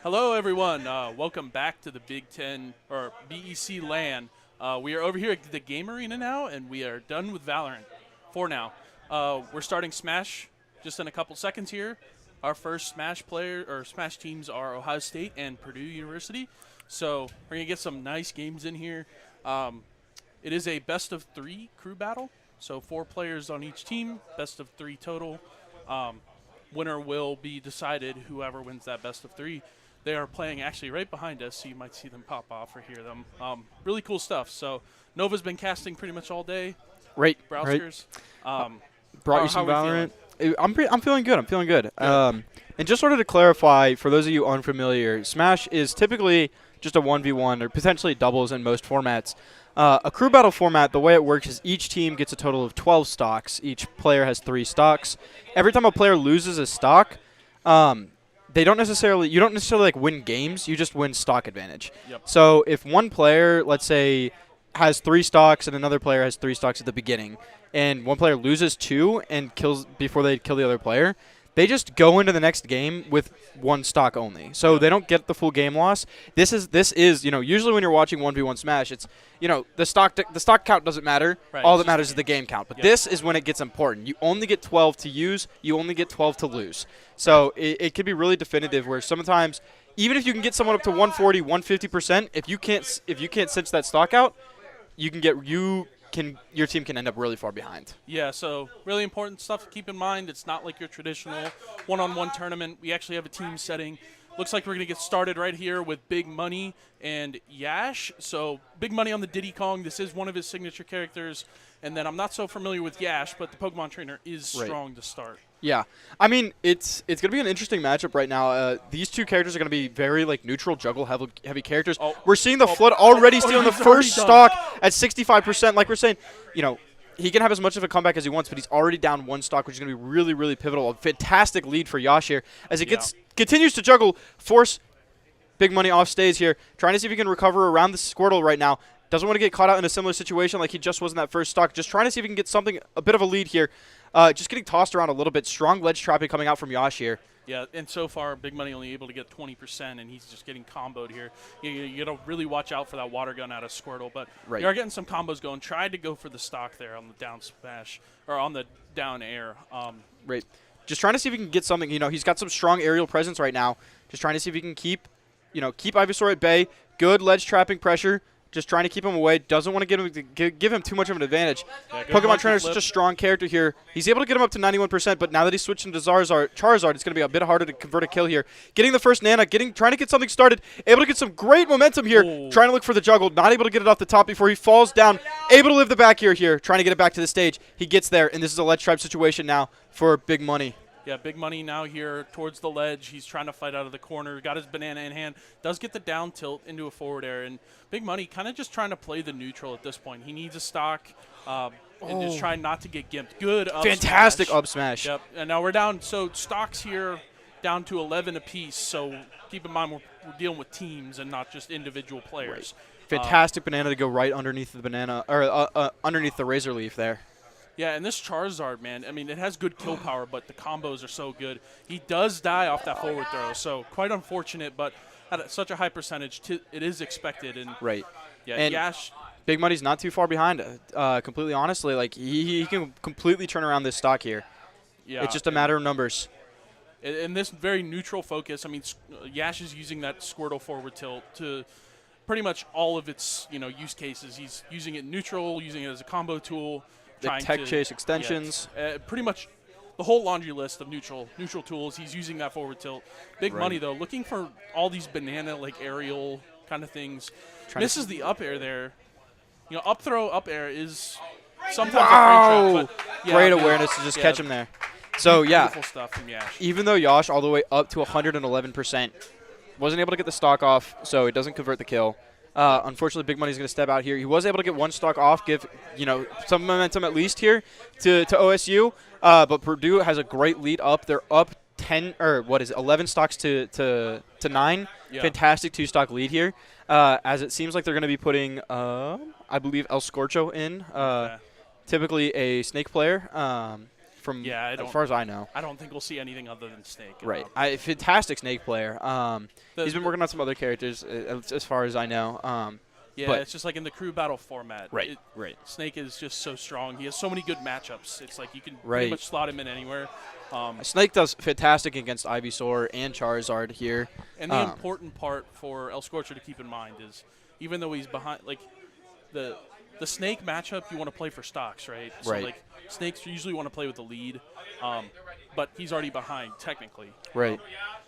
Speaker 10: Hello, everyone. Welcome back to the Big Ten or BEC LAN. We are over here at the Game Arena now, and we are done with Valorant for now. We're starting Smash just in a couple seconds here. Our first Smash Smash teams are Ohio State and Purdue University. So we're gonna get some nice games in here. It is a best of 3 crew battle. So 4 players on each team, best of 3 total. Winner will be decided, whoever wins that best of 3. They are playing actually right behind us, so you might see them pop off or hear them. Really cool stuff. So Nova's been casting pretty much all day.
Speaker 9: Right.
Speaker 10: Browsers.
Speaker 9: Brought you some Valorant. I'm feeling good. I'm feeling good. And just sort of to clarify, for those of you unfamiliar, Smash is typically just a 1v1 or potentially doubles in most formats. A crew battle format, the way it works is each team gets a total of 12 stocks. Each player has 3 stocks. Every time a player loses a stock, you don't necessarily like win games, you just win stock advantage.
Speaker 10: Yep.
Speaker 9: So if one player, let's say, has 3 stocks and another player has 3 stocks at the beginning, and one player loses 2 and kills before they kill the other player, they just go into the next game with 1 stock only. So they don't get the full game loss. This is usually when you're watching 1v1 Smash, it's the stock count doesn't matter.
Speaker 10: Right,
Speaker 9: All that matters is the game count. But this is when it gets important. You only get 12 to use. You only get 12 to lose. So it could be really definitive where sometimes even if you can get someone up to 140, 150%, if you can't cinch that stock out, your team can end up really far behind.
Speaker 10: Yeah, so really important stuff to keep in mind. It's not like your traditional one-on-one tournament. We actually have a team setting. Looks like we're going to get started right here with Big Money and Yash. So Big Money on the Diddy Kong. This is one of his signature characters. And then I'm not so familiar with Yash, but the Pokemon trainer is strong to start.
Speaker 9: Yeah. I mean, it's going to be an interesting matchup right now. These 2 characters are going to be very neutral, juggle heavy characters. We're seeing the Flood already stealing the first stock at 65%. Like we're saying, he can have as much of a comeback as he wants, but he's already down 1 stock, which is going to be really, really pivotal. A fantastic lead for Yash here as he continues to juggle, force Big Money off stage here, trying to see if he can recover around the Squirtle right now. Doesn't want to get caught out in a similar situation like he just was in that first stock. Just trying to see if he can get a bit of a lead here. Just getting tossed around a little bit. Strong ledge trapping coming out from Yash here.
Speaker 10: Yeah, and so far, Big Money only able to get 20%, and he's just getting comboed here. You got to really watch out for that water gun out of Squirtle, but you are getting some combos going. Tried to go for the stock there on the down smash, or on the down air.
Speaker 9: Right. Just trying to see if he can get something. He's got some strong aerial presence right now. Just trying to see if he can keep Ivysaur at bay. Good ledge trapping pressure. Just trying to keep him away. Doesn't want to give him too much of an advantage.
Speaker 10: Yeah,
Speaker 9: Pokemon Trainer is such a strong character here. He's able to get him up to 91%, but now that he's switching to Charizard, it's going to be a bit harder to convert a kill here. Getting the first Nana, trying to get something started. Able to get some great momentum here.
Speaker 10: Ooh.
Speaker 9: Trying to look for the juggle. Not able to get it off the top before he falls down. Able to live the back here. Trying to get it back to the stage. He gets there, and this is a ledge trap situation now for Big Money.
Speaker 10: Yeah, Big Money now here towards the ledge. He's trying to fight out of the corner. Got his banana in hand. Does get the down tilt into a forward air. And Big Money kind of just trying to play the neutral at this point. He needs a stock and just trying not to get gimped. Good up
Speaker 9: Fantastic
Speaker 10: smash.
Speaker 9: up smash.
Speaker 10: Yep. And now we're down. So stocks here down to 11 apiece. So keep in mind we're dealing with teams and not just individual players.
Speaker 9: Right. Fantastic banana to go right underneath the banana or underneath the Razor Leaf there.
Speaker 10: Yeah, and this Charizard, man, I mean, it has good kill power, but the combos are so good. He does die off that forward throw, so quite unfortunate, but at such a high percentage, it is expected. And
Speaker 9: right.
Speaker 10: Yeah,
Speaker 9: and
Speaker 10: Yash.
Speaker 9: Big Money's not too far behind, completely honestly. Like, he can completely turn around this stock here.
Speaker 10: Yeah,
Speaker 9: it's just a matter of numbers.
Speaker 10: And this very neutral focus, I mean, Yash is using that Squirtle forward tilt to pretty much all of its use cases. He's using it neutral, using it as a combo tool.
Speaker 9: The tech chase extensions.
Speaker 10: Pretty much the whole laundry list of neutral tools. He's using that forward tilt. Big Money, though, looking for all these banana, aerial kind of things. Misses the up air there. Up throw, up air is sometimes a frame trap. But
Speaker 9: great awareness to just catch him there. So,
Speaker 10: beautiful stuff from Yash.
Speaker 9: Even though Yash all the way up to 111%, wasn't able to get the stock off, so it doesn't convert the kill. Unfortunately, Big Money's going to step out here. He was able to get 1 stock off, give some momentum at least here to OSU. But Purdue has a great lead up. They're up 11 stocks to 9. Yeah. Fantastic 2-stock lead here. As it seems like they're going to be putting, I believe, El Scorcho in. Typically a Snake player. from
Speaker 10: Yeah,
Speaker 9: as far as I know.
Speaker 10: I don't think we'll see anything other than Snake.
Speaker 9: Right. Fantastic Snake player. He's been working on some other characters as far as I know.
Speaker 10: Yeah,
Speaker 9: but
Speaker 10: it's just like in the crew battle format.
Speaker 9: Right.
Speaker 10: Snake is just so strong. He has so many good matchups. It's like you can
Speaker 9: Right.
Speaker 10: pretty much slot him in anywhere.
Speaker 9: Snake does fantastic against Ivysaur and Charizard here.
Speaker 10: And the important part for El Scorcher to keep in mind is, even though he's behind, like the Snake matchup, you want to play for stocks, right? So like Snakes usually want to play with the lead, but he's already behind technically.
Speaker 9: Right.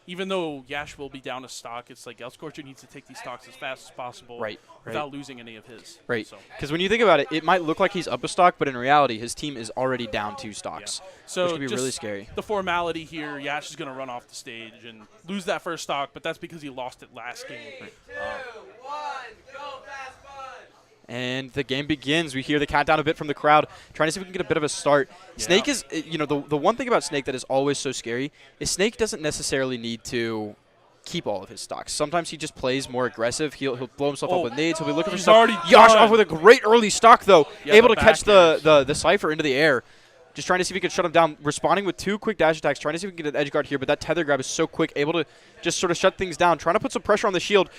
Speaker 10: Even though Yash will be down a stock, it's like El Scorcher needs to take these stocks as fast as possible without losing any of his.
Speaker 9: Right. Because when you think about it, it might look like he's up a stock, but in reality, his team is already down 2 stocks.
Speaker 10: Yeah. So
Speaker 9: which could be really scary.
Speaker 10: The formality here, Yash is going to run off the stage and lose that first stock, but that's because he lost it last game.
Speaker 9: And the game begins. We hear the countdown a bit from the crowd, trying to see if we can get a bit of a start. Yeah. Snake is, the one thing about Snake that is always so scary is Snake doesn't necessarily need to keep all of his stocks. Sometimes he just plays more aggressive. He'll blow himself up with nades. He'll be looking for stuff. Yash off with a great early stock, though. Able to catch the Cypher into the air. Just trying to see if he can shut him down. Responding with 2 quick dash attacks. Trying to see if we can get an edge guard here, but that tether grab is so quick. Able to just sort of shut things down. Trying to put some pressure on the shield.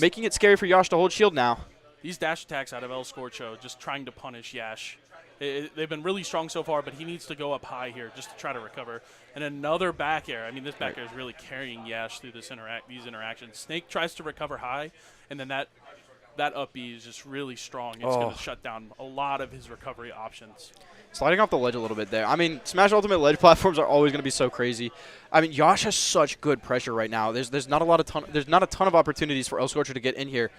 Speaker 9: Making it scary for Yash to hold shield now.
Speaker 10: These dash attacks out of El Scorcho, just trying to punish Yash. They've been really strong so far, but he needs to go up high here just to try to recover. And another back air. I mean, this back air is really carrying Yash through these interactions. Snake tries to recover high, and then that up B is just really strong. It's going to shut down a lot of his recovery options.
Speaker 9: Sliding off the ledge a little bit there. I mean, Smash Ultimate ledge platforms are always going to be so crazy. I mean, Yash has such good pressure right now. There's not a ton of opportunities for El Scorcher to get in here.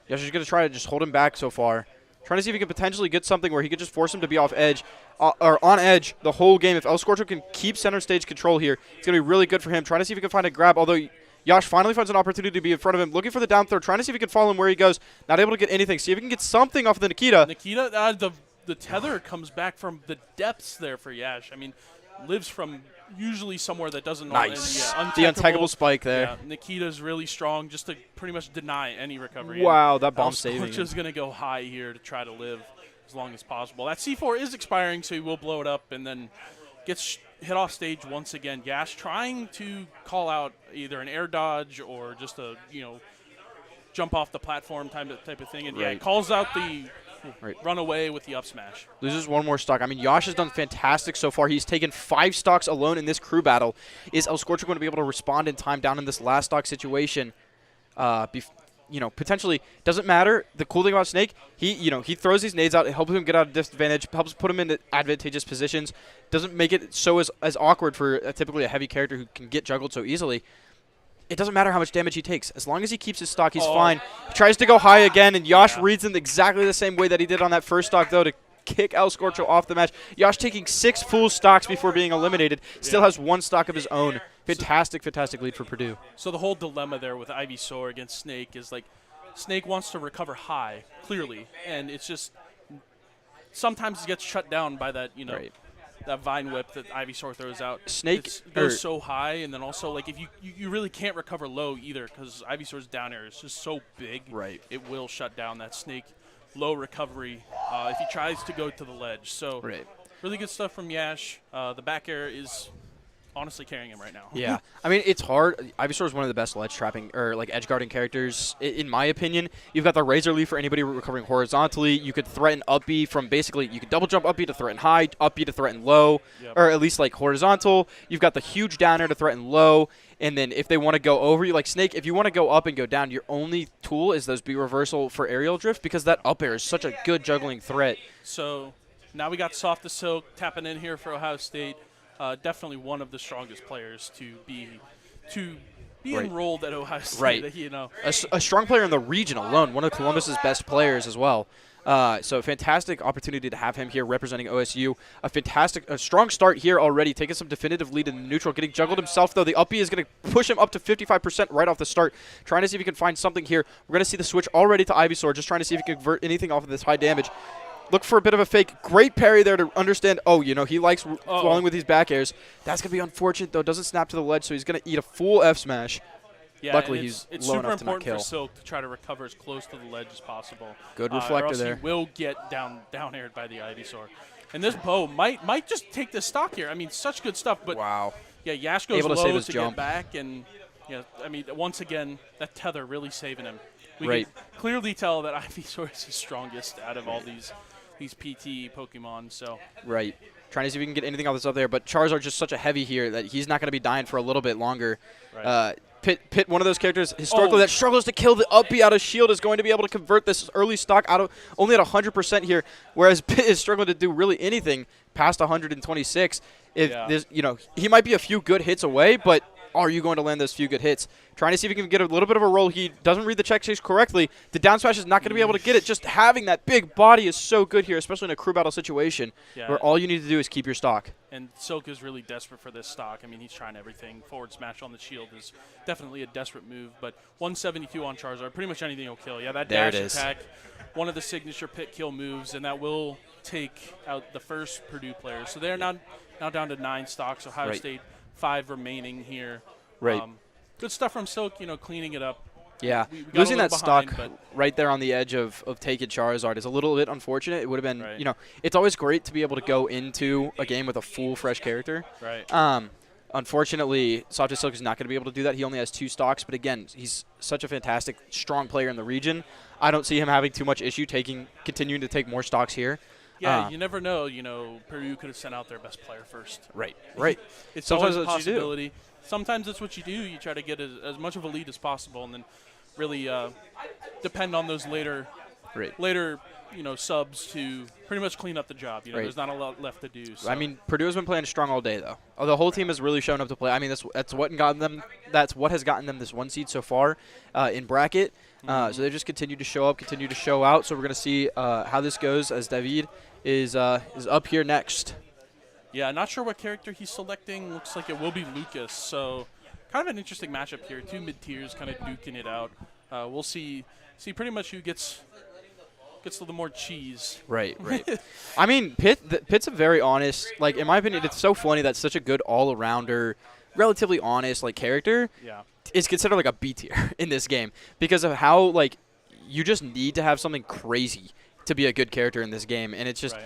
Speaker 9: Yash is going to try to just hold him back so far. Trying to see if he can potentially get something where he could just force him to be off edge or on edge the whole game. If El Scorcher can keep center stage control here, it's going to be really good for him. Trying to see if he can find a grab, although Yash finally finds an opportunity to be in front of him. Looking for the down throw, trying to see if he can follow him where he goes. Not able to get anything. See if he can get something off of the Nikita.
Speaker 10: The tether comes back from the depths there for Yash. I mean, lives from usually somewhere that doesn't
Speaker 9: nice. The untaggable spike there.
Speaker 10: Yeah, Nikita's really strong just to pretty much deny any recovery.
Speaker 9: Wow, that bomb saving him.
Speaker 10: Just going to go high here to try to live as long as possible. That C4 is expiring, so he will blow it up and then gets hit off stage once again. Yash trying to call out either an air dodge or just a, jump off the platform type of thing. And it calls out the run away with the up smash.
Speaker 9: Loses 1 more stock. I mean, Yash has done fantastic so far. He's taken 5 stocks alone in this crew battle. Is El Scorcher going to be able to respond in time down in this last stock situation? Potentially doesn't matter. The cool thing about Snake, he throws these nades out. It helps him get out of disadvantage, helps put him into advantageous positions. Doesn't make it so as awkward for typically a heavy character who can get juggled so easily. It doesn't matter how much damage he takes. As long as he keeps his stock, he's fine. He tries to go high again, and Yash reads him exactly the same way that he did on that first stock, though, to kick El Scorcho off the match. Yash taking 6 full stocks before being eliminated. Still has 1 stock of his own. Fantastic lead for Purdue.
Speaker 10: So the whole dilemma there with Ivysaur against Snake is like Snake wants to recover high, clearly, and it's just sometimes he gets shut down by that, that Vine Whip that Ivysaur throws out.
Speaker 9: Snake
Speaker 10: goes so high, and then also, like, if you really can't recover low either because Ivysaur's down air is just so big.
Speaker 9: Right.
Speaker 10: It will shut down that Snake low recovery if he tries to go to the ledge. So really good stuff from Yash. The back air is honestly carrying him right now.
Speaker 9: Yeah. I mean, it's hard. Ivysaur is one of the best ledge trapping or like edge guarding characters in my opinion. You've got the Razor Leaf for anybody recovering horizontally. You could threaten up B from basically you could double jump up B to threaten high, up B to threaten low, or at least like horizontal. You've got the huge down air to threaten low. And then if they want to go over you, like Snake, if you want to go up and go down, your only tool is those B reversal for aerial drift because that up air is such a good juggling threat.
Speaker 10: So now we got Soft to Silk tapping in here for Ohio State. Definitely one of the strongest players to be enrolled at Ohio State.
Speaker 9: Right. A strong player in the region alone, one of Columbus's best players as well. So fantastic opportunity to have him here representing OSU. A strong start here already, taking some definitive lead in the neutral, getting juggled himself though. The up B is going to push him up to 55% right off the start. Trying to see if he can find something here. We're going to see the switch already to Ivysaur, just trying to see if he can convert anything off of this high damage. Look for a bit of a fake. Great parry there to understand, he likes falling with these back airs. That's going to be unfortunate, though. Doesn't snap to the ledge, so he's going to eat a full F smash.
Speaker 10: Yeah,
Speaker 9: luckily, he's low enough to not kill.
Speaker 10: It's super important for Silk to try to recover as close to the ledge as possible.
Speaker 9: Good reflector
Speaker 10: or else
Speaker 9: there.
Speaker 10: He will get down aired by the Ivysaur. And this bow might just take the stock here. I mean, such good stuff. But
Speaker 9: wow.
Speaker 10: Yeah, Yash goes
Speaker 9: Able to
Speaker 10: low
Speaker 9: save his
Speaker 10: to
Speaker 9: jump.
Speaker 10: get back, and I mean, once again, that tether really saving him. We
Speaker 9: Right.
Speaker 10: can clearly tell that Ivysaur is the strongest out of all these PT Pokemon. So
Speaker 9: Right. Trying to see if we can get anything else up there, but Charizard just such a heavy here that he's not going to be dying for a little bit longer.
Speaker 10: Right.
Speaker 9: Pit, one of those characters historically that struggles to kill the up B out of shield, is going to be able to convert this early stock out of only at 100% here, whereas Pit is struggling to do really anything past 126. If there's, he might be a few good hits away, but are you going to land those few good hits? Trying to see if he can get a little bit of a roll. He doesn't read the check chase correctly. The down smash is not going to be able to get it. Just having that big body is so good here, especially in a crew battle situation where all you need to do is keep your stock.
Speaker 10: And Silk is really desperate for this stock. I mean, he's trying everything. Forward smash on the shield is definitely a desperate move, but 172 on Charizard, pretty much anything will kill. Yeah, that
Speaker 9: There
Speaker 10: dash
Speaker 9: it is.
Speaker 10: attack, one of the signature Pit kill moves, and that will take out the first Purdue player. So they're now down to 9 stocks. Ohio State 5 remaining here.
Speaker 9: Right.
Speaker 10: Good stuff from Silk, cleaning it up.
Speaker 9: Yeah,
Speaker 10: We got
Speaker 9: losing
Speaker 10: a
Speaker 9: that
Speaker 10: little behind,
Speaker 9: stock
Speaker 10: but
Speaker 9: right there on the edge of taking Charizard is a little bit unfortunate. It would have been, it's always great to be able to go into a game with a full fresh character.
Speaker 10: Right.
Speaker 9: Unfortunately, Soft Silk is not going to be able to do that. He only has 2 stocks, but again, he's such a fantastic, strong player in the region. I don't see him having too much issue continuing to take more stocks here.
Speaker 10: Yeah, you never know. Purdue could have sent out their best player first.
Speaker 9: Right.
Speaker 10: It's
Speaker 9: Sometimes
Speaker 10: always a
Speaker 9: that's what you do.
Speaker 10: possibility. Sometimes that's what you do. You try to get as much of a lead as possible, and then really depend on those later, subs to pretty much clean up the job. There's not a lot left to do. So.
Speaker 9: I mean, Purdue has been playing strong all day, though. The whole team has really shown up to play. I mean, that's what got them. That's what has gotten them this 1 seed so far in bracket. So they just continue to show up, continue to show out. So we're gonna see how this goes as David is up here next.
Speaker 10: Yeah, not sure what character he's selecting. Looks like it will be Lucas. So kind of an interesting matchup here. 2 mid-tiers kind of duking it out. We'll see pretty much who gets the more cheese.
Speaker 9: Right. I mean, Pitt's a very honest, in my opinion, it's so funny that such a good all-arounder, relatively honest, character is considered like a B tier in this game because of how, you just need to have something crazy to be a good character in this game. And it's just,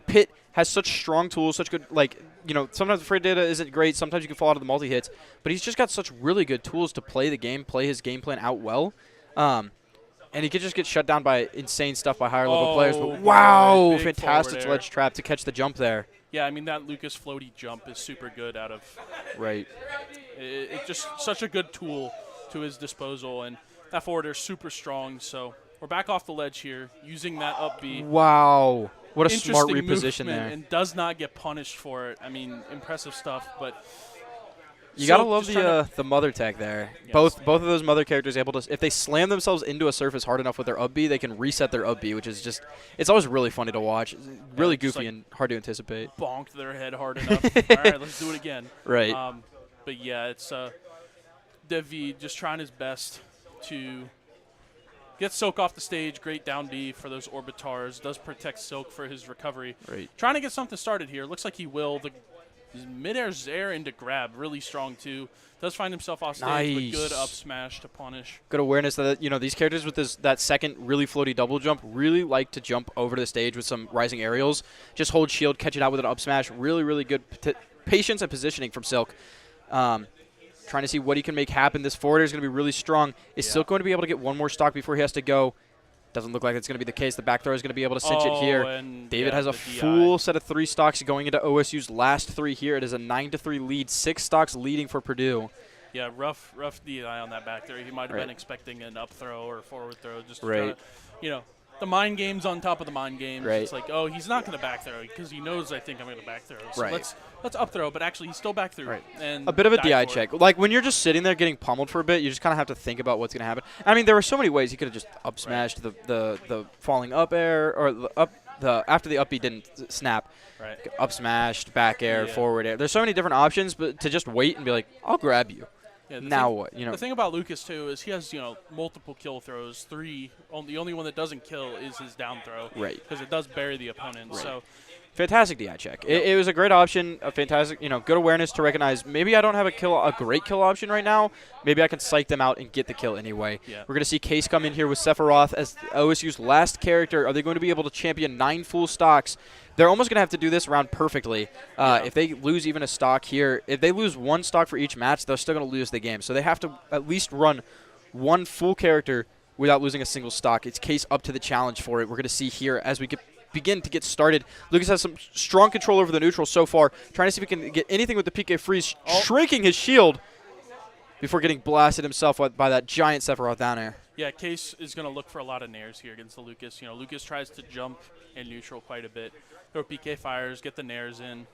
Speaker 9: Pitt has such strong tools, such good, sometimes the afraid data isn't great. Sometimes you can fall out of the multi-hits. But he's just got such really good tools to play the game, play his game plan out well. And he could just get shut down by insane stuff by higher level players. But wow, fantastic ledge trap to catch the jump there.
Speaker 10: Yeah, I mean, that Lucas floaty jump is super good out of.
Speaker 9: Right.
Speaker 10: It's just such a good tool to his disposal. And that forward air is super strong. So we're back off the ledge here, using that up B.
Speaker 9: Wow. What a smart reposition there.
Speaker 10: And does not get punished for it. I mean, impressive stuff, but
Speaker 9: you gotta love the mother tech there.
Speaker 10: Yes.
Speaker 9: Both of those mother characters able to, if they slam themselves into a surface hard enough with their up B, they can reset their up B, which is just, it's always really funny to watch. It's really goofy and hard to anticipate.
Speaker 10: Bonked their head hard enough. All right, let's do it again.
Speaker 9: Right.
Speaker 10: But yeah, it's David just trying his best to get Silk off the stage. Great down B for those Orbitars. Does protect Silk for his recovery.
Speaker 9: Right.
Speaker 10: Trying to get something started here. Looks like he will. The mid-air Zair into grab. Really strong, too. Does find himself off stage, but good up smash to punish.
Speaker 9: Good awareness that, these characters with that second really floaty double jump really like to jump over the stage with some rising aerials. Just hold shield, catch it out with an up smash. Really, really good patience and positioning from Silk. Trying to see what he can make happen. This forwarder is going to be really strong. Is Silk going to be able to get one more stock before he has to go? Doesn't look like it's going to be the case. The back throw is going to be able to cinch it here. David has a full set of 3 stocks going into OSU's last 3 here. It is a 9-3 lead. 6 stocks leading for Purdue.
Speaker 10: Yeah, rough DI on that back throw. He might have been expecting an up throw or forward throw. Just to kinda, the mind games on top of the mind games.
Speaker 9: Right.
Speaker 10: It's like, oh, he's not going to back throw because he knows I think I'm going to back throw. So let's up throw, but actually he's still back through.
Speaker 9: Right.
Speaker 10: And
Speaker 9: a bit of a DI check. When you're just sitting there getting pummeled for a bit, you just kind of have to think about what's going to happen. I mean, there were so many ways he could have just up smashed the falling up air or after the up B didn't snap.
Speaker 10: Right.
Speaker 9: Up smashed, back air, forward air. There's so many different options, but to just wait and be like, I'll grab you.
Speaker 10: Yeah,
Speaker 9: now what?
Speaker 10: The thing about Lucas too is he has multiple kill throws. 3. The only one that doesn't kill is his down throw.
Speaker 9: Right.
Speaker 10: Because it does bury the opponent.
Speaker 9: Right.
Speaker 10: So
Speaker 9: Fantastic DI check. It was a great option, a fantastic, good awareness to recognize maybe I don't have a great kill option right now. Maybe I can psych them out and get the kill anyway.
Speaker 10: Yeah.
Speaker 9: We're going to see Case come in here with Sephiroth as OSU's last character. Are they going to be able to champion 9 full stocks? They're almost going to have to do this round perfectly. If they lose even a stock here, if they lose 1 stock for each match, they're still going to lose the game. So they have to at least run 1 full character without losing a single stock. It's Case up to the challenge for it. We're going to see here as we begin to get started. Lucas has some strong control over the neutral so far, trying to see if he can get anything with the PK freeze, shrinking his shield before getting blasted himself by that giant Sephiroth down air.
Speaker 10: Yeah, Case is going to look for a lot of nairs here against the Lucas. Lucas tries to jump in neutral quite a bit. Throw PK fires, get the nairs in.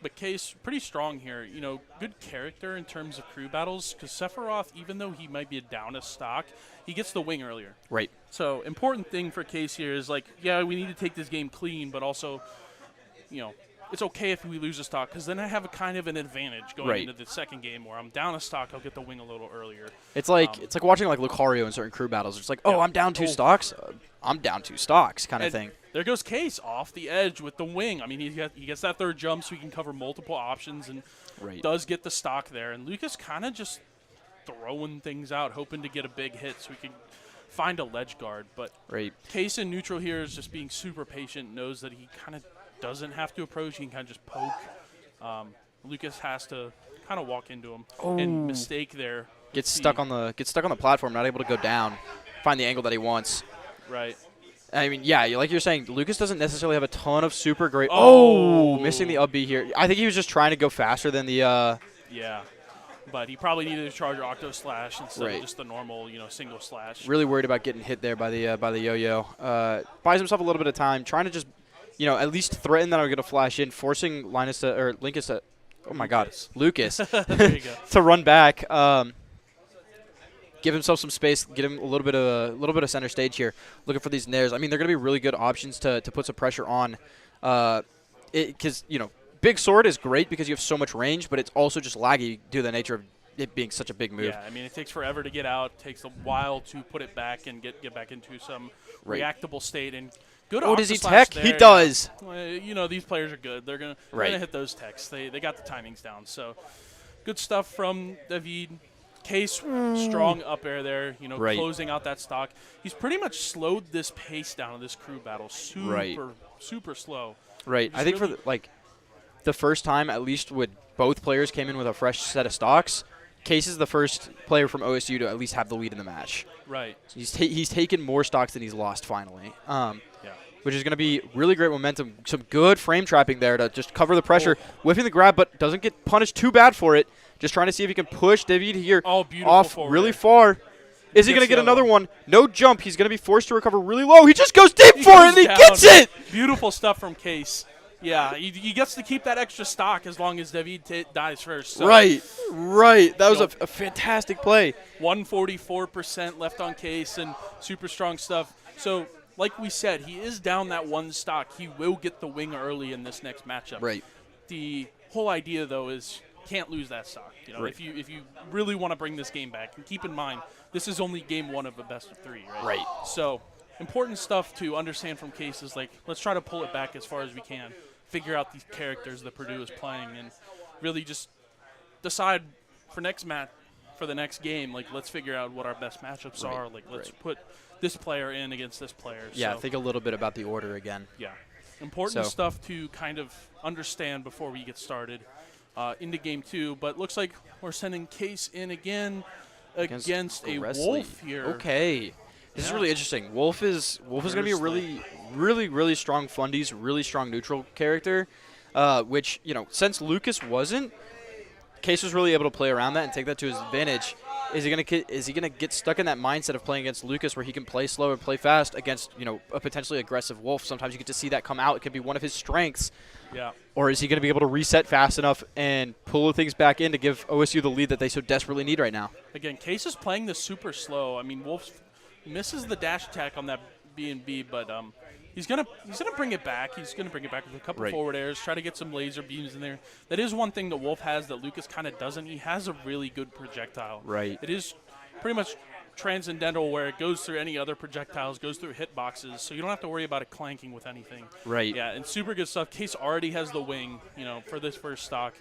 Speaker 10: But Case, pretty strong here. Good character in terms of crew battles, because Sephiroth, even though he might be down a stock, he gets the wing earlier.
Speaker 9: Right.
Speaker 10: So important thing for Case here is we need to take this game clean, but also, it's okay if we lose a stock, because then I have a kind of an advantage going into the second game where I'm down a stock, I'll get the wing a little earlier.
Speaker 9: It's like watching Lucario in certain crew battles. It's like, I'm down 2 stocks. I'm down 2 stocks kind of thing.
Speaker 10: There goes Case off the edge with the wing. I mean, he gets that third jump so he can cover multiple options and does get the stock there. And Lucas kind of just throwing things out, hoping to get a big hit so we can find a ledge guard. But Case in neutral here is just being super patient, knows that he kind of doesn't have to approach. He can kind of just poke. Lucas has to kind of walk into him and mistake there.
Speaker 9: Gets stuck on the platform, not able to go down, find the angle that he wants.
Speaker 10: Right.
Speaker 9: I mean, yeah, like you're saying, Lucas doesn't necessarily have a ton of super great. Missing the up B here. I think he was just trying to go faster than the.
Speaker 10: Yeah, but he probably needed to charge Octo Slash instead of just the normal, single slash.
Speaker 9: Really worried about getting hit there by the yo-yo. Buys himself a little bit of time, trying to just, at least threaten that I'm gonna flash in, forcing Linus to Lucas to. Oh my God, Lucas
Speaker 10: there you go.
Speaker 9: to run back. Give himself some space, get him a little bit of center stage here, looking for these nairs. I mean, they're going to be really good options to put some pressure on, because big sword is great because you have so much range, but it's also just laggy due to the nature of it being such a big move.
Speaker 10: Yeah, I mean, it takes forever to get out, takes a while to put it back and get back into some reactable state. And good.
Speaker 9: Oh, does he tech? He does.
Speaker 10: These players are good. They're gonna hit those techs. They got the timings down. So good stuff from David. Case, strong up air there, closing out that stock. He's pretty much slowed this pace down in this crew battle. Super slow.
Speaker 9: Right. I think for the first time, at least when both players came in with a fresh set of stocks, Case is the first player from OSU to at least have the lead in the match.
Speaker 10: Right.
Speaker 9: So he's taken more stocks than he's lost finally. Which is going to be really great momentum. Some good frame trapping there to just cover the pressure. Whiffing the grab, but doesn't get punished too bad for it. Just trying to see if he can push David here off really far. Is he going to get another one? No jump. He's going to be forced to recover really low. He just goes deep for it, and he gets it!
Speaker 10: Beautiful stuff from Case. Yeah, he gets to keep that extra stock as long as David dies first. So,
Speaker 9: right. That was a fantastic play.
Speaker 10: 144% left on Case and super strong stuff. So, like we said, he is down that 1 stock. He will get the wing early in this next matchup.
Speaker 9: Right.
Speaker 10: The whole idea, though, is can't lose that stock. If you really want to bring this game back, and keep in mind this is only game 1 of a best of 3, right?
Speaker 9: Right.
Speaker 10: So important stuff to understand from cases. Let's try to pull it back as far as we can, figure out these characters that Purdue is playing, and really just decide for the next game. Let's figure out what our best matchups are. Let's put this player in against this player.
Speaker 9: Yeah,
Speaker 10: so,
Speaker 9: think a little bit about the order again.
Speaker 10: Yeah, important stuff to kind of understand before we get started. Into game 2, but looks like we're sending Case in again against a Wolf here.
Speaker 9: Okay, this is really interesting. Wolf is going to be a really strong fundies, really strong neutral character, which since Lucas wasn't, Case was really able to play around that and take that to his advantage. Is he gonna get stuck in that mindset of playing against Lucas, where he can play slow and play fast against a potentially aggressive Wolf? Sometimes you get to see that come out. It could be one of his strengths.
Speaker 10: Yeah.
Speaker 9: Or is he going to be able to reset fast enough and pull things back in to give OSU the lead that they so desperately need right now?
Speaker 10: Again, Case is playing this super slow. I mean, Wolf misses the dash attack on that B&B, but he's gonna bring it back. He's gonna bring it back with a couple forward airs, try to get some laser beams in there. That is one thing that Wolf has that Lucas kind of doesn't. He has a really good projectile.
Speaker 9: Right.
Speaker 10: It is pretty much transcendental where it goes through any other projectiles, goes through hitboxes, so you don't have to worry about it clanking with anything.
Speaker 9: Right.
Speaker 10: Yeah, and super good stuff. Case already has the wing, for this first stock.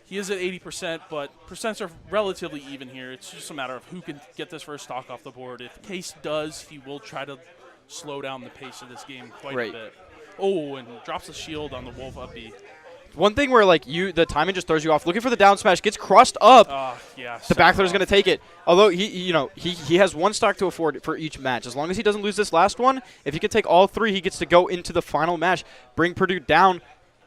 Speaker 10: He is at 80%, but percents are relatively even here. It's just a matter of who can get this first stock off the board. If Case does, he will try to slow down the pace of this game quite a bit. Oh, and drops the shield on the Wolf up B.
Speaker 9: One thing where the timing just throws you off. Looking for the down smash, gets crushed up.
Speaker 10: Yeah.
Speaker 9: The back throw is going to take it. Although he has one stock to afford for each match. As long as he doesn't lose this last one, if he can take all 3, he gets to go into the final match, bring Purdue down,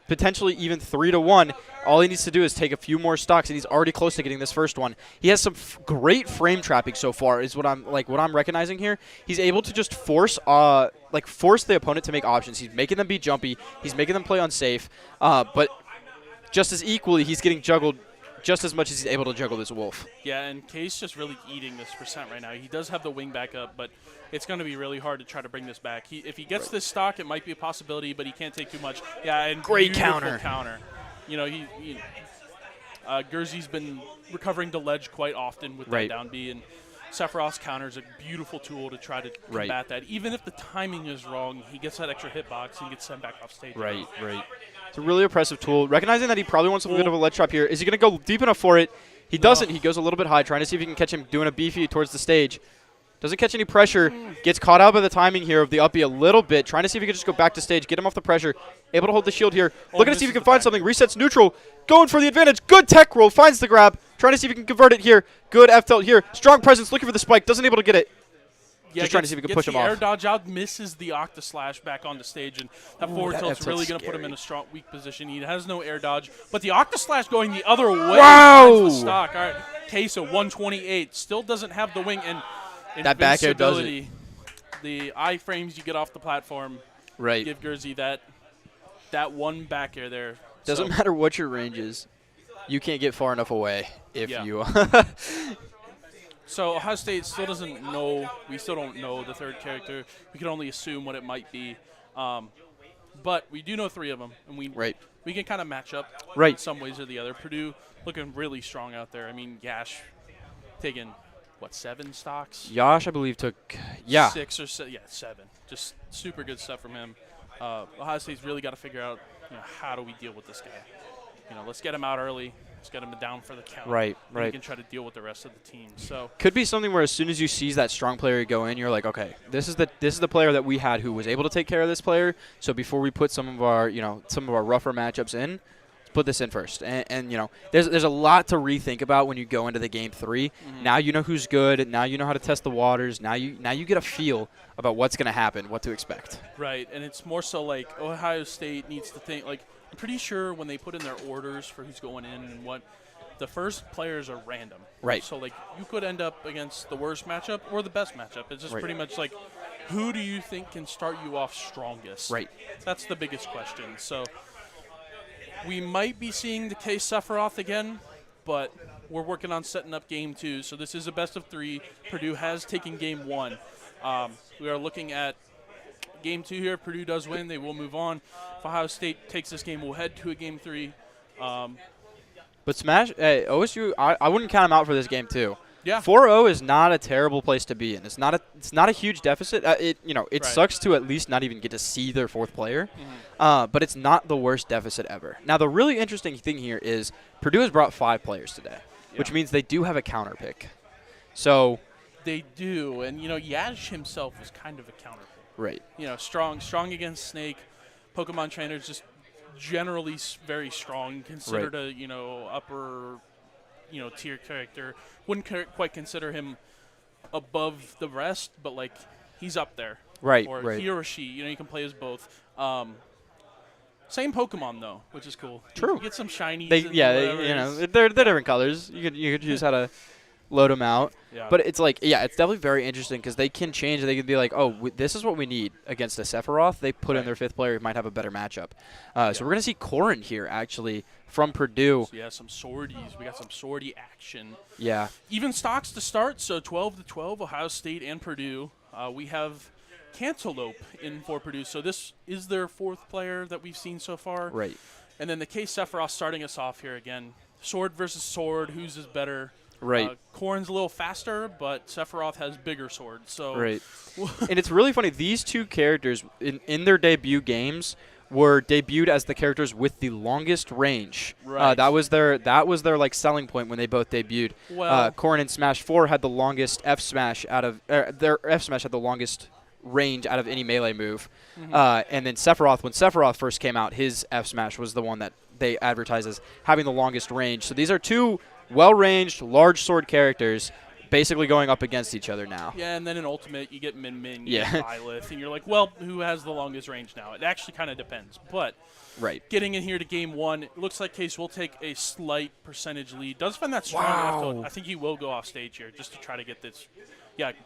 Speaker 9: potentially even 3-1. All he needs to do is take a few more stocks, and he's already close to getting this first one. He has some great frame trapping so far. Is what I'm recognizing here. He's able to just force the opponent to make options. He's making them be jumpy. He's making them play unsafe. But just as equally, he's getting juggled just as much as he's able to juggle this Wolf.
Speaker 10: Yeah, and Case just really eating this percent right now. He does have the wing back up, but it's going to be really hard to try to bring this back. If he gets this stock, it might be a possibility, but he can't take too much. Yeah, and
Speaker 9: great
Speaker 10: counter.
Speaker 9: counter.
Speaker 10: Gursey's been recovering to ledge quite often with that down B, and Sephiroth's counter is a beautiful tool to try to combat that. Even if the timing is wrong, he gets that extra hitbox and gets sent back off stage.
Speaker 9: Right. It's a really impressive tool. Recognizing that he probably wants a bit of a ledge trap here. Is he going to go deep enough for it? He doesn't. He goes a little bit high, trying to see if he can catch him doing a beefy towards the stage. Doesn't catch any pressure. Gets caught out by the timing here of the up B a little bit. Trying to see if he can just go back to stage, get him off the pressure. Able to hold the shield here. Looking to see if he can find something. Resets neutral. Going for the advantage. Good tech roll. Finds the grab. Trying to see if he can convert it here. Good F tilt here. Strong presence. Looking for the spike. Doesn't able to get it.
Speaker 10: Yeah,
Speaker 9: just trying to see if he can push him off.
Speaker 10: Air dodge out, misses the Octa Slash back on the stage, and that forward tilt's really going to put him in a strong, weak position. He has no air dodge, but the Octa Slash going the other way finds the stock. All right, Case at 128 still doesn't have the wing and
Speaker 9: that back air does it.
Speaker 10: The iframes you get off the platform, give Gursey that one back air there.
Speaker 9: Doesn't matter what your range is, you can't get far enough away if you.
Speaker 10: So Ohio State still doesn't know. We still don't know the third character. We can only assume what it might be. But we do know 3 of them, and we can kind of match up in some ways or the other. Purdue looking really strong out there. I mean, Yash taking, 7 stocks?
Speaker 9: Yash, I believe, took,
Speaker 10: 6 or 7. Just super good stuff from him. Ohio State's really got to figure out, how do we deal with this guy? Let's get him out early. Let's get him down for the count.
Speaker 9: Right.
Speaker 10: We can try to deal with the rest of the team. So
Speaker 9: could be something where as soon as you see that strong player go in, you're like, okay, this is the player that we had who was able to take care of this player. So before we put some of our rougher matchups in, let's put this in first. And there's a lot to rethink about when you go into the game 3. Mm-hmm. Now you know who's good. Now you know how to test the waters. Now you get a feel about what's going to happen, what to expect.
Speaker 10: Right, and it's more so like Ohio State needs to think like. I'm pretty sure when they put in their orders for who's going in and what, the first players are random.
Speaker 9: Right.
Speaker 10: So, you could end up against the worst matchup or the best matchup. It's just pretty much like, who do you think can start you off strongest?
Speaker 9: Right.
Speaker 10: That's the biggest question. So, we might be seeing the Case Sephiroth again, but we're working on setting up game 2. So, this is a best of 3. Purdue has taken game 1. We are looking at game 2 here. If Purdue does win, they will move on. If Ohio State takes this game, we'll head to a game 3.
Speaker 9: But Smash, OSU, I wouldn't count them out for this game too.
Speaker 10: Yeah.
Speaker 9: 4-0 is not a terrible place to be in. It's not a huge deficit. It sucks to at least not even get to see their 4th player. Mm-hmm. But it's not the worst deficit ever. Now the really interesting thing here is Purdue has brought 5 players today, which means they do have a counter pick. So
Speaker 10: they do, and Yash himself was kind of a counter pick.
Speaker 9: Right.
Speaker 10: Strong against Snake. Pokemon trainers just generally very strong. Considered a upper tier character. Wouldn't quite consider him above the rest, but he's up there.
Speaker 9: Right.
Speaker 10: Or he or she. You can play as both. Same Pokemon though, which is cool.
Speaker 9: True.
Speaker 10: You get some shinies.
Speaker 9: They're different colors. You could choose how to load them out.
Speaker 10: Yeah.
Speaker 9: But it's it's definitely very interesting because they can change. They can be like, this is what we need against a Sephiroth. They put in their 5th player who might have a better matchup. So we're going to see Corrin here, actually, from Purdue.
Speaker 10: So some swordies. We got some swordy action.
Speaker 9: Yeah.
Speaker 10: Even stocks to start, so 12-12, Ohio State and Purdue. We have Cantaloupe in for Purdue. So this is their 4th player that we've seen so far.
Speaker 9: Right.
Speaker 10: And then the Case Sephiroth starting us off here again. Sword versus sword. Whose is better?
Speaker 9: Right.
Speaker 10: Corrin's a little faster, but Sephiroth has bigger swords. So
Speaker 9: Right. And it's really funny. These two characters, in their debut games, were debuted as the characters with the longest range.
Speaker 10: Right.
Speaker 9: That was their like selling point when they both debuted.
Speaker 10: Well,
Speaker 9: Corrin in Smash 4 had the longest F Smash out of their F Smash had the longest range out of any melee move. And then Sephiroth, when Sephiroth first came out, his F Smash was the one that they advertised as having the longest range. So these are two well-ranged, large sword characters basically going up against each other now.
Speaker 10: Yeah, and then in Ultimate, you get Min Min, you
Speaker 9: Yeah.
Speaker 10: get Byleth, and you're like, well, who has the longest range now? It actually kind of depends. But
Speaker 9: Right.
Speaker 10: getting in here to game one, it looks like Case will take a slight percentage lead. Does find that strong enough, though. I think he will go off stage here just to try to get this,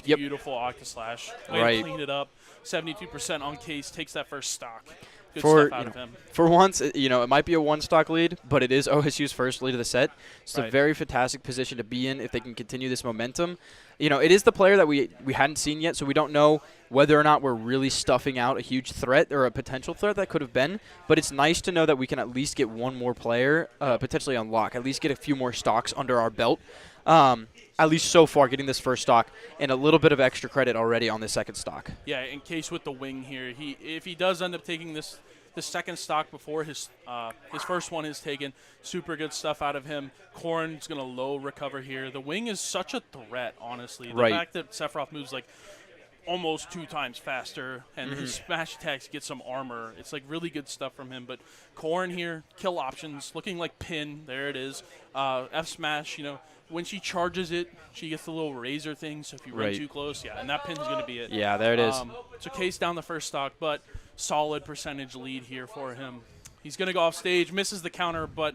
Speaker 10: beautiful Octa Slash. Way to clean it up. 72% on Case, takes that first stock. Good stuff out of him.
Speaker 9: For once, it might be a one-stock lead, but it is OSU's first lead of the set. It's a very fantastic position to be in if they can continue this momentum. It is the player that we hadn't seen yet, so we don't know whether or not we're really stuffing out a huge threat or a potential threat that could have been. But it's nice to know that we can at least get one more player potentially unlock, at least get a few more stocks under our belt. At least so far, getting this first stock and a little bit of extra credit already on this second stock.
Speaker 10: Yeah, in Case with the wing here, if he does end up taking this second stock before his first one is taken, super good stuff out of him. Corrin's going to low recover here. The wing is such a threat, honestly. The fact that Sephiroth moves like almost 2 times faster, and his smash attacks get some armor. It's like really good stuff from him. But Corrin here, kill options, looking like pin. There it is. F smash, when she charges it, she gets the little razor thing. So if you run too close, and that pin's going to be it.
Speaker 9: Yeah, there it is.
Speaker 10: So Case down the first stock, but solid percentage lead here for him. He's going to go off stage, misses the counter, but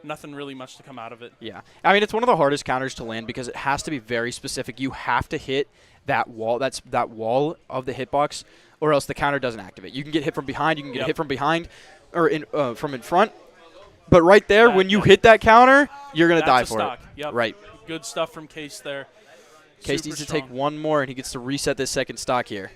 Speaker 10: nothing really much to come out of it.
Speaker 9: Yeah. I mean, it's one of the hardest counters to land because it has to be very specific. You have to hit that wall. That's that wall of the hitbox, or else the counter doesn't activate. You can get hit from behind. You can get hit from behind or from in front. But right there, when you hit that counter, you're going to die for it.
Speaker 10: Yep.
Speaker 9: Right.
Speaker 10: Good stuff from Case there.
Speaker 9: Case needs to take one more, and he gets to reset this second stock here.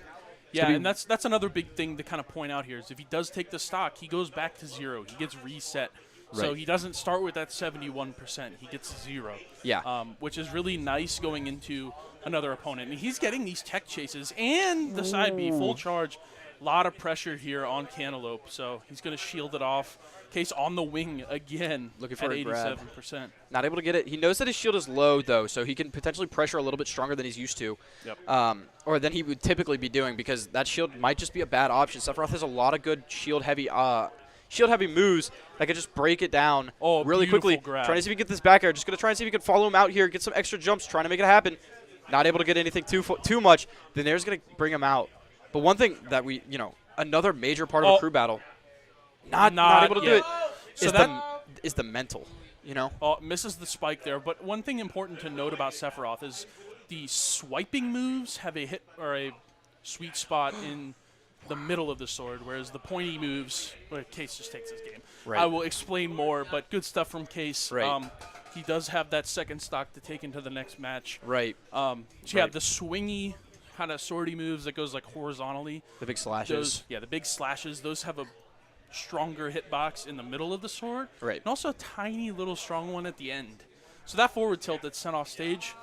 Speaker 10: Yeah, and that's another big thing to kind of point out here is if he does take the stock, he goes back to 0. He gets reset. So he doesn't start with that 71%. He gets 0.
Speaker 9: Yeah.
Speaker 10: Which is really nice going into another opponent. And he's getting these tech chases and the side B full charge. A lot of pressure here on Cantaloupe. So he's going to shield it off. Case on the wing again.
Speaker 9: Looking for
Speaker 10: at
Speaker 9: a grab.
Speaker 10: 87%.
Speaker 9: Not able to get it. He knows that his shield is low, though, so he can potentially pressure a little bit stronger than he's used to.
Speaker 10: Yep.
Speaker 9: Or than he would typically be doing, because that shield might just be a bad option. Sephiroth has a lot of good shield-heavy moves that can just break it down really quickly.
Speaker 10: Grab.
Speaker 9: Trying to see if he can get this back air. Just going to try and see if he can follow him out here, get some extra jumps, trying to make it happen. Not able to get anything too much. Then there's going to bring him out. But one thing that another major part of a crew battle, not able to do it.
Speaker 10: So
Speaker 9: is the mental,
Speaker 10: misses the spike there. But one thing important to note about Sephiroth is the swiping moves have a hit or a sweet spot in the middle of the sword, whereas the pointy moves, Case just takes this game.
Speaker 9: Right.
Speaker 10: I will explain more, but good stuff from Case.
Speaker 9: Right.
Speaker 10: He does have that second stock to take into the next match.
Speaker 9: Right.
Speaker 10: So yeah, the swingy kind of swordy moves that goes like horizontally.
Speaker 9: The big slashes.
Speaker 10: The big slashes. Those have a stronger hitbox in the middle of the sword.
Speaker 9: Right.
Speaker 10: And also a tiny little strong one at the end. So that forward tilt that's sent off stage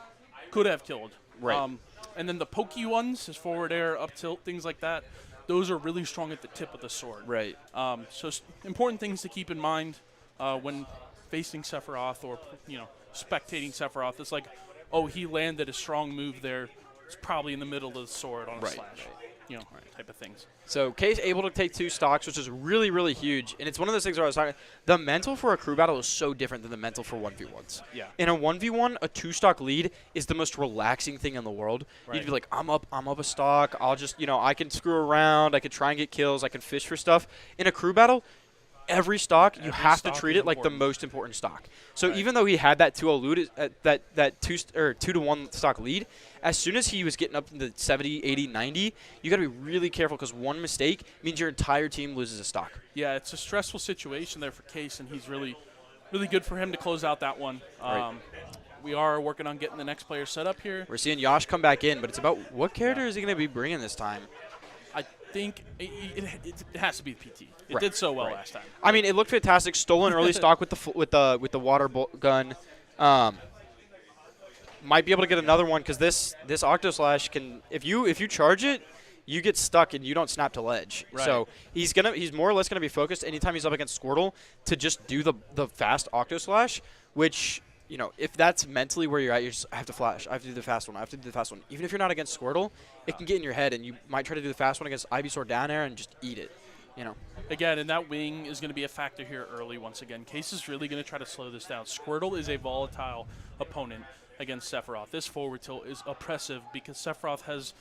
Speaker 10: could have killed.
Speaker 9: Right.
Speaker 10: And then the pokey ones, his forward air, up tilt, things like that, those are really strong at the tip of the sword.
Speaker 9: Right.
Speaker 10: So important things to keep in mind when facing Sephiroth or, spectating Sephiroth. It's like, he landed a strong move there. It's probably in the middle of the sword on a slash. Type of things.
Speaker 9: So Case able to take 2 stocks, which is really, really huge. And it's one of those things where I was talking, the mental for a crew battle is so different than the mental for 1v1s.
Speaker 10: Yeah.
Speaker 9: In a 1v1, a 2-stock lead is the most relaxing thing in the world.
Speaker 10: Right.
Speaker 9: You'd be like, I'm up a stock. I'll just, I can screw around. I can try and get kills. I can fish for stuff. In a crew battle, every stock, you have to treat it like the most important stock. So even though he had that 2-0 lead, that 2-1 stock lead, as soon as he was getting up into 70, 80, 90, you got to be really careful because one mistake means your entire team loses a stock.
Speaker 10: Yeah, it's a stressful situation there for Case, and he's really, really good for him to close out that one.
Speaker 9: Right.
Speaker 10: We are working on getting the next player set up here.
Speaker 9: We're seeing Yash come back in, but it's about what character is he going to be bringing this time?
Speaker 10: I think it has to be the PT. It did so well last time.
Speaker 9: I mean, it looked fantastic. Stolen early stock with the water gun. might be able to get another one because this Octo Slash can, if you charge it, you get stuck and you don't snap to ledge.
Speaker 10: Right.
Speaker 9: So he's more or less gonna be focused anytime he's up against Squirtle to just do the fast Octo Slash, which, you know, if that's mentally where you're at, you're just, I have to flash, I have to do the fast one, I have to do the fast one. Even if you're not against Squirtle, it can get in your head and you might try to do the fast one against Ivysaur down air and just eat it, you know.
Speaker 10: Again, and that wing is going to be a factor here early once again. Case is really going to try to slow this down. Squirtle is a volatile opponent against Sephiroth. This forward tilt is oppressive because Sephiroth has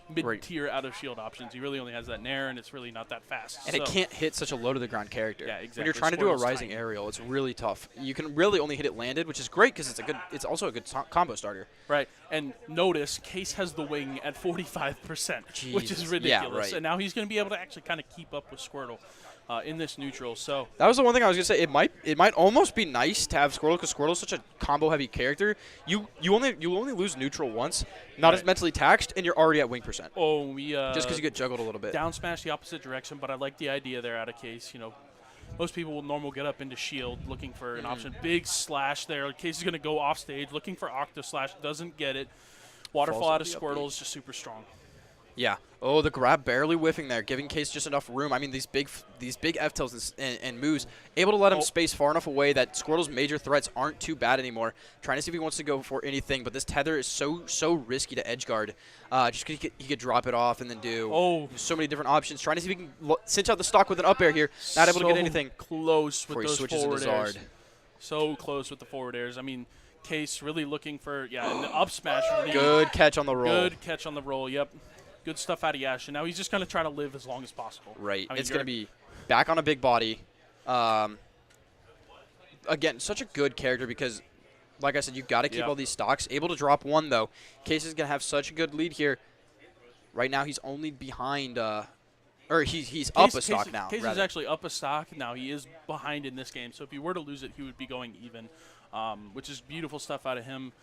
Speaker 10: mid-tier out of shield options. He really only has that Nair, and it's really not that fast.
Speaker 9: And it can't hit such a low-to-the-ground character.
Speaker 10: Yeah, exactly.
Speaker 9: When you're trying to do a
Speaker 10: Squirtle's
Speaker 9: rising
Speaker 10: tiny.
Speaker 9: aerial, it's really tough. You can really only hit it landed, which is great because it's also a good combo starter.
Speaker 10: Right, and notice Case has the wing at 45%, which is ridiculous.
Speaker 9: Yeah, right.
Speaker 10: And now he's going to be able to actually kind of keep up with Squirtle in this neutral. So
Speaker 9: That was the one thing I was gonna say. It might almost be nice to have Squirtle because Squirtle's such a combo-heavy character. You only lose neutral once, not as mentally taxed, and you're already at wing percent.
Speaker 10: Oh, we
Speaker 9: Just because you get juggled a little bit.
Speaker 10: down smash the opposite direction, but I like the idea there out of Case. You know, most people will normally get up into shield looking for an option. Big slash there. Case is going to go off stage looking for Octo Slash. Doesn't get it. Waterfall
Speaker 9: Falls
Speaker 10: out of
Speaker 9: up the
Speaker 10: Squirtle
Speaker 9: upbeat.
Speaker 10: is just super strong.
Speaker 9: Yeah. Oh, the grab barely whiffing there, giving Case just enough room. I mean, these big F-tilts and moves, able to let him space far enough away that Squirtle's major threats aren't too bad anymore. Trying to see if he wants to go for anything, but this tether is so risky to edge guard. Just because he could drop it off and then do so many different options. Trying to see if he can cinch out the stock with an up air here. Not able to get anything.
Speaker 10: Close with
Speaker 9: before he
Speaker 10: those
Speaker 9: switches
Speaker 10: forward
Speaker 9: into
Speaker 10: airs.
Speaker 9: Zard.
Speaker 10: So close with the forward airs. I mean, Case really looking for, and the up smash. Really
Speaker 9: Good catch on the roll.
Speaker 10: Good catch on the roll, yep. Good stuff out of Yash. And now he's just going to try to live as long as possible.
Speaker 9: Right.
Speaker 10: I mean,
Speaker 9: It's going to be back on a big body. Again, such a good character because, like I said, you've got to keep all these stocks. Able to drop one, though. Case is going to have such a good lead here. Right now, he's only behind or he's up a stock now.
Speaker 10: Case is actually up a stock now. He is behind in this game. So if he were to lose it, he would be going even, which is beautiful stuff out of him.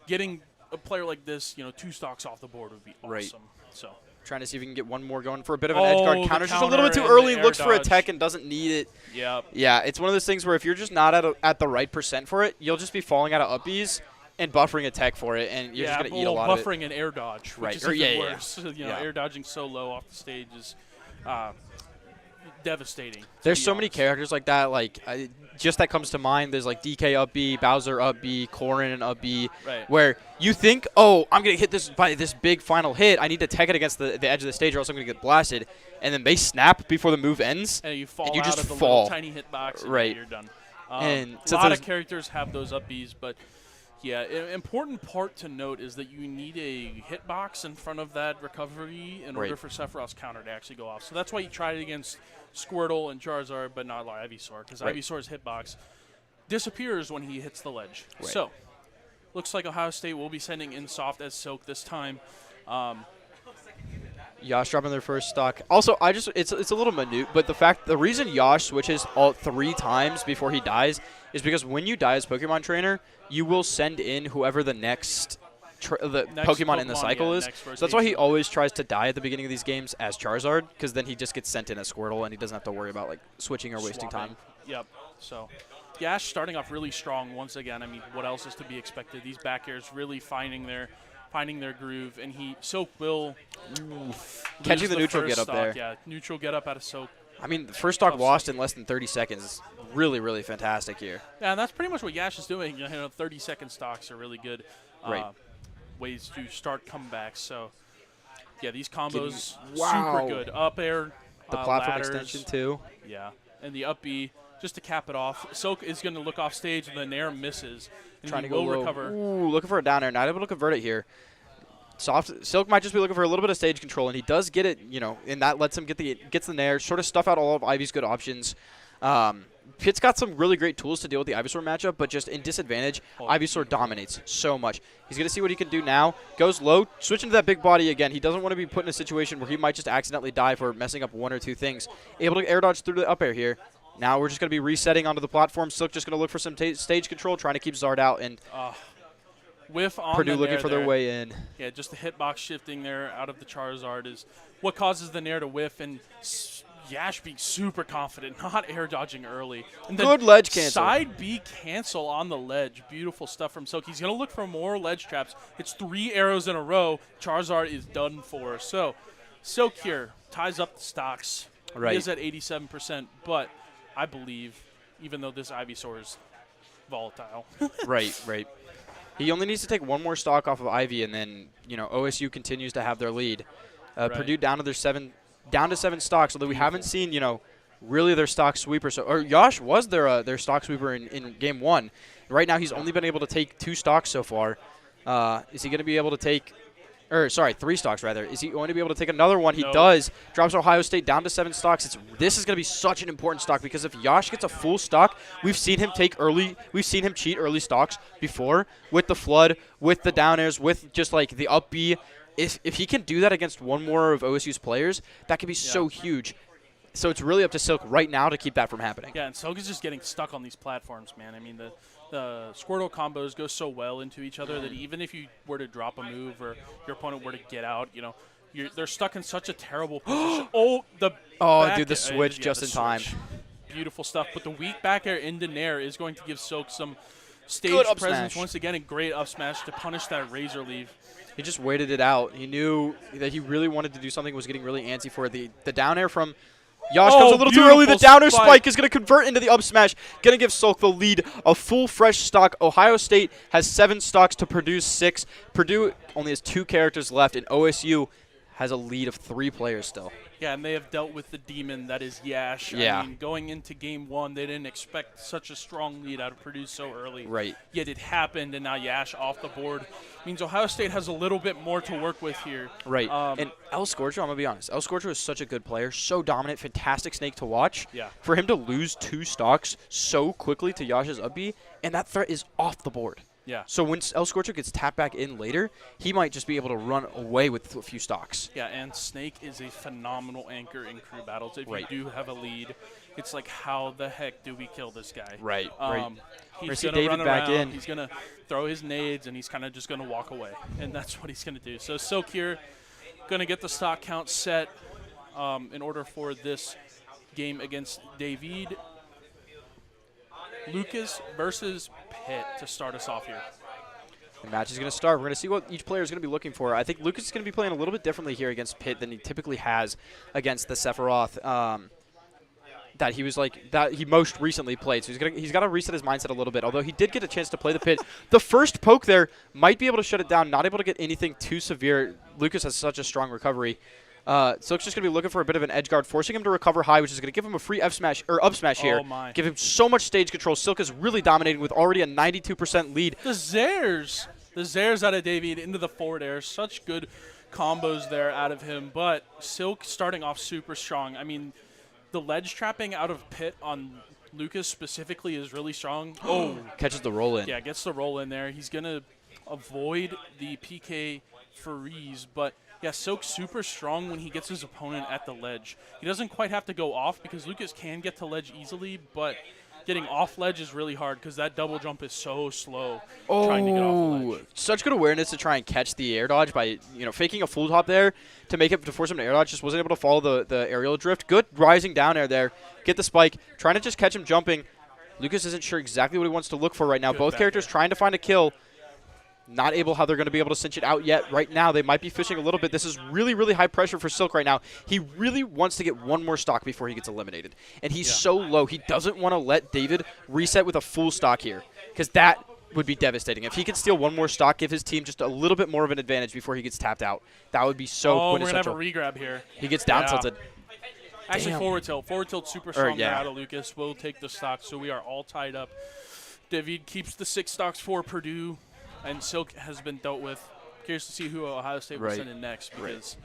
Speaker 10: Getting a player like this, 2 stocks off the board would be awesome.
Speaker 9: Right.
Speaker 10: So
Speaker 9: trying to see if he can get one more going for a bit of an edge guard.
Speaker 10: the
Speaker 9: Counters just a little bit too
Speaker 10: counter
Speaker 9: early.
Speaker 10: and the
Speaker 9: Looks
Speaker 10: air
Speaker 9: for a
Speaker 10: dodge.
Speaker 9: tech and doesn't need it.
Speaker 10: Yep.
Speaker 9: Yeah, it's one of those things where if you're just not at the right percent for it, you'll just be falling out of up Bs and buffering a tech for it, and you're just going to eat a lot of it.
Speaker 10: buffering an air dodge, which is even worse. Air dodging so low off the stage is devastating.
Speaker 9: There's so many characters like that. Like just that comes to mind. There's like DK up B, Bowser up B, Corrin up B, where you think, oh, I'm gonna hit this by this big final hit. I need to tech it against the edge of the stage, or else I'm gonna get blasted. And then they snap before the move ends,
Speaker 10: and you fall
Speaker 9: and you
Speaker 10: out
Speaker 9: just
Speaker 10: of the
Speaker 9: fall.
Speaker 10: little tiny hitbox, and
Speaker 9: Right.
Speaker 10: you're done.
Speaker 9: And
Speaker 10: a lot of characters have those up Bs, but yeah, an important part to note is that you need a hitbox in front of that recovery in order for Sephiroth's counter to actually go off. So that's why you tried it against Squirtle and Charizard, but not like Ivysaur, because Ivysaur's hitbox disappears when he hits the ledge. So, looks like Ohio State will be sending in soft as Silk this time.
Speaker 9: Yash dropping their first stock. Also, it's a little minute, but the reason Yash switches all 3 times before he dies is because when you die as Pokemon trainer, you will send in whoever the next Pokemon in the cycle is. So that's why he always tries to die at the beginning of these games as Charizard, because then he just gets sent in as Squirtle and he doesn't have to worry about like switching or wasting time.
Speaker 10: Yep. So, Yash starting off really strong once again. I mean, what else is to be expected? These back airs really finding their groove, and Silk will
Speaker 9: catching the neutral
Speaker 10: first
Speaker 9: get up
Speaker 10: stock.
Speaker 9: there.
Speaker 10: Yeah, neutral get up out of Silk.
Speaker 9: I mean, the first stock lost in less than 30 seconds. Really, really fantastic here.
Speaker 10: Yeah, and that's pretty much what Yash is doing. 30-second stocks are really good ways to start comebacks. So, yeah, these combos super good. Up air,
Speaker 9: the platform
Speaker 10: ladders,
Speaker 9: extension too.
Speaker 10: Yeah, and the up B just to cap it off. Silk is going to look off stage, and the Nair misses. And
Speaker 9: Trying
Speaker 10: he
Speaker 9: to go
Speaker 10: will
Speaker 9: low.
Speaker 10: recover.
Speaker 9: Ooh, looking for a down air. Not able to convert it here. Silk might just be looking for a little bit of stage control, and he does get it, and that lets him gets the Nair, sort of stuff out all of Ivy's good options. Pitt's got some really great tools to deal with the Ivysaur matchup, but just in disadvantage, Ivysaur dominates so much. He's going to see what he can do now. Goes low, switching to that big body again. He doesn't want to be put in a situation where he might just accidentally die for messing up 1 or 2 things. Able to air dodge through the up air here. Now we're just going to be resetting onto the platform. Silk just going to look for some stage control, trying to keep Zard out, and
Speaker 10: whiff on
Speaker 9: Purdue
Speaker 10: the
Speaker 9: looking
Speaker 10: Nair
Speaker 9: for
Speaker 10: there.
Speaker 9: their way in.
Speaker 10: Yeah, just the hitbox shifting there out of the Charizard is what causes the Nair to whiff, and Yash being super confident, not air dodging early. And then
Speaker 9: Good ledge cancel.
Speaker 10: Side B cancel on the ledge. Beautiful stuff from Silk. He's going to look for more ledge traps. It's 3 arrows in a row. Charizard is done for. So Silk here ties up the stocks.
Speaker 9: Right.
Speaker 10: He is at 87%, but I believe, even though this Ivysaur is volatile.
Speaker 9: Right. He only needs to take 1 more stock off of Ivy, and then, OSU continues to have their lead.
Speaker 10: Right.
Speaker 9: Purdue down to 7 stocks, although we haven't seen, really their stock sweeper. So, or Yash was their stock sweeper in game 1. Right now, he's only been able to take 2 stocks so far. Is he going to be able to take, 3 stocks rather? Is he going to be able to take another one? He does. Drops Ohio State down to 7 stocks. This is going to be such an important stock because if Yash gets a full stock, we've seen him cheat early stocks before with the flood, with the down airs, with just like the up B. If he can do that against one more of OSU's players, that could be so huge. So it's really up to Silk right now to keep that from happening.
Speaker 10: Yeah, and Silk is just getting stuck on these platforms, man. I mean, the Squirtle combos go so well into each other that even if you were to drop a move or your opponent were to get out, they're stuck in such a terrible position.
Speaker 9: Dude, the switch just in time.
Speaker 10: Beautiful stuff. But the weak back air into Nair is going to give Silk some stage
Speaker 9: Good up
Speaker 10: presence
Speaker 9: smash.
Speaker 10: once again, and great up smash to punish that Razor Leaf.
Speaker 9: He just waited it out. He knew that he really wanted to do something, was getting really antsy for it. The down air from Yash comes a little too early. The down air spike is going to convert into the up smash. Going to give Silk the lead. A full fresh stock. Ohio State has 7 stocks to Purdue's 6. Purdue only has 2 characters left, and OSU has a lead of 3 players still.
Speaker 10: Yeah, and they have dealt with the demon that is Yash.
Speaker 9: Yeah.
Speaker 10: I mean, going into game 1, they didn't expect such a strong lead out of Purdue so early.
Speaker 9: Right.
Speaker 10: Yet it happened, and now Yash off the board. Means Ohio State has a little bit more to work with here.
Speaker 9: Right. And El Scorcho, I'm going to be honest. El Scorcho is such a good player, so dominant, fantastic snake to watch.
Speaker 10: Yeah.
Speaker 9: For him to lose 2 stocks so quickly to Yash's up B, and that threat is off the board.
Speaker 10: Yeah.
Speaker 9: So when El Scorcho gets tapped back in later, he might just be able to run away with a few stocks.
Speaker 10: Yeah, and Snake is a phenomenal anchor in crew battles. If
Speaker 9: Right.
Speaker 10: you do have a lead, it's like, how the heck do we kill this guy?
Speaker 9: Right.
Speaker 10: He's
Speaker 9: see
Speaker 10: going to
Speaker 9: David
Speaker 10: run
Speaker 9: back
Speaker 10: around,
Speaker 9: in.
Speaker 10: he's going to throw his nades, and he's kind of just going to walk away. And that's what he's going to do. So Silk here going to get the stock count set in order for this game against David. Lucas versus Pitt to start us off here.
Speaker 9: The match is going to start. We're going to see what each player is going to be looking for. I think Lucas is going to be playing a little bit differently here against Pitt than he typically has against the Sephiroth that he most recently played. So he's got to reset his mindset a little bit. Although he did get a chance to play the Pitt. The first poke there might be able to shut it down. Not able to get anything too severe. Lucas has such a strong recovery. Silk's just going to be looking for a bit of an edge guard, forcing him to recover high, which is going to give him a free F smash or up smash here. Give him so much stage control. Silk is really dominating with already a 92% lead.
Speaker 10: The Zairs out of David into the forward air. Such good combos there out of him. But Silk starting off super strong. I mean, the ledge trapping out of Pitt on Lucas specifically is really strong.
Speaker 9: Catches the roll in.
Speaker 10: Yeah, gets the roll in there. He's going to avoid the PK freeze, but yeah, Silk's super strong when he gets his opponent at the ledge. He doesn't quite have to go off because Lucas can get to ledge easily, but getting off ledge is really hard because that double jump is so slow trying to get off the ledge.
Speaker 9: Such good awareness to try and catch the air dodge by faking a full top there to force him to air dodge. Just wasn't able to follow the aerial drift. Good rising down air there. Get the spike. Trying to just catch him jumping. Lucas isn't sure exactly what he wants to look for right now. Both characters trying to find a kill. Not able how they're going to be able to cinch it out yet. Right now, they might be fishing a little bit. This is really, really high pressure for Silk right now. He really wants to get 1 more stock before he gets eliminated. And he's so low. He doesn't want to let David reset with a full stock here because that would be devastating. If he could steal 1 more stock, give his team just a little bit more of an advantage before he gets tapped out, that would be so quintessential.
Speaker 10: We're going to have a regrab here.
Speaker 9: He gets down tilted.
Speaker 10: Actually, forward tilt. Forward tilt super strong there out of Lucas. Will take the stock, so we are all tied up. David keeps the 6 stocks for Purdue. And Silk has been dealt with. Curious to see who Ohio State will send in next because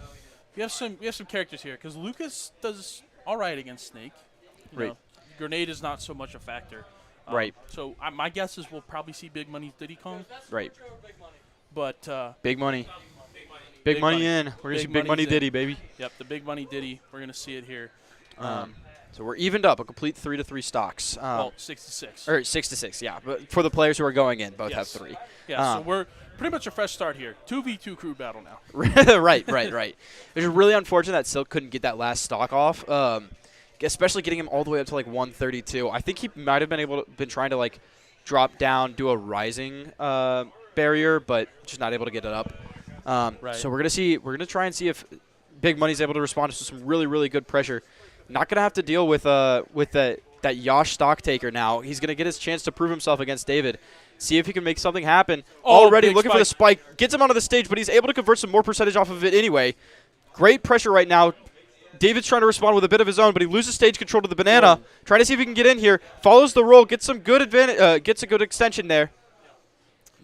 Speaker 10: we have some characters here. Because Lucas does all right against Snake. You know, grenade is not so much a factor. So my guess is we'll probably see Big Money Diddy Kong. But
Speaker 9: Big money. Big money in. We're gonna see Big Money Diddy, baby.
Speaker 10: Yep, the Big Money Diddy. We're gonna see it here.
Speaker 9: So we're evened up, a complete 3-3 stocks.
Speaker 10: 6-6.
Speaker 9: Or 6-6, yeah. But for the players who are going in, both have 3.
Speaker 10: Yeah, so we're pretty much a fresh start here. 2v2 crew battle now.
Speaker 9: right. Which is really unfortunate that Silk couldn't get that last stock off. especially getting him all the way up to like 132. I think he might have been trying to like drop down, do a rising barrier, but just not able to get it up. So we're gonna try and see if Big Money's able to respond to some really, really good pressure. Not gonna have to deal with that Yash stock taker now. He's gonna get his chance to prove himself against David. See if he can make something happen. Already looking for the spike. Gets him onto the stage, but he's able to convert some more percentage off of it anyway. Great pressure right now. David's trying to respond with a bit of his own, but he loses stage control to the banana. Trying to see if he can get in here. Follows the roll. Gets some good advantage. Gets a good extension there.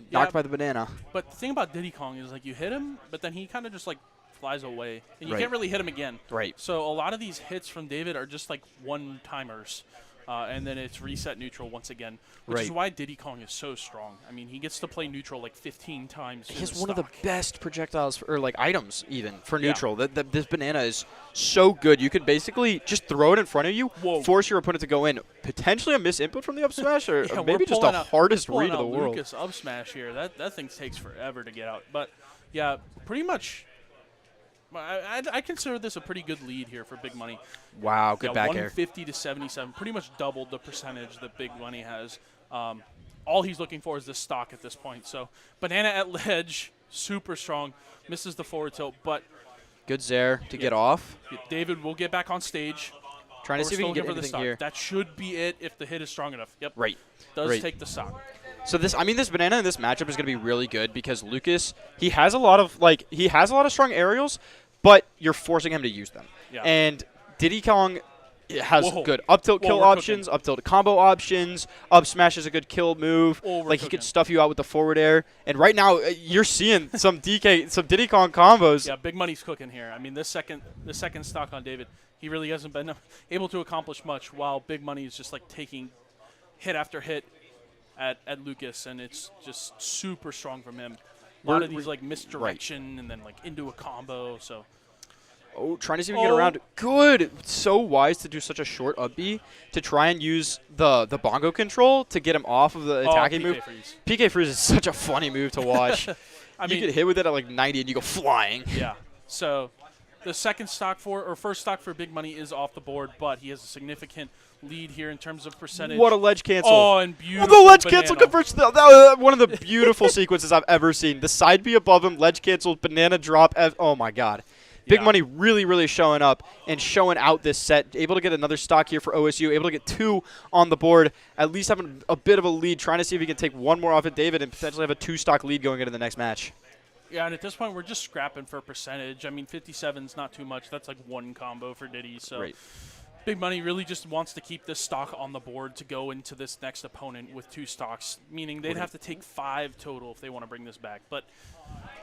Speaker 9: Knocked by the banana.
Speaker 10: But the thing about Diddy Kong is like you hit him, but then he kind of just like flies away, and you can't really hit him again.
Speaker 9: Right.
Speaker 10: So a lot of these hits from David are just like one-timers. And then it's reset neutral once again, which is why Diddy Kong is so strong. I mean, he gets to play neutral like 15 times.
Speaker 9: He has one of the best projectiles, or like items even, for neutral. This banana is so good. You could basically just throw it in front of you, force your opponent to go in. Potentially a miss input from the up smash, or maybe just the hardest read of the world.
Speaker 10: Lucas up smash here. That thing takes forever to get out. But, yeah, pretty much I consider this a pretty good lead here for Big Money.
Speaker 9: Wow, good back air.
Speaker 10: 150 to 77, pretty much doubled the percentage that Big Money has. All he's looking for is this stock at this point. So banana at ledge, super strong, misses the forward tilt, but
Speaker 9: good Zaire to get off.
Speaker 10: David will get back on stage.
Speaker 9: Trying to see if he can get anything here.
Speaker 10: That should be it if the hit is strong enough. Yep.
Speaker 9: Right.
Speaker 10: Does take the stock.
Speaker 9: So this banana in this matchup is going to be really good because Lucas, he has a lot of strong aerials, but you're forcing him to use them.
Speaker 10: Yeah.
Speaker 9: And Diddy Kong has good up tilt kill options, up tilt combo options. Up smash is a good kill move. Like he could stuff you out with the forward air. And right now you're seeing some Diddy Kong combos.
Speaker 10: Yeah, Big Money's cooking here. I mean, the second stock on David, he really hasn't been able to accomplish much, while Big Money is just like taking hit after hit at Lucas, and it's just super strong from him. A lot of these like misdirection and then like into a combo. So.
Speaker 9: Oh, trying to see if we can get around. Good. So wise to do such a short up B to try and use the bongo control to get him off of the attacking move.
Speaker 10: Freeze.
Speaker 9: PK Freeze is such a funny move to watch. I mean, you get hit with it at like 90 and you go flying.
Speaker 10: Yeah. So the first stock for Big Money is off the board, but he has a significant lead here in terms of percentage.
Speaker 9: What a ledge cancel.
Speaker 10: Oh, and beautiful
Speaker 9: the ledge cancel converts. That was one of the beautiful sequences I've ever seen. The side B above him, ledge cancel, banana drop. Oh, my God. Big Money really, really showing up and showing out this set. Able to get another stock here for OSU. Able to get 2 on the board. At least having a bit of a lead. Trying to see if he can take one more off of David and potentially have a 2-stock lead going into the next match.
Speaker 10: Yeah, and at this point, we're just scrapping for percentage. I mean, 57's not too much. That's like one combo for Diddy. So Big Money really just wants to keep this stock on the board to go into this next opponent with 2 stocks, meaning they'd have to take 5 total if they want to bring this back. But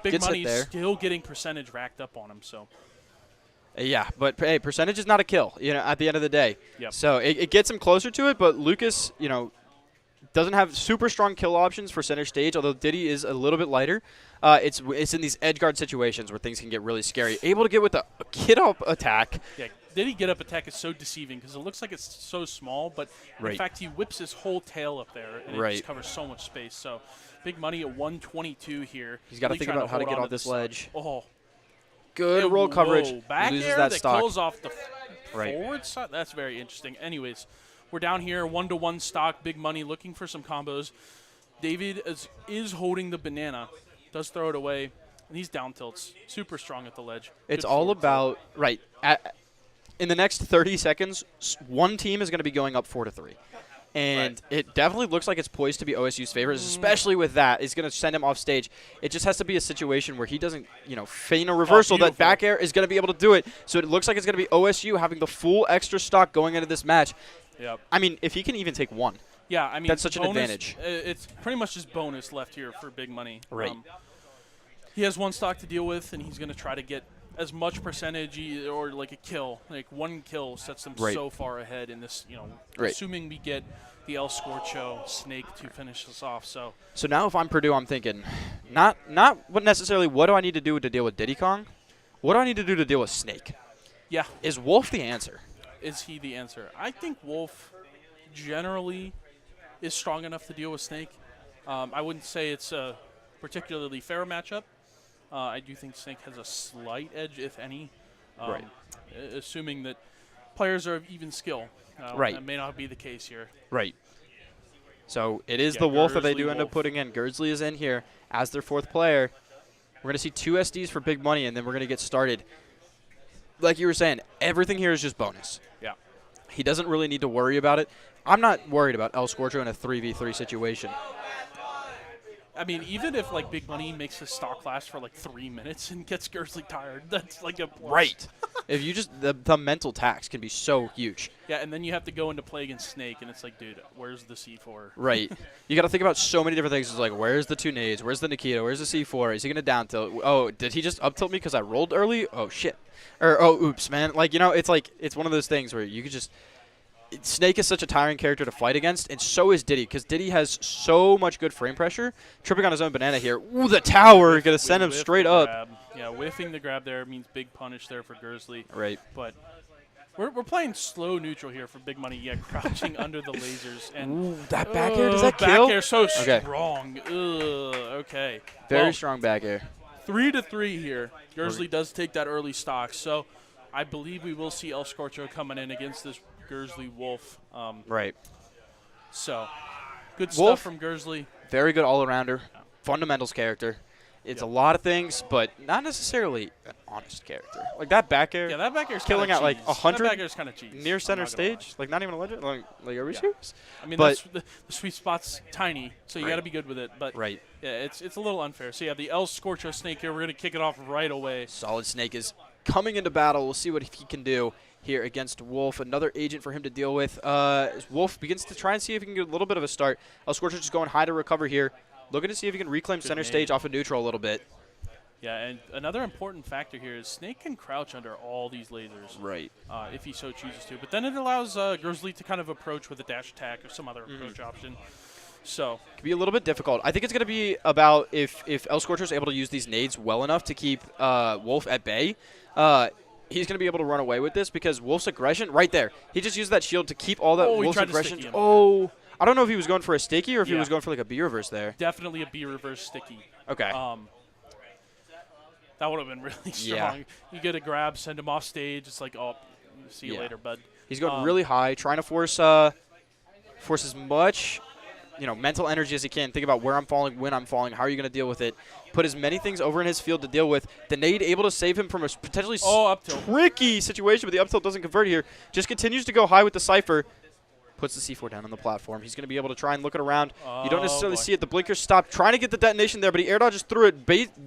Speaker 10: Big Money's still getting percentage racked up on him. So.
Speaker 9: Yeah, but hey, percentage is not a kill, at the end of the day.
Speaker 10: Yep.
Speaker 9: So it gets him closer to it, but Lucas, doesn't have super strong kill options for center stage, although Diddy is a little bit lighter. It's in these edge guard situations where things can get really scary. Able to get with a kid-up attack.
Speaker 10: Yeah, Diddy get-up attack is so deceiving because it looks like it's so small, but in fact he whips his whole tail up there, and it just covers so much space. So Big Money at 122 here.
Speaker 9: He's got to think about how to get off this ledge.
Speaker 10: Oh.
Speaker 9: Good roll coverage.
Speaker 10: Back
Speaker 9: loses
Speaker 10: air
Speaker 9: that
Speaker 10: that
Speaker 9: stock.
Speaker 10: kills off the forward side. That's very interesting. Anyways, we're down here, 1-to-1 stock. Big Money looking for some combos. David is holding the banana. Does throw it away. And he's down tilts. Super strong at the ledge.
Speaker 9: It's all about, in the next 30 seconds, one team is going to be going up 4-3. And it definitely looks like it's poised to be OSU's favorites, especially with that. It's going to send him off stage. It just has to be a situation where he doesn't, feign a reversal. That back air is going to be able to do it. So it looks like it's going to be OSU having the full extra stock going into this match.
Speaker 10: Yep.
Speaker 9: I mean, if he can even take one.
Speaker 10: Yeah, I mean,
Speaker 9: that's such an advantage.
Speaker 10: It's pretty much just bonus left here for Big Money.
Speaker 9: Right.
Speaker 10: He has 1 stock to deal with, and he's going to try to get as much percentage or like a kill. Like 1 kill sets them so far ahead in this, assuming we get the El Scorcho Snake to finish this off. So
Speaker 9: now if I'm Purdue, I'm thinking not what necessarily what do I need to do to deal with Diddy Kong? What do I need to do to deal with Snake?
Speaker 10: Yeah.
Speaker 9: Is Wolf the answer?
Speaker 10: Is he the answer? I think Wolf generally is strong enough to deal with Snake. I wouldn't say it's a particularly fair matchup. I do think Snake has a slight edge, if any. Assuming that players are of even skill.
Speaker 9: Right.
Speaker 10: That may not be the case here.
Speaker 9: Right. So it is
Speaker 10: Yeah,
Speaker 9: the Wolf that they
Speaker 10: Gursley
Speaker 9: do end up
Speaker 10: Wolf.
Speaker 9: putting in. Gursley is in here as their 4th player. We're going to see 2 SDs for big money, and then we're going to get started. Like you were saying, everything here is just bonus.
Speaker 10: Yeah.
Speaker 9: He doesn't really need to worry about it. I'm not worried about El Scorcho in a 3v3 situation.
Speaker 10: I mean, even if like Big Money makes his stock last for like 3 minutes and gets Gursley tired, that's like a plus.
Speaker 9: Right. If you just the mental tax can be so huge.
Speaker 10: Yeah, and then you have to go into play against Snake, and it's like, dude, where's the C4?
Speaker 9: Right. You got to think about so many different things. It's like, where's the 2 nades? Where's the Nikita? Where's the C4? Is he going to down tilt? Oh, did he just up tilt me because I rolled early? Oh, shit. Or, oh, oops, man. Like, you know, it's like, it's one of those things where you could just. Snake is such a tiring character to fight against, and so is Diddy, because Diddy has so much good frame pressure. Tripping on his own banana here. Ooh, the tower. Going to send him straight up.
Speaker 10: Grab. Yeah, whiffing the grab there means big punish there for Gursley.
Speaker 9: Right.
Speaker 10: But we're playing slow neutral here for Big Money. Yeah, crouching under the lasers. And
Speaker 9: ooh, that back air, does that kill?
Speaker 10: Back air so
Speaker 9: okay.
Speaker 10: strong. Ugh, okay.
Speaker 9: Very strong back air.
Speaker 10: 3-3 here. Gursley does take that early stock, so I believe we will see El Scorcho coming in against this Gursley Wolf.
Speaker 9: Right.
Speaker 10: So, good
Speaker 9: Wolf,
Speaker 10: stuff from Gursley.
Speaker 9: Very good all-arounder. Fundamentals character. It's a lot of things, but not necessarily an honest character. Like that back air.
Speaker 10: Yeah, that back air's
Speaker 9: killing at like 100
Speaker 10: that back air's kind of cheese.
Speaker 9: Near center stage. Like not even a legend. Like are we serious?
Speaker 10: I mean,
Speaker 9: but
Speaker 10: the sweet spot's tiny, so you got to be good with it. But
Speaker 9: right.
Speaker 10: Yeah, it's a little unfair. So yeah, the El Scorcho Snake here. We're gonna kick it off right away.
Speaker 9: Solid Snake is coming into battle. We'll see what he can do here against Wolf. Another agent for him to deal with. Wolf begins to try and see if he can get a little bit of a start. El Scorcho just going high to recover here. Looking to see if he can reclaim center stage off of neutral a little bit.
Speaker 10: Yeah, and another important factor here is Snake can crouch under all these lasers.
Speaker 9: Right.
Speaker 10: If he so chooses to. But then it allows Gursley to kind of approach with a dash attack or some other approach option. So
Speaker 9: it could be a little bit difficult. I think it's going to be about if El Scorcho is able to use these nades well enough to keep Wolf at bay. He's going to be able to run away with this because Wolf's aggression, right there. He just used that shield to keep all that Wolf's aggression. Oh, I don't know if he was going for a sticky or if he was going for like a B reverse there.
Speaker 10: Definitely a B reverse sticky.
Speaker 9: Okay.
Speaker 10: That would have been really strong. You get a grab, send him off stage. It's like, oh, see you later, bud.
Speaker 9: He's going really high, trying to force as much, mental energy as he can. Think about where I'm falling, when I'm falling, how are you going to deal with it. Put as many things over in his field to deal with. The nade able to save him from a potentially tricky situation, but the up tilt doesn't convert here. Just continues to go high with the Cypher. Puts the C4 down on the platform. He's going to be able to try and look it around. You don't necessarily see it. The blinkers stopped trying to get the detonation there, but he air dodges through it.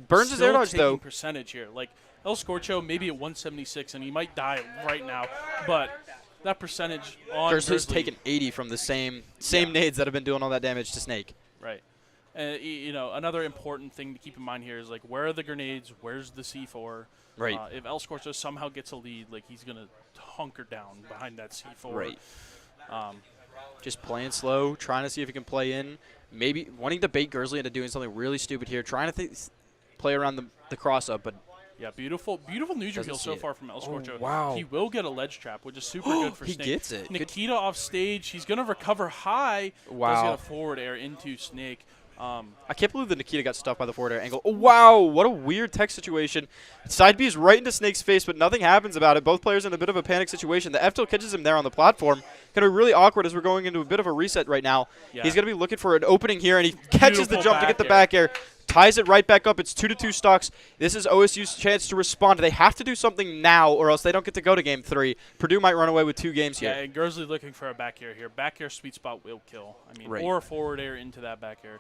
Speaker 9: Burns his air dodge, though.
Speaker 10: Percentage here. Like, El Scorcho maybe at 176, and he might die right now. But that percentage on
Speaker 9: Gursley's taken 80 from the same nades that have been doing all that damage to Snake.
Speaker 10: Right. And, another important thing to keep in mind here is, like, where are the grenades? Where's the C4?
Speaker 9: Right.
Speaker 10: If El Scorcho somehow gets a lead, like, he's going to hunker down behind that C4.
Speaker 9: Right. Just playing slow, trying to see if he can play in. Maybe wanting to bait Gursley into doing something really stupid here. Trying to play around the cross-up, but...
Speaker 10: Yeah, beautiful neutral heal so far from El Scorcho.
Speaker 9: Oh, wow.
Speaker 10: He will get a ledge trap, which is super good for
Speaker 9: Snake. He gets it.
Speaker 10: Nikita off stage. He's going to recover high.
Speaker 9: Wow.
Speaker 10: Does get a forward air into Snake.
Speaker 9: I can't believe that Nikita got stuck by the forward air angle. Oh, wow, what a weird tech situation. Side B is right into Snake's face, but nothing happens about it. Both players in a bit of a panic situation. The F-tilt catches him there on the platform. Going to be really awkward as we're going into a bit of a reset right now. Yeah. He's going to be looking for an opening here, and he catches the jump to get the back air. Ties it right back up. It's 2-2 stocks. This is OSU's chance to respond. They have to do something now, or else they don't get to go to Game 3. Purdue might run away with 2 games here.
Speaker 10: Yeah, and Gursley looking for a back air here. Back air sweet spot will kill. I mean, or a forward air into that back air.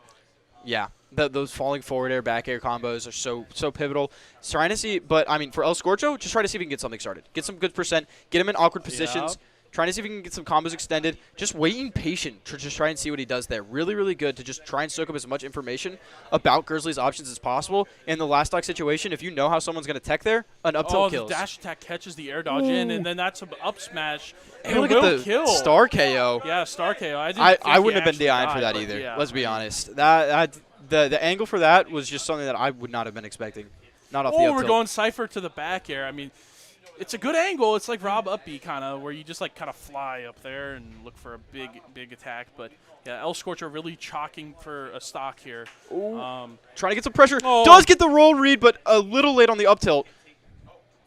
Speaker 9: Yeah, those falling forward air, back air combos are so pivotal. Trying to see, but I mean, for El Scorcho, just try to see if he can get something started. Get some good percent. Get him in awkward positions. Yep. Trying to see if he can get some combos extended. Just waiting patient to just try and see what he does there. Really, really good to just try and soak up as much information about Gursley's options as possible. In the last stock situation, if you know how someone's going to tech there, an up tilt kills.
Speaker 10: The dash attack catches the air dodge in, and then that's an up smash.
Speaker 9: And look at the
Speaker 10: kill.
Speaker 9: Star KO.
Speaker 10: Yeah, Star KO.
Speaker 9: I wouldn't have been DI'd for that either. Yeah, let's be honest. The angle for that was just something that I would not have been expecting. Not off the up tilt.
Speaker 10: We're going Cypher to the back air. I mean, it's a good angle. It's like Rob up B kind of, where you just like kind of fly up there and look for a big attack. But yeah, El Scorcho really chalking for a stock here.
Speaker 9: Trying to get some pressure. Does get the roll read, but a little late on the up tilt.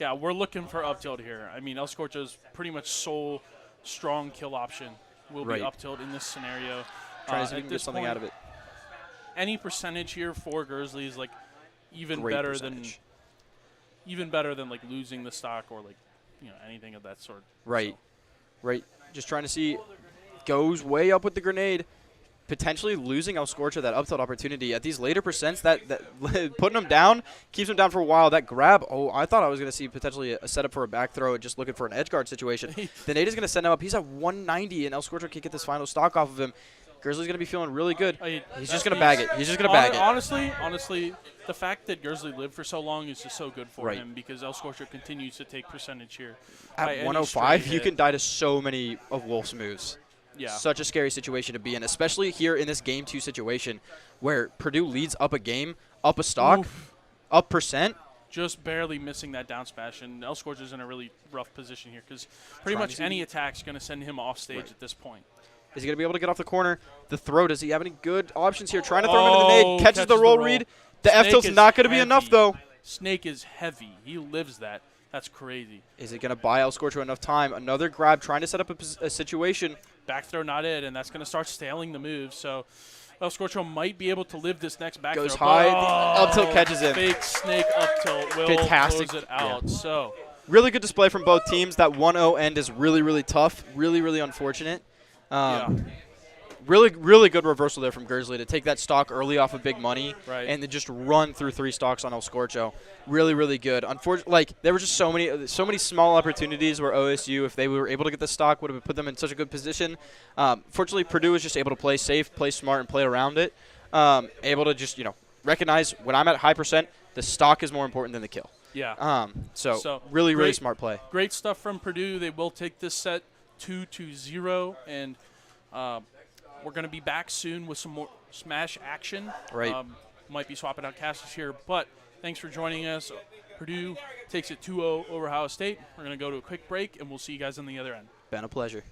Speaker 10: Yeah, we're looking for up tilt here. I mean, El Scorcho's pretty much sole strong kill option will be up tilt in this scenario.
Speaker 9: Trying to see if we can get something out of it.
Speaker 10: Any percentage here for Gursley is like even
Speaker 9: Great
Speaker 10: better
Speaker 9: percentage.
Speaker 10: than like losing the stock or like anything of that sort.
Speaker 9: Right.
Speaker 10: So.
Speaker 9: Right. Just trying to see. Goes way up with the grenade. Potentially losing El Scorcho that up tilt opportunity at these later percents. That putting him down keeps him down for a while. That grab. Oh, I thought I was going to see potentially a setup for a back throw and just looking for an edge guard situation. The nade is going to send him up. He's at 190, and El Scorcho can get this final stock off of him. Gursley's going to be feeling really good. He's just going to bag it. He's just going to bag it.
Speaker 10: Honestly, the fact that Gursley lived for so long is just so good for him because El Scorcho continues to take percentage here.
Speaker 9: At 105, you can die to so many of Wolf's moves.
Speaker 10: Yeah.
Speaker 9: Such a scary situation to be in, especially here in this Game 2 situation where Purdue leads up a game, up a stock, up percent.
Speaker 10: Just barely missing that down smash, and El Scorcho's in a really rough position here because pretty much any attack's going to send him off stage at this point.
Speaker 9: Is he going to be able to get off the corner? The throw, does he have any good options here? Trying to throw him into the nade, catches the roll read. The F tilt's not going to be enough, though.
Speaker 10: Snake is heavy. He lives that. That's crazy.
Speaker 9: Is it going to buy El Scorcho enough time? Another grab, trying to set up a situation.
Speaker 10: Back throw not it, and that's going to start staling the move. So El Scorcho might be able to live this next back
Speaker 9: Goes
Speaker 10: throw.
Speaker 9: high, up tilt catches him.
Speaker 10: Fake snake up tilt will
Speaker 9: Fantastic.
Speaker 10: close it out. So
Speaker 9: really good display from both teams. That 1-0 end is really, really tough. Really, really unfortunate. Really, really good reversal there from Gursley to take that stock early off of big money and then just run through 3 stocks on El Scorcho. Really, really good. Unfortunately, there were just so many small opportunities where OSU, if they were able to get the stock, would have put them in such a good position. Fortunately, Purdue was just able to play safe, play smart, and play around it. Able to just recognize when I'm at high percent, the stock is more important than the kill.
Speaker 10: Yeah.
Speaker 9: So really, really smart play.
Speaker 10: Great stuff from Purdue. They will take this set 2-0, and we're going to be back soon with some more Smash action.
Speaker 9: Right.
Speaker 10: Might be swapping out casters here, but thanks for joining us. Purdue takes it 2-0 over Ohio State. We're going to go to a quick break, and we'll see you guys on the other end.
Speaker 9: Been a pleasure.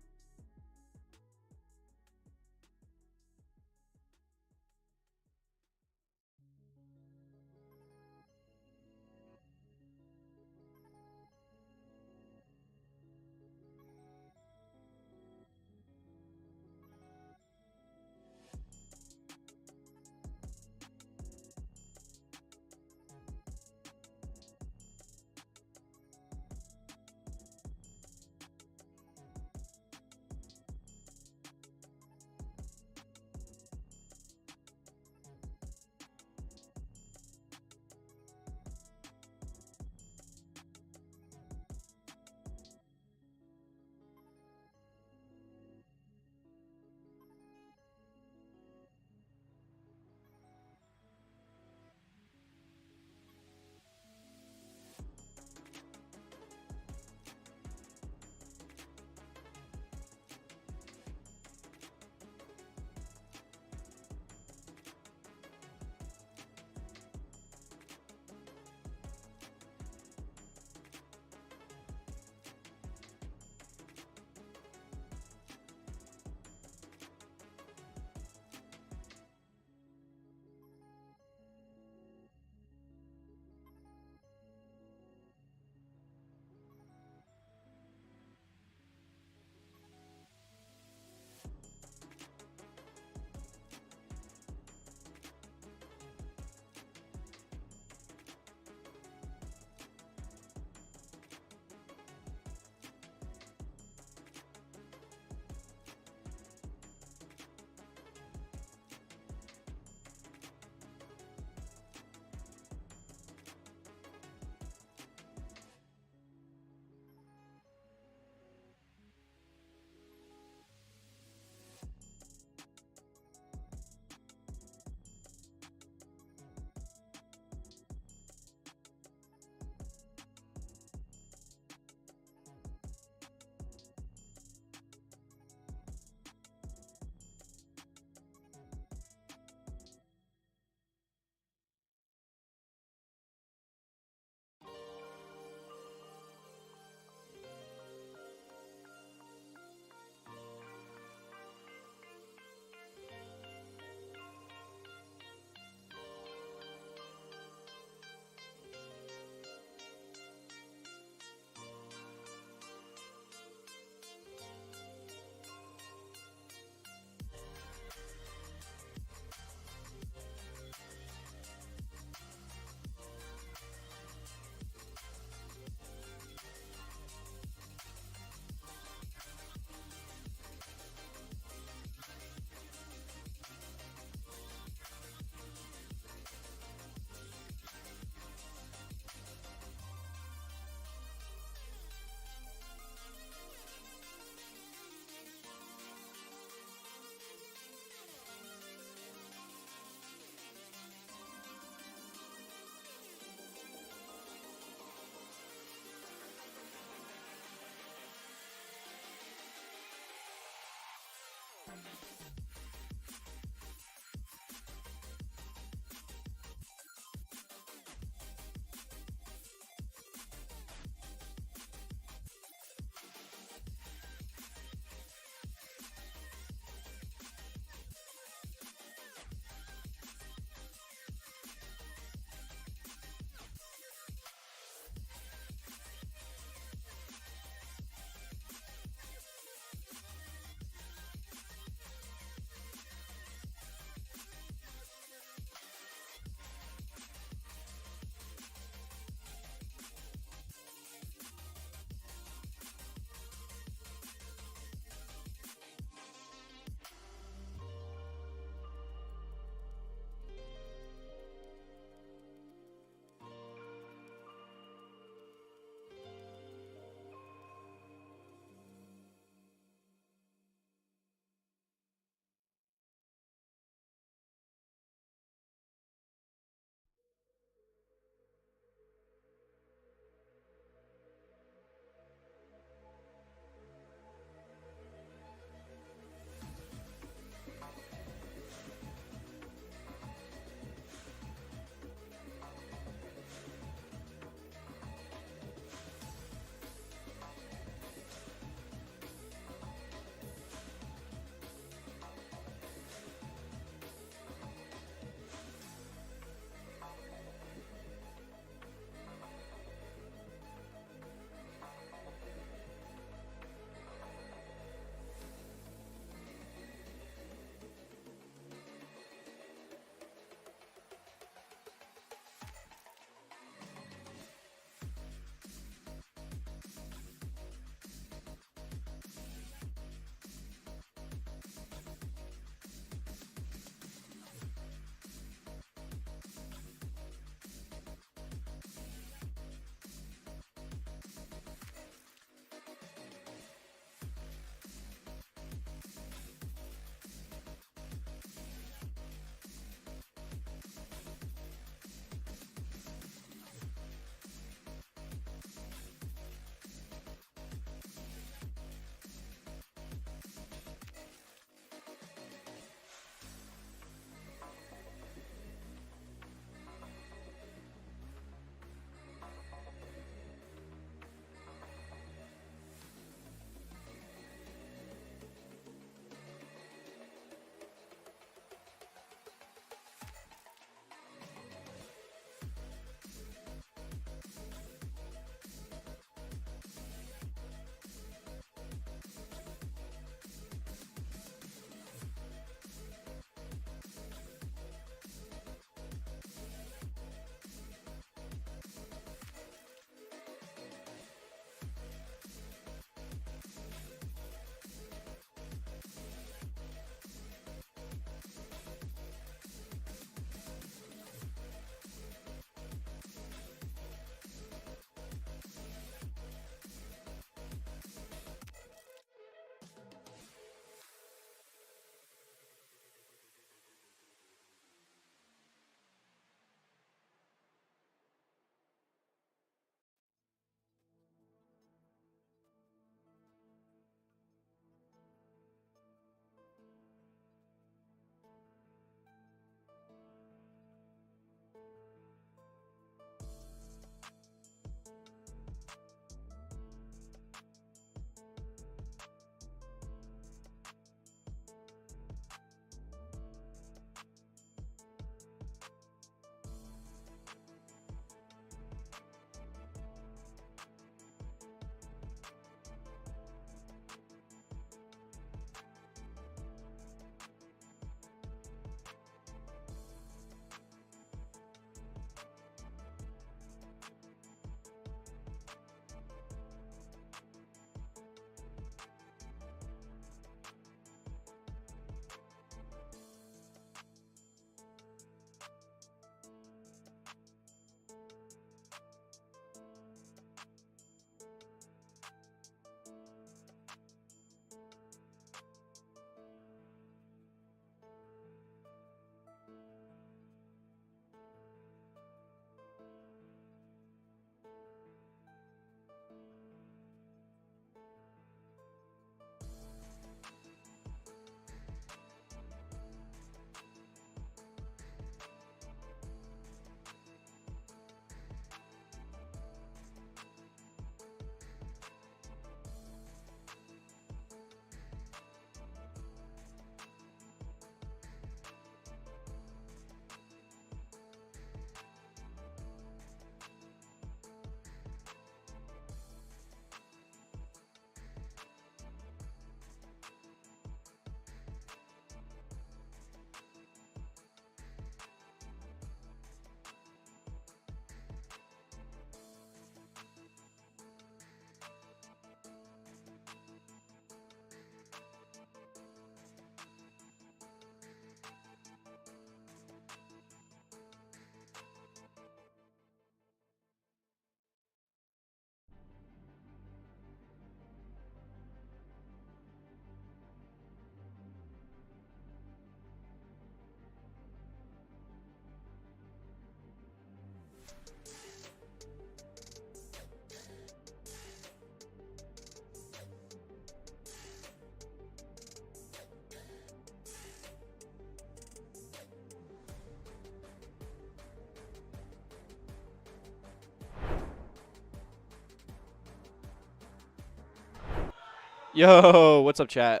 Speaker 9: Yo, what's up, chat?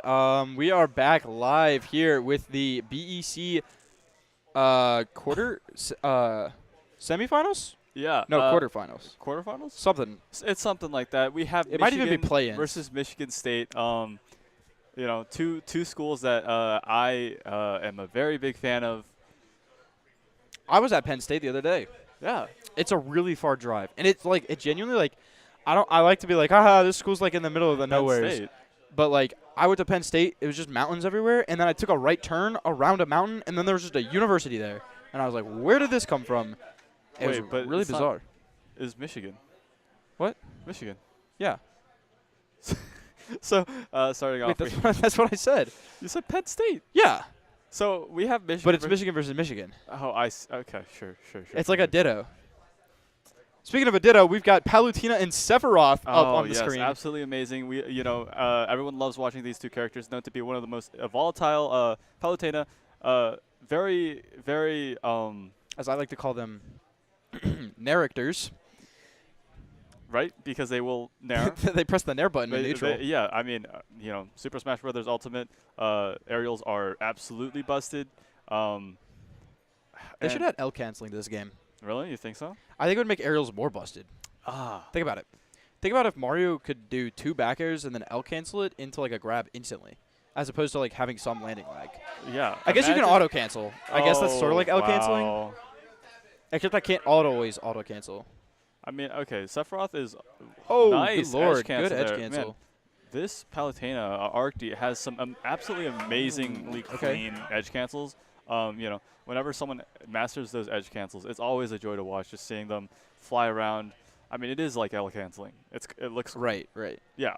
Speaker 9: We are back live here with the BEC semifinals?
Speaker 3: Yeah.
Speaker 9: No, quarterfinals.
Speaker 3: Quarterfinals?
Speaker 9: Something.
Speaker 3: It's something like that. We have
Speaker 9: It
Speaker 3: Michigan
Speaker 9: might even be play-ins.
Speaker 3: versus Michigan State. You know, two schools that I am a very big fan of.
Speaker 9: I was at Penn State the other day.
Speaker 3: Yeah.
Speaker 9: It's a really far drive, and it's like it genuinely like I like to be like, haha, this school's like in the middle of the nowhere. But like I went to Penn State, it was just mountains everywhere, and then I took a right turn around a mountain, and then there was just a university there, and I was like, where did this come from? It was
Speaker 3: but
Speaker 9: really bizarre.
Speaker 3: Is Michigan?
Speaker 9: What?
Speaker 3: Michigan.
Speaker 9: Yeah.
Speaker 3: So starting off,
Speaker 9: that's what I said.
Speaker 3: You said Penn State.
Speaker 9: Yeah.
Speaker 3: So we have Michigan.
Speaker 9: But it's Michigan versus Michigan.
Speaker 3: Oh, okay, sure.
Speaker 9: It's like a ditto. Speaking of a ditto, we've got Palutena and Sephiroth up on the screen.
Speaker 3: Absolutely amazing. Everyone loves watching these two characters, known to be one of the most volatile. Palutena, very, very.
Speaker 9: As I like to call them, narrators.
Speaker 3: Right, because they will nair.
Speaker 9: They press the nair button in neutral.
Speaker 3: Yeah, I mean, Super Smash Bros. Ultimate aerials are absolutely busted.
Speaker 9: They should have L canceling this game.
Speaker 3: Really? You think so?
Speaker 9: I think it would make aerials more busted. Think about it. Think about if Mario could do 2 back airs and then L cancel it into like a grab instantly, as opposed to like having some landing lag.
Speaker 3: Yeah.
Speaker 9: I guess you can auto cancel. I guess that's sort of like L canceling. Except I can't always auto cancel.
Speaker 3: I mean, okay, Sephiroth is
Speaker 9: good
Speaker 3: nice
Speaker 9: lord,
Speaker 3: edge cancel
Speaker 9: good edge
Speaker 3: there.
Speaker 9: cancel.
Speaker 3: Man, this Palutena Arcty has some absolutely amazingly clean edge cancels. Whenever someone masters those edge cancels, it's always a joy to watch, just seeing them fly around. I mean, it is like L canceling. It looks
Speaker 9: right.
Speaker 3: Yeah.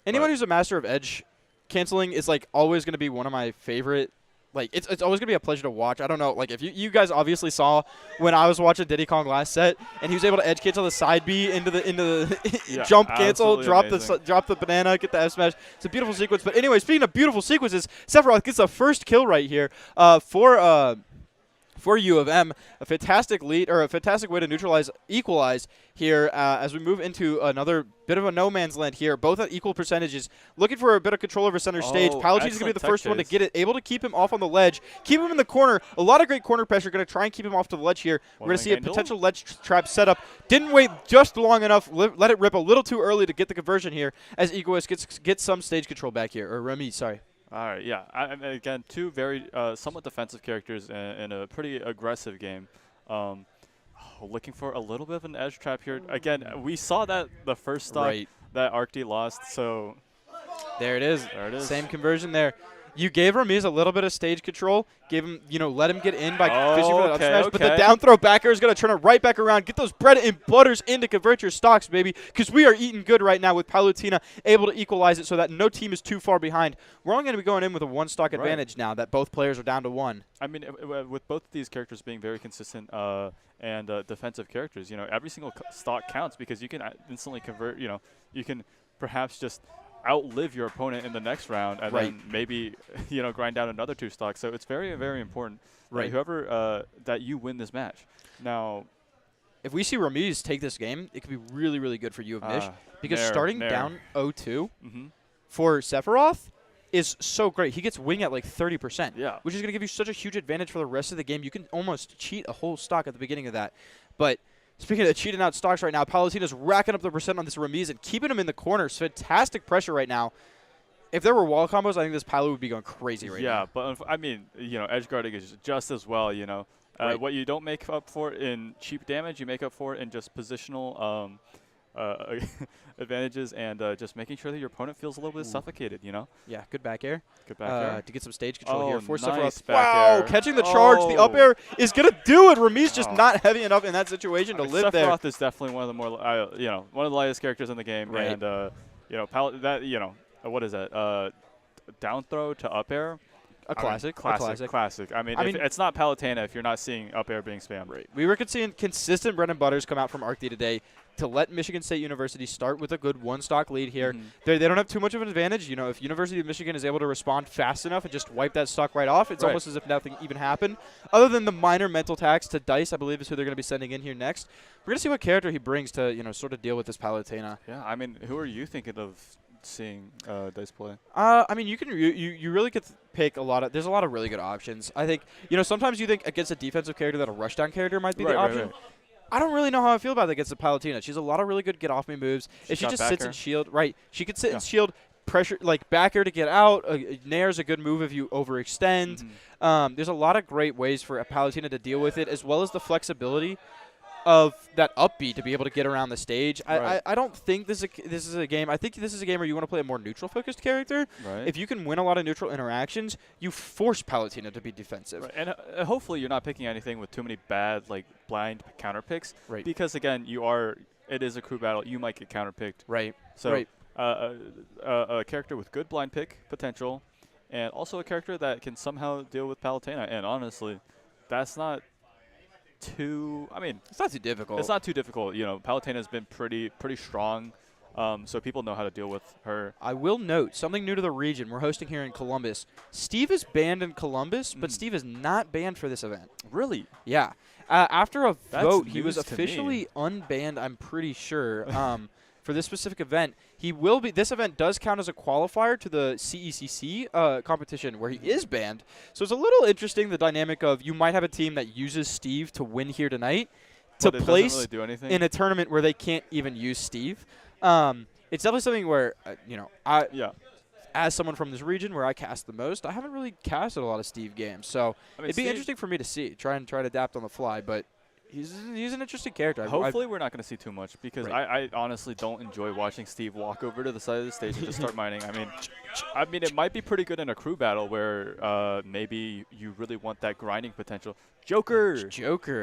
Speaker 9: Anyone who's a master of edge canceling is like always going to be one of my favorite. Like it's always going to be a pleasure to watch. I don't know. Like if you guys obviously saw when I was watching Diddy Kong last set and he was able to edge cancel the side B into the jump cancel, drop the banana, get the F smash. It's a beautiful sequence. But anyway, speaking of beautiful sequences, Sephiroth gets the first kill right here for U of M. A fantastic lead, or a fantastic way to equalize here as we move into another bit of a no man's land here. Both at equal percentages. Looking for a bit of control over center stage. Palutena's going to be the first one to get it. Able to keep him off on the ledge. Keep him in the corner. A lot of great corner pressure. Going to try and keep him off to the ledge here. We're going to see a potential ledge trap setup. Didn't wait just long enough. Let it rip a little too early to get the conversion here as Egoist gets some stage control back here. Or Remy, sorry.
Speaker 3: All right, yeah. Again, two very somewhat defensive characters in a pretty aggressive game. Looking for a little bit of an edge trap here. Again, we saw that the first stock that Arcty lost, so...
Speaker 9: There it is. Same conversion there. You gave Ramiz a little bit of stage control. Gave him, let him get in by fishing for that up smash. But the down throw back air is going to turn it right back around. Get those bread and butters in to convert your stocks, baby. Because we are eating good right now with Palutena able to equalize it so that no team is too far behind. We're only going to be going in with a 1-stock advantage now that both players are down to 1.
Speaker 3: I mean, with both of these characters being very consistent and defensive characters, every single stock counts because you can instantly convert, you can perhaps just outlive your opponent in the next round and then maybe grind down another 2 stocks. So it's very, very important that whoever that you win this match. Now,
Speaker 9: if we see Ramiz take this game, it could be really, really good for U of Mich because starting down 0-2 for Sephiroth is so great. He gets wing at like 30%, which is going to give you such a huge advantage for the rest of the game. You can almost cheat a whole stock at the beginning of that. But speaking of cheating out stocks right now, Palutena's racking up the percent on this Ramiz and keeping him in the corners. Fantastic pressure right now. If there were wall combos, I think this Palu would be going crazy right now.
Speaker 3: Yeah, but I mean, edge guarding is just as well, What you don't make up for in cheap damage, you make up for in just positional advantages and just making sure that your opponent feels a little bit suffocated,
Speaker 9: Yeah, good back air.
Speaker 3: Good back air.
Speaker 9: To get some stage control here. For
Speaker 3: nice
Speaker 9: Sephiroth. Catching the charge. The up air is going to do it. Ramiz just not heavy enough in that situation to live there.
Speaker 3: Sephiroth is definitely one of the more, one of the lightest characters in the game. And, what is that? Down throw to up air.
Speaker 9: A classic.
Speaker 3: Classic. I mean, it's not Palutena if you're not seeing up air being spammed.
Speaker 9: Right. We were seeing consistent bread and butters come out from Arctic today to let Michigan State University start with a good one-stock lead here. They don't have too much of an advantage. You know, if University of Michigan is able to respond fast enough and just wipe that stock right off, it's almost as if nothing even happened. Other than the minor mental tax to Dice, I believe is who they're going to be sending in here next. We're going to see what character he brings to, you know, sort of deal with this Palutena.
Speaker 3: Yeah, I mean, who are you thinking of seeing Dice play?
Speaker 9: I mean, you really get to pick a lot of. There's a lot of really good options. I think, you know, sometimes you think against a defensive character that a rushdown character might be the option.
Speaker 3: Right.
Speaker 9: I don't really know how I feel about that against the Palutena. She's a lot of really good get-off-me moves. If she just sits and shield, she could sit and shield, pressure, like back air to get out. Nair's a good move if you overextend. There's a lot of great ways for a Palutena to deal with it, as well as the flexibility of that upbeat to be able to get around the stage. I don't think this is a game. I think this is a game where you want to play a more neutral-focused character.
Speaker 3: Right.
Speaker 9: If you can win a lot of neutral interactions, you force Palutena to be defensive.
Speaker 3: Right. And hopefully you're not picking anything with too many bad, like, blind counter picks.
Speaker 9: Right.
Speaker 3: Because, again, it is a crew battle. You might get counter picked.
Speaker 9: Right.
Speaker 3: So a character with good blind pick potential and also a character that can somehow deal with Palutena. And honestly, that's not
Speaker 9: it's not too difficult.
Speaker 3: It's not too difficult. You know, Palutena has been pretty strong, so people know how to deal with her.
Speaker 9: I will note something new to the region. We're hosting here in Columbus. Steve is banned in Columbus, but Steve is not banned for this event.
Speaker 3: Really?
Speaker 9: Yeah. After a vote, he was
Speaker 3: news to
Speaker 9: officially unbanned, I'm pretty sure, for this specific event. He will be. This event does count as a qualifier to the CECC competition where he is banned. So it's a little interesting, the dynamic of you might have a team that uses Steve to win here tonight to place
Speaker 3: really do anything
Speaker 9: in a tournament where they can't even use Steve. It's definitely something where, as someone from this region where I cast the most, I haven't really casted a lot of Steve games. So it'd be interesting for me to see, try to adapt on the fly. But he's an interesting character.
Speaker 3: Hopefully we're not going to see too much because I honestly don't enjoy watching Steve walk over to the side of the stage and just start mining. I mean, it might be pretty good in a crew battle where maybe you really want that grinding potential. Joker,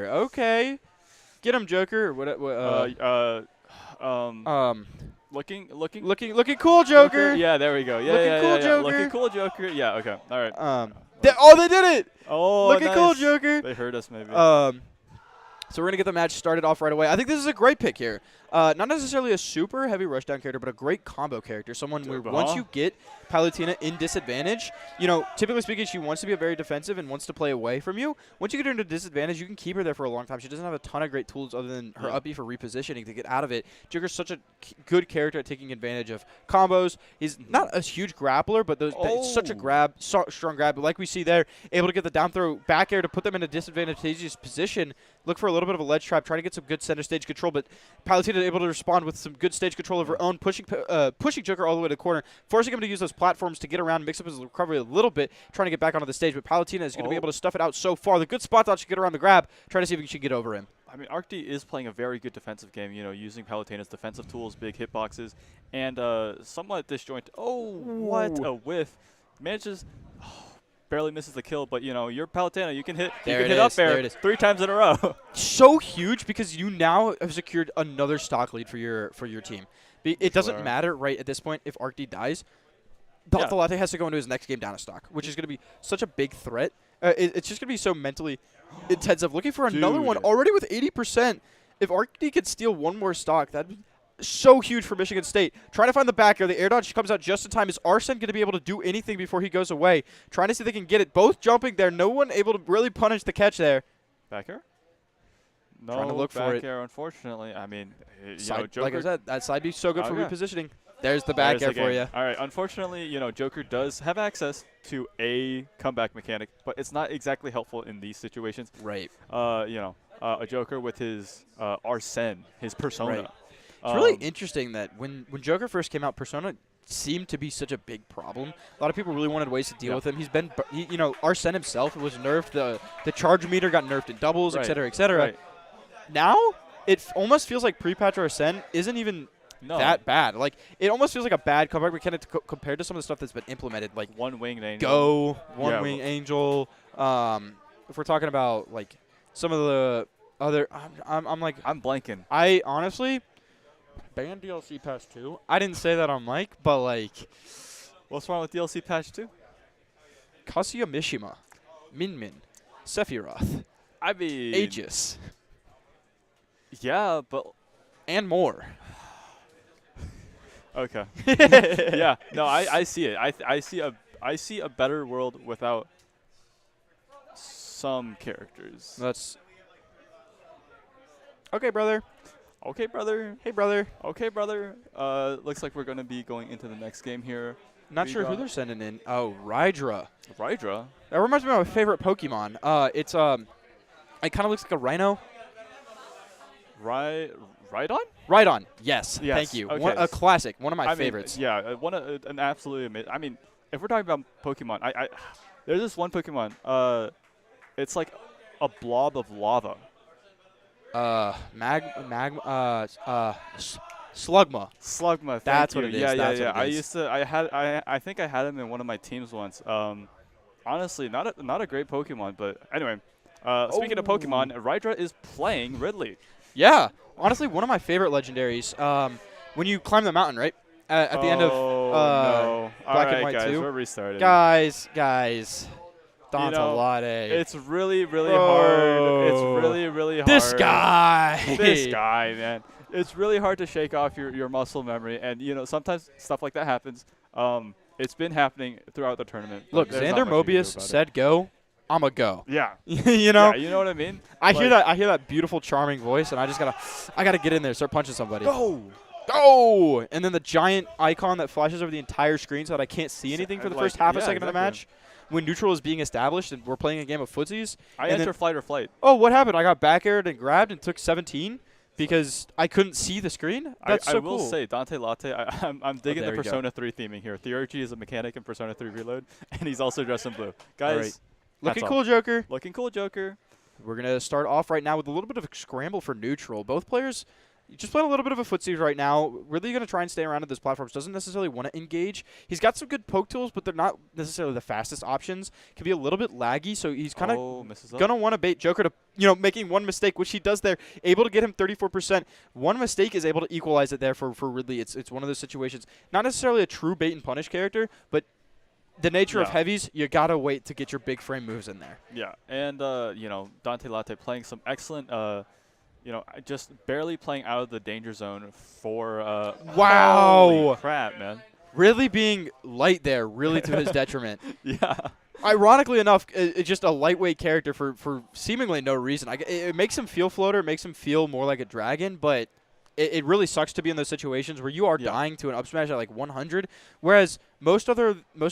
Speaker 9: okay, get him, Joker. Looking cool, Joker.
Speaker 3: Yeah, there we go. Yeah,
Speaker 9: looking cool, Joker.
Speaker 3: Looking cool, Joker. Yeah, okay, all right.
Speaker 9: They did it.
Speaker 3: Oh,
Speaker 9: looking
Speaker 3: nice.
Speaker 9: cool, Joker.
Speaker 3: They heard us maybe.
Speaker 9: So we're going to get the match started off right away. I think this is a great pick here. Not necessarily a super heavy rushdown character, but a great combo character. Someone where once you get Palutena in disadvantage, you know, typically speaking, she wants to be very defensive and wants to play away from you. Once you get her into disadvantage, you can keep her there for a long time. She doesn't have a ton of great tools other than her uppy for repositioning to get out of it. Joker's such a good character at taking advantage of combos. He's not a huge grappler, but it's such a strong grab. But like we see there, able to get the down throw back air to put them in a disadvantageous position. Look for a little bit of a ledge trap, try to get some good center stage control, but Palutena is able to respond with some good stage control of her own, pushing Joker all the way to the corner, forcing him to use those platforms to get around, mix up his recovery a little bit, trying to get back onto the stage. But Palutena is going to be able to stuff it out so far. The good spot dodge to get around the grab, trying to see if he can get over him.
Speaker 3: I mean, Arcty is playing a very good defensive game, you know, using Palutena's defensive tools, big hitboxes, and somewhat disjointed. Oh, what a whiff. Manages... barely misses the kill, but, you know, you're Palutena. You can hit up air 3 times in a row.
Speaker 9: So huge because you now have secured another stock lead for your team. It doesn't matter right at this point if Arcty dies. Latte has to go into his next game down a stock, which is going to be such a big threat. It's just going to be so mentally intensive. Looking for another one already with 80%. If Arcty could steal one more stock, that'd be so huge for Michigan State. Trying to find the back air. The air dodge comes out just in time. Is Arsene going to be able to do anything before he goes away? Trying to see if they can get it. Both jumping there. No one able to really punish the catch there.
Speaker 3: Back air? No,
Speaker 9: trying to look for it.
Speaker 3: Back air, unfortunately. I mean,
Speaker 9: Joker, like I said, that side B so good for repositioning. There's the back air for you.
Speaker 3: All right. Unfortunately, you know, Joker does have access to a comeback mechanic, but it's not exactly helpful in these situations.
Speaker 9: Right.
Speaker 3: You know, a Joker with his Arsene, his persona.
Speaker 9: Right. It's really interesting that when Joker first came out, Persona seemed to be such a big problem. A lot of people really wanted ways to deal with him. He's been, you know, Arsene himself was nerfed. The charge meter got nerfed in doubles, et cetera, et cetera.
Speaker 3: Right.
Speaker 9: Now, it almost feels like pre-patch Arsene isn't even that bad. Like, it almost feels like a bad comeback mechanic compared to some of the stuff that's been implemented. Like,
Speaker 3: one-winged angel.
Speaker 9: One-wing angel. If we're talking about, like, some of the other, I'm
Speaker 3: blanking.
Speaker 9: I honestly... ban DLC patch 2. I didn't say that on mic, but like,
Speaker 3: what's wrong with DLC patch 2?
Speaker 9: Kazuya Mishima, Min Min, Sephiroth,
Speaker 3: I mean,
Speaker 9: Aegis,
Speaker 3: yeah, but
Speaker 9: and more.
Speaker 3: okay. Yeah, no, I see it. I see a better world without some characters.
Speaker 9: That's okay, brother.
Speaker 3: Okay, brother.
Speaker 9: Hey, brother.
Speaker 3: Okay, brother. Looks like we're gonna be going into the next game here.
Speaker 9: Not
Speaker 3: We
Speaker 9: sure who
Speaker 3: got
Speaker 9: they're sending in. Oh, Rydra.
Speaker 3: Rydra.
Speaker 9: That reminds me of my favorite Pokemon. It kind of looks like a rhino.
Speaker 3: Rhydon?
Speaker 9: Rhydon. Yes.
Speaker 3: Yes.
Speaker 9: Thank you.
Speaker 3: Okay.
Speaker 9: A classic. One of my
Speaker 3: I mean,
Speaker 9: favorites.
Speaker 3: yeah, an absolutely amazing. I mean, if we're talking about Pokemon, there's this one Pokemon. It's like a blob of lava.
Speaker 9: Slugma.
Speaker 3: Slugma.
Speaker 9: That's
Speaker 3: Thank you.
Speaker 9: what it is.
Speaker 3: Yeah,
Speaker 9: That's
Speaker 3: yeah,
Speaker 9: what it
Speaker 3: yeah.
Speaker 9: is.
Speaker 3: I think I had him in one of my teams once. Honestly, not a great Pokemon, but anyway. Speaking of Pokemon, Rydra is playing Ridley.
Speaker 9: Yeah. Honestly, one of my favorite legendaries. When you climb the mountain, right? At the end of
Speaker 3: no.
Speaker 9: Black
Speaker 3: All
Speaker 9: and White
Speaker 3: right, guys,
Speaker 9: 2.
Speaker 3: we're restarting.
Speaker 9: Guys. Dantalate.
Speaker 3: It's really, really
Speaker 9: Bro.
Speaker 3: hard. It's really, really hard.
Speaker 9: This guy.
Speaker 3: This guy, man. It's really hard to shake off your muscle memory, and sometimes stuff like that happens. It's been happening throughout the tournament.
Speaker 9: Look,
Speaker 3: There's
Speaker 9: Xander
Speaker 3: not much you can do
Speaker 9: Mobius
Speaker 3: about it.
Speaker 9: said go. I'ma go.
Speaker 3: Yeah.
Speaker 9: you know?
Speaker 3: Yeah, you know what I mean?
Speaker 9: I hear that beautiful, charming voice, and I gotta get in there, start punching somebody.
Speaker 3: Go!
Speaker 9: And then the giant icon that flashes over the entire screen so that I can't see anything for the first half a second of the match. When neutral is being established and we're playing a game of footsies.
Speaker 3: I enter flight or flight.
Speaker 9: Oh, what happened? I got back aired and grabbed and took 17 because I couldn't see the screen? That's so cool.
Speaker 3: I will say, Dante Latte, I'm digging the
Speaker 9: there you go.
Speaker 3: Persona 3 theming here. Theurgy is a mechanic in Persona 3 Reload, and he's also dressed in blue. Guys,
Speaker 9: Looking cool, Joker.
Speaker 3: Looking cool, Joker.
Speaker 9: We're going to start off right now with a little bit of a scramble for neutral. Both players just playing a little bit of a footsie right now. Really going to try and stay around at this platform. Doesn't necessarily want to engage. He's got some good poke tools, but they're not necessarily the fastest options. Can be a little bit laggy, so he's kind of going to want to bait Joker to, making one mistake, which he does there. Able to get him 34%. One mistake is able to equalize it there for Ridley. It's one of those situations. Not necessarily a true bait and punish character, but the nature of heavies, you got to wait to get your big frame moves in there.
Speaker 3: Yeah, and, Dante Latte playing some excellent just barely playing out of the danger zone for
Speaker 9: wow.
Speaker 3: Holy crap, man.
Speaker 9: Really being light there, really to his detriment.
Speaker 3: Yeah.
Speaker 9: Ironically enough, it's just a lightweight character for seemingly no reason. It makes him feel floater, makes him feel more like a dragon, but it really sucks to be in those situations where you are dying to an up smash at like 100, whereas most of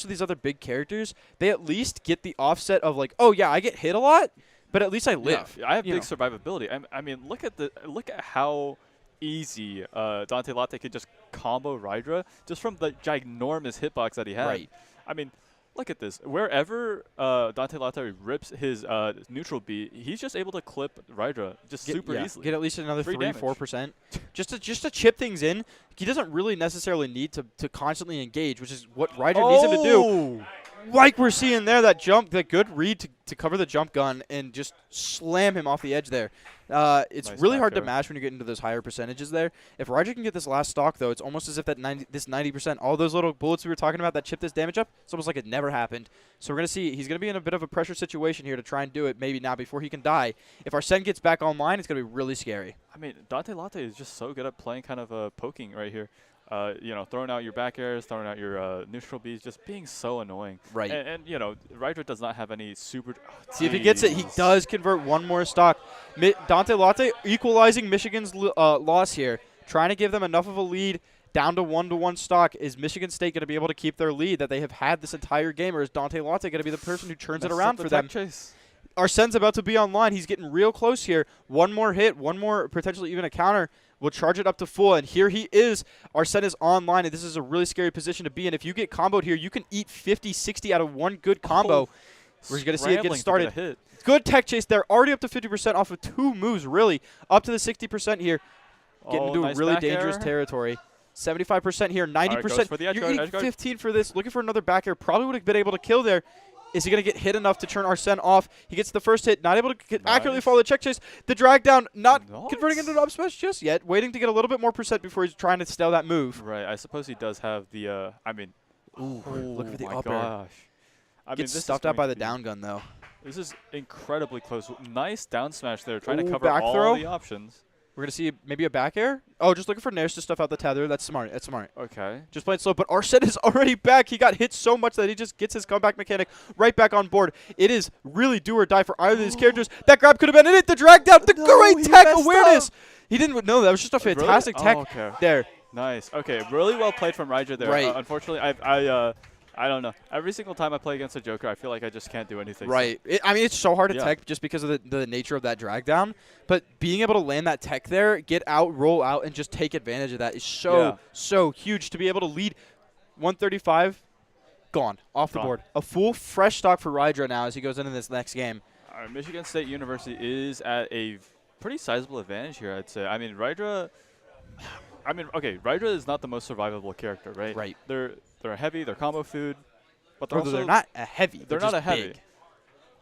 Speaker 9: these other big characters, they at least get the offset of like, oh yeah, I get hit a lot, but at least I live.
Speaker 3: Yeah, I have big survivability. I mean, look at how easy Dante Latte could just combo Rydra just from the ginormous hitbox that he had.
Speaker 9: Right.
Speaker 3: I mean, look at this. Wherever Dante Latte rips his neutral B, he's just able to clip Rydra super easily.
Speaker 9: Get at least another 3-4%. just to chip things in. He doesn't really necessarily need to constantly engage, which is what Rydra needs him to do. Like we're seeing there, that jump, that good read to cover the jump gun and just slam him off the edge there. It's
Speaker 3: nice
Speaker 9: really hard to match when you get into those higher percentages there. If Rydra can get this last stock, though, it's almost as if this 90%, all those little bullets we were talking about that chip this damage up, it's almost like it never happened. So we're going to see he's going to be in a bit of a pressure situation here to try and do it maybe now before he can die. If Arsene gets back online, it's going to be really scary.
Speaker 3: I mean, Dante Latte is just so good at playing kind of poking right here. Throwing out your back airs, throwing out your neutral Bs, just being so annoying.
Speaker 9: Right.
Speaker 3: And Rydra does not have any super...
Speaker 9: See, if he gets it, he does convert one more stock. Dante Latte equalizing Michigan's loss here, trying to give them enough of a lead down to 1-1 stock. Is Michigan State going to be able to keep their lead that they have had this entire game, or is Dante Latte going to be the person who turns it around for them?
Speaker 3: Chase.
Speaker 9: Arsene's about to be online. He's getting real close here. One more hit, one more potentially even a counter. We'll charge it up to full, and here he is. Arsene is online, and this is a really scary position to be in. If you get comboed here, you can eat 50, 60 out of one good combo. We're going to see it get started. Good tech chase there. Already up to 50% off of 2 moves, really. Up to the 60% here. Getting into
Speaker 3: nice
Speaker 9: really dangerous territory. 75% here, 90%.
Speaker 3: For the
Speaker 9: You're eating 15 for this. Looking for another back air. Probably would have been able to kill there. Is he going to get hit enough to turn Arsene off? He gets the first hit, not able to accurately follow the check chase. The drag down, not converting into an up smash just yet. Waiting to get a little bit more percent before he's trying to stale that move.
Speaker 3: Right. I suppose he does have the,
Speaker 9: look for the
Speaker 3: my
Speaker 9: upper.
Speaker 3: gosh. I mean,
Speaker 9: Gets
Speaker 3: this is
Speaker 9: stuffed out
Speaker 3: going
Speaker 9: by
Speaker 3: to
Speaker 9: the
Speaker 3: be-
Speaker 9: down gun, though.
Speaker 3: This is incredibly close. Nice down smash there, trying to
Speaker 9: Ooh,
Speaker 3: cover
Speaker 9: back
Speaker 3: all
Speaker 9: throw?
Speaker 3: the options.
Speaker 9: We're going to see maybe a back air. Oh, just looking for Nares to stuff out the tether. That's smart. That's smart.
Speaker 3: Okay.
Speaker 9: Just playing slow, but Arsene is already back. He got hit so much that he just gets his comeback mechanic right back on board. It is really do or die for either of these characters. That grab could have been in it. The drag down. The great
Speaker 4: he
Speaker 9: tech
Speaker 4: messed
Speaker 9: awareness.
Speaker 4: up.
Speaker 9: He didn't know that. was just a
Speaker 3: Really?
Speaker 9: fantastic tech
Speaker 3: Oh, okay.
Speaker 9: there.
Speaker 3: Nice. Okay, really well played from Rydra there.
Speaker 9: Right.
Speaker 3: Unfortunately, I don't know. Every single time I play against a Joker, I feel like I just can't do anything.
Speaker 9: Right. I mean, it's so hard to
Speaker 3: Yeah.
Speaker 9: tech just because of the nature of that drag down. But being able to land that tech there, get out, roll out, and just take advantage of that is so huge to be able to lead 135. Gone. Off the board. A full fresh stock for Rydra now as he goes into this next game.
Speaker 3: Michigan State University is at a pretty sizable advantage here, I'd say. I mean, Rydra. Okay, Rydra is not the most survivable character, right?
Speaker 9: Right.
Speaker 3: They're heavy, they're combo food, but they're
Speaker 9: Although
Speaker 3: also
Speaker 9: they're not a heavy.
Speaker 3: They're not
Speaker 9: just
Speaker 3: a heavy.
Speaker 9: big.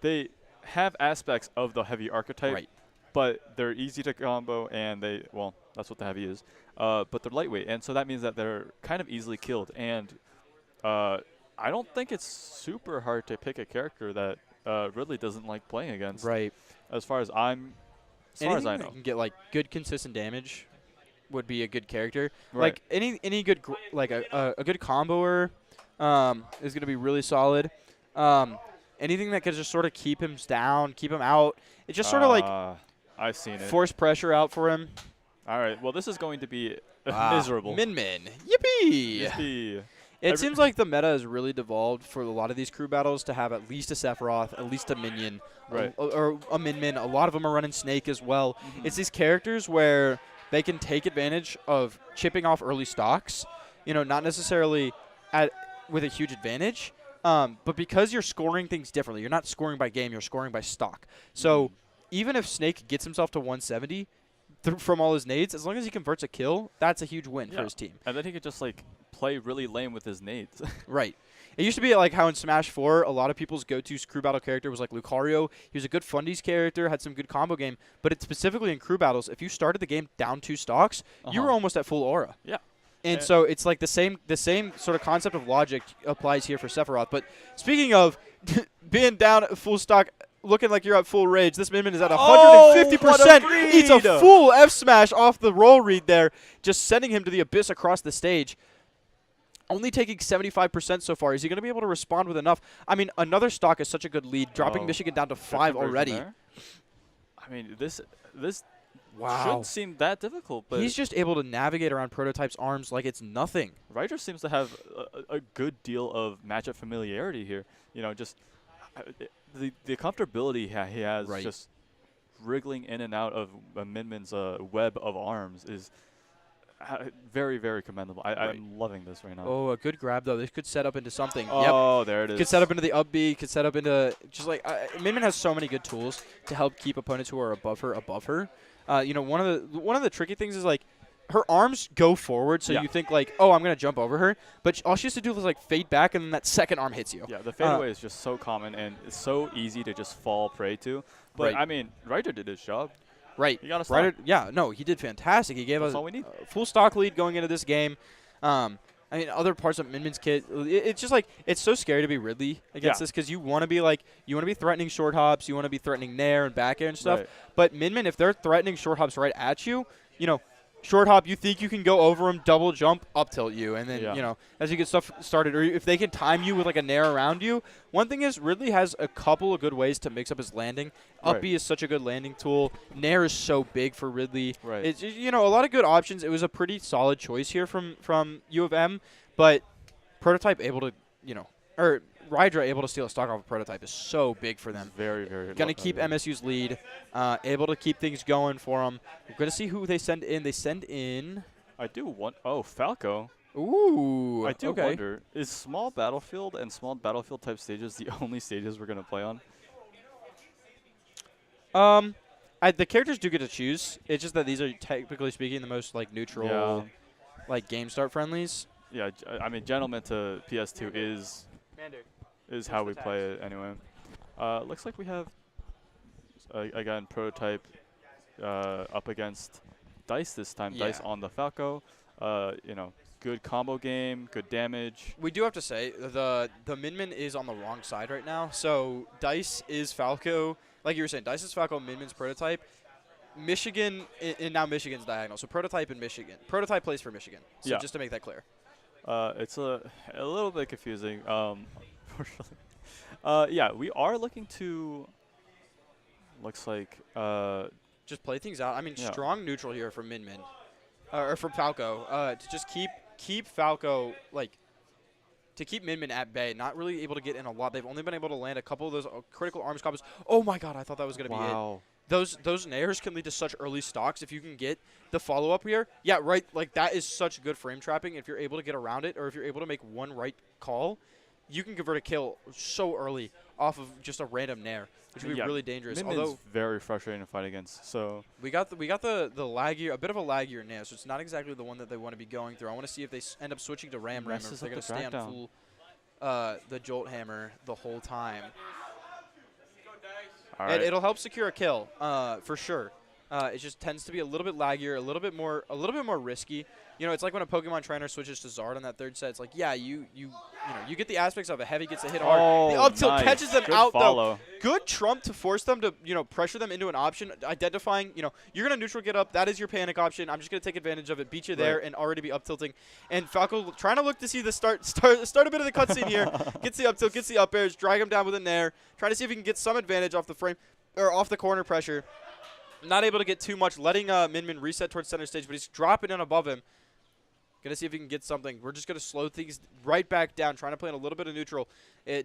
Speaker 3: They have aspects of the heavy archetype,
Speaker 9: Right.
Speaker 3: but they're easy to combo, and that's what the heavy is. But they're lightweight, and so that means that they're kind of easily killed. And I don't think it's super hard to pick a character that Ridley doesn't like playing against.
Speaker 9: Right.
Speaker 3: As far as I
Speaker 9: Anything
Speaker 3: know.
Speaker 9: that can get like good consistent damage would be a good character.
Speaker 3: Right.
Speaker 9: Like any good like a good comboer is going to be really solid. Anything that could just sort of keep him down, keep him out. It's just sort of like
Speaker 3: I've seen it.
Speaker 9: force pressure out for him.
Speaker 3: All right. Well, this is going to be
Speaker 9: Wow.
Speaker 3: miserable.
Speaker 9: Min. Yippee!
Speaker 3: Yippee.
Speaker 9: It seems like the meta has really devolved for a lot of these crew battles to have at least a Sephiroth, at least a minion,
Speaker 3: Right.
Speaker 9: or a Min. A lot of them are running Snake as well. It's these characters where they can take advantage of chipping off early stocks, not necessarily with a huge advantage, but because you're scoring things differently. You're not scoring by game, you're scoring by stock. So even if Snake gets himself to 170 from all his nades, as long as he converts a kill, that's a huge win for his team.
Speaker 3: And then he could just play really lame with his nades.
Speaker 9: Right. It used to be like how in Smash 4, a lot of people's go-to crew battle character was like Lucario. He was a good fundies character, had some good combo game, but it's specifically in crew battles, if you started the game down 2 stocks, you were almost at full aura.
Speaker 3: Yeah.
Speaker 9: And so it's like the same sort of concept of logic applies here for Sephiroth. But speaking of being down at full stock, looking like you're at full rage, this Min is at 150%. Eats a full F smash off the roll read there, just sending him to the abyss across the stage. Only taking 75% so far. Is he going to be able to respond with enough? I mean, another stock is such a good lead, dropping Michigan down to 5 already.
Speaker 3: I mean, this
Speaker 9: Wow.
Speaker 3: shouldn't seem that difficult, but
Speaker 9: He's just able to navigate around Prototype's arms like it's nothing.
Speaker 3: Rydra seems to have a good deal of matchup familiarity here. Just the comfortability he has just wriggling in and out of Min's web of arms is very, very commendable. I'm loving this right now.
Speaker 9: Oh, a good grab, though. This could set up into something.
Speaker 3: Oh, there it is.
Speaker 9: Could set up into the up B, could set up into just like Min has so many good tools to help keep opponents who are above her. One of the tricky things is like her arms go forward, so you think like, oh, I'm gonna jump over her, but all she has to do is like fade back, and then that second arm hits you.
Speaker 3: Yeah, the fadeaway is just so common and it's so easy to just fall prey to. But I mean, Rydra did his job.
Speaker 9: Right.
Speaker 3: He got a stock.
Speaker 9: He did fantastic. He gave us
Speaker 3: all we need.
Speaker 9: A full stock lead going into this game. I mean, other parts of Min's kit, it's just like it's so scary to be Ridley against this because you want to be threatening short hops, you want to be threatening nair and back air and stuff.
Speaker 3: Right.
Speaker 9: But Min, if they're threatening short hops right at you, short hop, you think you can go over them, double jump, up tilt you, and then as you get stuff started, or if they can time you with like a nair around you. One thing is Ridley has a couple of good ways to mix up his landing. Up B is such a good landing tool. Nair is so big for Ridley.
Speaker 3: Right.
Speaker 9: It's a lot of good options. It was a pretty solid choice here from U of M, but Prototype able to or Rydra able to steal a stock off a Prototype is so big for them.
Speaker 3: It's very, very
Speaker 9: Going to keep MSU's lead, able to keep things going for them. We're going to see who they send in. They send in.
Speaker 3: I do want. Oh, Falco.
Speaker 9: Ooh.
Speaker 3: I do wonder, is small battlefield and small battlefield type stages the only stages we're going to play on?
Speaker 9: The characters do get to choose. It's just that these are technically speaking the most like neutral, like game start friendlies.
Speaker 3: Yeah, I mean, Gentleman to PS2 is how we play it anyway. Looks like we have again Prototype up against Dice this time.
Speaker 9: Yeah.
Speaker 3: Dice on the Falco. good combo game, good damage.
Speaker 9: We do have to say the Min is on the wrong side right now. So Dice is Falco, like you were saying. Dice is Falco. Min's prototype. Michigan and now Michigan's diagonal. So prototype in Michigan. Prototype plays for Michigan. So
Speaker 3: Yeah.
Speaker 9: just to make that clear.
Speaker 3: It's a little bit confusing. Unfortunately. Yeah, we are looking to. Looks like.
Speaker 9: Just play things out. I mean,
Speaker 3: Yeah.
Speaker 9: strong neutral here from Min, or from Falco. To just keep Falco to keep Min at bay. Not really able to get in a lot. They've only been able to land a couple of those critical arms combos. Oh my God! I thought that was gonna be it.
Speaker 3: Wow.
Speaker 9: Those nairs can lead to such early stocks if you can get the follow up here. Yeah, right. Like that is such good frame trapping. If you're able to get around it, or if you're able to make one right call, you can convert a kill so early off of just a random nair, which would be really dangerous.
Speaker 3: Min's
Speaker 9: Although
Speaker 3: very frustrating to fight against. So
Speaker 9: we got the laggier, a bit of a laggier nair, so it's not exactly the one that they want to be going through. I want to see if they end up switching to Ram or if they're going to stay on full the Jolt Hammer the whole time.
Speaker 3: all right.
Speaker 9: It'll help secure a kill, for sure. It just tends to be a little bit laggier, a little bit more risky. You know, it's like when a Pokemon trainer switches to Zard on that third set. It's like, yeah, you get the aspects of a heavy gets a hit hard. The up tilt catches them
Speaker 3: Good
Speaker 9: out
Speaker 3: follow.
Speaker 9: though. Good trump to force them to, pressure them into an option, identifying, you're gonna neutral get up. That is your panic option. I'm just gonna take advantage of it, beat you there, and already be up tilting. And Falco trying to look to see the start a bit of the cutscene here. Gets the up tilt, gets the up airs, drag him down with an air. Trying to see if he can get some advantage off the frame or off the corner pressure. Not able to get too much, letting Min reset towards center stage, but he's dropping in above him. Gonna see if he can get something. We're just gonna slow things right back down, trying to play in a little bit of neutral.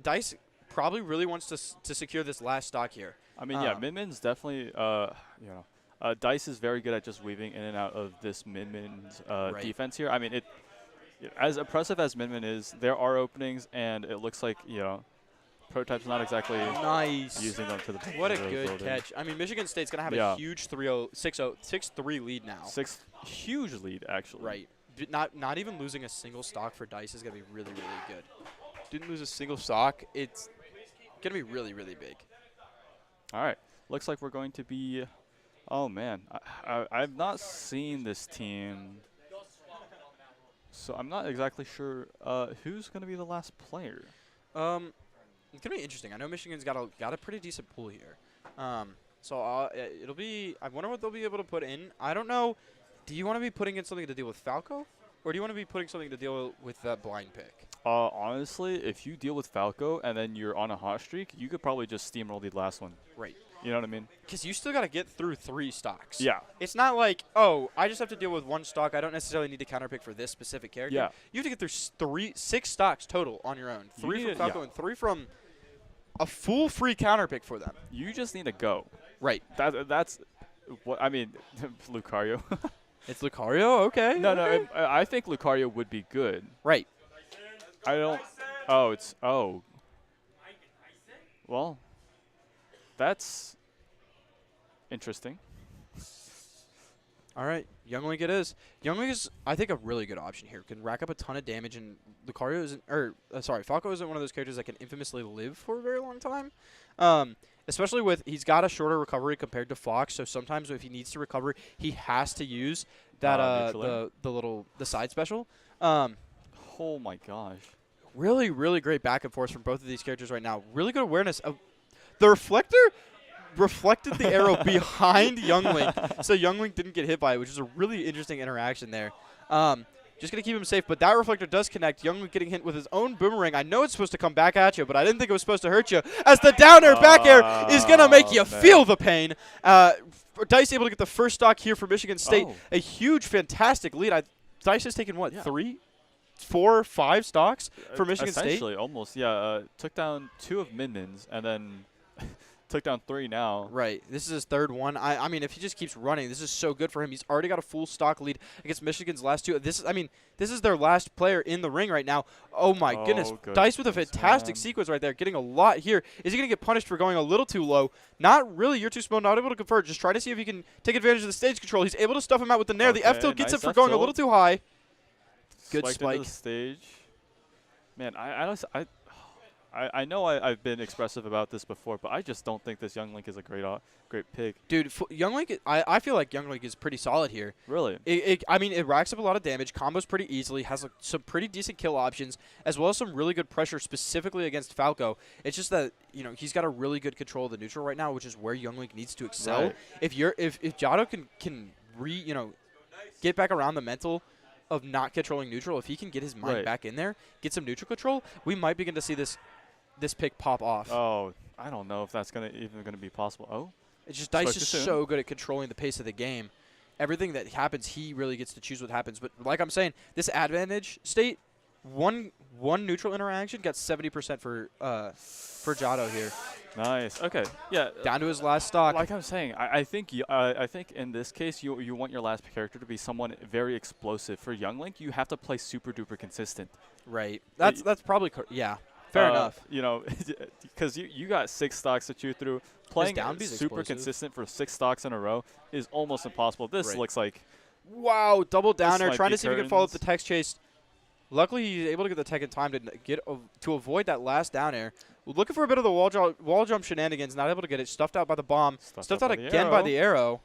Speaker 9: Dice probably really wants to secure this last stock here.
Speaker 3: I mean, yeah, Min's definitely, Dice is very good at just weaving in and out of this Min's defense here. I mean, as impressive as Min is, there are openings, and it looks like, Prototype's not exactly using them to the
Speaker 9: What a good catch. I mean, Michigan State's going to have a huge 6-3 lead now.
Speaker 3: Huge lead, actually.
Speaker 9: Right. Not even losing a single stock for Dice is going to be really, really good. Didn't lose a single stock. It's going to be really, really big.
Speaker 3: All right. Looks like we're going to be – oh, man. I've not seen this team, so I'm not exactly sure who's going to be the last player.
Speaker 9: It's going to be interesting. I know Michigan's got a pretty decent pool here. So it'll be – I wonder what they'll be able to put in. I don't know. Do you want to be putting in something to deal with Falco, or do you want to be putting something to deal with that blind pick?
Speaker 3: Honestly, if you deal with Falco and then you're on a hot streak, you could probably just steamroll the last one.
Speaker 9: Right.
Speaker 3: You know what I mean?
Speaker 9: Because you still got to get through 3 stocks.
Speaker 3: Yeah.
Speaker 9: It's not like, oh, I just have to deal with 1 stock. I don't necessarily need to counterpick for this specific character.
Speaker 3: Yeah.
Speaker 9: You have to get through 6 stocks total on your own. 3 from Falco and 3 from a full free counterpick for them.
Speaker 3: You just need to go.
Speaker 9: Right.
Speaker 3: That's what I mean. Lucario.
Speaker 9: It's Lucario? Okay.
Speaker 3: No. I think Lucario would be good.
Speaker 9: Right.
Speaker 3: I don't. Oh, it's. Oh. Well, that's interesting.
Speaker 9: All right. Younglink it is. Younglink is, I think, a really good option here. Can rack up a ton of damage, and Lucario isn't, Falco isn't one of those characters that can infamously live for a very long time. Especially with, he's got a shorter recovery compared to Fox, so sometimes if he needs to recover, he has to use that the side special.
Speaker 3: Oh my gosh.
Speaker 9: Really, really great back and forth from both of these characters right now. Really good awareness of the reflector. Reflected the arrow behind Younglink, so Younglink didn't get hit by it, which is a really interesting interaction there. Just going to keep him safe, but that reflector does connect. Younglink getting hit with his own boomerang. I know it's supposed to come back at you, but I didn't think it was supposed to hurt you, as the down air back air is going to make you feel the pain. Dice able to get the first stock here for Michigan State. A huge, fantastic lead. Dice has taken, what, 3, 4, 5 stocks for Michigan State?
Speaker 3: Essentially, almost, yeah. Took down 2 of Min's, and then took down 3 now.
Speaker 9: Right. This is his 3rd one. I mean, if he just keeps running, this is so good for him. He's already got a full stock lead against Michigan's last 2. This is their last player in the ring right now. Oh, my goodness. Dice with a fantastic sequence right there, getting a lot here. Is he going to get punished for going a little too low? Not really. You're too slow. Not able to convert. Just trying to see if he can take advantage of the stage control. He's able to stuff him out with the nair. The F-tilt gets him for going a little too high. Good spike.
Speaker 3: Into the stage. Man, I know I've been expressive about this before, but I just don't think this Young Link is a great pick.
Speaker 9: Dude, Young Link, I feel like Young Link is pretty solid here.
Speaker 3: Really?
Speaker 9: I mean, it racks up a lot of damage, combos pretty easily, has some pretty decent kill options, as well as some really good pressure specifically against Falco. It's just that, you know, he's got a really good control of the neutral right now, which is where Young Link needs to excel.
Speaker 3: Right.
Speaker 9: If Jado can get back around the mental of not controlling neutral, if he can get his mind back in there, get some neutral control, we might begin to see this pick pop off.
Speaker 3: Oh, I don't know if that's even gonna be possible. Oh,
Speaker 9: it's just Dice is so good at controlling the pace of the game. Everything that happens, he really gets to choose what happens. But like I'm saying, this advantage state, one neutral interaction got 70% for Jado here.
Speaker 3: Nice. Okay. Yeah.
Speaker 9: Down to his last stock.
Speaker 3: Like I'm saying, I think in this case you want your last character to be someone very explosive. For Young Link, you have to play super duper consistent.
Speaker 9: Right. That's probably yeah. Fair enough.
Speaker 3: You know, because you got 6 stocks to chew through. Playing super consistent for 6 stocks in a row is almost impossible. This looks like
Speaker 9: wow, double downer, trying to see if he can follow up the tech chase. Luckily, he's able to get the tech in time to avoid that last down air. Looking for a bit of the wall jump shenanigans, not able to get it. Stuffed out by the bomb. Stuffed out again by the arrow.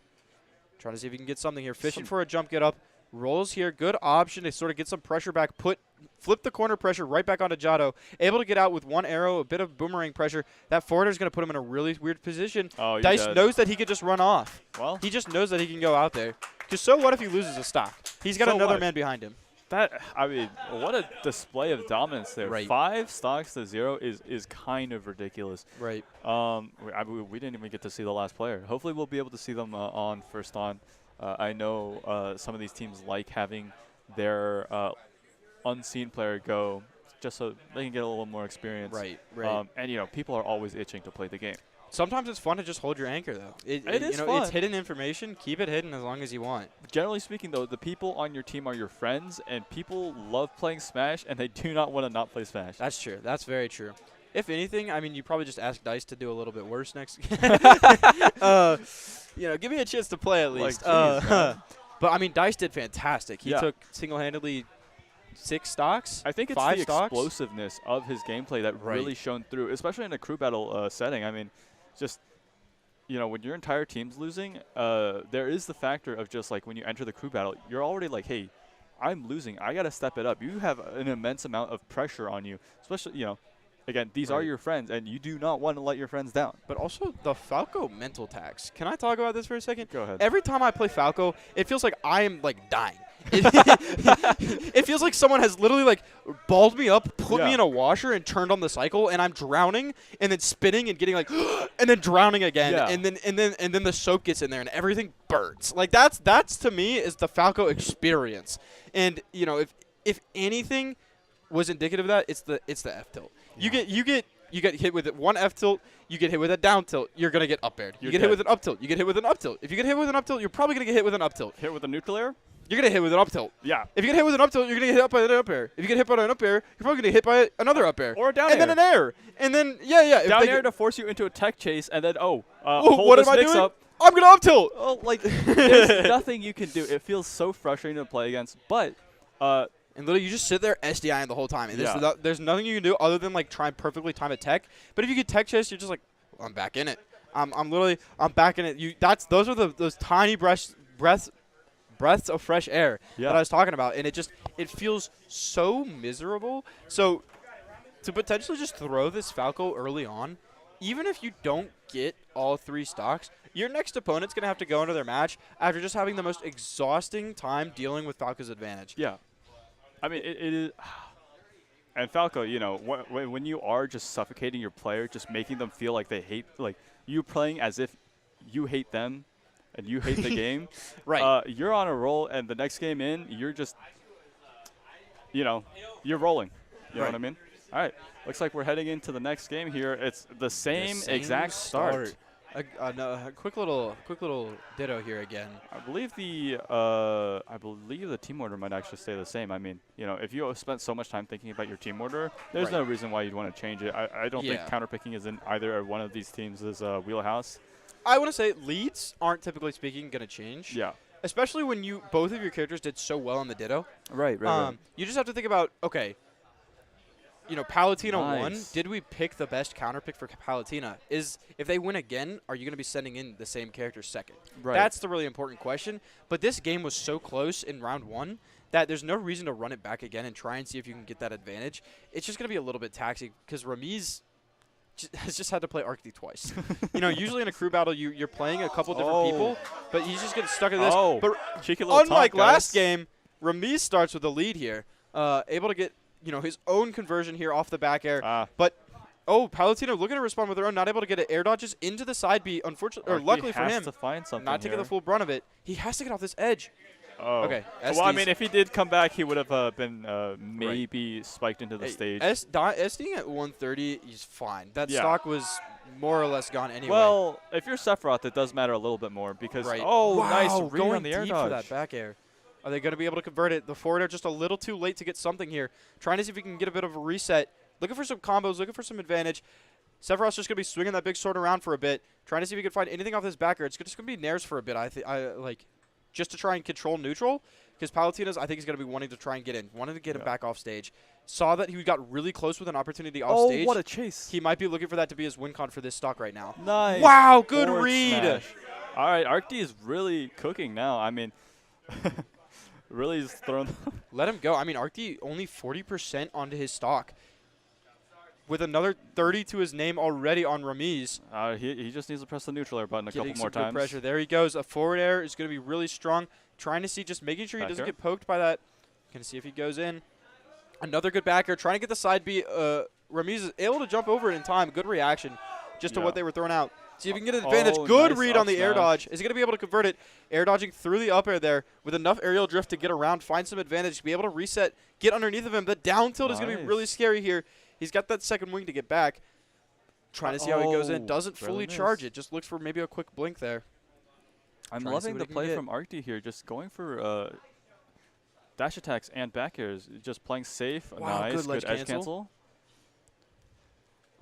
Speaker 9: Trying to see if he can get something here. Fishing for a jump get up. Rolls here. Good option to sort of get some pressure back. Flip the corner pressure right back onto Jado. Able to get out with one arrow, a bit of boomerang pressure. That forwarder is going to put him in a really weird position.
Speaker 3: Oh,
Speaker 9: Dice knows that he could just run off.
Speaker 3: Well,
Speaker 9: he just knows that he can go out there. Because so what if he loses a stock? He's got another man behind him.
Speaker 3: I mean, what a display of dominance there.
Speaker 9: Right.
Speaker 3: 5 stocks to 0 is kind of ridiculous.
Speaker 9: Right.
Speaker 3: We didn't even get to see the last player. Hopefully we'll be able to see them on first on. I know some of these teams like having their unseen player go just so they can get a little more experience.
Speaker 9: Right.
Speaker 3: And, you know, people are always itching to play the game.
Speaker 9: Sometimes it's fun to just hold your anchor, though.
Speaker 3: It is fun.
Speaker 9: It's hidden information. Keep it hidden as long as you want.
Speaker 3: Generally speaking, though, the people on your team are your friends, and people love playing Smash, and they do not want to not play Smash.
Speaker 9: That's true. That's very true. If anything, I mean, you probably just ask Dice to do a little bit worse next. You know, give me a chance to play at least.
Speaker 3: Like,
Speaker 9: but, I mean, Dice did fantastic. He took single-handedly 6 stocks.
Speaker 3: I think it's the explosiveness of his gameplay that really shone through, especially in a crew battle setting. I mean, just, you know, when your entire team's losing, there is the factor of just like when you enter the crew battle, you're already like, hey, I'm losing. I got to step it up. You have an immense amount of pressure on you, especially, you know, again, these are your friends, and you do not want to let your friends down.
Speaker 9: But also the Falco mental tax. Can I talk about this for a second?
Speaker 3: Go ahead.
Speaker 9: Every time I play Falco, it feels like I am, like, dying. It feels like someone has literally, like, balled me up, put me in a washer, and turned on the cycle, and I'm drowning, and then spinning and getting, like, and then drowning again, and then the soap gets in there, and everything burns. Like, that's to me is the Falco experience. And, you know, if anything was indicative of that, it's the F tilt. Yeah. You get hit with one F tilt, you get hit with a down tilt, you're gonna get up aired. You get hit with an up tilt, you get hit with an up tilt. If you get hit with an up tilt, you're probably gonna get hit with an up tilt.
Speaker 3: Hit with a nuclear?
Speaker 9: You're gonna hit with an up tilt.
Speaker 3: Yeah.
Speaker 9: If you get hit with an up tilt, you're gonna get hit by an up air. If you get hit by an up air, you're probably gonna get hit by another up air.
Speaker 3: Or a down air.
Speaker 9: And then an air. And then
Speaker 3: down air to force you into a tech chase, and then hold
Speaker 9: what
Speaker 3: this
Speaker 9: am I
Speaker 3: mix
Speaker 9: doing?
Speaker 3: up.
Speaker 9: I'm gonna up tilt.
Speaker 3: Oh, like there's nothing you can do. It feels so frustrating to play against, but.
Speaker 9: And literally, you just sit there SDIing the whole time. And there's nothing you can do other than like try and perfectly time a tech. But if you get tech chase, you're just like, well, I'm back in it. I'm back in it. Those are those tiny breaths of fresh air that I was talking about, and it feels so miserable. So to potentially just throw this Falco early on, even if you don't get all 3 stocks, your next opponent's gonna have to go into their match after just having the most exhausting time dealing with Falco's advantage.
Speaker 3: Yeah. I mean, it is, and Falco, you know, when you are just suffocating your player, just making them feel like they hate, like you playing as if you hate them and you hate the game.
Speaker 9: Right.
Speaker 3: You're on a roll, and the next game in, you're just, you know, you're rolling. You know what I mean? All right. Looks like we're heading into the next game here. It's the same exact start.
Speaker 9: A quick little ditto here again.
Speaker 3: I believe the team order might actually stay the same. I mean, you know, if you spent so much time thinking about your team order, there's no reason why you'd want to change it. I don't think counterpicking is in either one of these teams' wheelhouse.
Speaker 9: I want to say leads aren't typically speaking going to change.
Speaker 3: Yeah.
Speaker 9: Especially when both of your characters did so well in the ditto.
Speaker 3: Right.
Speaker 9: You just have to think about, okay, you know, Palutena won.
Speaker 3: Nice.
Speaker 9: Did we pick the best counter pick for Palutena? Is if they win again, are you going to be sending in the same character second?
Speaker 3: Right.
Speaker 9: That's the really important question. But this game was so close in round 1 that there's no reason to run it back again and try and see if you can get that advantage. It's just going to be a little bit taxing because Ramiz has just had to play Arctic twice. You know, usually in a crew battle, you're playing a couple different people, but he's just getting stuck in this. But
Speaker 3: cheeky little
Speaker 9: unlike
Speaker 3: taunt,
Speaker 9: last
Speaker 3: guys.
Speaker 9: game, Ramiz starts with the lead here, able to get his own conversion here off the back air. But Palutena looking to respond with their own, not able to get it. Air dodges into the side B. Unfortunately, or luckily for him,
Speaker 3: to find something
Speaker 9: not taking
Speaker 3: here.
Speaker 9: the full brunt of it. He has to get off this edge.
Speaker 3: Oh.
Speaker 9: Okay.
Speaker 3: Well, I mean, if he did come back, he would have been maybe spiked into the stage.
Speaker 9: SDing at 130, he's fine. That stock was more or less gone anyway.
Speaker 3: Well, if you're Sephiroth, it does matter a little bit more because
Speaker 9: wow,
Speaker 3: nice read
Speaker 9: going
Speaker 3: on the air
Speaker 9: deep
Speaker 3: dodge.
Speaker 9: for that back air. Are they going to be able to convert it? The forward air just a little too late to get something here. Trying to see if he can get a bit of a reset. Looking for some combos, looking for some advantage. Sephiroth's just going to be swinging that big sword around for a bit, trying to see if he can find anything off this back air. It's just going to be nairs for a bit. Just to try and control neutral, because Palutena's, I think he's going to be wanting to try and get in, wanting to get him back off stage. Saw that he got really close with an opportunity off stage.
Speaker 3: Oh, what a chase.
Speaker 9: He might be looking for that to be his win con for this stock right now.
Speaker 3: Nice.
Speaker 9: Wow, good
Speaker 3: Forward
Speaker 9: read.
Speaker 3: smash. All right, Arcty is really cooking now. I mean, really is throwing.
Speaker 9: Let him go. I mean, Arcty only 40% onto his stock. With another 30 to his name already on Ramiz.
Speaker 3: He just needs to press the neutral air button a couple more
Speaker 9: Getting some
Speaker 3: times.
Speaker 9: good pressure. There he goes. A forward air is going to be really strong. Trying to see, just making sure he doesn't get poked by that. Going to see if he goes in. Another good backer. Trying to get the side B. Ramiz is able to jump over it in time. Good reaction just to what they were throwing out. See if he can get an advantage. Good
Speaker 3: nice
Speaker 9: read on the air
Speaker 3: smash.
Speaker 9: dodge. Is he going to be able to convert it? Air dodging through the up air there with enough aerial drift to get around, find some advantage, be able to reset, get underneath of him. The down tilt is going to be really scary here. He's got that second wing to get back. Trying to see how he goes in. Doesn't fully charge it. Just looks for maybe a quick blink there.
Speaker 3: I'm loving the play from Arcty here. Just going for dash attacks and back airs. Just playing safe.
Speaker 9: Wow,
Speaker 3: nice.
Speaker 9: good
Speaker 3: Edge cancel.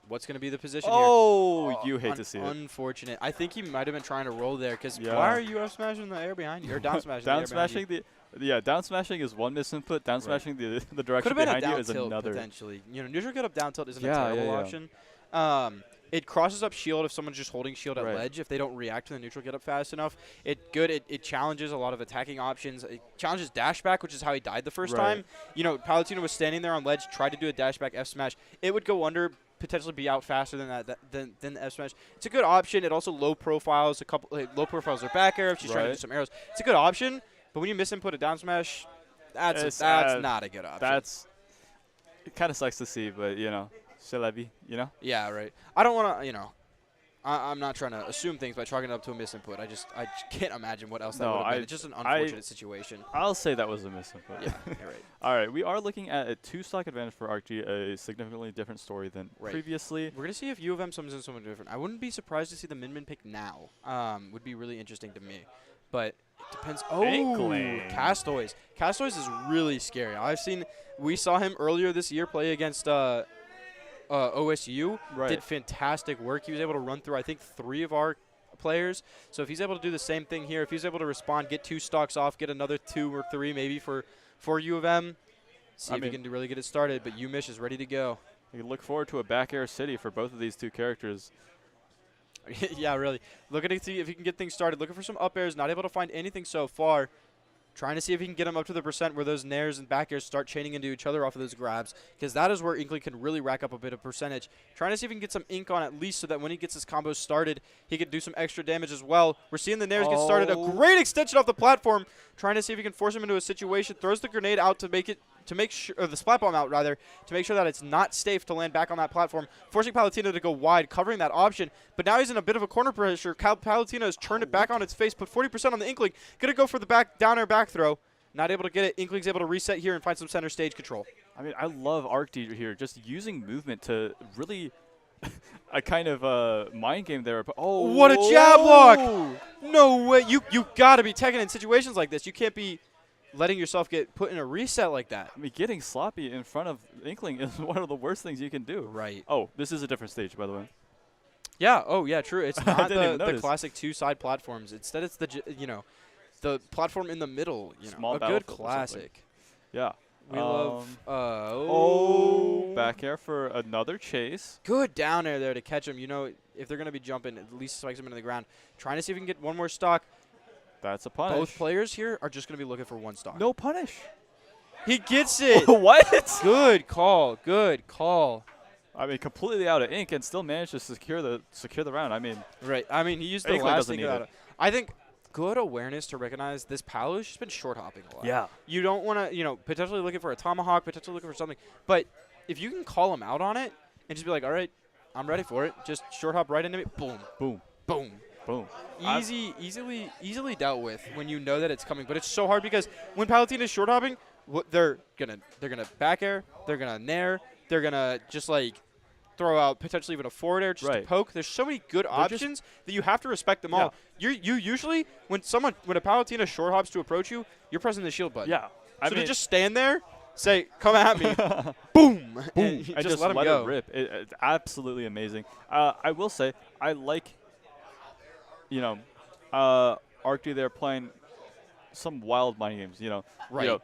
Speaker 9: What's going to be the position
Speaker 3: here?
Speaker 9: here?
Speaker 3: You hate to see it.
Speaker 9: Unfortunate. I think he might have been trying to roll there because
Speaker 3: Yeah.
Speaker 9: why are you up smashing the air behind you? Or down smashing
Speaker 3: Down
Speaker 9: the air behind
Speaker 3: smashing
Speaker 9: you?
Speaker 3: down smashing is one misinput. Down smashing the direction
Speaker 9: Could have been a
Speaker 3: behind you
Speaker 9: down
Speaker 3: is
Speaker 9: tilt
Speaker 3: another.
Speaker 9: potentially. Neutral get up down tilt isn't a
Speaker 3: Yeah,
Speaker 9: terrible
Speaker 3: yeah, yeah.
Speaker 9: option. It crosses up shield if someone's just holding shield at ledge. If they don't react to the neutral get up fast enough, it challenges a lot of attacking options. It challenges dash back, which is how he died the first time. Palutena was standing there on ledge, tried to do a dash back F smash. It would go under, potentially be out faster than than the F smash. It's a good option. It also low profiles low profiles are back air if she's trying to do some arrows. It's a good option, but when you miss input a down smash, that's not a good option.
Speaker 3: It kind of sucks to see, but c'est la vie,
Speaker 9: Yeah, right. I don't want to, I'm not trying to assume things by chalking it up to a misinput. I just can't imagine what else that would have been. It's just an unfortunate situation.
Speaker 3: I'll say that was a misinput.
Speaker 9: Yeah, you're right.
Speaker 3: All right, we are looking at a 2-stock advantage for ArcG, a significantly different story than previously.
Speaker 9: We're going to see if U of M summons in someone different. I wouldn't be surprised to see the Min pick now. Would be really interesting to me. But it depends. Castoiz. Castoiz is really scary. We saw him earlier this year play against OSU. Did fantastic work. He was able to run through, I think, 3 of our players. So if he's able to do the same thing here, if he's able to respond, get 2 stocks off, get another 2 or 3 maybe for U of M, see if he can really get it started. But Umish is ready to go.
Speaker 3: You look forward to a back air city for both of these 2 characters.
Speaker 9: Yeah, really. Looking to see if he can get things started. Looking for some up airs. Not able to find anything so far. Trying to see if he can get him up to the percent where those nairs and back airs start chaining into each other off of those grabs, because that is where Inkling can really rack up a bit of percentage. Trying to see if he can get some ink on at least so that when he gets his combos started, he can do some extra damage as well. We're seeing the nairs get started. A great extension off the platform. Trying to see if he can force him into a situation. Throws the grenade out to make sure, or the splat bomb out rather, to make sure that it's not safe to land back on that platform, forcing Palutena to go wide, covering that option. But now he's in a bit of a corner pressure. Palutena has turned it back on its face, put 40% on the Inkling. Gonna go for the down air back throw. Not able to get it. Inkling's able to reset here and find some center stage control.
Speaker 3: I mean, I love ArcD here, just using movement to really a kind of mind game there. But
Speaker 9: what a jab block! No way. You got to be taking in situations like this. You can't be letting yourself get put in a reset like that.
Speaker 3: I mean, getting sloppy in front of Inkling is one of the worst things you can do.
Speaker 9: Right.
Speaker 3: Oh, this is a different stage, by the way.
Speaker 9: Yeah. Oh, yeah, true. It's not the classic 2-side platforms. Instead, it's the platform in the middle,
Speaker 3: Small
Speaker 9: a good classic.
Speaker 3: Yeah.
Speaker 9: We love.
Speaker 3: back air for another chase.
Speaker 9: Good down air there to catch him. You know, if they're going to be jumping, at least spikes him into the ground. Trying to see if we can get one more stock.
Speaker 3: That's a punish.
Speaker 9: Both players here are just going to be looking for one stock.
Speaker 3: No punish.
Speaker 9: He gets it.
Speaker 3: What?
Speaker 9: Good call. Good call.
Speaker 3: I mean, completely out of ink and still managed to secure the round. I mean,
Speaker 9: right. I mean, he used the
Speaker 3: Inkling
Speaker 9: last
Speaker 3: doesn't
Speaker 9: thing
Speaker 3: need
Speaker 9: out
Speaker 3: it.
Speaker 9: I think good awareness to recognize this Palu's just been short hopping a lot.
Speaker 3: Yeah.
Speaker 9: You don't want to, potentially looking for a tomahawk, potentially looking for something. But if you can call him out on it and just be like, all right, I'm ready for it. Just short hop right into me. Boom.
Speaker 3: Boom.
Speaker 9: Boom.
Speaker 3: Boom.
Speaker 9: Easily dealt with when you know that it's coming. But it's so hard because when Palutena is short hopping, they're gonna back air, they're gonna nair, they're gonna just like throw out potentially even a forward air just to poke. There's so many good options that you have to respect them all. You usually when a Palutena short hops to approach you, you're pressing the shield button.
Speaker 3: Yeah.
Speaker 9: So to just stand there, say, come at me, boom, and just let him go.
Speaker 3: It rip. It's absolutely amazing. I will say, I like, Arcty there playing some wild mind games,
Speaker 9: Right.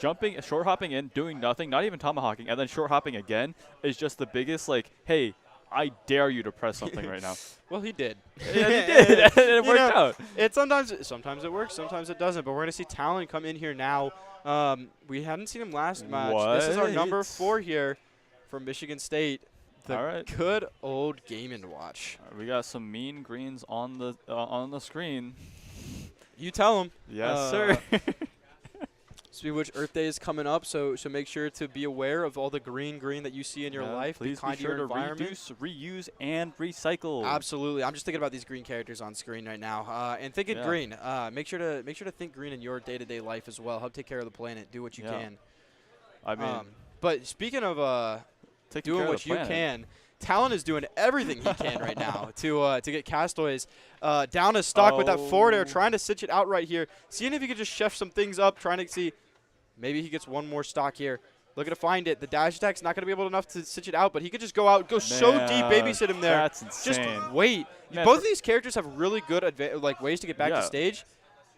Speaker 3: Jumping, short hopping in, doing nothing, not even tomahawking, and then short hopping again is just the biggest, like, hey, I dare you to press something right now.
Speaker 9: Well, he did.
Speaker 3: Yeah, he did. And it worked out.
Speaker 9: Sometimes it works, sometimes it doesn't. But we're going to see Talon come in here now. We hadn't seen him last match. This is our number 4 here from Michigan State. The good old Game & Watch.
Speaker 3: We got some mean greens on the screen.
Speaker 9: You tell him.
Speaker 3: Yes, sir.
Speaker 9: Speaking of which, Earth Day is coming up, so make sure to be aware of all the green that you see in your life.
Speaker 3: Please be sure to reduce, reuse, and recycle.
Speaker 9: Absolutely. I'm just thinking about these green characters on screen right now. And thinking green. Make sure to think green in your day-to-day life as well. Help take care of the planet. Do what you can.
Speaker 3: I mean,
Speaker 9: but speaking of doing what you can, Talon is doing everything he can right now to get Castoiz down a stock with that forward air, trying to stitch it out right here. Seeing if he could just chef some things up, trying to see maybe he gets one more stock here. Looking to find it. The dash attack's not going to be able enough to stitch it out, but he could just go out, so deep, babysit him there.
Speaker 3: That's insane.
Speaker 9: Just wait. Man, both of these characters have really good ways to get back to stage,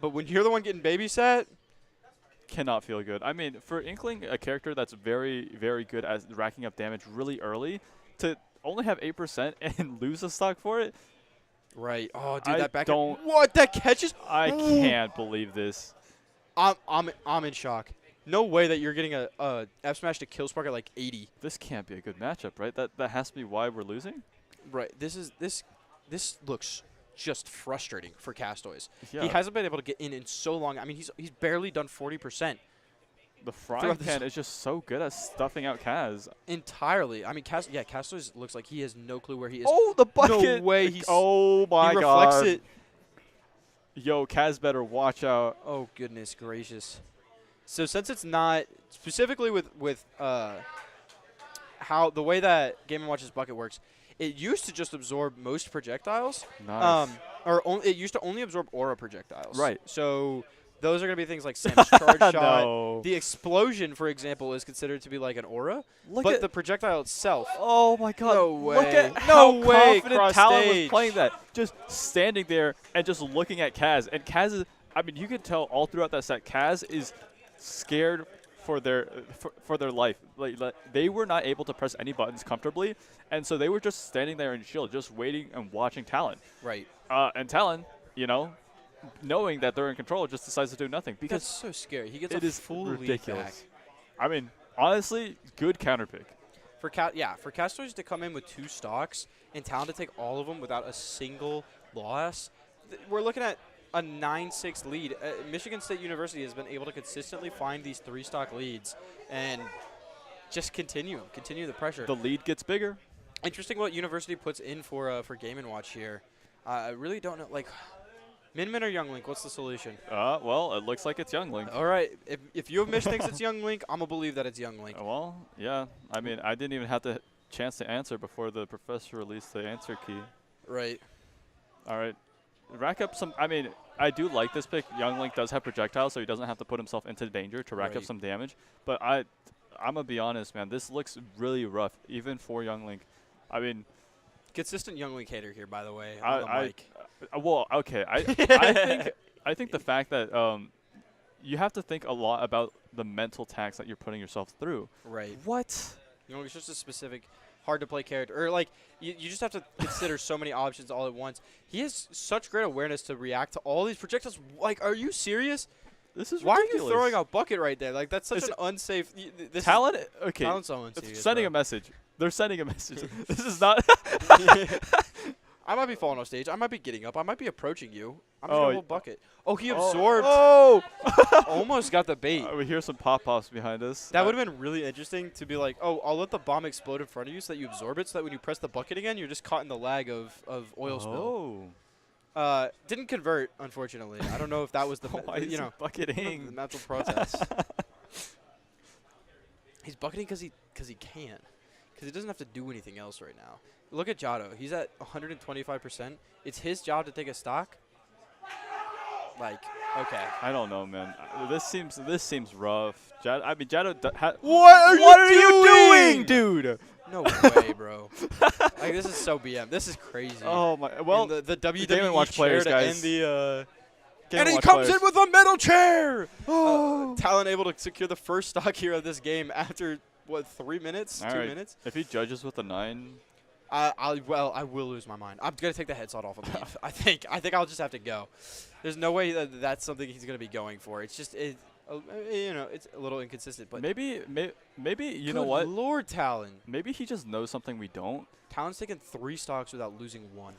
Speaker 9: but when you're the one getting babysat,
Speaker 3: cannot feel good. I mean, for Inkling, a character that's very, very good at racking up damage really early, to only have 8% and lose a stock for it.
Speaker 9: Right. Oh, dude, that back.
Speaker 3: What?
Speaker 9: That catches?
Speaker 3: I can't believe this.
Speaker 9: I'm in shock. No way that you're getting a F smash to kill spark at like 80.
Speaker 3: This can't be a good matchup, right? That has to be why we're losing.
Speaker 9: Right. This looks just frustrating for Castoiz.
Speaker 3: Yeah.
Speaker 9: He hasn't been able to get in so long. I mean, he's barely done 40%.
Speaker 3: The frying pan is just so good at stuffing out Kaz.
Speaker 9: Entirely. I mean, Castoiz looks like he has no clue where he is.
Speaker 3: Oh, the bucket.
Speaker 9: No way. He
Speaker 3: reflects
Speaker 9: it.
Speaker 3: Yo, Kaz better watch out.
Speaker 9: Oh, goodness gracious. So since it's not specifically with how the way that Game & Watch's bucket works, it used to just absorb most projectiles.
Speaker 3: Nice.
Speaker 9: It used to only absorb aura projectiles.
Speaker 3: Right.
Speaker 9: So those are going to be things like Sam's charge shot.
Speaker 3: No.
Speaker 9: The explosion, for example, is considered to be like an aura. But the projectile itself.
Speaker 3: Oh, my God.
Speaker 9: No way.
Speaker 3: Look at how confident Talon was playing that. Just standing there and just looking at Kaz. And Kaz is, I mean, you can tell all throughout that set, Kaz is scared for their life. Like they were not able to press any buttons comfortably. And so they were just standing there in shield, just waiting and watching Talon.
Speaker 9: Right.
Speaker 3: And Talon, knowing that they're in control, just decides to do nothing because
Speaker 9: that's so scary. He gets
Speaker 3: it is
Speaker 9: full
Speaker 3: ridiculous.
Speaker 9: Back.
Speaker 3: I mean, honestly, good counter pick.
Speaker 9: For Castoiz to come in with 2 stocks and Talon to take all of them without a single loss, we're looking at a 9-6 lead. Michigan State University has been able to consistently find these 3-stock leads and just continue the pressure.
Speaker 3: The lead gets bigger.
Speaker 9: Interesting what University puts in for Game & Watch here. I really don't know, like. Min or Young Link, what's the solution?
Speaker 3: Well, it looks like it's Young Link.
Speaker 9: All right. If you have Mish thinks it's Young Link, I'm going to believe that it's Young Link.
Speaker 3: Well, yeah. I mean, I didn't even have the chance to answer before the professor released the answer key.
Speaker 9: Right.
Speaker 3: All right. Rack up some – I mean, I do like this pick. Young Link does have projectiles, so he doesn't have to put himself into danger to rack up some damage. But I'm going to be honest, man. This looks really rough, even for Young Link. I mean –
Speaker 9: consistent Young Link hater here, by the way.
Speaker 3: Well, okay. I think the fact that you have to think a lot about the mental tax that you're putting yourself through.
Speaker 9: Right.
Speaker 3: What?
Speaker 9: You know, it's just a specific hard to play character. Or like you just have to consider so many options all at once. He has such great awareness to react to all these projectiles. Like, are you serious?
Speaker 3: This is
Speaker 9: Why
Speaker 3: ridiculous.
Speaker 9: are you throwing a bucket right there? Like, that's such an unsafe.
Speaker 3: Talent. Okay.
Speaker 9: Talent's so unserious,
Speaker 3: sending
Speaker 9: bro.
Speaker 3: a message. They're sending a message. This is not.
Speaker 9: I might be falling off stage. I might be getting up. I might be approaching you. I'm just
Speaker 3: Oh,
Speaker 9: gonna hold bucket. Oh, he absorbed.
Speaker 3: Oh!
Speaker 9: Almost got the bait.
Speaker 3: We hear some pop-pops behind us.
Speaker 9: That would have been really interesting to be like, oh, I'll let the bomb explode in front of you so that you absorb it, so that when you press the bucket again, you're just caught in the lag of oil spill. Didn't convert, unfortunately. I don't know if that was the
Speaker 3: Why is he bucketing?
Speaker 9: the mental protest. He's bucketing because he can, because he doesn't have to do anything else right now. Look at Jado. He's at 125%. It's his job to take a stock. Like, okay.
Speaker 3: I don't know, man. This seems rough. Jado.
Speaker 9: What are
Speaker 3: you doing, dude?
Speaker 9: No way, bro. Like, this is so BM. This is crazy.
Speaker 3: Oh my. Well,
Speaker 9: and the WWE
Speaker 3: Game & Watch
Speaker 9: chair
Speaker 3: players,
Speaker 9: to
Speaker 3: guys.
Speaker 9: end the.
Speaker 3: Game
Speaker 9: And
Speaker 3: &
Speaker 9: he
Speaker 3: Watch
Speaker 9: comes
Speaker 3: players.
Speaker 9: in with a metal chair. Talon able to secure the first stock here of this game after what 3 minutes,
Speaker 3: All
Speaker 9: 2
Speaker 3: right.
Speaker 9: minutes.
Speaker 3: If he judges with a 9.
Speaker 9: I will lose my mind. I'm gonna take the headset off and leave. I think I'll just have to go. There's no way that's something he's gonna be going for. It's just you know, it's a little inconsistent. But
Speaker 3: Maybe you know
Speaker 9: good
Speaker 3: what?
Speaker 9: Lord, Talon.
Speaker 3: Maybe he just knows something we don't.
Speaker 9: Talon's taken 3 stocks without losing 1.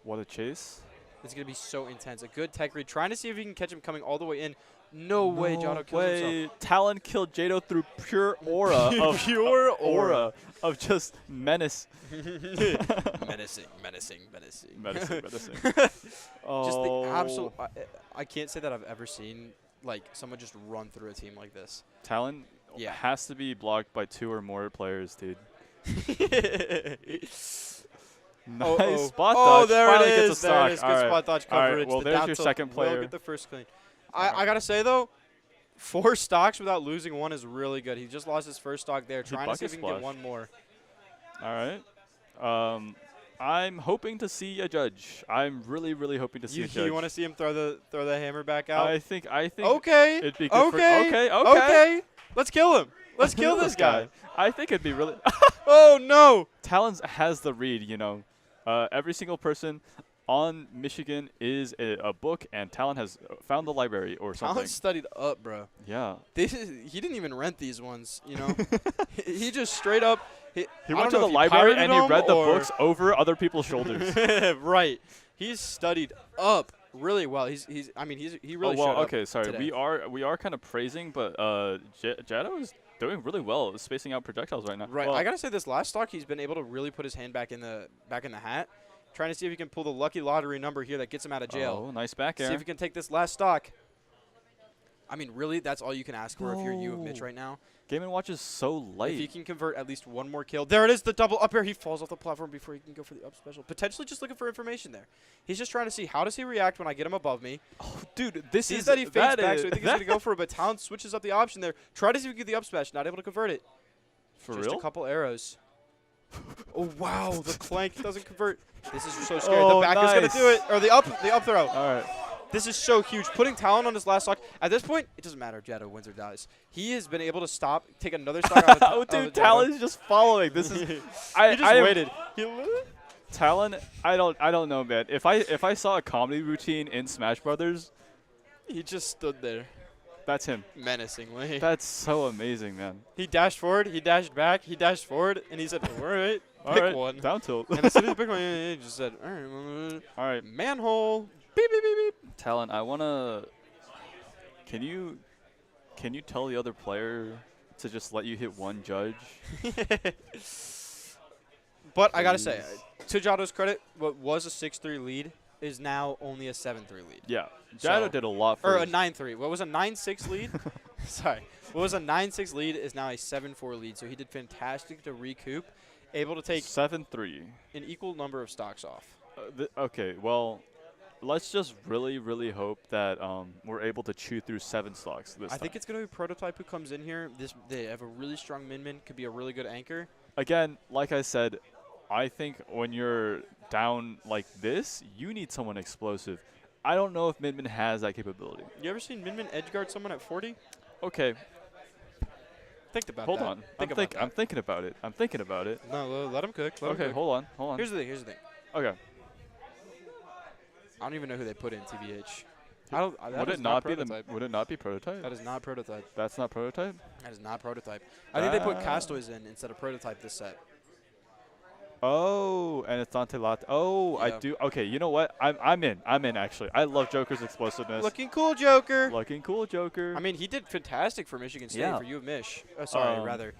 Speaker 3: What a chase.
Speaker 9: It's gonna be so intense. A good tech read, trying to see if he can catch him coming all the way in. No way, Jado kills himself.
Speaker 3: Talon killed Jado through pure aura of
Speaker 9: Pure aura.
Speaker 3: of just menace.
Speaker 9: menacing.
Speaker 3: Menacing.
Speaker 9: Just
Speaker 3: Oh.
Speaker 9: the absolute. I can't say that I've ever seen like someone just run through a team like this.
Speaker 3: Talon
Speaker 9: Yeah.
Speaker 3: has to be blocked by 2 or more players, dude. Nice spot dodge.
Speaker 9: there
Speaker 3: Finally
Speaker 9: it
Speaker 3: gets a
Speaker 9: is.
Speaker 3: stock.
Speaker 9: There it is. Good
Speaker 3: All right.
Speaker 9: spot dodge
Speaker 3: All right,
Speaker 9: coverage.
Speaker 3: well,
Speaker 9: The
Speaker 3: there's
Speaker 9: down
Speaker 3: your
Speaker 9: tilt
Speaker 3: second
Speaker 9: will
Speaker 3: player.
Speaker 9: get the first clean. I gotta say though, 4 stocks without losing 1 is really good. He just lost his first stock there. Trying to see if he can get 1 more.
Speaker 3: All right. I'm hoping to see a judge. I'm really, really hoping to see a judge.
Speaker 9: You want to see him throw the hammer back out?
Speaker 3: I think.
Speaker 9: Okay.
Speaker 3: It'd be good
Speaker 9: Okay. Let's kill him. Let's kill this guy.
Speaker 3: I think it'd be really.
Speaker 9: Oh no.
Speaker 3: Talon has the read, you know. Every single person on Michigan is a book, and Talon has found the library or something.
Speaker 9: Talon studied up, bro.
Speaker 3: Yeah.
Speaker 9: He didn't even rent these ones, you know. He just straight up.
Speaker 3: He went to the library and he read the books over other people's shoulders.
Speaker 9: Right. He's studied up really well. He really showed up
Speaker 3: okay, sorry.
Speaker 9: today.
Speaker 3: We are kind of praising, but Jado is doing really well, spacing out projectiles right now.
Speaker 9: Right.
Speaker 3: Well,
Speaker 9: I gotta say, this last stock, he's been able to really put his hand back in the hat, trying to see if he can pull the lucky lottery number here that gets him out of jail.
Speaker 3: Oh, nice back air.
Speaker 9: See if he can take this last stock. I mean, really, that's all you can ask for if you're you of Mitch right now.
Speaker 3: Game & Watch is so light.
Speaker 9: If he can convert at least 1 more kill. There it is, the double up air. He falls off the platform before he can go for the up special. Potentially just looking for information there. He's just trying to see, how does he react when I get him above me?
Speaker 3: Oh, dude, this
Speaker 9: Sees
Speaker 3: is
Speaker 9: that he fades
Speaker 3: that
Speaker 9: back,
Speaker 3: is-
Speaker 9: so I think he's going to go for it, but Talon switches up the option there. Try to see if he can get the up smash. Not able to convert it.
Speaker 3: For
Speaker 9: just
Speaker 3: real?
Speaker 9: a couple arrows. Oh, wow. The clank doesn't convert. This is so scary.
Speaker 3: Oh,
Speaker 9: the back is going
Speaker 3: nice.
Speaker 9: to do it. Or the up throw.
Speaker 3: All right.
Speaker 9: This is so huge. Putting Talon on his last stock. At this point, it doesn't matter if Jado wins or dies. He has been able to take another stock out of
Speaker 3: Oh, dude, Talon's just following. This is.
Speaker 9: He
Speaker 3: I
Speaker 9: just
Speaker 3: waited. Talon, I don't know, man. If I saw a comedy routine in Smash Brothers,
Speaker 9: he just stood there.
Speaker 3: That's him.
Speaker 9: Menacingly.
Speaker 3: That's so amazing, man.
Speaker 9: He dashed forward. He dashed back. He dashed forward, and he said, "All right, pick one."
Speaker 3: Down tilt.
Speaker 9: And as soon as he picked one, he just said, "All right,
Speaker 3: All right.
Speaker 9: manhole." Beep beep beep beep.
Speaker 3: Talon, I wanna. Can you tell the other player to just let you hit 1 judge?
Speaker 9: But I gotta say, to Jado's credit, what was a 6-3 lead is now only a 7-3 lead.
Speaker 3: Yeah, Jado did a lot for.
Speaker 9: Or a 9-3. What was a 9-6 lead? Sorry. What was a 9-6 lead is now a 7-4 lead. So he did fantastic to recoup, able to take
Speaker 3: 7-3.
Speaker 9: an equal number of stocks off.
Speaker 3: Okay, well, let's just really, really hope that we're able to chew through 7 stocks this time.
Speaker 9: I think it's going to be Prototype who comes in here. They have a really strong min-min, could be a really good anchor.
Speaker 3: Again, like I said, I think when you're down like this, you need someone explosive. I don't know if Min has that capability.
Speaker 9: You ever seen Min-min edgeguard someone at 40?
Speaker 3: Okay.
Speaker 9: Think about
Speaker 3: Hold
Speaker 9: that.
Speaker 3: on.
Speaker 9: Think about that.
Speaker 3: I'm thinking about it. I'm thinking about it.
Speaker 9: No, let him cook. Let him
Speaker 3: Okay,
Speaker 9: cook.
Speaker 3: hold on.
Speaker 9: Here's the thing.
Speaker 3: Okay.
Speaker 9: I don't even know who they put in TBH. That
Speaker 3: Would
Speaker 9: is
Speaker 3: it not be
Speaker 9: prototype.
Speaker 3: Would it not be prototype?
Speaker 9: That is not prototype.
Speaker 3: That's not prototype.
Speaker 9: That is not prototype. I think they put Castoiz in instead of prototype this set.
Speaker 3: Oh, and it's Dante Latte. Oh, I
Speaker 9: Yeah.
Speaker 3: do. Okay, you know what? I'm in. I'm in actually. I love Joker's explosiveness.
Speaker 9: Looking cool, Joker.
Speaker 3: Looking cool, Joker.
Speaker 9: I mean, he did fantastic for Michigan State
Speaker 3: Yeah.
Speaker 9: for U of Mich. Rather,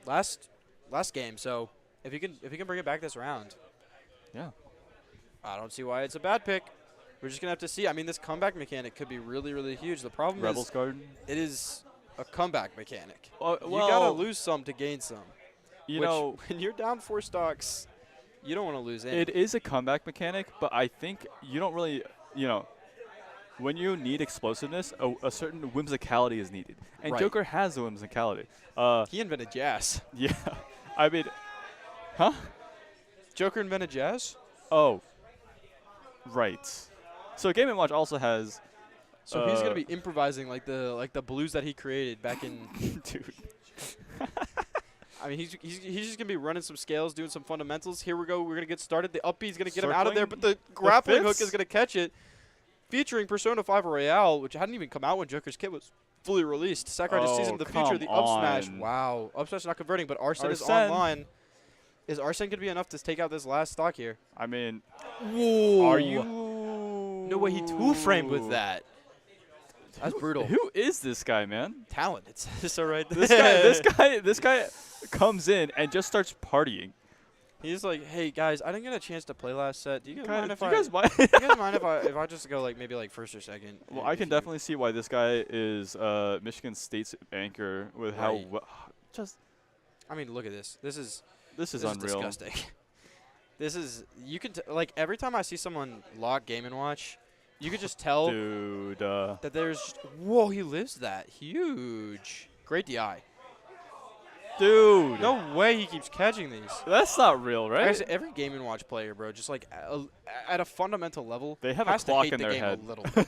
Speaker 9: last game. So if he can bring it back this round,
Speaker 3: yeah.
Speaker 9: I don't see why it's a bad pick. We're just gonna have to see. I mean, this comeback mechanic could be really, really huge. The problem
Speaker 3: Rebels
Speaker 9: is
Speaker 3: Garden.
Speaker 9: it is a comeback mechanic.
Speaker 3: Well,
Speaker 9: you gotta lose some to gain some.
Speaker 3: You
Speaker 9: which,
Speaker 3: know,
Speaker 9: when you're down 4 stocks, you don't want to lose any.
Speaker 3: it is a comeback mechanic, but I think you don't really, when you need explosiveness, a certain whimsicality is needed, and
Speaker 9: Right.
Speaker 3: Joker has the whimsicality.
Speaker 9: He invented jazz.
Speaker 3: Yeah, I mean, huh?
Speaker 9: Joker invented jazz?
Speaker 3: Oh, right. So Game & Watch also has.
Speaker 9: So he's gonna be improvising like the blues that he created back in.
Speaker 3: Dude.
Speaker 9: I mean, he's just gonna be running some scales, doing some fundamentals. Here we go. We're gonna get started. The up B's gonna get him out of there, but the grappling hook is gonna catch it. Featuring Persona 5 Royale, which hadn't even come out when Joker's kit was fully released. Sakurai just seasoned the future. The up smash. Wow, up smash not converting, but Arsene is online. Is Arsene gonna be enough to take out this last stock here?
Speaker 3: I mean,
Speaker 9: whoa.
Speaker 3: Are you?
Speaker 9: No way he two-framed with that. That's brutal.
Speaker 3: Who is this guy, man?
Speaker 9: Talent. It's so right there.
Speaker 3: This guy comes in and just starts partying.
Speaker 9: He's like, hey guys, I didn't get a chance to play last set. Do you guys mind if
Speaker 3: you guys
Speaker 9: mind if I just go like maybe like first or second?
Speaker 3: Well, I can definitely see why this guy is Michigan State's anchor with how just.
Speaker 9: I mean, look at this. This is
Speaker 3: unreal.
Speaker 9: Disgusting. This is you can like every time I see someone log Game & Watch, you could just tell
Speaker 3: Dude,
Speaker 9: that there's whoa, he lives that huge. Great DI.
Speaker 3: Dude.
Speaker 9: No way he keeps catching these.
Speaker 3: That's not real, right?
Speaker 9: Actually, every Game & Watch player, bro, just like at a fundamental level,
Speaker 3: they have
Speaker 9: has
Speaker 3: a clock
Speaker 9: to hate
Speaker 3: in their
Speaker 9: the game
Speaker 3: head.
Speaker 9: a little bit.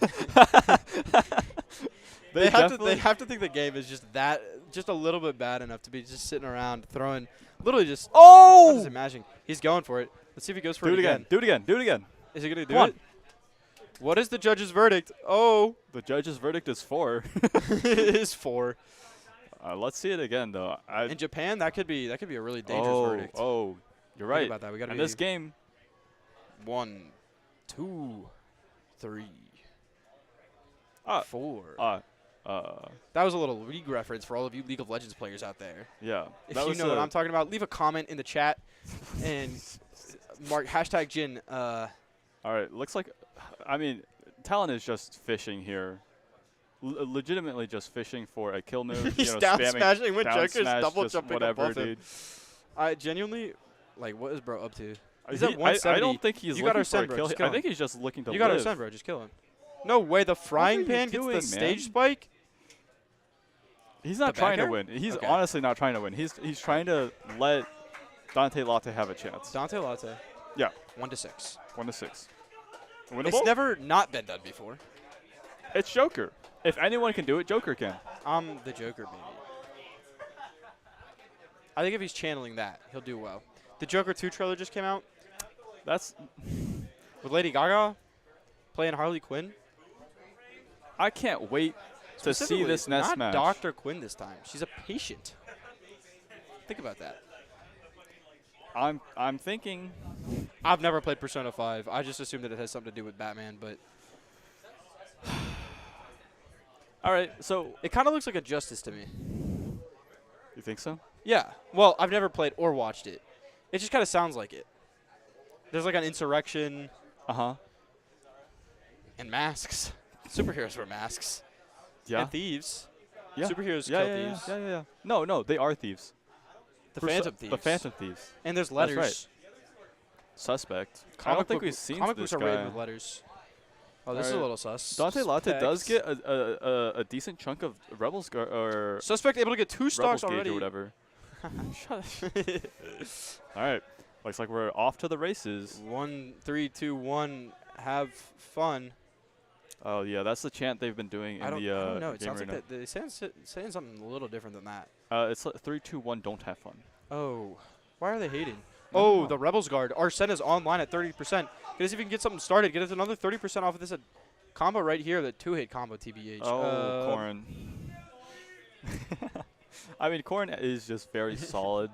Speaker 9: they have to think the game is just a little bit bad enough to be just sitting around throwing, literally just.
Speaker 3: Oh!
Speaker 9: I'm just imagining he's going for it. Let's see if he goes for
Speaker 3: Do
Speaker 9: it
Speaker 3: it again. Do it again. Do it again.
Speaker 9: Is he gonna do it? What is the judge's verdict? Oh,
Speaker 3: the judge's verdict is 4.
Speaker 9: It is 4.
Speaker 3: Let's see it again, though.
Speaker 9: In Japan, that could be a really dangerous verdict.
Speaker 3: Oh, you're right.
Speaker 9: Think about that. We gotta
Speaker 3: in
Speaker 9: be
Speaker 3: this game.
Speaker 9: 1, 2, 3, 4. That was a little League reference for all of you League of Legends players out there.
Speaker 3: Yeah.
Speaker 9: If you know what I'm talking about, leave a comment in the chat and mark #Jin.
Speaker 3: All right. Looks like, I mean, Talon is just fishing here. Legitimately just fishing for a kill move.
Speaker 9: He's down smashing when Joker's double jumping
Speaker 3: whatever,
Speaker 9: above him.
Speaker 3: dude.
Speaker 9: I genuinely, like, what is bro up to?
Speaker 3: He's at 170. I don't think he's looking for a kill. I think he's just looking to live.
Speaker 9: You got Arsene, bro. Just kill him. No way. The frying pan gets the stage spike.
Speaker 3: He's not trying to win. He's honestly not trying to win. He's trying to let Dante Latte have a chance.
Speaker 9: Dante Latte.
Speaker 3: Yeah.
Speaker 9: 1 to 6.
Speaker 3: 1 to 6. Winnable?
Speaker 9: It's never not been done before.
Speaker 3: It's Joker. If anyone can do it, Joker can.
Speaker 9: I'm the Joker, baby. I think if he's channeling that, he'll do well. The Joker 2 trailer just came out.
Speaker 3: That's
Speaker 9: with Lady Gaga playing Harley Quinn.
Speaker 3: I can't wait to see this next
Speaker 9: not
Speaker 3: match.
Speaker 9: Dr. Quinn this time. She's a patient. Think about that.
Speaker 3: I'm thinking.
Speaker 9: I've never played Persona 5. I just assumed that it has something to do with Batman, but.
Speaker 3: All right, so
Speaker 9: it kind of looks like a Justice to me.
Speaker 3: You think so?
Speaker 9: Yeah. Well, I've never played or watched it. It just kind of sounds like it. There's like an insurrection. And masks. Superheroes wear masks.
Speaker 3: Yeah.
Speaker 9: And thieves.
Speaker 3: Yeah.
Speaker 9: Superheroes kill thieves.
Speaker 3: Yeah. No, they are thieves.
Speaker 9: The Phantom Thieves.
Speaker 3: The Phantom Thieves.
Speaker 9: And there's letters.
Speaker 3: That's right. Suspect. I don't think we've seen this guy.
Speaker 9: Comic books are written with letters. Oh, this is a little sus.
Speaker 3: Dante Latte does get a decent chunk of Rebels or
Speaker 9: Suspect able to get 2 stocks already
Speaker 3: or whatever. Shut up. All right. Looks like we're off to the races.
Speaker 9: 1, 3, 2, 1. Have fun.
Speaker 3: Oh yeah, that's the chant they've been doing in
Speaker 9: I don't know. It
Speaker 3: game
Speaker 9: sounds
Speaker 3: arena.
Speaker 9: like they're saying something a little different than that.
Speaker 3: It's like 3, 2, 1. Don't have fun.
Speaker 9: Oh, why are they hating?
Speaker 3: No.
Speaker 9: Oh, the Rebels Guard. Arsena's online at 30%. Get us if you can get something started. Get us another 30% off of this combo right here, the 2-hit combo, TBH.
Speaker 3: Oh, Corrin. I mean, Corrin is just very solid.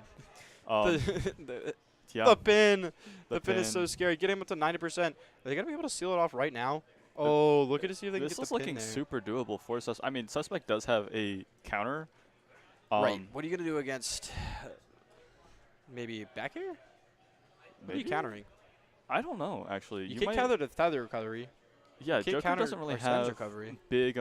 Speaker 3: Yeah.
Speaker 9: The pin. The pin is
Speaker 3: pin.
Speaker 9: so scary. Get him up to 90%. Are they going to be able to seal it off right now? Oh, look at it. See if they can
Speaker 3: This
Speaker 9: get
Speaker 3: is
Speaker 9: the pin
Speaker 3: looking
Speaker 9: there.
Speaker 3: super doable for Suspect. I mean, Suspect does have a counter.
Speaker 9: Right. What are you going to do against maybe back air? What are you countering?
Speaker 3: I don't know, actually.
Speaker 9: You can't counter the tether recovery.
Speaker 3: Yeah,
Speaker 9: Can't
Speaker 3: Joker
Speaker 9: counter
Speaker 3: doesn't really
Speaker 9: Arsene's
Speaker 3: have
Speaker 9: recovery.
Speaker 3: big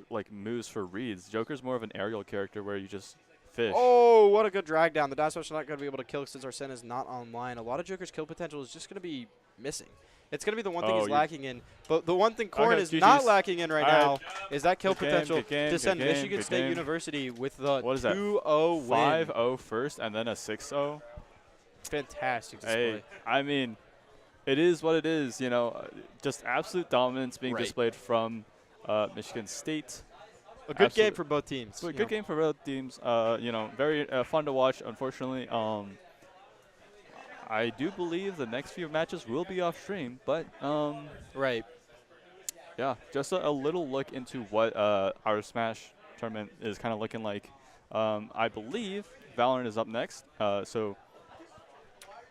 Speaker 3: like moves for reads. Joker's more of an aerial character where you just fish.
Speaker 9: Oh, what a good drag down. The dash smash not going to be able to kill since Arsene is not online. A lot of Joker's kill potential is just going to be missing. It's going to be the one thing he's lacking in. But the one thing Corrin is not lacking in right now is that kill potential to send Michigan State University with the 2-0 win.
Speaker 3: 5-0 first and then a 6-0.
Speaker 9: Fantastic display.
Speaker 3: Hey, I mean, it is what it is. You know, just absolute dominance being displayed from Michigan State.
Speaker 9: A good game for both teams.
Speaker 3: Good game for both teams. You know, very fun to watch. Unfortunately, I do believe the next few matches will be off stream, but
Speaker 9: right.
Speaker 3: Yeah, just a little look into what our Smash tournament is kind of looking like. I believe Valorant is up next. So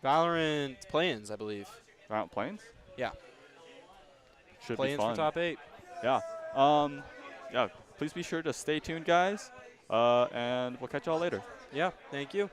Speaker 9: Valorant play-ins, I believe.
Speaker 3: Valorant play-ins?
Speaker 9: Yeah.
Speaker 3: Should
Speaker 9: play-ins
Speaker 3: be fun.
Speaker 9: for top 8.
Speaker 3: Yeah. Yeah. Please be sure to stay tuned, guys. And we'll catch y'all later.
Speaker 9: Yeah. Thank you.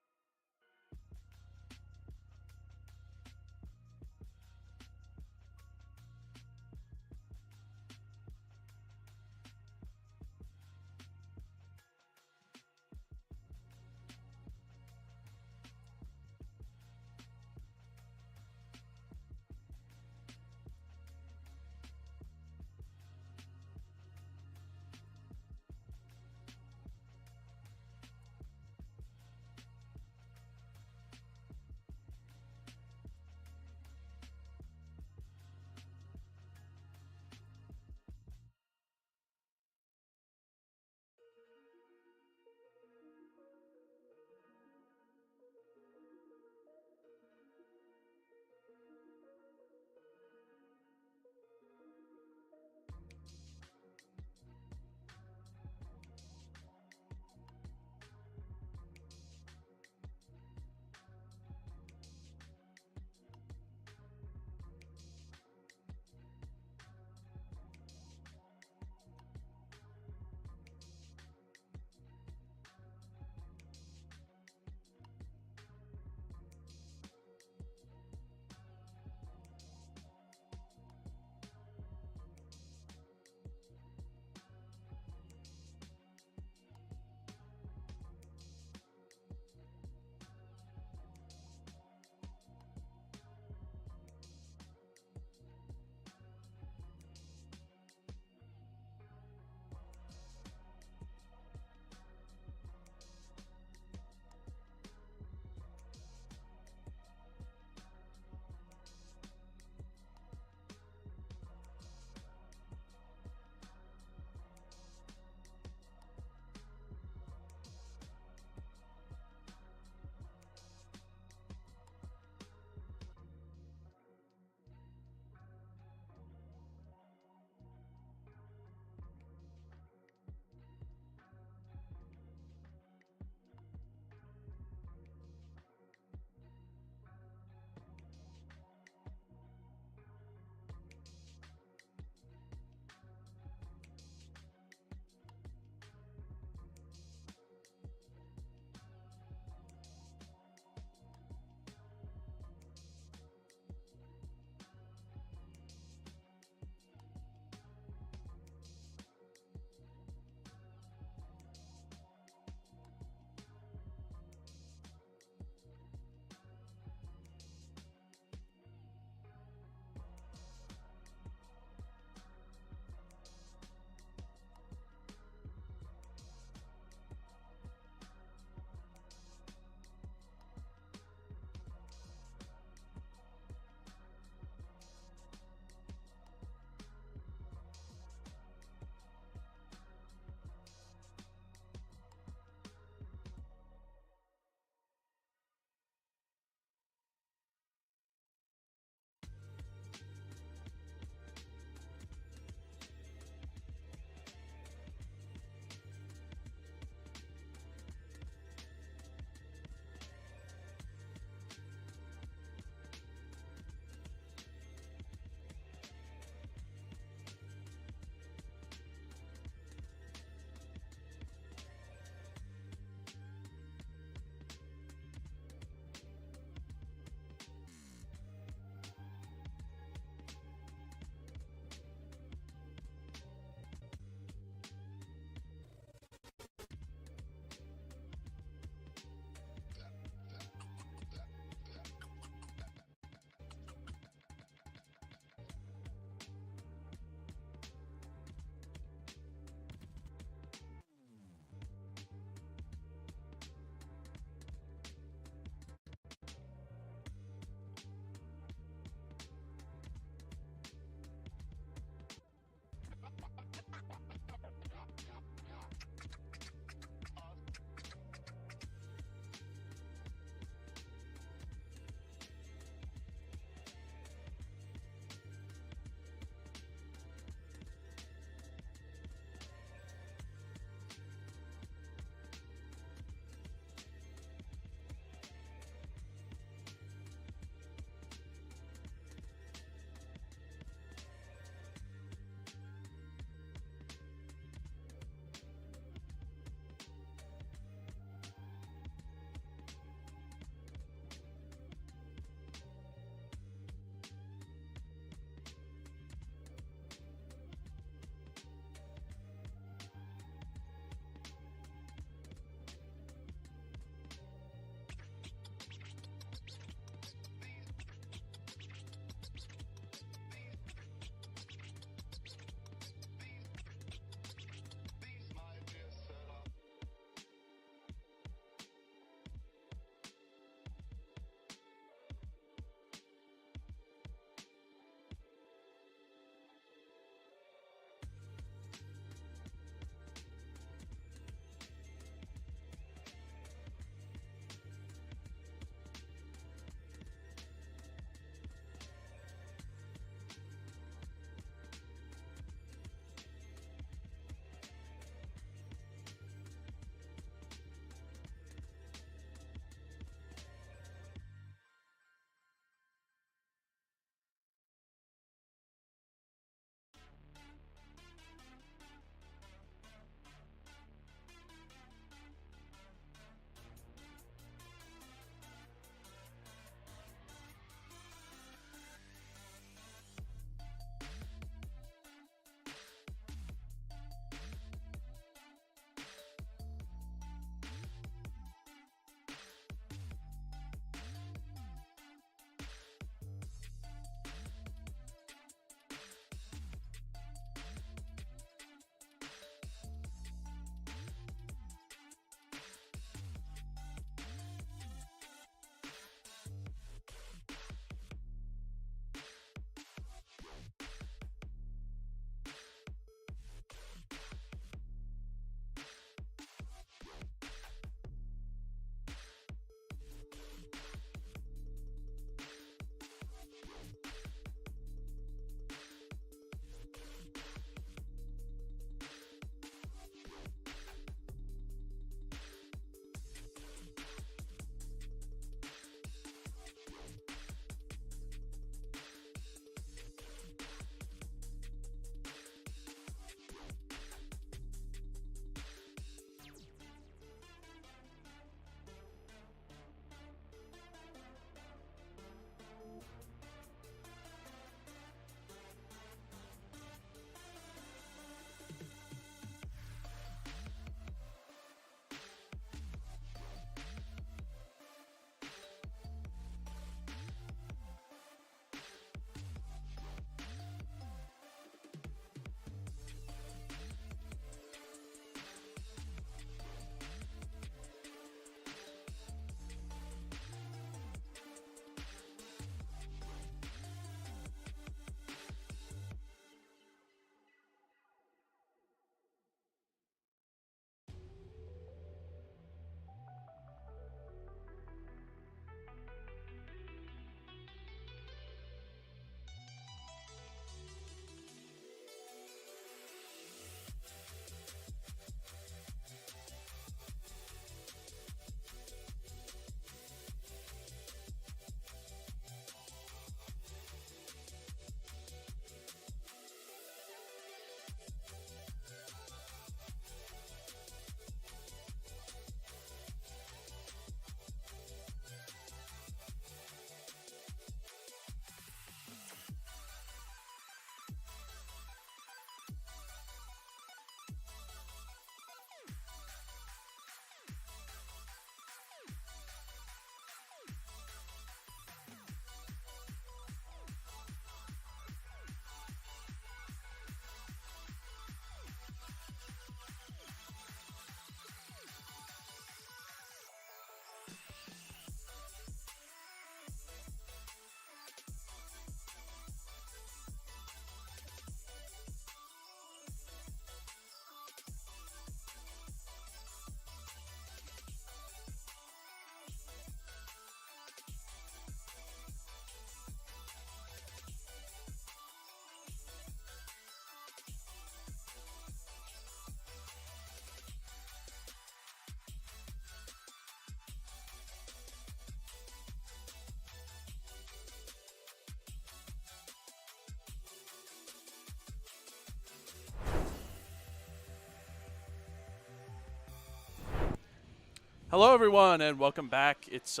Speaker 10: Hello, everyone, and welcome back. It's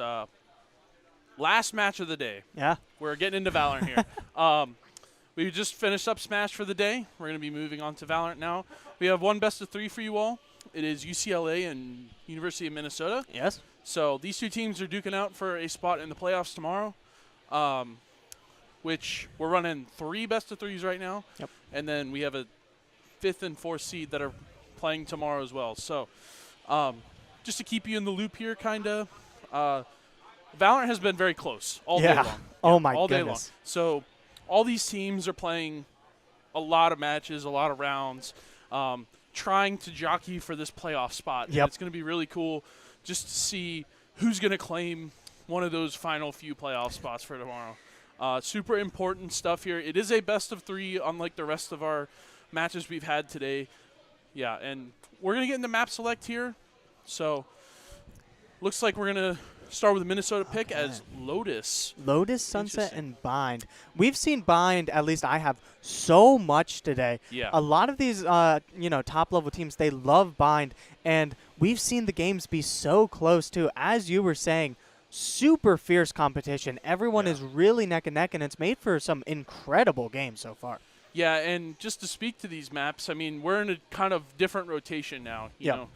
Speaker 10: last match of the day.
Speaker 4: Yeah.
Speaker 10: We're getting into Valorant here. We just finished up Smash for the day. We're going to be moving on to Valorant now. We have one best of 3 for you all. It is UCLA and University of Minnesota.
Speaker 4: Yes.
Speaker 10: So these two teams are duking out for a spot in the playoffs tomorrow, which we're running 3 best of 3s right now.
Speaker 4: Yep.
Speaker 10: And then we have a 5th and 4th seed that are playing tomorrow as well. So just to keep you in the loop here, kind of, Valorant has been very close all day long.
Speaker 4: Oh, my
Speaker 10: all
Speaker 4: goodness.
Speaker 10: day long. So all these teams are playing a lot of matches, a lot of rounds, trying to jockey for this playoff spot.
Speaker 4: Yep.
Speaker 10: And it's going to be really cool just to see who's going to claim one of those final few playoff spots for tomorrow. Super important stuff here. It is a best of 3, unlike the rest of our matches we've had today. Yeah, and we're going to get into map select here. So looks like we're going to start with a Minnesota pick as Lotus.
Speaker 4: Lotus, Sunset, and Bind. We've seen Bind, at least I have, so much today.
Speaker 10: Yeah.
Speaker 4: A lot of these, top-level teams, they love Bind, and we've seen the games be so close, too. As you were saying, super fierce competition. Everyone is really neck and neck, and it's made for some incredible games so far.
Speaker 10: Yeah, and just to speak to these maps, I mean, we're in a kind of different rotation now. You know,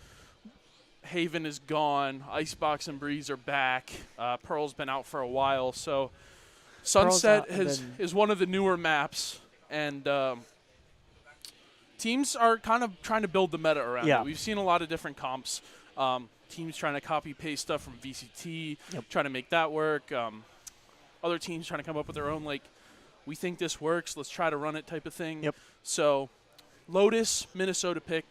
Speaker 10: Haven is gone. Icebox and Breeze are back. Pearl's been out for a while. So Sunset is one of the newer maps, and teams are kind of trying to build the meta around it. We've seen a lot of different comps. Teams trying to copy-paste stuff from VCT, trying to make that work. Other teams trying to come up with their own, like, we think this works, let's try to run it type of thing. So Lotus, Minnesota pick.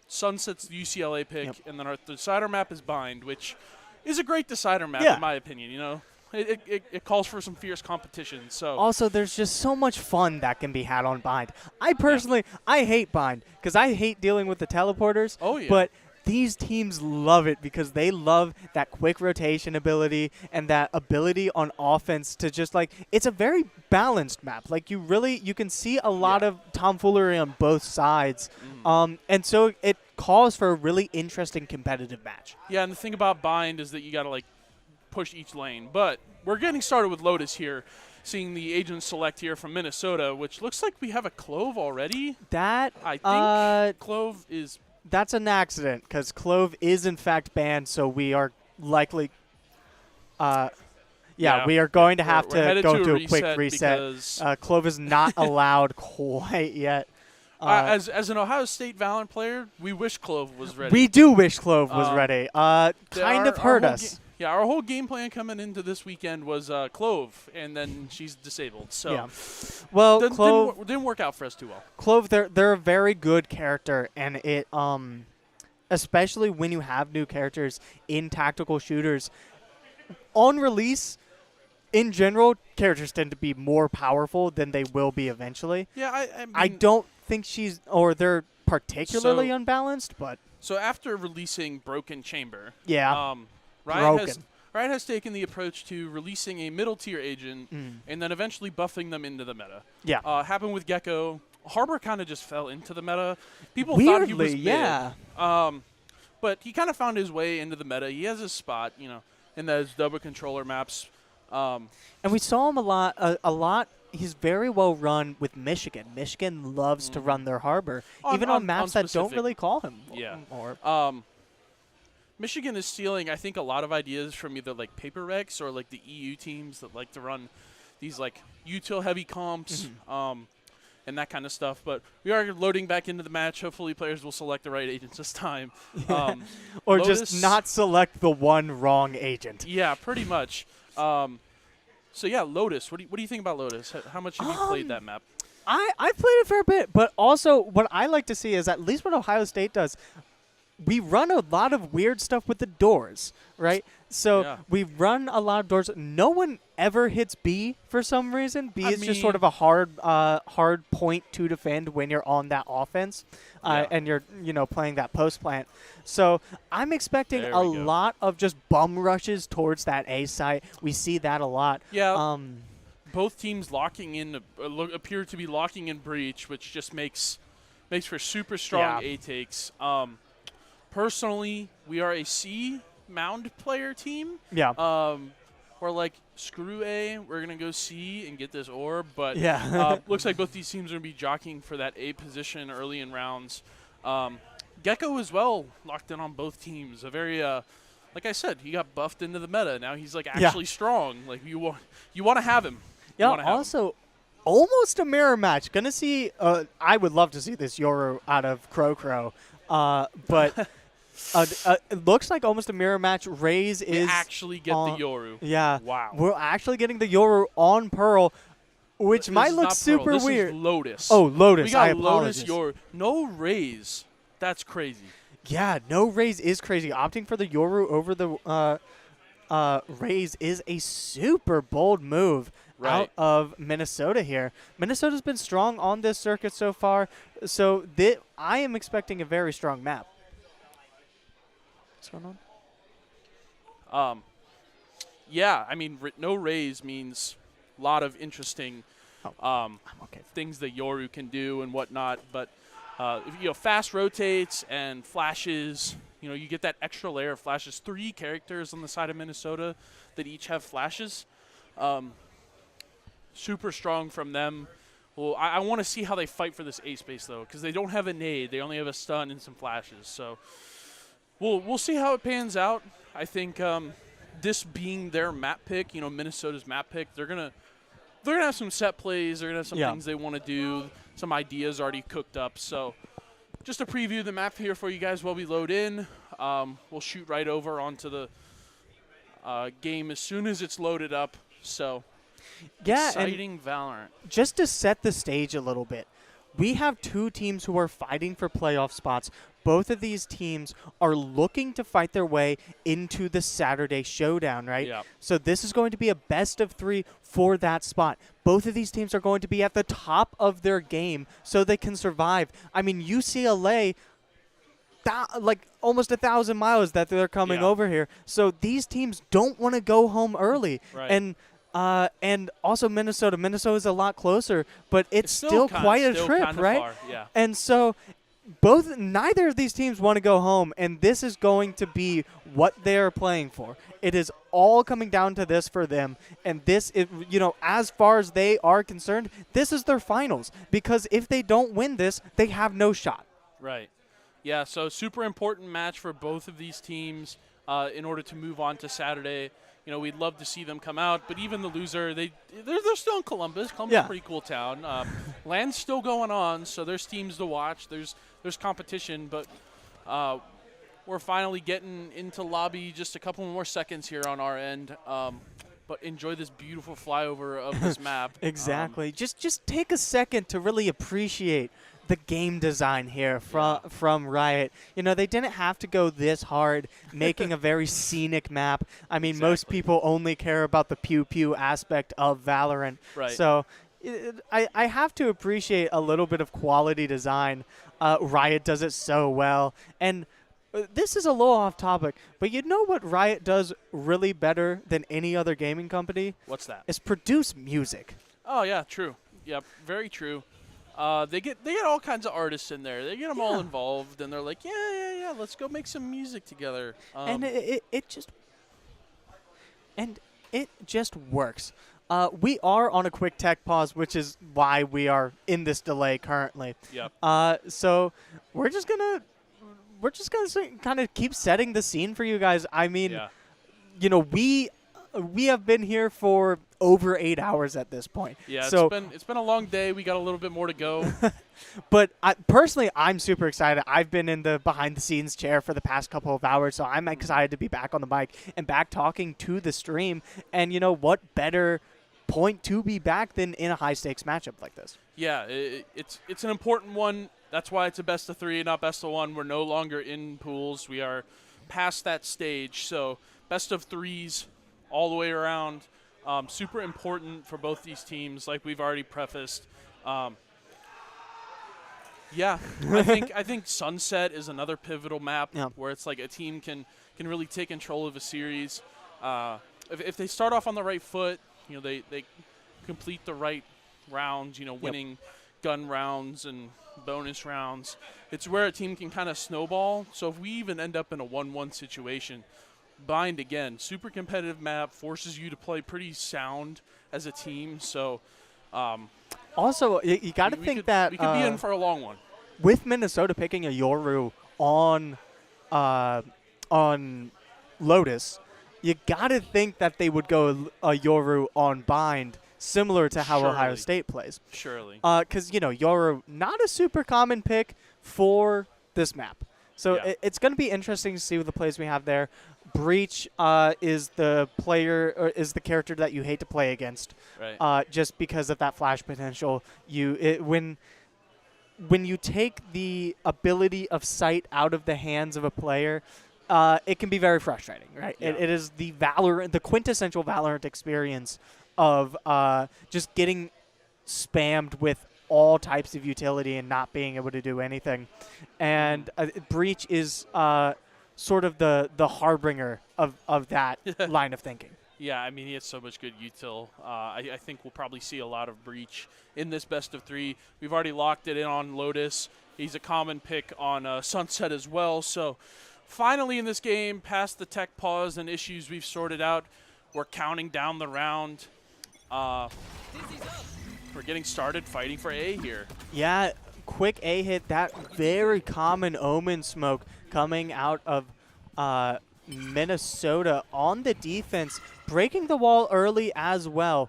Speaker 10: Sunset's the UCLA pick, and then our decider map is Bind, which is a great decider map in my opinion. You know, it calls for some fierce competition. So
Speaker 4: also, there's just so much fun that can be had on Bind. I personally, I hate Bind because I hate dealing with the teleporters.
Speaker 10: Oh yeah.
Speaker 4: But these teams love it because they love that quick rotation ability and that ability on offense to just, like, it's a very balanced map. Like, you can see a lot of tomfoolery on both sides. And so it calls for a really interesting competitive match.
Speaker 10: Yeah, and the thing about Bind is that you got to, like, push each lane. But we're getting started with Lotus here, seeing the agent select here from Minnesota, which looks like we have a Clove already.
Speaker 4: That,
Speaker 10: I think Clove is...
Speaker 4: That's an accident because Clove is in fact banned, so we are likely, we are going to have to go to a quick reset. Clove is not allowed quite yet.
Speaker 10: As an Ohio State Valorant player, we wish Clove was ready.
Speaker 4: We do wish Clove was ready. Kind of hurt us.
Speaker 10: Our whole game plan coming into this weekend was Clove, and then she's disabled. So,
Speaker 4: well, Clove
Speaker 10: didn't work out for us too well.
Speaker 4: Clove, they're a very good character, and it especially when you have new characters in tactical shooters on release. In general, characters tend to be more powerful than they will be eventually.
Speaker 10: Yeah, I mean,
Speaker 4: I don't think they're particularly unbalanced, but
Speaker 10: so after releasing Broken Chamber, Riot has taken the approach to releasing a middle-tier agent and then eventually buffing them into the meta.
Speaker 4: Yeah.
Speaker 10: Happened with Gecko. Harbor kind of just fell into the meta. People
Speaker 4: Weirdly,
Speaker 10: thought he was mid. But he kind of found his way into the meta. He has his spot, in those double controller maps.
Speaker 4: And we saw him a lot. He's very well run with Michigan. Michigan loves to run their Harbor, even on maps that don't really call him.
Speaker 10: Michigan is stealing, I think, a lot of ideas from either like Paper Rex or like the EU teams that like to run these like util heavy comps and that kind of stuff. But we are loading back into the match. Hopefully players will select the right agents this time.
Speaker 4: Or
Speaker 10: Lotus,
Speaker 4: just not select the one wrong agent.
Speaker 10: Yeah, pretty much. So yeah, Lotus. What do you think about Lotus? How much have you played that map?
Speaker 4: I played it a fair bit, but also what I like to see is at least what Ohio State does. We run a lot of weird stuff with the doors, right? So we run a lot of doors. No one ever hits B for some reason. B is just sort of a hard point to defend when you're on that offense and you're playing that post plant. So I'm expecting a lot of just bum rushes towards that A site. We see that a lot.
Speaker 10: Yeah. Both teams locking in appear to be locking in breach, which just makes for super strong A takes. personally, we are a C mound player team.
Speaker 4: Yeah.
Speaker 10: We're like, screw A, we're going to go C and get this orb. But
Speaker 4: Yeah.
Speaker 10: looks like both these teams are going to be jockeying for that A position early in rounds. Gecko as well locked in on both teams. A very, like I said, he got buffed into the meta. Now he's like actually strong. Like you want to have him.
Speaker 4: Yeah. Also, almost a mirror match. Gonna see. I would love to see this Yoru out of Crow. But it looks like almost a mirror match. Raze is
Speaker 10: actually get the Yoru.
Speaker 4: Yeah.
Speaker 10: Wow.
Speaker 4: We're actually getting the Yoru on Pearl, which might look super
Speaker 10: this
Speaker 4: weird.
Speaker 10: Is Lotus.
Speaker 4: Oh, Lotus.
Speaker 10: We got
Speaker 4: I apologize.
Speaker 10: Lotus Yoru. No Raze. That's crazy.
Speaker 4: Yeah, no Raze is crazy. Opting for the Yoru over the Raze is a super bold move out of Minnesota here. Minnesota's been strong on this circuit so far, so I am expecting a very strong map. What's going on?
Speaker 10: Yeah, I mean, no Raze means a lot of interesting things that Yoru can do and whatnot, but fast rotates and flashes. You get that extra layer of flashes. 3 characters on the side of Minnesota that each have flashes. Super strong from them. Well, I want to see how they fight for this A space, though, because they don't have a nade. They only have a stun and some flashes. So we'll see how it pans out. I think this being their map pick, Minnesota's map pick, they're gonna have some set plays. They're gonna have some things they want to do. Some ideas already cooked up. So just to preview the map here for you guys while we load in. We'll shoot right over onto the game as soon as it's loaded up. So exciting Valorant.
Speaker 4: Just to set the stage a little bit, we have 2 teams who are fighting for playoff spots. Both of these teams are looking to fight their way into the Saturday showdown, right?
Speaker 10: Yeah.
Speaker 4: So this is going to be a best of 3 for that spot. Both of these teams are going to be at the top of their game so they can survive. I mean, UCLA, like almost 1,000 miles that they're coming over here. So these teams don't want to go home early.
Speaker 10: Right.
Speaker 4: And also Minnesota. Minnesota is a lot closer, but it's still quite a trip, right?
Speaker 10: Far. Yeah.
Speaker 4: And so neither of these teams want to go home, and this is going to be what they are playing for. It is all coming down to this for them, and this is, as far as they are concerned, this is their finals, because if they don't win this, they have no shot.
Speaker 10: Right. Yeah, so super important match for both of these teams in order to move on to Saturday. We'd love to see them come out, but even the loser, they're still in Columbus. Columbus is a pretty cool town. Land's still going on, so there's teams to watch. There's competition, but we're finally getting into lobby. Just a couple more seconds here on our end. But enjoy this beautiful flyover of this map.
Speaker 4: Exactly. Just take a second to really appreciate the game design here from Riot. They didn't have to go this hard, making a very scenic map. I mean, most people only care about the pew-pew aspect of Valorant.
Speaker 10: Right.
Speaker 4: So I have to appreciate a little bit of quality design. Riot does it so well. And this is a little off topic, but you know what Riot does really better than any other gaming company?
Speaker 10: What's that?
Speaker 4: Is produce music.
Speaker 10: Oh, yeah, true. Yep, very true. They get all kinds of artists in there. They get them all involved, and they're like, yeah, let's go make some music together.
Speaker 4: And it just works. We are on a quick tech pause, which is why we are in this delay currently.
Speaker 10: Yep.
Speaker 4: So we're just gonna kind of keep setting the scene for you guys. I mean, we have been here for over 8 hours at this point.
Speaker 10: Yeah,
Speaker 4: so
Speaker 10: it's been a long day. We got a little bit more to go.
Speaker 4: But personally, I'm super excited. I've been in the behind-the-scenes chair for the past couple of hours, so I'm excited to be back on the mic and back talking to the stream. And what better point to be back than in a high-stakes matchup like this?
Speaker 10: Yeah, it's an important one. That's why it's a best of 3, not best of 1. We're no longer in pools. We are past that stage. So best of 3s all the way around. Super important for both these teams, like we've already prefaced. Yeah, I think Sunset is another pivotal map where it's like a team can really take control of a series. If they start off on the right foot, they complete the right rounds, winning gun rounds and bonus rounds. It's where a team can kind of snowball. So if we even end up in a 1-1 situation, Bind, again, super competitive map, forces you to play pretty sound as a team. So
Speaker 4: also, you got to think that
Speaker 10: we could be in for a long one.
Speaker 4: With Minnesota picking a Yoru on Lotus, you got to think that they would go a Yoru on Bind, similar to how Ohio State plays.
Speaker 10: Surely.
Speaker 4: Because, Yoru, not a super common pick for this map. So it's going to be interesting to see what the plays we have there. Breach is the player, or is the character that you hate to play against,
Speaker 10: right.
Speaker 4: Just because of that flash potential. When you take the ability of sight out of the hands of a player, it can be very frustrating, right?
Speaker 10: Yeah.
Speaker 4: It is the quintessential Valorant experience of just getting spammed with all types of utility and not being able to do anything. And Breach is sort of the harbinger of that line of thinking.
Speaker 10: Yeah, I mean, he has so much good util. I think we'll probably see a lot of Breach in this best of 3. We've already locked it in on Lotus. He's a common pick on Sunset as well. So finally in this game, past the tech pause and issues we've sorted out, we're counting down the round. We're getting started fighting for A here.
Speaker 4: Yeah, quick A hit. That very common Omen smoke coming out of Minnesota on the defense, breaking the wall early as well.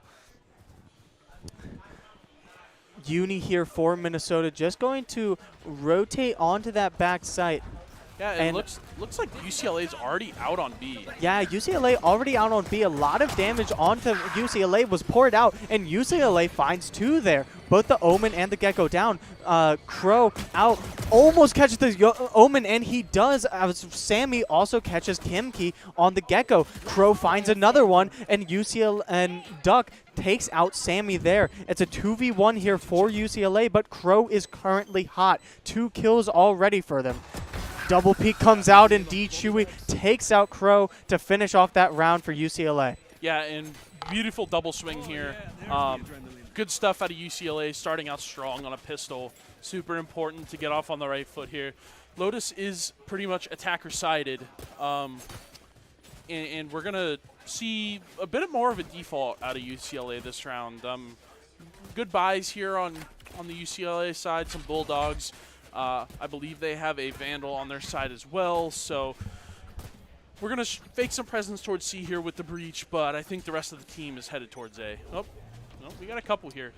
Speaker 4: Uni here for Minnesota, just going to rotate onto that back site.
Speaker 10: Yeah, it looks like UCLA's already out on B.
Speaker 4: Yeah, UCLA already out on B. A lot of damage onto UCLA was poured out, and UCLA finds 2 there. Both the Omen and the Gecko down. Crow out, almost catches the Omen, and he does. Sammy also catches Kimki on the Gecko. Crow finds another one, and UCLA and Duck takes out Sammy there. It's a 2v1 here for UCLA, but Crow is currently hot. 2 kills already for them. Double peek comes out, and D. Chewy takes out Crow to finish off that round for UCLA.
Speaker 10: Yeah, and beautiful double swing here. Good stuff out of UCLA, starting out strong on a pistol. Super important to get off on the right foot here. Lotus is pretty much attacker-sided, and we're going to see a bit more of a default out of UCLA this round. Good buys here on the UCLA side, some Bulldogs. I believe they have a Vandal on their side as well, so we're going to fake some presence towards C here with the Breach, but I think the rest of the team is headed towards A. Oh, no, we got a couple here.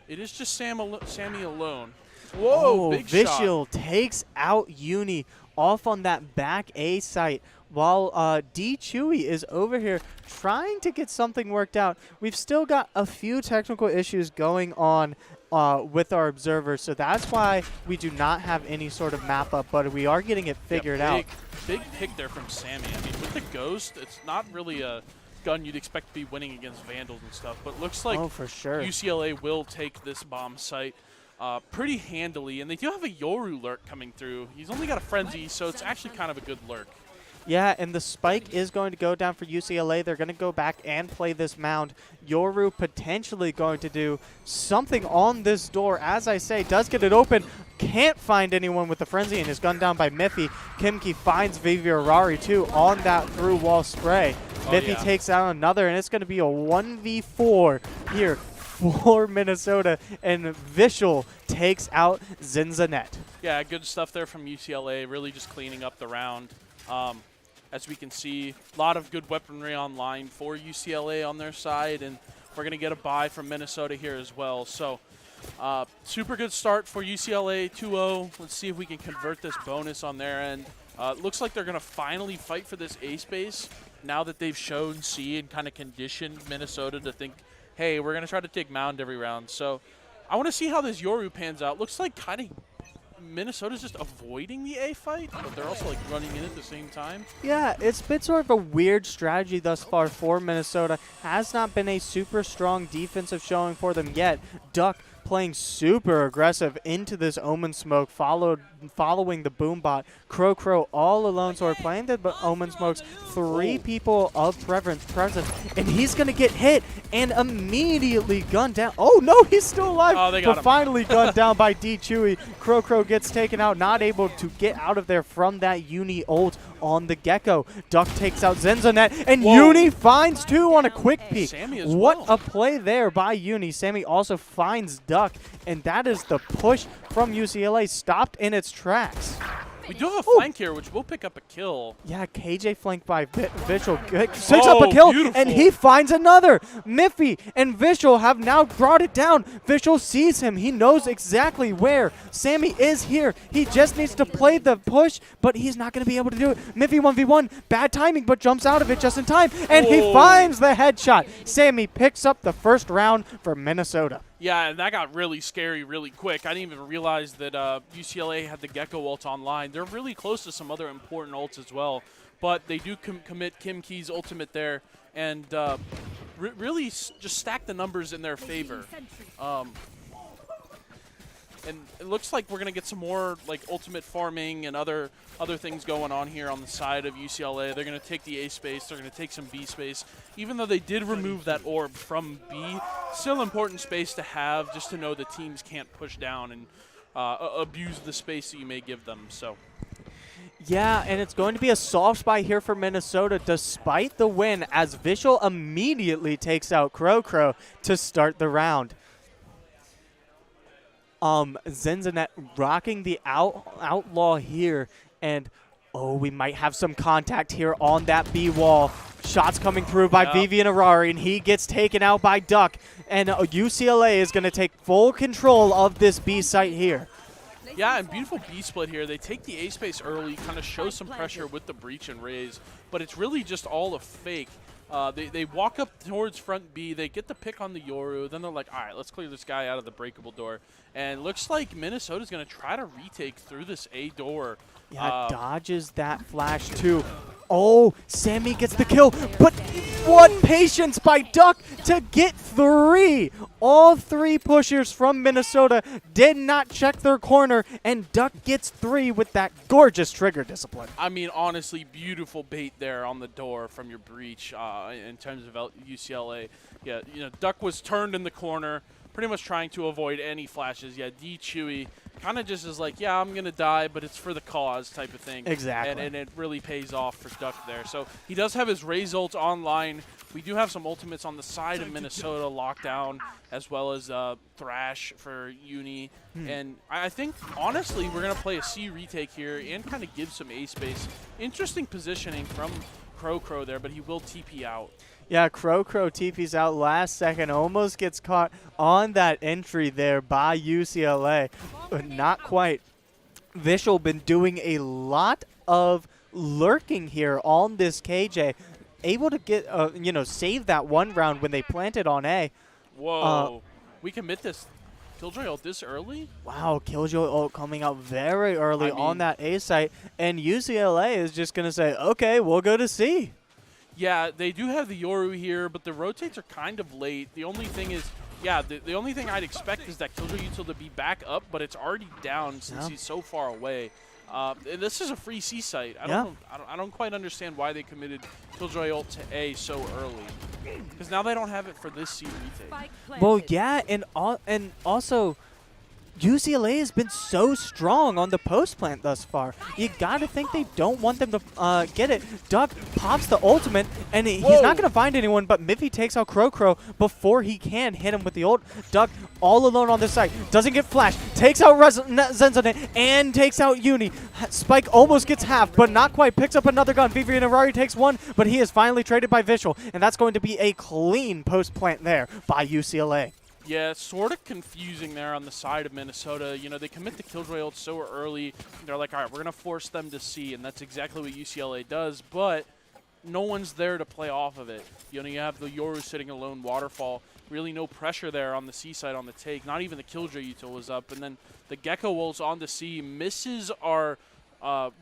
Speaker 10: It is just Sammy alone. Whoa, big
Speaker 4: Visual
Speaker 10: shot.
Speaker 4: takes out Uni off on that back A site, while D. Chewy is over here trying to get something worked out. We've still got a few technical issues going on with our observers, so that's why we do not have any sort of map up, but we are getting it figured out.
Speaker 10: Big pick there from Sammy. I mean, with the Ghost, it's not really a gun you'd expect to be winning against Vandals and stuff, but looks like
Speaker 4: for sure
Speaker 10: UCLA will take this bomb site pretty handily, and they do have a Yoru lurk coming through. He's only got a Frenzy, so it's actually kind of a good lurk.
Speaker 4: Yeah, and the spike is going to go down for UCLA. They're going to go back and play this mound. Yoru potentially going to do something on this door. As I say, does get it open. Can't find anyone with the Frenzy and is gunned down by Miffy. Kimki finds Viviarari too on that through wall spray. Miffy takes out another, and it's going to be a 1v4 here for Minnesota, and Vishal takes out Zinzanet.
Speaker 10: Yeah, good stuff there from UCLA, really just cleaning up the round. As we can see, a lot of good weaponry online for UCLA on their side, and we're going to get a buy from Minnesota here as well. So super good start for UCLA, 2-0. Let's see if we can convert this bonus on their end. Looks like they're going to finally fight for this A space now that they've shown C and kind of conditioned Minnesota to think, hey, we're going to try to take Mound every round. So I want to see how this Yoru pans out. Looks like kind of Minnesota's just avoiding the A fight, but they're also like running in at the same time.
Speaker 4: Yeah, it's been sort of a weird strategy thus far for Minnesota. Has not been a super strong defensive showing for them yet. Duck playing super aggressive into this Omen smoke, following the boom bot. Crow all alone, so we're playing the Omen smokes. 3 people of present, and he's going to get hit and immediately gunned down. Oh, no, he's still alive.
Speaker 10: Oh, they got him.
Speaker 4: Finally gunned down by D Chewy. Crow gets taken out, not able to get out of there from that Uni ult on the Gecko. Duck takes out Zenzonet, and Uni finds 2 on a quick peek.
Speaker 10: Sammy as
Speaker 4: What
Speaker 10: well.
Speaker 4: a play there by Uni. Sammy also finds Duck, and that is the push from UCLA, stopped in its tracks.
Speaker 10: We do have a flank here, which will pick up a kill.
Speaker 4: Yeah, KJ flanked by Vishal. Picks up a kill,
Speaker 10: beautiful.
Speaker 4: and he finds another. Miffy and Vishal have now brought it down. Vishal sees him. He knows exactly where Sammy is here. He just needs to play the push, but he's not going to be able to do it. Miffy 1v1, bad timing, but jumps out of it just in time, and he finds the headshot. Sammy picks up the first round for Minnesota.
Speaker 10: Yeah, and that got really scary really quick. I didn't even realize that UCLA had the Gecko ult online. They're really close to some other important ults as well. But they do commit Kim Key's ultimate there and really just stack the numbers in their favor. And it looks like we're going to get some more like ultimate farming and other things going on here on the side of UCLA. They're going to take the A space. They're going to take some B space. Even though they did remove that orb from B, still important space to have just to know the teams can't push down and abuse the space that you may give them. So.
Speaker 4: Yeah, and it's going to be a soft spot here for Minnesota despite the win as Vishal immediately takes out Crow to start the round. Zenzonet rocking the outlaw here, and we might have some contact here on that B wall. Shots coming through by Vivian Arari, and he gets taken out by Duck, and UCLA is going to take full control of this B site here.
Speaker 10: Yeah, and beautiful B split here. They take the A space early, kind of show some pressure with the breach and raise, but it's really just all a fake. They walk up towards front B. They get the pick on the Yoru. Then they're like, all right, let's clear this guy out of the breakable door. And looks like Minnesota's going to try to retake through this A door.
Speaker 4: Yeah, dodges that flash too. Oh, Sammy gets the kill, but what patience by Duck to get 3. All 3 pushers from Minnesota did not check their corner, and Duck gets 3 with that gorgeous trigger discipline.
Speaker 10: I mean, honestly, beautiful bait there on the door from your breach in terms of UCLA. Yeah, Duck was turned in the corner, pretty much trying to avoid any flashes. Yeah, D Chewy kind of just is like, yeah, I'm going to die, but it's for the cause type of thing.
Speaker 4: Exactly.
Speaker 10: And it really pays off for Duck there. So he does have his Raze ult online. We do have some ultimates on the side of Minnesota, Lockdown, as well as Thrash for Uni. And I think, honestly, we're going to play a C retake here and kind of give some A space. Interesting positioning from Crow there, but he will TP out.
Speaker 4: Yeah, Crow TP's out last second, almost gets caught on that entry there by UCLA, but not quite. Vishal been doing a lot of lurking here on this KJ, able to get, save that one round when they planted on A.
Speaker 10: Whoa, we commit this Killjoy ult this early?
Speaker 4: Wow, Killjoy ult coming out very early on that A site, and UCLA is just going to say, okay, we'll go to C.
Speaker 10: Yeah, they do have the Yoru here, but the rotates are kind of late. The only thing is, yeah, the only thing I'd expect is that Killjoy util to be back up, but it's already down since he's so far away. And this is a free C site. I don't quite understand why they committed Killjoy ult to A so early, because now they don't have it for this C retake.
Speaker 4: Well, yeah, and also UCLA has been so strong on the post plant thus far. You got to think they don't want them to get it. Duck pops the ultimate, and he's not going to find anyone, but Miffy takes out Crow before he can hit him with the ult. Duck all alone on this side. Doesn't get flashed. Takes out Zenzonet and takes out Uni. Spike almost gets half, but not quite. Picks up another gun. Vivian Arari takes 1, but he is finally traded by Vishal, and that's going to be a clean post plant there by UCLA.
Speaker 10: Yeah, it's sort of confusing there on the side of Minnesota. They commit the Killjoy ult so early. They're like, all right, we're going to force them to C, and that's exactly what UCLA does, but no one's there to play off of it. You have the Yoru sitting alone, Waterfall. Really no pressure there on the C side on the take. Not even the Killjoy util was up. And then the Gecko ult's on the C, misses our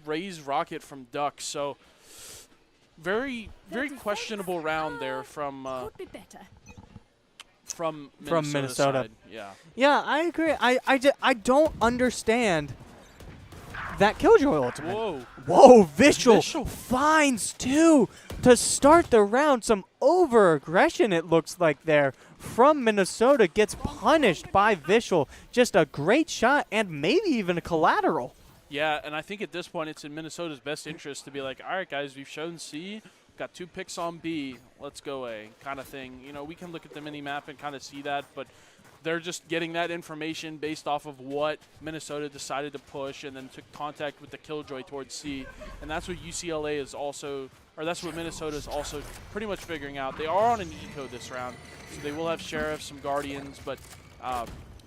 Speaker 10: Raze rocket from Duck. So very, very questionable round there from from
Speaker 4: Minnesota.
Speaker 10: Side. Yeah.
Speaker 4: Yeah, I agree. I don't understand that Killjoy ultimate. Whoa, Vishal finds 2 to start the round. Some over-aggression, it looks like there, from Minnesota. Gets punished by Vishal. Just a great shot and maybe even a collateral.
Speaker 10: Yeah, and I think at this point it's in Minnesota's best interest to be like, all right, guys, we've shown C. Got 2 picks on B. Let's go A kind of thing. You know, we can look at the mini-map and kind of see that, but they're just getting that information based off of what Minnesota decided to push and then took contact with the Killjoy towards C. And that's what UCLA is also, or that's what Minnesota is also pretty much figuring out. They are on an eco this round, so they will have Sheriffs, some Guardians, but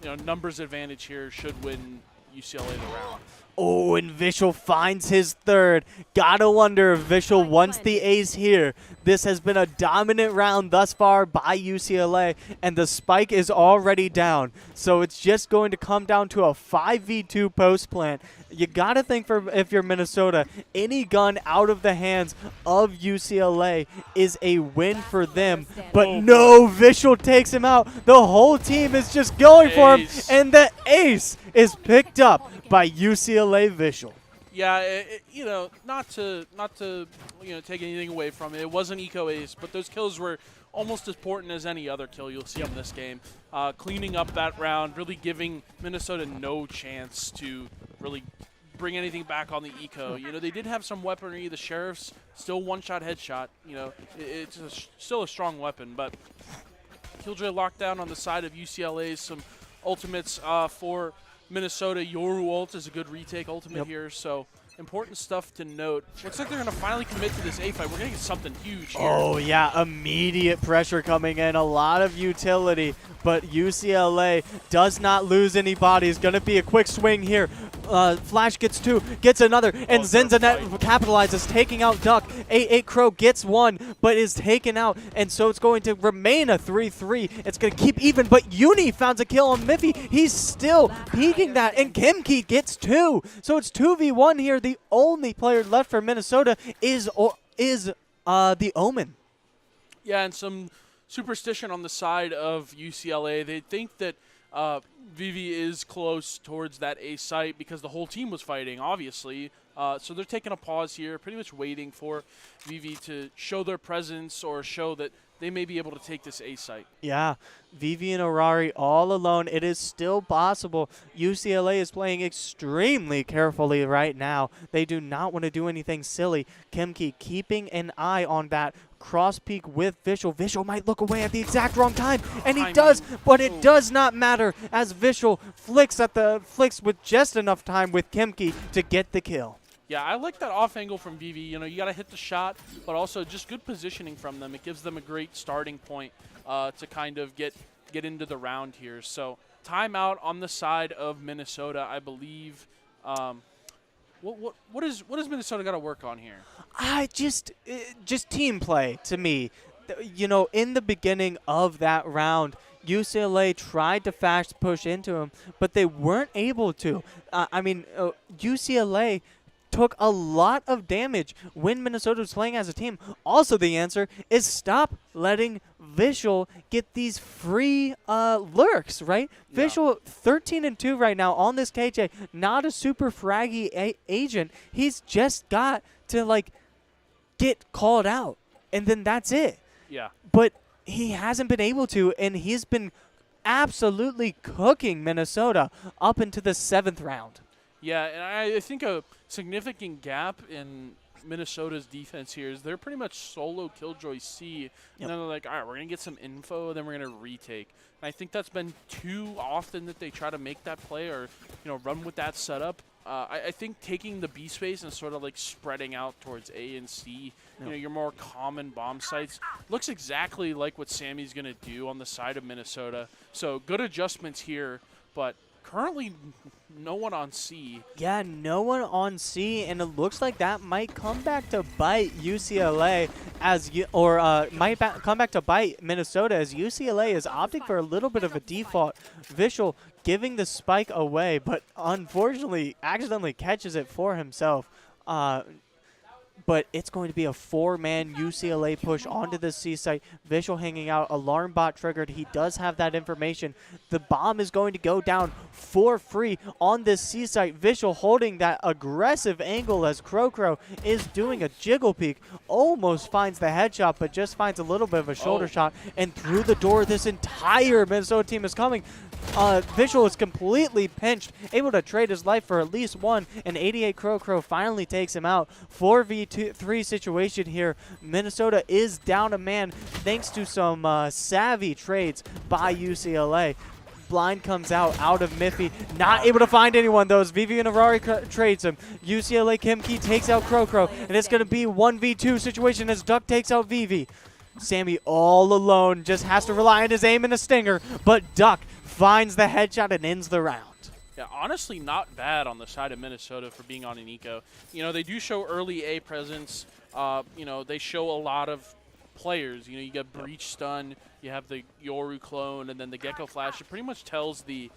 Speaker 10: you know, numbers advantage here should win UCLA the round.
Speaker 4: Oh, and Vishal finds his 3rd. Gotta wonder if Vishal wants the ace here. This has been a dominant round thus far by UCLA, and the spike is already down. So it's just going to come down to a 5v2 post plant. You gotta think, for if you're Minnesota, any gun out of the hands of UCLA is a win for them. But no, Vishal takes him out. The whole team is just going for him, and the ace is picked up by UCLA Vishal.
Speaker 10: Yeah, you know, not to you know, take anything away from it. It was an eco ace, but those kills were almost as important as any other kill you'll see in this game. Cleaning up that round, really giving Minnesota no chance to really bring anything back on the eco. You know, they did have some weaponry. The Sheriffs still one-shot headshot. You know, it's still a strong weapon, but Killjoy lockdown on the side of UCLA. Some ultimates for Minnesota. Yoru ult is a good retake ultimate here, so important stuff to note. Looks like they're going to finally commit to this A fight. We're going to get something huge here.
Speaker 4: Oh, yeah, immediate pressure coming in. A lot of utility, but UCLA does not lose any bodies. Going to be a quick swing here. Flash gets 2, gets another, and Zinzanet capitalizes, taking out Duck. 8 Crow gets 1, but is taken out, and so it's going to remain a 3-3. It's going to keep even, but Uni found a kill on Miffy. He's still peeking that, and Kimki gets 2. So it's 2v1 here. The only player left for Minnesota is the Omen.
Speaker 10: Yeah, and some superstition on the side of UCLA. They think that Vivi is close towards that A site because the whole team was fighting, obviously. So they're taking a pause here, pretty much waiting for Vivi to show their presence or show that they may be able to take this A site.
Speaker 4: Yeah, Vivi and Orari all alone. It is still possible. UCLA is playing extremely carefully right now. They do not want to do anything silly. Kimki keeping an eye on that cross peek with Vishal. Vishal might look away at the exact wrong time, and he does, but it does not matter as Vishal flicks with just enough time with Kimki to get the kill.
Speaker 10: Yeah, I like that off angle from Vivi. You know, you got to hit the shot, but also just good positioning from them. It gives them a great starting point to kind of get into the round here. So timeout on the side of Minnesota, I believe. What does Minnesota got to work on here?
Speaker 4: Just team play to me. You know, in the beginning of that round, UCLA tried to fast push into him, but they weren't able to. UCLA took a lot of damage when Minnesota was playing as a team. Also, the answer is stop letting Vishal get these free lurks, right? Yeah. Vishal 13-2 right now on this KJ. Not a super fraggy agent. He's just got to get called out, and then that's it.
Speaker 10: Yeah.
Speaker 4: But he hasn't been able to, and he's been absolutely cooking Minnesota up into the 7th round.
Speaker 10: Yeah, and I think a significant gap in Minnesota's defense here is they're pretty much solo Killjoy C. And then they're like, all right, we're going to get some info, then we're going to retake. And I think that's been too often that they try to make that play or, run with that setup. I think taking the B space and sort of spreading out towards A and C, your more common bomb sites, looks exactly like what Sammy's going to do on the side of Minnesota. So good adjustments here, but currently no one on C.
Speaker 4: Yeah, no one on C, and it looks like that might come back to bite UCLA come back to bite Minnesota as UCLA is opting for a little bit of a default. Vishal giving the spike away, but unfortunately accidentally catches it for himself. but it's going to be a 4-man UCLA push onto the C site. Visual hanging out, alarm bot triggered. He does have that information. The bomb is going to go down for free on this C site. Visual holding that aggressive angle as Crow is doing a jiggle peek. Almost finds the headshot, but just finds a little bit of a shoulder shot. And through the door, this entire Minnesota team is coming. Visual is completely pinched, able to trade his life for at least one, and 88 Crow finally takes him out. 4v3 situation here. Minnesota is down a man thanks to some savvy trades by UCLA. Blind comes out of Miffy, not able to find anyone though. Vivi and Arari trades him. UCLA Kimki takes out Crow, and it's going to be 1v2 situation as Duck takes out Vivi. Sammy all alone, just has to rely on his aim and a stinger, but Duck finds the headshot and ends the round.
Speaker 10: Yeah, honestly, not bad on the side of Minnesota for being on an eco. You know, they do show early A presence. You know, they show a lot of players. You know, you got Breach Stun, you have the Yoru clone, and then the Gecko Flash. It pretty much tells the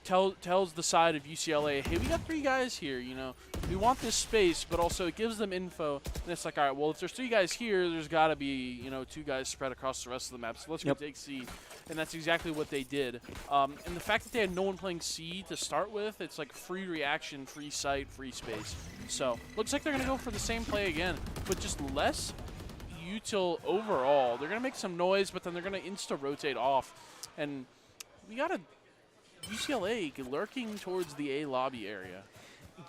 Speaker 10: side of UCLA, hey, we got 3 guys here, you know. We want this space, but also it gives them info. And it's like, all right, well, if there's 3 guys here, there's got to be, you know, 2 guys spread across the rest of the map. So let's go take C. And that's exactly what they did. And the fact that they had no one playing C to start with, it's like free reaction, free site, free space. So looks like they're going to go for the same play again, but just less util overall. They're going to make some noise, but then they're going to insta-rotate off. And we got a UCLA lurking towards the A lobby area.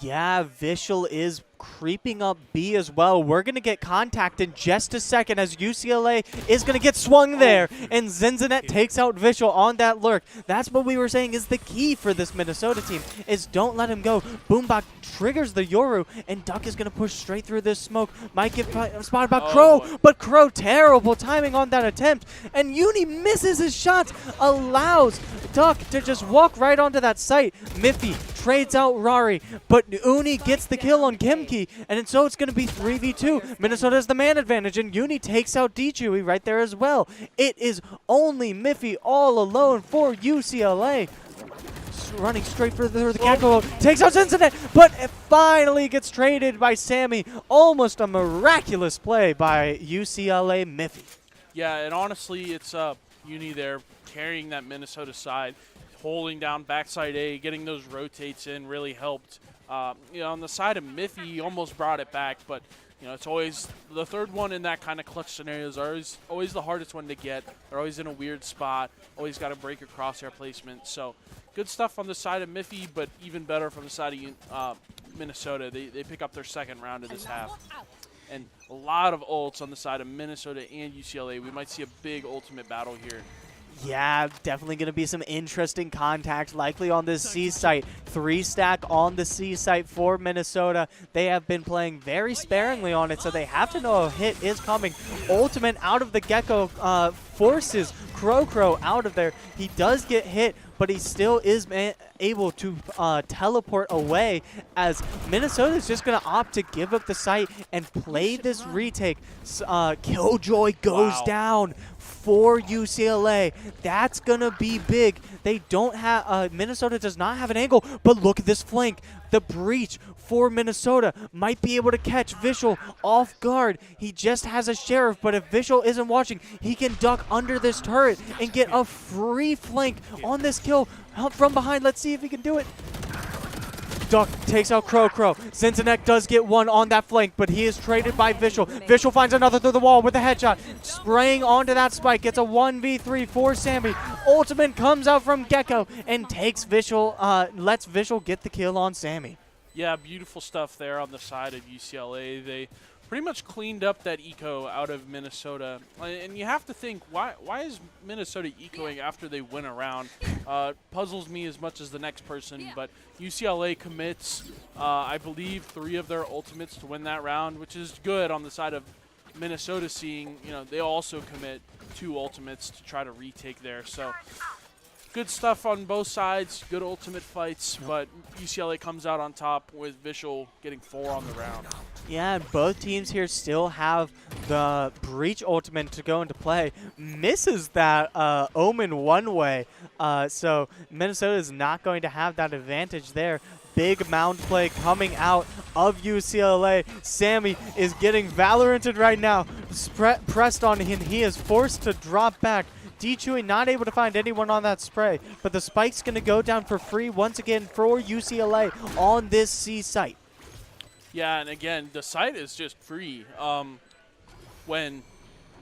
Speaker 4: Yeah, Vishal is creeping up B as well. We're going to get contact in just a second as UCLA is going to get swung there. And Zinzanet takes out Vishal on that lurk. That's what we were saying is the key for this Minnesota team is don't let him go. Boombach triggers the Yoru, and Duck is going to push straight through this smoke. Might get spotted by Crow, but Crow, terrible timing on that attempt. And Uni misses his shots, allows Duck to just walk right onto that site. Miffy trades out Rari, but Uni gets the kill on Kimki, and so it's going to be 3v2. Minnesota has the man advantage, and Uni takes out Dechewy right there as well. It is only Miffy all alone for UCLA. Running straight for the Gecko, takes out Cincinnati, but it finally gets traded by Sammy. Almost a miraculous play by UCLA Miffy.
Speaker 10: Yeah, and honestly, it's Uni there carrying that Minnesota side, holding down backside A, getting those rotates in really helped. You know, on the side of Miffy, he almost brought it back, but you know, it's always the third one in that kind of clutch scenarios are always the hardest one to get. They're always in a weird spot, always got to break a crosshair placement. So good stuff on the side of Miffy, but even better from the side of Minnesota. They pick up their second round of this half. And a lot of ults on the side of Minnesota and UCLA. We might see a big ultimate battle here.
Speaker 4: Yeah, definitely going to be some interesting contact, likely on this C site. 3-stack on the C site for Minnesota. They have been playing very sparingly on it, so they have to know a hit is coming. Ultimate out of the Gecko forces Crow out of there. He does get hit, but he still is able to teleport away as Minnesota is just going to opt to give up the site and play this retake. Killjoy goes down for UCLA. That's going to be big. They don't have, Minnesota does not have an angle, but look at this flank. The breach for Minnesota might be able to catch Vishal off guard. He just has a sheriff, but if Vishal isn't watching, he can duck under this turret and get a free flank on this kill from behind. Let's see if he can do it. Duck takes out Crow. Zinzanek does get one on that flank, but he is traded by Vishal. Vishal finds another through the wall with a headshot. Spraying onto that spike. Gets a 1v3 for Sammy. Ultimate comes out from Gecko and takes Vishal, lets Vishal get the kill on Sammy.
Speaker 10: Yeah, beautiful stuff there on the side of UCLA. They pretty much cleaned up that eco out of Minnesota. And you have to think, why is Minnesota ecoing after they win a round? Puzzles me as much as the next person, but UCLA commits, I believe, 3 of their ultimates to win that round, which is good on the side of Minnesota seeing, you know, they also commit 2 ultimates to try to retake there. So good stuff on both sides, good ultimate fights, but UCLA comes out on top with Vishal getting 4 on the round.
Speaker 4: Yeah, and both teams here still have the Breach ultimate to go into play. Misses that Omen one way, so Minnesota is not going to have that advantage there. big mound play coming out of UCLA. Sammy is getting Valoranted right now. Pressed on him. He is forced to drop back. D-Chewy not able to find anyone on that spray, but the spike's going to go down for free once again for UCLA on this C site.
Speaker 10: Yeah, and again, the site is just free. When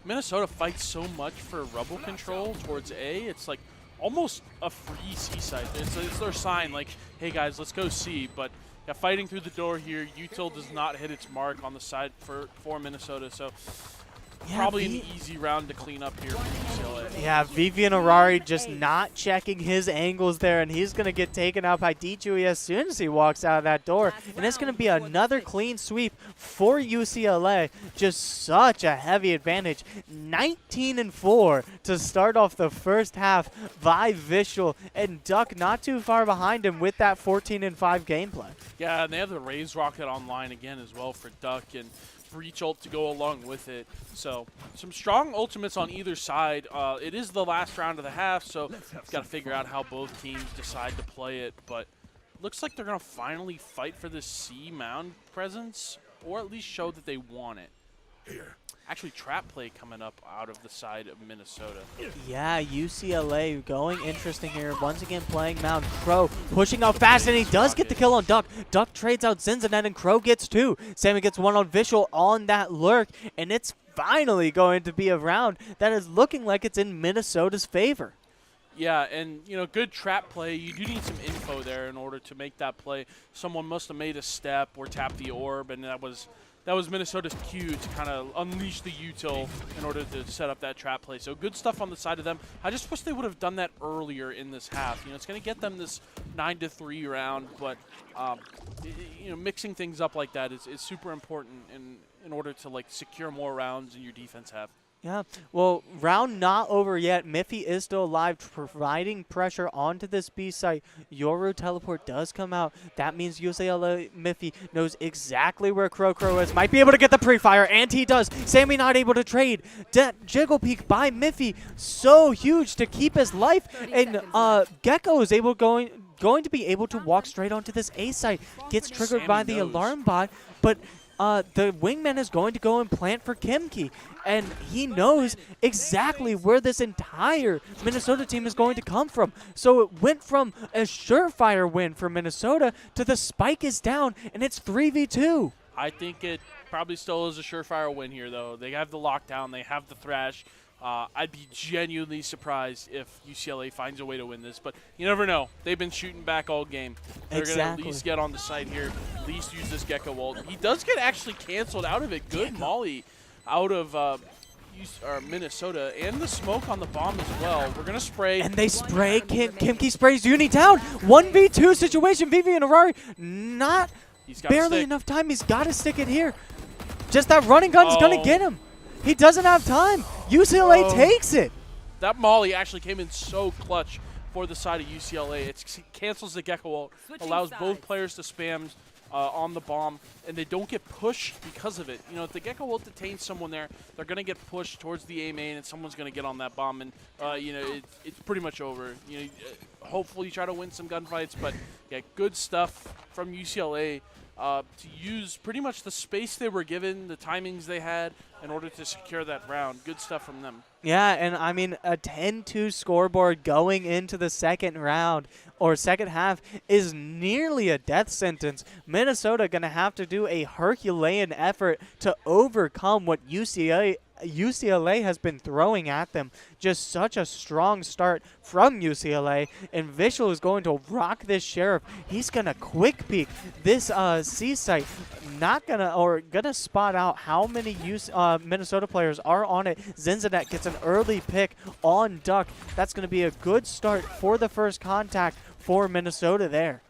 Speaker 10: Minnesota fights so much for rubble control towards A, it's like almost a free C site. It's their sign like, hey guys, let's go C. But yeah, fighting through the door here, util does not hit its mark on the side for Minnesota. So
Speaker 4: Yeah,
Speaker 10: probably an easy round to clean up here for UCLA.
Speaker 4: Yeah, Vivian Arari just not checking his angles there, and he's going to get taken out by D-Chewy as soon as he walks out of that door. And it's going to be another clean sweep for UCLA. Just such a heavy advantage. 19-4 to start off the first half by Vishal, and Duck not too far behind him with that 14-5 gameplay.
Speaker 10: Yeah, and they have the Raise Rocket online again as well for Duck, and Breach ult to go along with it. So some strong ultimates on either side. It is the last round of the half, so got to figure out how both teams decide to play it. But looks like they're going to finally fight for this C mound presence, or at least show that they want it. Here. Actually, trap play coming up out of the side of Minnesota.
Speaker 4: Yeah, UCLA going interesting here. Once again playing mound. Crow pushing out fast, and he does get the kill on Duck. Duck trades out Zinzanet, and Crow gets two. Sammy gets one on Vishal on that lurk, and it's finally going to be a round that is looking like it's in Minnesota's favor.
Speaker 10: Yeah, and, you know, good trap play. You do need some info there in order to make that play. Someone must have made a step or tapped the orb, and that was Minnesota's cue to kind of unleash the util in order to set up that trap play. So good stuff on the side of them. I just wish they would have done that earlier in this half. You know, it's going to get them this 9-3 round, but you know, mixing things up like that is super important in order to like secure more rounds in your defense half.
Speaker 4: Yeah, well, round not over yet. Miffy is still alive, providing pressure onto this B site. Yoru teleport does come out. That means UCLA Miffy knows exactly where Crow is. Might be able to get the pre-fire, and he does. Sammy not able to trade. Jiggle peek by Miffy, so huge to keep his life. And Gecko is going to be able to walk straight onto this A site. Gets triggered by the alarm bot, but the wingman is going to go and plant for Kimki, and he knows exactly where this entire Minnesota team is going to come from. So it went from a surefire win for Minnesota to the spike is down, and it's 3v2.
Speaker 10: I think it probably still is a surefire win here, though. They have the lockdown. They have the thrash. I'd be genuinely surprised if UCLA finds a way to win this, but you never know. They've been shooting back all game. They're going to at least get on the site here, at least use this Gecko ult. He does get actually canceled out of it. Good molly out of Minnesota, and the smoke on the bomb as well. We're going to spray.
Speaker 4: And they spray. Kimki sprays Uni down. 1v2 situation. Vivian Arari not barely enough time. He's got to stick it here. Just that running gun's going to get him. He doesn't have time. UCLA takes it.
Speaker 10: That molly actually came in so clutch for the side of UCLA. It cancels the Gecko ult, allows both players to spam on the bomb, and they don't get pushed because of it. You know, if the Gecko ult detains someone there, they're going to get pushed towards the A main, and someone's going to get on that bomb, and, you know, it's pretty much over. You know, hopefully you try to win some gunfights, but, yeah, good stuff from UCLA. To use pretty much the space they were given, the timings they had, in order to secure that round. Good stuff from them.
Speaker 4: Yeah, and I mean, a 10-2 scoreboard going into the second round, or second half, is nearly a death sentence. Minnesota going to have to do a Herculean effort to overcome what UCLA has been throwing at them. Just such a strong start from UCLA, and Vishal is going to rock this Sheriff. He's going to quick peek this C site. Not gonna spot out how many Minnesota players are on it. Zinzanet gets an early pick on Duck. That's gonna be a good start for the first contact for Minnesota there.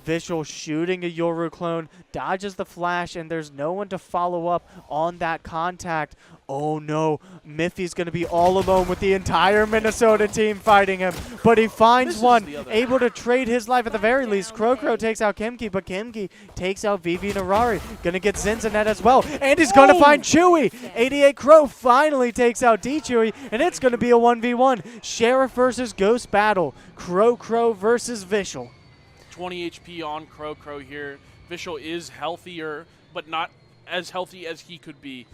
Speaker 4: Vishal shooting a Yoru clone, dodges the flash, and there's no one to follow up on that contact. Oh no, Miffy's going to be all alone with the entire Minnesota team fighting him, but he finds one, able to trade his life at the very least. Crow takes out Kimki, but Kimki takes out Vivian Arari. Going to get Zinzanet as well, and he's going to find Chewy. 88 Crow finally takes out D-Chewy, and it's going to be a 1v1. Sheriff versus Ghost battle. Crow versus Vishal.
Speaker 10: 20 HP on Crow here. Vishal is healthier, but not as healthy as he could be.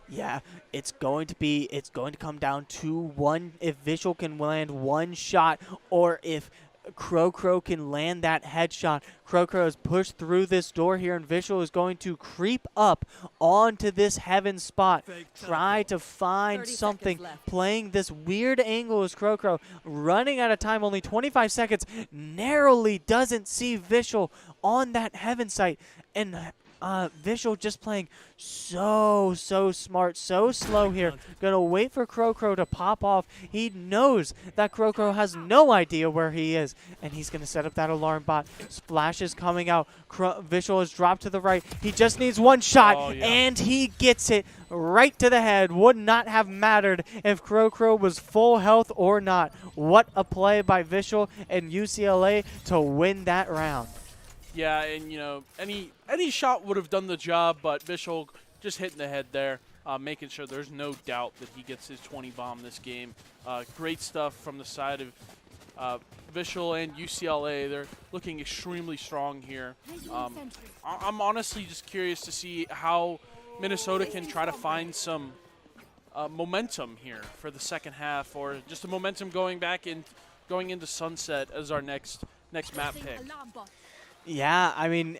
Speaker 4: Yeah, it's going to come down to one, if Vishal can land one shot, or if Crow can land that headshot. Crow is pushed through this door here, and Vishal is going to creep up onto this heaven spot, try to find
Speaker 2: 30
Speaker 4: something,
Speaker 2: seconds left.
Speaker 4: playing this weird angle as Crow, running out of time, only 25 seconds, narrowly doesn't see Vishal on that heaven site, and Vishal just playing so smart, so slow here. Gonna wait for Crow to pop off. He knows that Crow has no idea where he is, and he's gonna set up that alarm bot. Splash is coming out. Vishal is dropped to the right. He just needs one shot, and he gets it right to the head. Would not have mattered if Crow was full health or not. What a play by Vishal and UCLA to win that round.
Speaker 10: Yeah, and you know, any shot would have done the job, but Vishal just hitting the head there, making sure there's no doubt that he gets his 20 bomb this game. Great stuff from the side of Vishal and UCLA. They're looking extremely strong here. I'm honestly just curious to see how Minnesota can try to find some momentum here for the second half, or just a momentum going into Sunset as our next map pick.
Speaker 4: Yeah, I mean,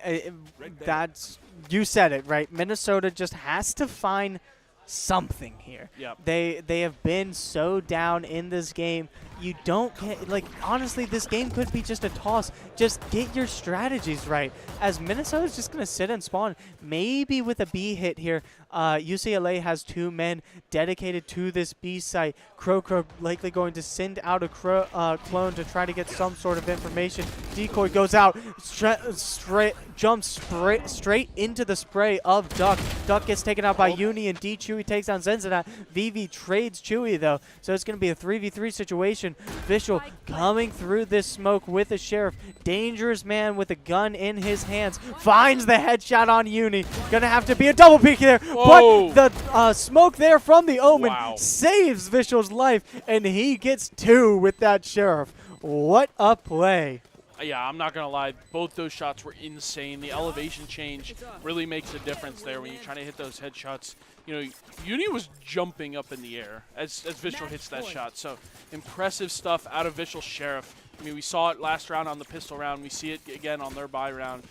Speaker 4: that's, you said it, right? Minnesota just has to find something here.
Speaker 10: Yep.
Speaker 4: They have been so down in this game. You don't get, like, honestly, this game could be just a toss. Just get your strategies right, as Minnesota's just going to sit and spawn, maybe with a B hit here. UCLA has 2 men dedicated to this B site. Crow likely going to send out a clone to try to get some sort of information. Decoy goes out, jumps straight into the spray of Duck. Duck gets taken out by Uni, and D Chewy takes down Zenzadat. Vivi trades Chewy, though, so it's going to be a 3v3 situation. Vishal coming through this smoke with a Sheriff. Dangerous man with a gun in his hands. Finds the headshot on Uni. Gonna have to be a double peek there.
Speaker 10: Whoa.
Speaker 4: But the smoke there from the Omen saves Vishal's life, and he gets 2 with that Sheriff. What a play.
Speaker 10: Yeah, I'm not going to lie. Both those shots were insane. The elevation change really makes a difference there when you're trying to hit those headshots. You know, Uni was jumping up in the air as Vishal hits that shot. So impressive stuff out of Vishal Sheriff. I mean, we saw it last round on the pistol round. We see it again on their buy round.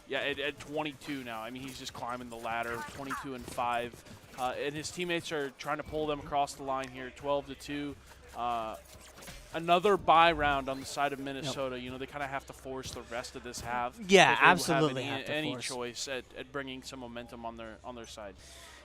Speaker 10: Yeah, at 22 now. I mean, he's just climbing the ladder, 22 and 5. And his teammates are trying to pull them across the line here, 12-2. Another buy round on the side of Minnesota. You know, they kind of have to force the rest of this half.
Speaker 4: Yeah,
Speaker 10: if they
Speaker 4: absolutely
Speaker 10: have
Speaker 4: have to
Speaker 10: any
Speaker 4: force.
Speaker 10: choice at bringing some momentum on their side.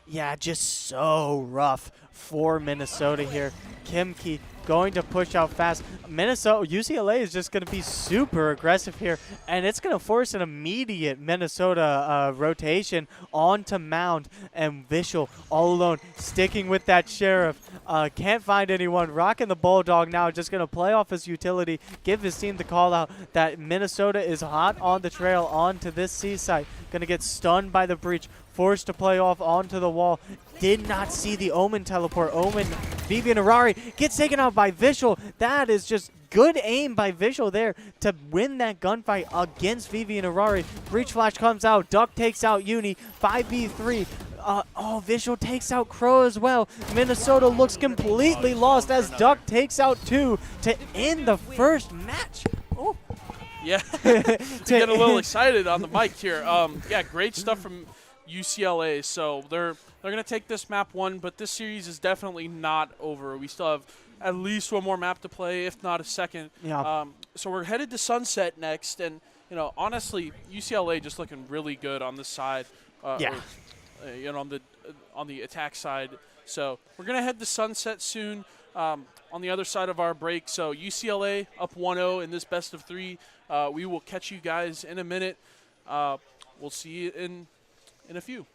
Speaker 4: Yeah, just so rough for Minnesota here. Kimki going to push out fast. UCLA is just going to be super aggressive here, and it's going to force an immediate Minnesota rotation onto Mound, and Vishal all alone, sticking with that Sheriff. Can't find anyone. Rocking the Bulldog now, just going to play off his utility, give his team the call out that Minnesota is hot on the trail onto this C site. Going to get stunned by the breach. Forced to play off onto the wall. Did not see the Omen teleport. Omen, Vivian Harari gets taken out by Vishal. That is just good aim by Vishal there to win that gunfight against Vivian Harari. Breach Flash comes out. Duck takes out Uni. 5v3. Vishal takes out Crow as well. Minnesota looks completely lost as Duck takes out 2 to end the first match. Oh.
Speaker 10: Yeah, get a little excited on the mic here. Yeah, great stuff from UCLA. So they're going to take this map 1, but this series is definitely not over. We still have at least one more map to play, if not a second.
Speaker 4: Yeah.
Speaker 10: So we're headed to Sunset next, and you know, honestly, UCLA just looking really good on this side. You know, on the attack side. So we're going to head to Sunset soon. On the other side of our break. So UCLA up 1-0 in this best of 3. We will catch you guys in a minute. We'll see you in a few.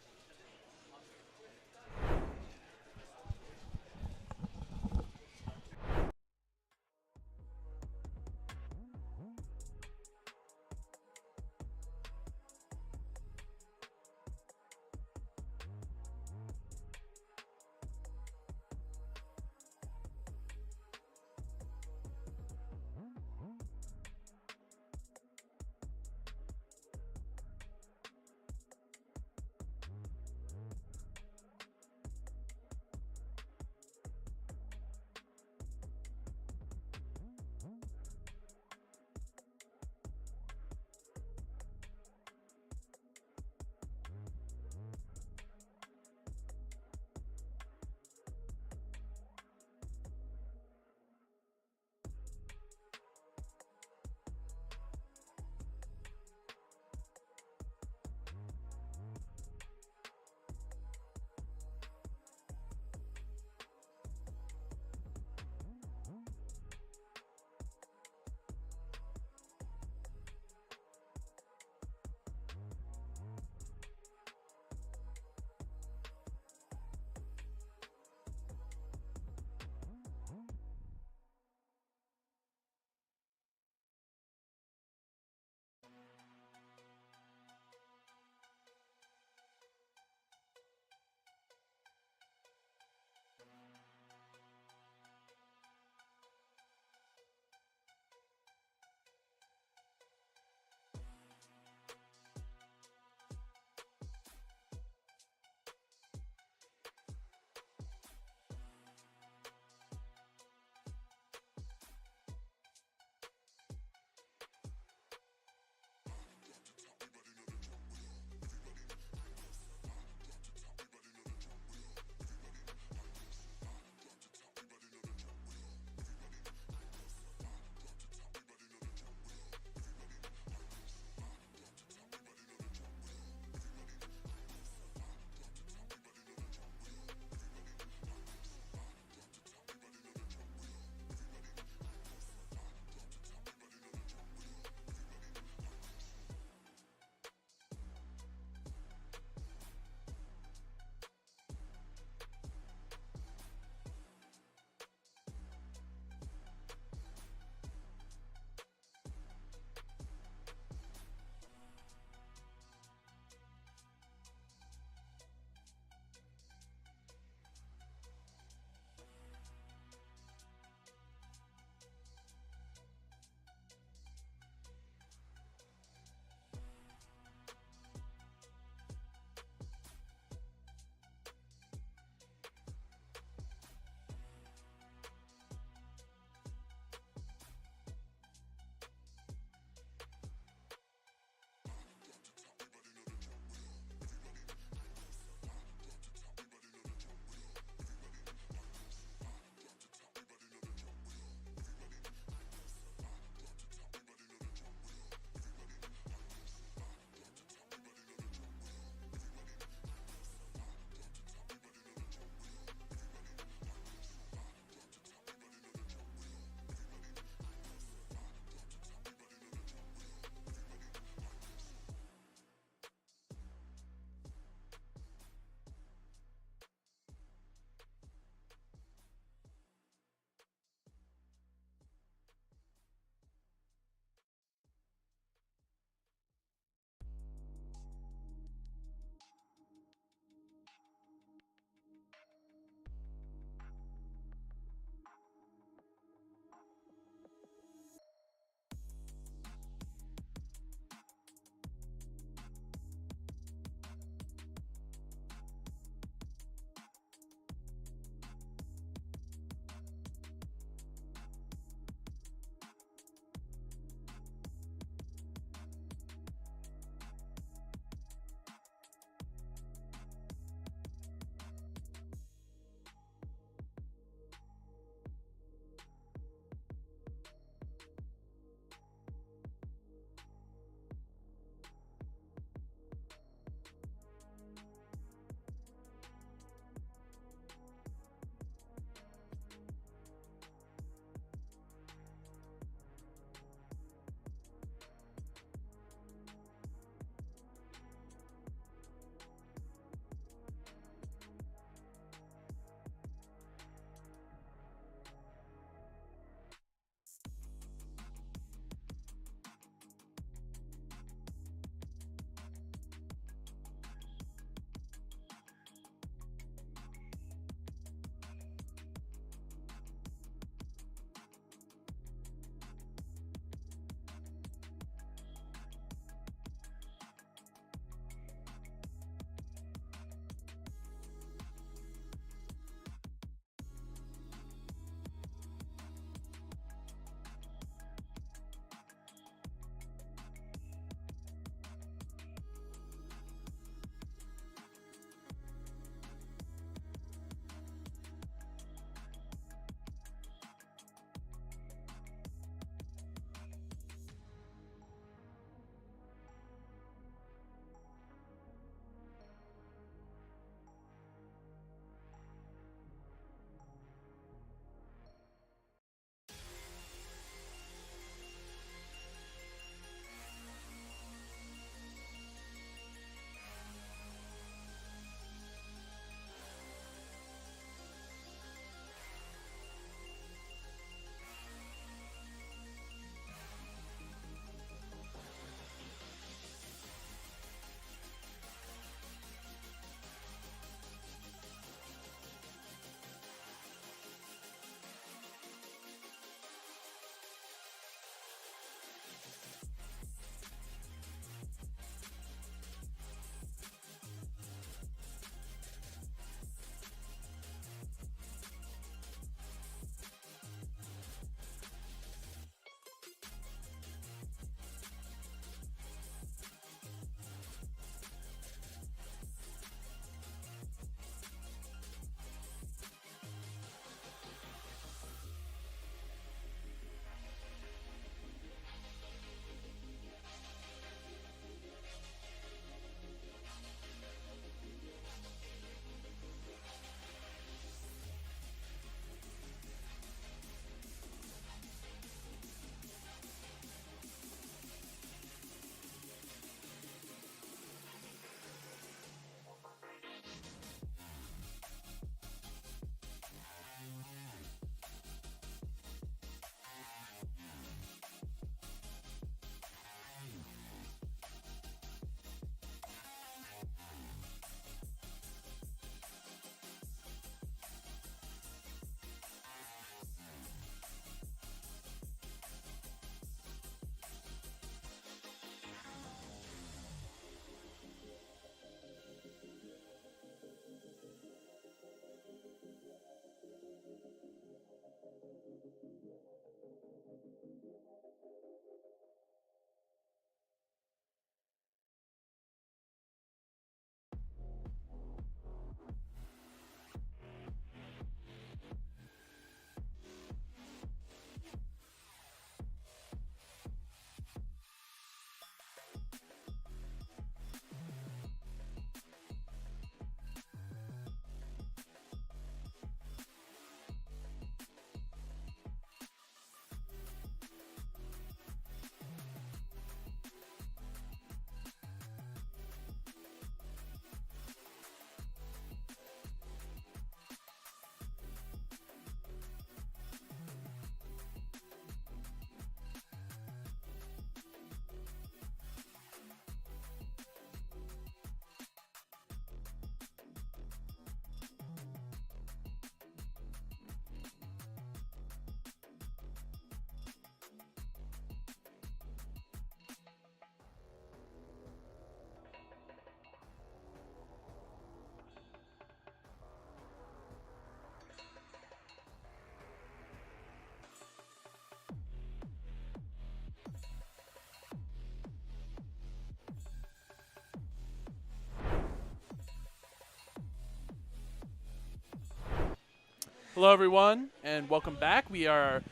Speaker 10: Hello, everyone, and welcome back. We are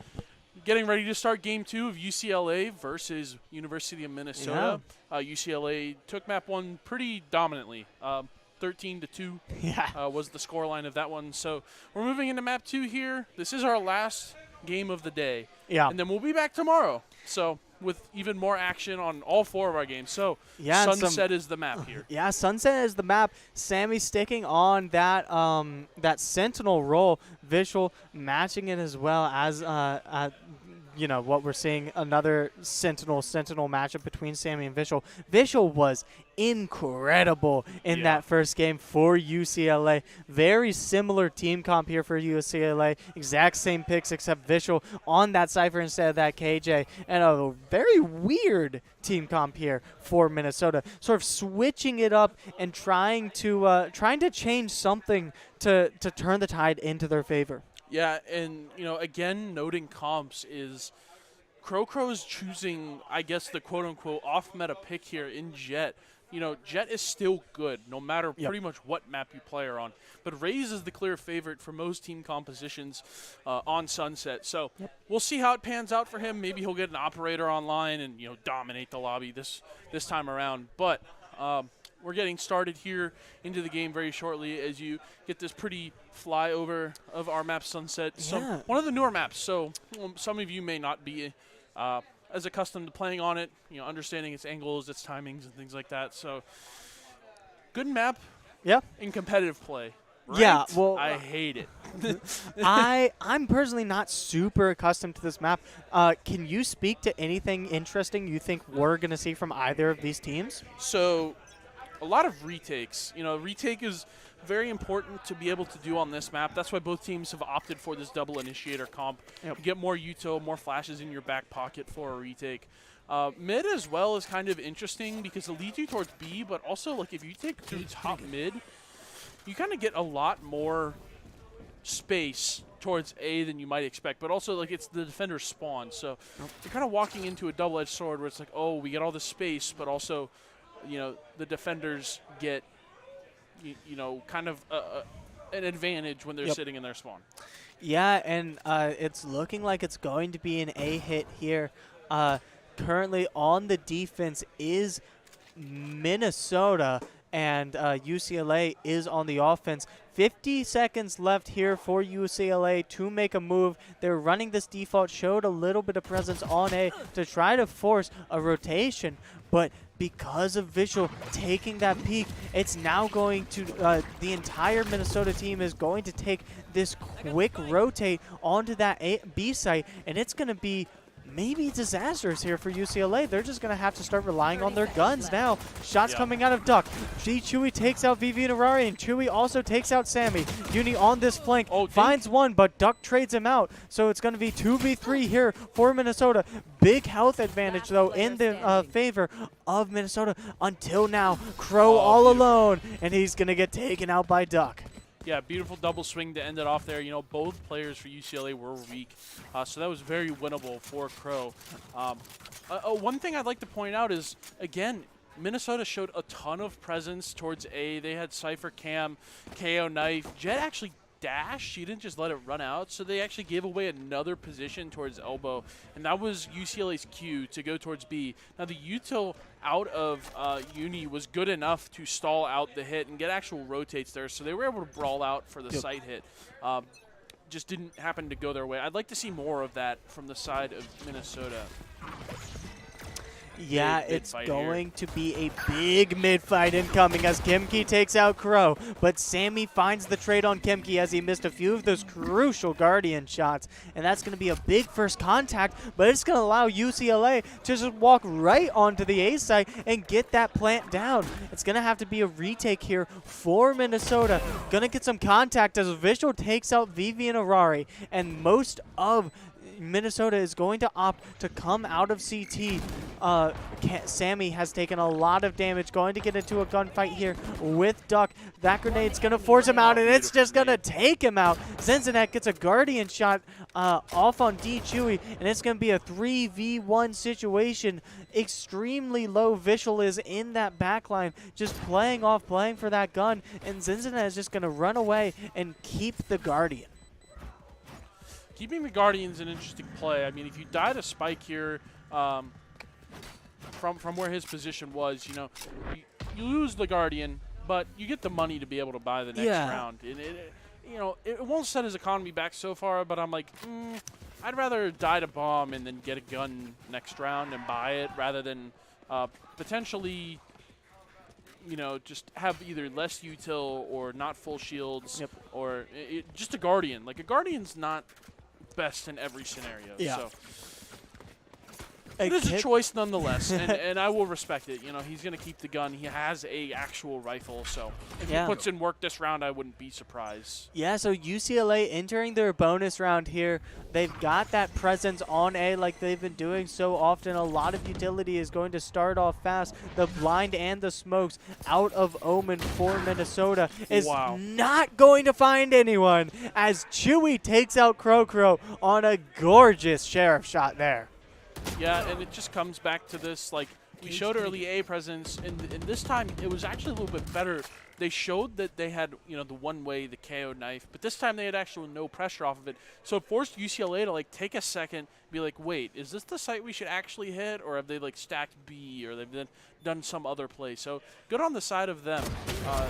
Speaker 10: getting ready to start Game 2 of UCLA versus University of Minnesota. UCLA took Map 1 pretty dominantly. 13-2 was the scoreline of that one. So we're moving into Map 2 here. This is our last game of the day. And then we'll be back tomorrow. So with even more action on all 4 of our games. So Sunset is the map here.
Speaker 4: Sunset is the map. Sammy sticking on that that Sentinel role. Visual matching it as well as you know what we're seeing, another Sentinel matchup between Sammy and Visual. Visual was incredible in that first game for UCLA. Very similar team comp here for UCLA. Exact same picks except Visual on that Cypher instead of that KJ. And a very weird team comp here for Minnesota. Sort of switching it up and trying to change something to turn the tide into their favor.
Speaker 10: Yeah, and, you know, again, noting comps is Crow's choosing, I guess, the quote-unquote off-meta pick here in Jet. You know, Jet is still good no matter pretty much what map you play her on. But Raze is the clear favorite for most team compositions on Sunset. So we'll see how it pans out for him. Maybe he'll get an operator online and, you know, dominate the lobby this time around. But we're getting started here into the game very shortly as you get this pretty flyover of our map Sunset. One of the newer maps, so some of you may not be as accustomed to playing on it, you know, understanding its angles, its timings, and things like that. So good map in competitive play. Right?
Speaker 4: Yeah, well,
Speaker 10: I hate it.
Speaker 4: I'm personally not super accustomed to this map. Can you speak to anything interesting you think we're going to see from either of these teams?
Speaker 10: So a lot of retakes. You know, retake is very important to be able to do on this map. That's why both teams have opted for this double initiator comp. You get more util, more flashes in your back pocket for a retake. Mid as well is kind of interesting because it leads you towards B, but also like if you take through top mid, you kind of get a lot more space towards A than you might expect, but also like it's the defender's spawn. So you're kind of walking into a double-edged sword where it's like, oh, we get all this space, but also, you know, the defenders get, you know, kind of an advantage when they're sitting in their spawn.
Speaker 4: Yeah, and it's looking like it's going to be an A hit here. Currently on the defense is Minnesota, and UCLA is on the offense. 50 seconds left here for UCLA to make a move. They're running this default, showed a little bit of presence on A to try to force a rotation, but because of Visual taking that peak, it's now going to, the entire Minnesota team is going to take this quick rotate onto that B site, and it's going to be maybe disastrous here for UCLA. They're just going to have to start relying on their guns now. Shots coming out of Duck. Chewy takes out VV and Arari, and Chewy also takes out Sammy. Uni on this flank finds one, but Duck trades him out. So it's going to be 2v3 here for Minnesota. Big health advantage, though, in the favor of Minnesota until now. Crow all alone, and he's going to get taken out by Duck.
Speaker 10: Yeah, beautiful double swing to end it off there. You know, both players for UCLA were weak, so that was very winnable for Crow. One thing I'd like to point out is, again, Minnesota showed a ton of presence towards A. They had Cypher Cam, KO Knife. Jet actually dashed. She didn't just let it run out, so they actually gave away another position towards Elbow, and that was UCLA's cue to go towards B. Now, the util out of Uni was good enough to stall out the hit and get actual rotates there, so they were able to brawl out for the site hit. Just didn't happen to go their way. I'd like to see more of that from the side of Minnesota.
Speaker 4: Yeah, it's going to be a big mid-fight incoming as Kimki takes out Crow. But Sammy finds the trade on Kimki as he missed a few of those crucial Guardian shots. And that's going to be a big first contact, but it's going to allow UCLA to just walk right onto the A site and get that plant down. It's going to have to be a retake here for Minnesota. Going to get some contact as Visual takes out Vivi and Arari. And most of Minnesota is going to opt to come out of CT. Sammy has taken a lot of damage, going to get into a gunfight here with Duck. That grenade's going to force him out, and it's just going to take him out. Zenzinet gets a Guardian shot off on D Chewy, and it's going to be a 3v1 situation. Extremely low Visual is in that backline, just playing for that gun, and Zenzinet is just going to run away and keep the Guardian.
Speaker 10: keeping the Guardian's an interesting play. I mean, if you die to Spike here, from where his position was, you you lose the Guardian, but you get the money to be able to buy the next round. And it won't set his economy back so far, but I'm like, I'd rather die to bomb and then get a gun next round and buy it rather than potentially, just have either less util or not full shields or just a Guardian. Like, a Guardian's not best in every scenario.
Speaker 4: Yeah.
Speaker 10: So it is a choice nonetheless, and I will respect it. He's going to keep the gun. He has a actual rifle, so if he puts in work this round, I wouldn't be surprised.
Speaker 4: Yeah, so UCLA entering their bonus round here. They've got that presence on A like they've been doing so often. A lot of utility is going to start off fast. The blind and the smokes out of Omen for Minnesota is not going to find anyone as Chewy takes out Crow on a gorgeous Sheriff shot there.
Speaker 10: Yeah, and it just comes back to this, like, we showed early A presence, and this time it was actually a little bit better. They showed that they had, the one-way, the KO knife, but this time they had actually no pressure off of it. So it forced UCLA to, like, take a second, be like, wait, is this the site we should actually hit, or have they, like, stacked B, or they've done some other play? So good on the side of them.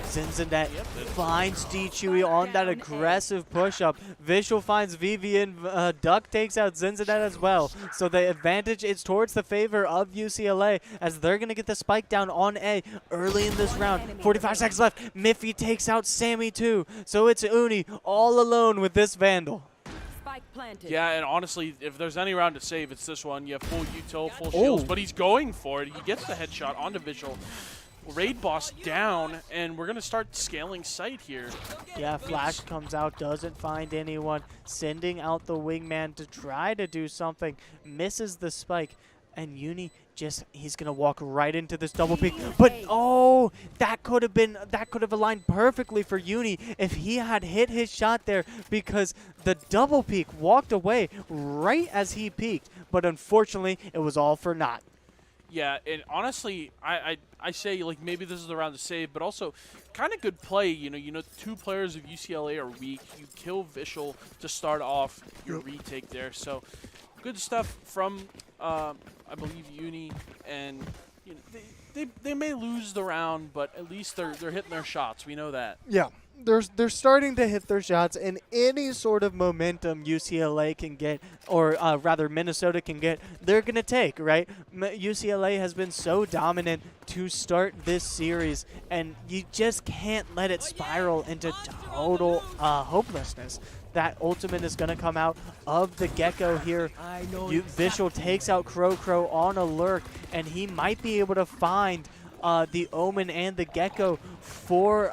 Speaker 4: Zinzanet finds D-Chewy on that aggressive push-up. Visual finds Vivian. Duck takes out Zinzanet as well. So the advantage is towards the favor of UCLA as they're going to get the spike down on A early in this round. 45 seconds left. Miffy takes out Sammy too. So it's Uni all alone with this Vandal.
Speaker 10: Yeah, and honestly, if there's any round to save, it's this one. You have full util, full shields, but he's going for it. He gets the headshot onto Visual. Raid boss down, and we're going to start scaling site here.
Speaker 4: Yeah, Flash comes out, doesn't find anyone, sending out the wingman to try to do something, misses the spike, and Uni he's gonna walk right into this double peek. But that could have aligned perfectly for Uni if he had hit his shot there, because the double peek walked away right as he peeked. But unfortunately, it was all for naught.
Speaker 10: Yeah, and honestly, I say, like, maybe this is the round to save, but also kind of good play. Two players of UCLA are weak. You kill Vishal to start off your retake there. So good stuff from, I believe, Uni, and they may lose the round, but at least they're hitting their shots. We know that.
Speaker 4: Yeah. They're starting to hit their shots, and any sort of momentum UCLA can get, or rather Minnesota can get, they're going to take, right? UCLA has been so dominant to start this series, and you just can't let it spiral into total hopelessness. That ultimate is going to come out of the Gecko here. Visual takes out Crow on a lurk, and he might be able to find the Omen and the Gecko for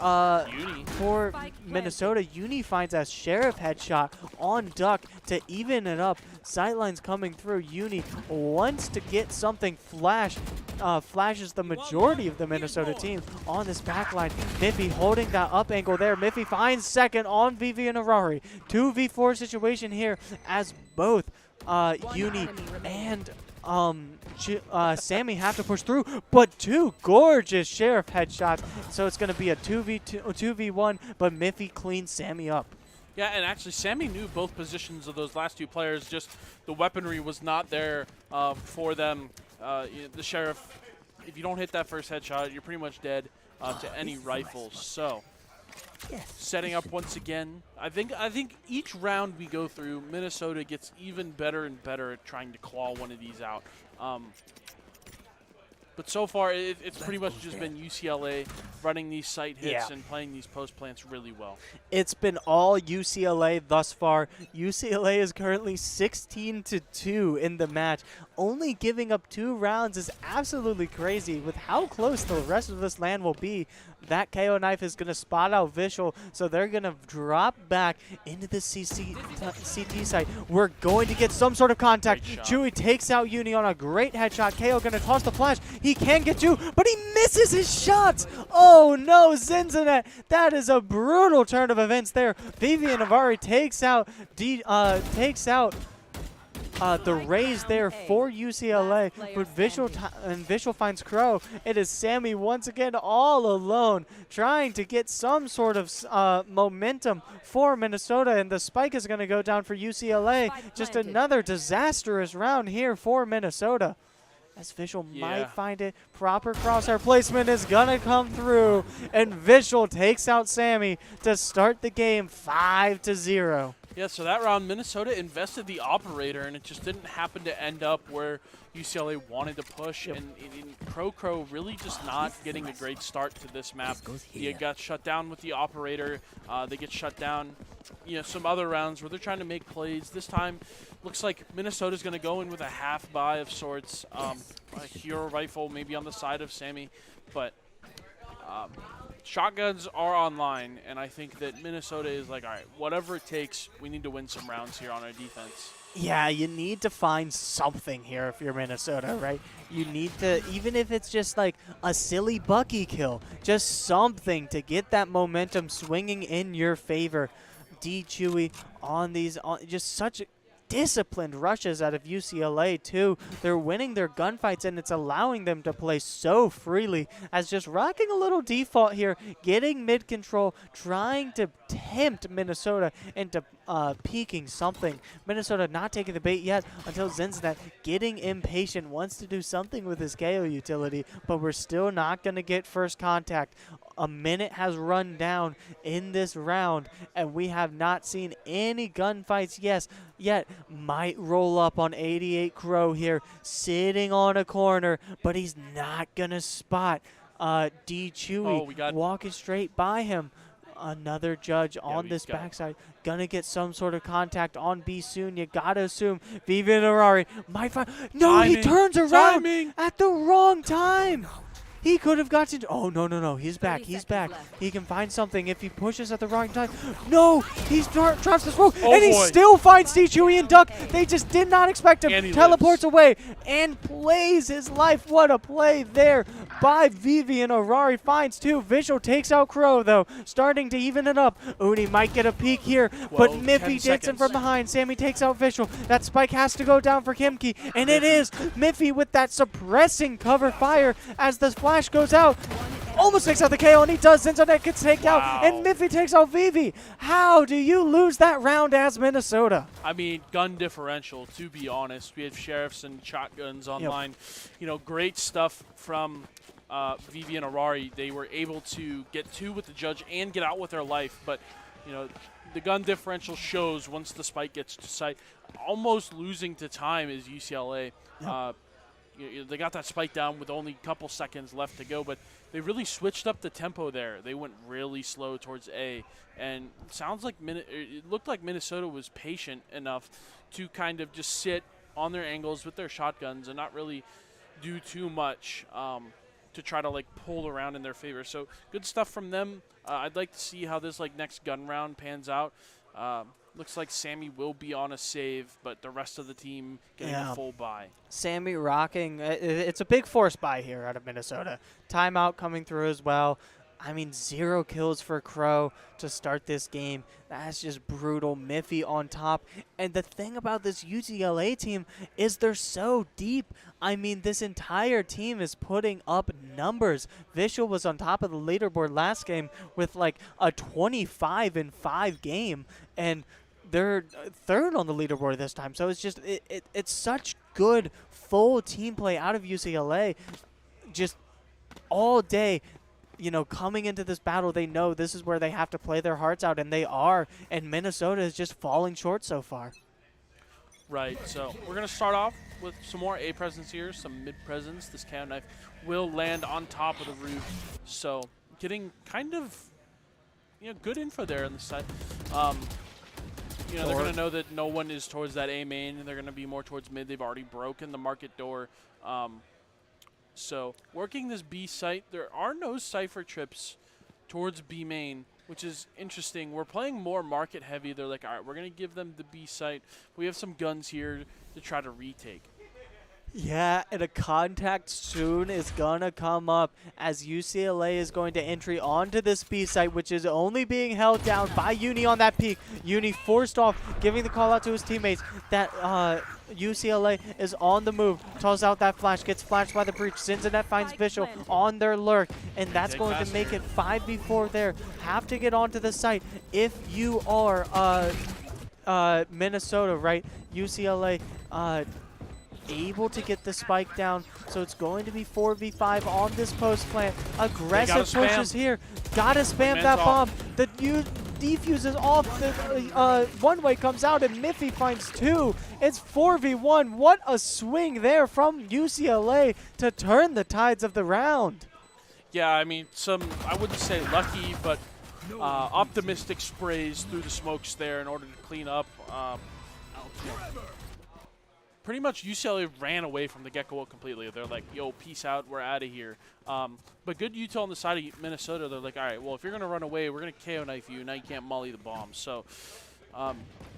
Speaker 4: Minnesota. Uni finds a Sheriff headshot on Duck to even it up. Sidelines coming through. Uni wants to get something. Flashes the majority of the Minnesota team on this backline. Miffy holding that up angle there. Miffy finds second on Vivi and Arari. 2v4 situation here as both Uni and Sammy have to push through, but two gorgeous Sheriff headshots. So it's going to be a 2v1, but Miffy cleans Sammy up.
Speaker 10: Yeah, and actually Sammy knew both positions of those last two players, just the weaponry was not there for them. The Sheriff, if you don't hit that first headshot, you're pretty much dead to any rifles. So setting up once again. I think each round we go through, Minnesota gets even better and better at trying to claw one of these out. But so far, it's pretty much just been UCLA running these site hits and playing these post plants really well.
Speaker 4: It's been all UCLA thus far. UCLA is currently 16-2 in the match. Only giving up 2 rounds is absolutely crazy. With how close the rest of this land will be, that KO knife is going to spot out Visual, so they're going to drop back into the CT site. We're going to get some sort of contact. Chewy takes out Uni on a great headshot. KO going to toss the flash. He can get 2, but he misses his shots. Oh no, Zinzanet. That is a brutal turn of events there. Vivian Navari takes out the raise there for UCLA, but Visual finds Crow. It is Sammy once again all alone, trying to get some sort of momentum for Minnesota, and the spike is going to go down for UCLA. Just another disastrous round here for Minnesota. As Visual might find it. Proper crosshair placement is going to come through, and Visual takes out Sammy to start the game 5-0.
Speaker 10: Yeah, so that round, Minnesota invested the operator, and it just didn't happen to end up where UCLA wanted to push. And Crow really just not getting a great start to this map. You got shut down with the operator. They get shut down, some other rounds where they're trying to make plays. This time, looks like Minnesota's going to go in with a half buy of sorts. A hero rifle maybe on the side of Sammy, but shotguns are online, and I think that Minnesota is like, all right, whatever it takes, we need to win some rounds here on our defense.
Speaker 4: Yeah, you need to find something here if you're Minnesota, right? You need to, even if it's just like a silly Bucky kill, just something to get that momentum swinging in your favor. D Chewy on these, just such disciplined rushes out of UCLA too. They're winning their gunfights, and it's allowing them to play so freely, as just rocking a little default here, getting mid control, trying to tempt Minnesota into peeking something. Minnesota not taking the bait yet until Zinznet getting impatient, wants to do something with his KO utility, but we're still not going to get first contact. A minute has run down in this round, and we have not seen any gunfights yet. Might roll up on 88 Crow here, sitting on a corner, but he's not going to spot D Chewy walking straight by him. Another judge on this backside. Gonna get some sort of contact on B soon. You gotta assume Vivian Harari might find. No, timing. He turns around at the wrong time. He could have gotten. Oh, no. He's back. He's back. He can find something if he pushes at the wrong time. No, he's traps the smoke, and he still finds D Chewy and Duck. They just did not expect him. He teleports away and plays his life. What a play there by Vivian. Harari finds two. Visual takes out Crow, though, starting to even it up. Uni might get a peek here, but Miffy gets in from behind. Sammy takes out Visual. That spike has to go down for Kimki, and it is Miffy with that suppressing cover fire as the flash goes out. Almost takes out the KO, and he does. Zinzonet gets taken out, and Miffy takes out Vivi. How do you lose that round as Minnesota?
Speaker 10: I mean, gun differential, to be honest. We have sheriffs and shotguns online. Great stuff from Vivi and Harari. They were able to get two with the judge and get out with their life, but, the gun differential shows once the spike gets to sight. Almost losing to time is UCLA. They got that spike down with only a couple seconds left to go, but they really switched up the tempo there. They went really slow towards A, and it sounds like it looked like Minnesota was patient enough to kind of just sit on their angles with their shotguns and not really do too much to try to pull around in their favor. So good stuff from them. I'd like to see how this next gun round pans out. Looks like Sammy will be on a save, but the rest of the team getting a full buy.
Speaker 4: Sammy rocking. It's a big force buy here out of Minnesota. Timeout coming through as well. I mean, 0 kills for Crow to start this game. That's just brutal. Miffy on top. And the thing about this UCLA team is they're so deep. I mean, this entire team is putting up numbers. Visual was on top of the leaderboard last game with a 25-5 game. And they're third on the leaderboard this time. So it's just, it's such good full team play out of UCLA. Just all day. Coming into this battle, they know this is where they have to play their hearts out, and they are. And Minnesota is just falling short so far.
Speaker 10: Right, so we're going to start off with some more A presence here, some mid presence. This cannon knife will land on top of the roof. So getting kind of, good info there on the side. They're going to know that no one is towards that A main, and they're going to be more towards mid. They've already broken the market door. So working this B site, there are no Cypher trips towards B main, which is interesting. We're playing more market heavy. They're like, all right, we're going to give them the B site. We have some guns here to try to retake.
Speaker 4: Yeah, and a contact soon is gonna come up as UCLA is going to entry onto this B site, which is only being held down by Uni on that peak. Uni forced off, giving the call out to his teammates that UCLA is on the move. Tosses out that flash, gets flashed by the breach. Cincinnati finds Visual on their lurk, and that's going to make it 5v4 there. Have to get onto the site if you are Minnesota, right? UCLA able to get the spike down, so it's going to be 4v5 on this post plant. Aggressive pushes here. Gotta spam that bomb. The defuse is off. The one-way comes out, and Miffy finds 2. It's 4v1. What a swing there from UCLA to turn the tides of the round.
Speaker 10: Yeah, I mean, I wouldn't say lucky, but optimistic sprays through the smokes there in order to clean up. Pretty much UCLA ran away from the get-go completely. They're like, yo, peace out, we're out of here. But good util on the side of Minnesota. They're like, all right, well, if you're going to run away, we're going to KO knife you. Now you can't molly the bomb. So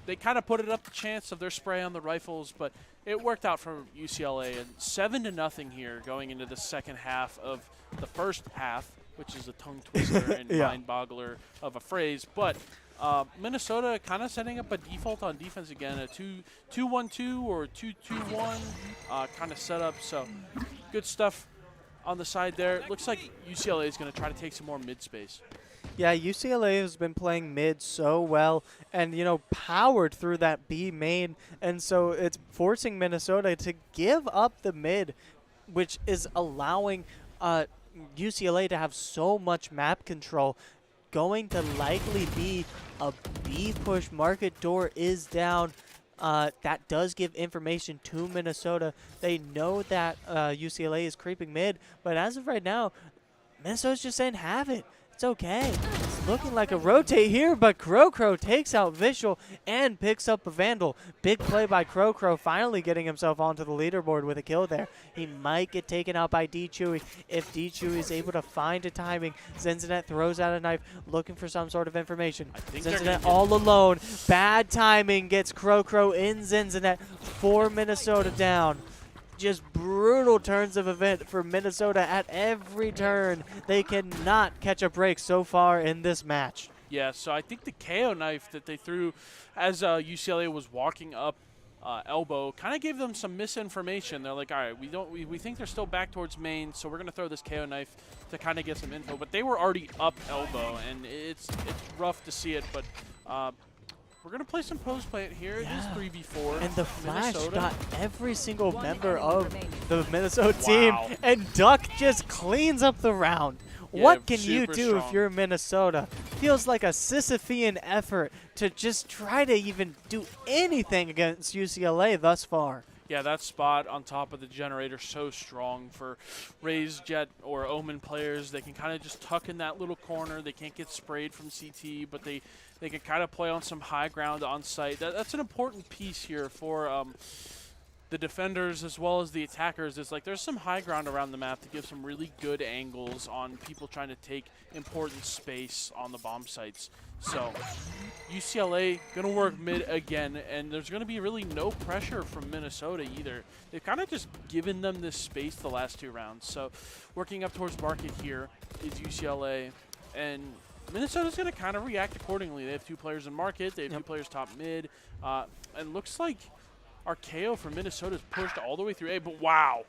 Speaker 10: they kind of put it up the chance of their spray on the rifles, but it worked out for UCLA. And 7-0 here going into the second half of the first half, which is a tongue twister and mind boggler of a phrase. But Minnesota kind of setting up a default on defense again, a 2-1-2 or 2-2-1 kind of setup. So good stuff on the side there. It looks like UCLA is going to try to take some more mid space.
Speaker 4: Yeah, UCLA has been playing mid so well and, you know, powered through that B main. And so it's forcing Minnesota to give up the mid, which is allowing UCLA to have so much map control. Going to likely be a B push. Market door is down. That does give information to Minnesota. They know that UCLA is creeping mid, but as of right now, Minnesota's just saying have it. It's okay. It's looking like a rotate here, but Crow takes out Visual and picks up a Vandal. Big play by Crow, finally getting himself onto the leaderboard with a kill there. He might get taken out by D-Chewy. If D-Chewy is able to find a timing, Zinzinet throws out a knife, looking for some sort of information. Zinzinet all alone. Bad timing gets Crow in Zinzinet for Minnesota down. Just brutal turns of event for Minnesota at every turn. They cannot catch a break so far in this match.
Speaker 10: Yeah, so I think the KO knife that they threw as UCLA was walking up elbow kind of gave them some misinformation. They're like, all right, we think they're still back towards main, so we're going to throw this KO knife to kind of get some info. But they were already up elbow, and it's rough to see it, but we're going to play some post plant here. Yeah. It is 3v4.
Speaker 4: And the flash got every single member of the Minnesota team, and Duck just cleans up the round. Yeah, what can you do if you're Minnesota? Feels like a Sisyphean effort to just try to even do anything against UCLA thus far.
Speaker 10: Yeah, that spot on top of the generator so strong for Raze, Jet, or Omen players. They can kind of just tuck in that little corner. They can't get sprayed from CT, but they can kind of play on some high ground on site. That's an important piece here for the defenders as well as the attackers. Is like there's some high ground around the map to give some really good angles on people trying to take important space on the bomb sites. So UCLA going to work mid again, and there's going to be really no pressure from Minnesota either. They've kind of just given them this space the last 2 rounds. So working up towards market here is UCLA, and Minnesota's going to kind of react accordingly. They have 2 players in market. They have 2 players top mid. And looks like our KO for Minnesota is pushed all the way through A, but wow.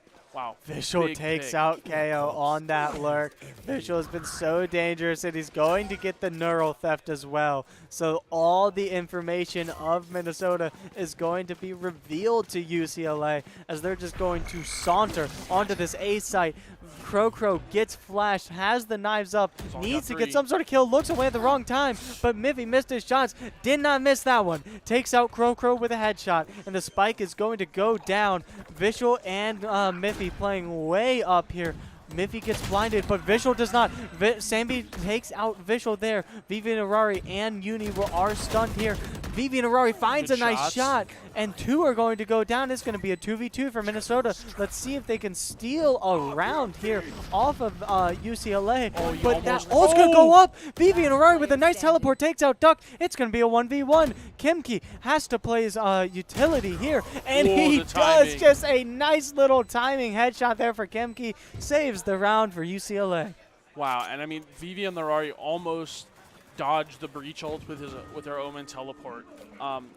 Speaker 4: Visual takes out KO on that lurk. Visual has been so dangerous, and he's going to get the neural theft as well. So all the information of Minnesota is going to be revealed to UCLA as they're just going to saunter onto this A site. Crow gets flashed, has the knives up, needs to get some sort of kill, looks away at the wrong time, but Miffy missed his shots, did not miss that one. Takes out Crow with a headshot, and the spike is going to go down. Visual and Miffy playing way up here. Miffy gets blinded, but Visual does not. Sambi takes out Visual there. Vivi and Arari and Uni are stunned here. Vivian Harari finds
Speaker 10: Good
Speaker 4: a nice
Speaker 10: shots.
Speaker 4: shot, and 2 are going to go down. It's going to be a 2v2 for Minnesota. Let's see if they can steal a round here off of UCLA.
Speaker 10: Oh, you
Speaker 4: but
Speaker 10: almost-
Speaker 4: that ult's going to go
Speaker 10: Oh!
Speaker 4: up. Vivian Harari with a nice teleport takes out Duck. It's going to be a 1v1. Kimki has to play his utility here, and
Speaker 10: Oh,
Speaker 4: he
Speaker 10: the
Speaker 4: does
Speaker 10: timing.
Speaker 4: just a nice little timing headshot there for Kimki. Saves the round for UCLA.
Speaker 10: Wow, and I mean, Vivi and Larari almost dodged the breach ult with their Omen teleport.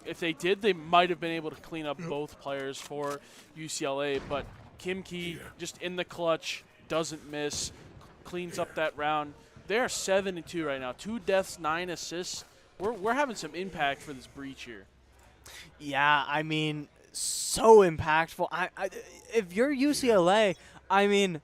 Speaker 10: If they did, they might have been able to clean up both players for UCLA, but Kimki just in the clutch, doesn't miss, cleans up that round. They're 7-2 right now. 2 deaths, 9 assists. We're having some impact for this breach here.
Speaker 4: Yeah, I mean, so impactful. If you're UCLA, I mean,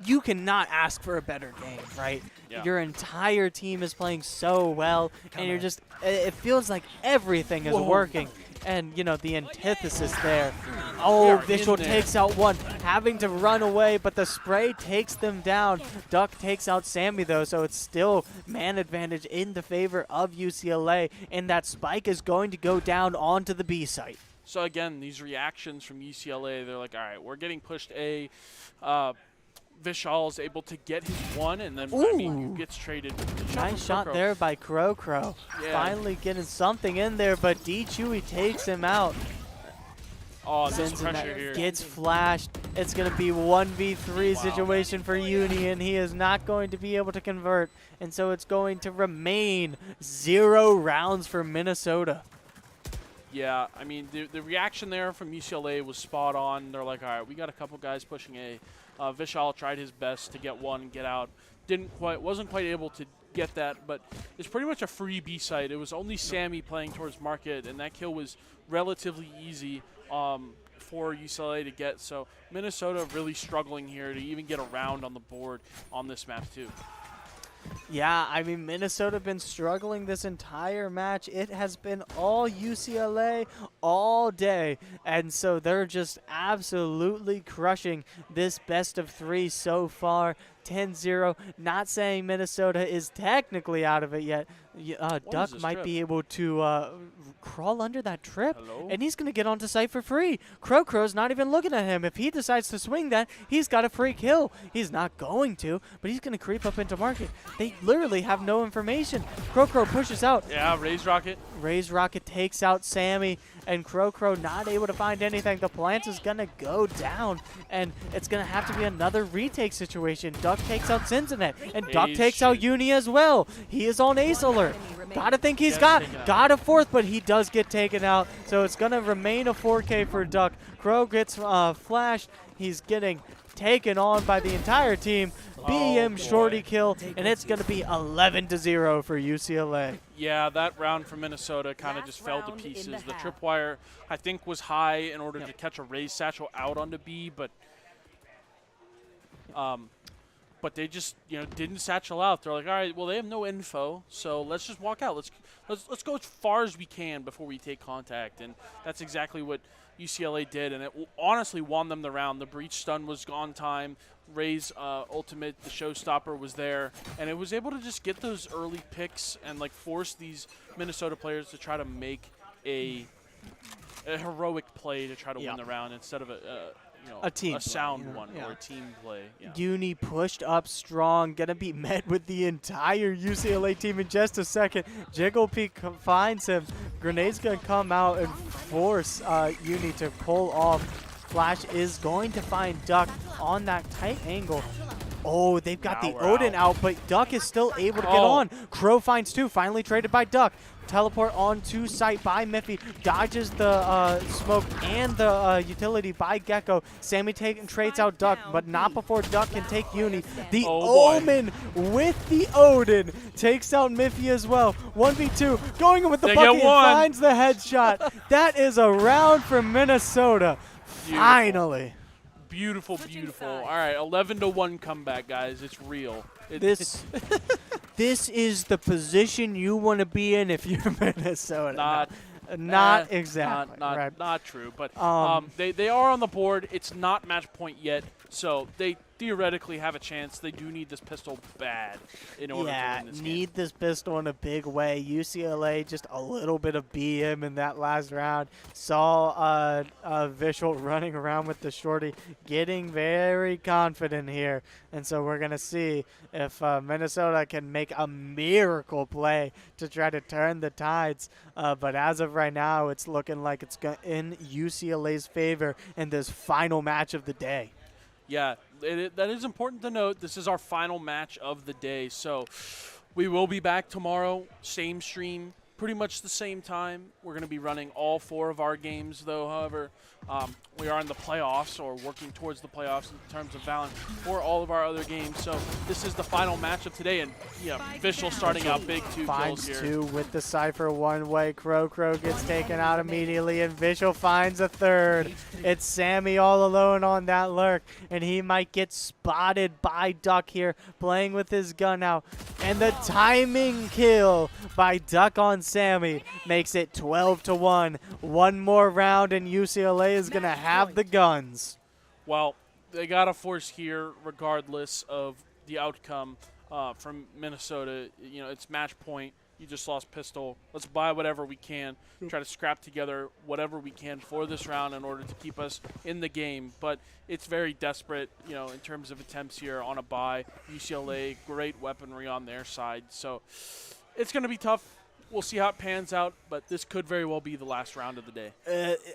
Speaker 4: you cannot ask for a better game, right?
Speaker 10: Yeah.
Speaker 4: Your entire team is playing so well, and you're just, it feels like everything is working. And, you know, the antithesis there. Oh,
Speaker 10: are
Speaker 4: Visual
Speaker 10: in there.
Speaker 4: takes out one, having to run away, but the spray takes them down. Duck takes out Sammy, though, so it's still man advantage in the favor of UCLA, and that spike is going to go down onto the B site.
Speaker 10: So again, these reactions from UCLA, they're like, all right, we're getting pushed A. Vishal is able to get his one, and then I mean, gets traded.
Speaker 4: Nice shot there by Crow.
Speaker 10: Yeah.
Speaker 4: Finally getting something in there, but D Chewy takes him out.
Speaker 10: Oh, this
Speaker 4: Cincinnati
Speaker 10: pressure here.
Speaker 4: gets flashed. It's going to be 1v3 situation for Union. He is not going to be able to convert, and so it's going to remain 0 rounds for Minnesota.
Speaker 10: Yeah, I mean, the reaction there from UCLA was spot on. They're like, all right, we got a couple guys pushing A. Vishal tried his best to get one and get out. Wasn't quite able to get that, but it's pretty much a free B site. It was only Sammy playing towards Market, and that kill was relatively easy for UCLA to get. So Minnesota really struggling here to even get a round on the board on this map too.
Speaker 4: Yeah, I mean, Minnesota been struggling this entire match. It has been all UCLA all day, and so they're just absolutely crushing this best of 3 so far. 10-0. Not saying Minnesota is technically out of it yet. Duck might be able to crawl under that trip, and he's going to get onto site for free. Crow's not even looking at him. If he decides to swing that, he's got a free kill. He's not going to, but he's going to creep up into Market. They literally have no information. Crow pushes out.
Speaker 10: Yeah, Raise Rocket.
Speaker 4: Raise Rocket takes out Sammy, and Crow not able to find anything. The plant is going to go down, and it's going to have to be another retake situation. Duck takes out Cincinnati, and Duck takes out Uni as well. He is on ace alert. Gotta think he's got a fourth, but he does get taken out, so it's going to remain a 4K for Duck. Crow gets flashed. He's getting taken on by the entire team. BM shorty kill, and it's going to be 11-0 for UCLA.
Speaker 10: Yeah, that round for Minnesota kind of just fell to pieces. The tripwire, I think, was high in order to catch a Raise Satchel out onto B, but they just didn't satchel out. They're like, all right, well, they have no info, so let's just walk out. Let's go as far as we can before we take contact, and that's exactly what UCLA did, and it honestly won them the round. The breach stun was on time. Ray's ultimate, the showstopper, was there, and it was able to just get those early picks and like force these Minnesota players to try to make a heroic play to try to win the round instead of a sound one or a team play. Yeah.
Speaker 4: Uni pushed up strong, gonna be met with the entire UCLA team in just a second. Jigglepeak finds him. Grenade's gonna come out and force Uni to pull off. Flash is going to find Duck on that tight angle. Oh, they've got the Odin out, but Duck is still able to get on. Crow finds 2, finally traded by Duck. Teleport onto site by Miffy, dodges the smoke and the utility by Gecko. Sammy trades out Duck, but not before Duck can take Uni. The Omen with the Odin takes out Miffy as well. 1v2, going in with the bucket, finds the headshot. That is a round for Minnesota.
Speaker 10: Beautiful.
Speaker 4: Finally.
Speaker 10: Beautiful. All right, 11-1 comeback, guys. It's real.
Speaker 4: This is the position you want to be in if you're Minnesota. Not exactly.
Speaker 10: Not true, but they are on the board. It's not match point yet, so they theoretically have a chance. They do need this pistol bad in order to win this game.
Speaker 4: Need this pistol in a big way. UCLA just a little bit of BM in that last round. Saw Visual running around with the shorty, getting very confident here. And so we're going to see if Minnesota can make a miracle play to try to turn the tides. But as of right now, it's looking like it's in UCLA's favor in this final match of the day.
Speaker 10: Yeah, that is important to note. This is our final match of the day. So we will be back tomorrow, same stream, pretty much the same time. We're going to be running all 4 of our games, though. However, we are in the playoffs or working towards the playoffs in terms of Valorant for all of our other games. So this is the final match of today. And, yeah, Visual starting out big, 2 kills here.
Speaker 4: Finds 2 with the Cypher one way. Crow gets taken out immediately, and Visual finds a 3rd. It's Sammy all alone on that lurk, and he might get spotted by Duck here, playing with his gun now. And the timing kill by Duck on Sammy makes it 12-1. One more round, and UCLA is going to have the guns.
Speaker 10: Well, they got to force here regardless of the outcome from Minnesota. You know, it's match point. You just lost pistol. Let's buy whatever we can, try to scrap together whatever we can for this round in order to keep us in the game. But it's very desperate, you know, in terms of attempts here on a buy. UCLA, great weaponry on their side. So it's going to be tough. We'll see how it pans out, but this could very well be the last round of the day.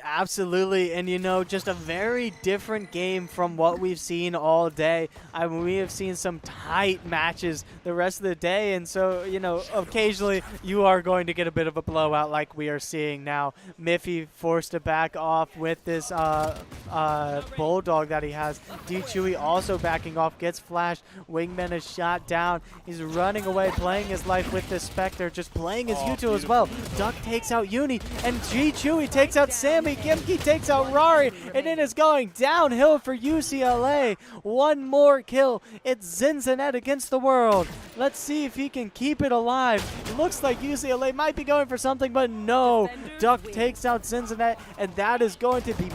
Speaker 4: Absolutely, and you know, just a very different game from what we've seen all day. I mean, we have seen some tight matches the rest of the day, and so, you know, occasionally you are going to get a bit of a blowout like we are seeing now. Miffy forced to back off with this Bulldog that he has. D-Chewy also backing off, gets flashed. Wingman is shot down. He's running away, playing his life with this Spectre, just playing his Yuto as well. Duck takes out Uni, and Chewy takes out Sammy. Gimki takes out Rari, and it is going downhill for UCLA. One more kill. It's Zinzanet against the world. Let's see if he can keep it alive. It looks like UCLA might be going for something, but no. Duck takes out Zinzanet, and that is going to be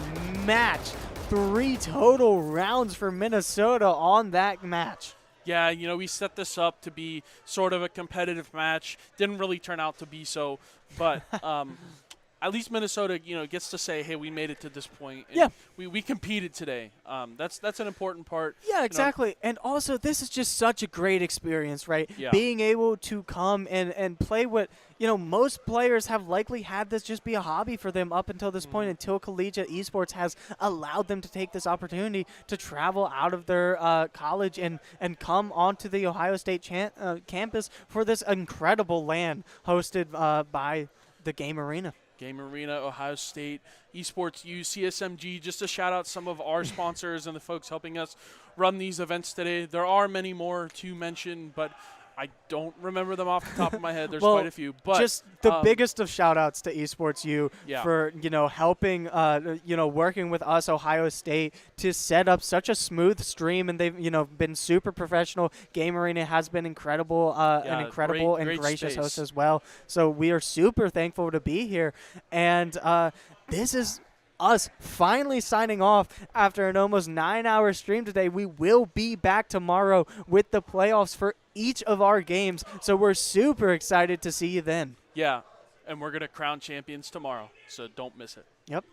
Speaker 4: match. 3 total rounds for Minnesota on that match.
Speaker 10: Yeah, you know, we set this up to be sort of a competitive match. Didn't really turn out to be so, but at least Minnesota, you know, gets to say, hey, we made it to this point. And
Speaker 4: yeah.
Speaker 10: We competed today. That's an important part.
Speaker 4: Yeah, exactly. You know. And also, this is just such a great experience, right?
Speaker 10: Yeah.
Speaker 4: Being able to come and play what, you know, most players have likely had this just be a hobby for them up until this point, until collegiate esports has allowed them to take this opportunity to travel out of their college and come onto the Ohio State campus for this incredible LAN hosted by the Game Arena.
Speaker 10: Game Arena, Ohio State, Esports U, CSMG, just to shout out some of our sponsors and the folks helping us run these events today. There are many more to mention, but I don't remember them off the top of my head. There's quite a few. But
Speaker 4: just the biggest of shout-outs to Esports U for, you know, helping, you know, working with us, Ohio State, to set up such a smooth stream. And they've, you know, been super professional. Game Arena has been incredible, an incredible and gracious host as well. So we are super thankful to be here. And this is us finally signing off after an almost 9-hour stream today. We will be back tomorrow with the playoffs for each of our games, so we're super excited to see you then.
Speaker 10: Yeah, and we're going to crown champions tomorrow, so don't miss it.
Speaker 4: Yep.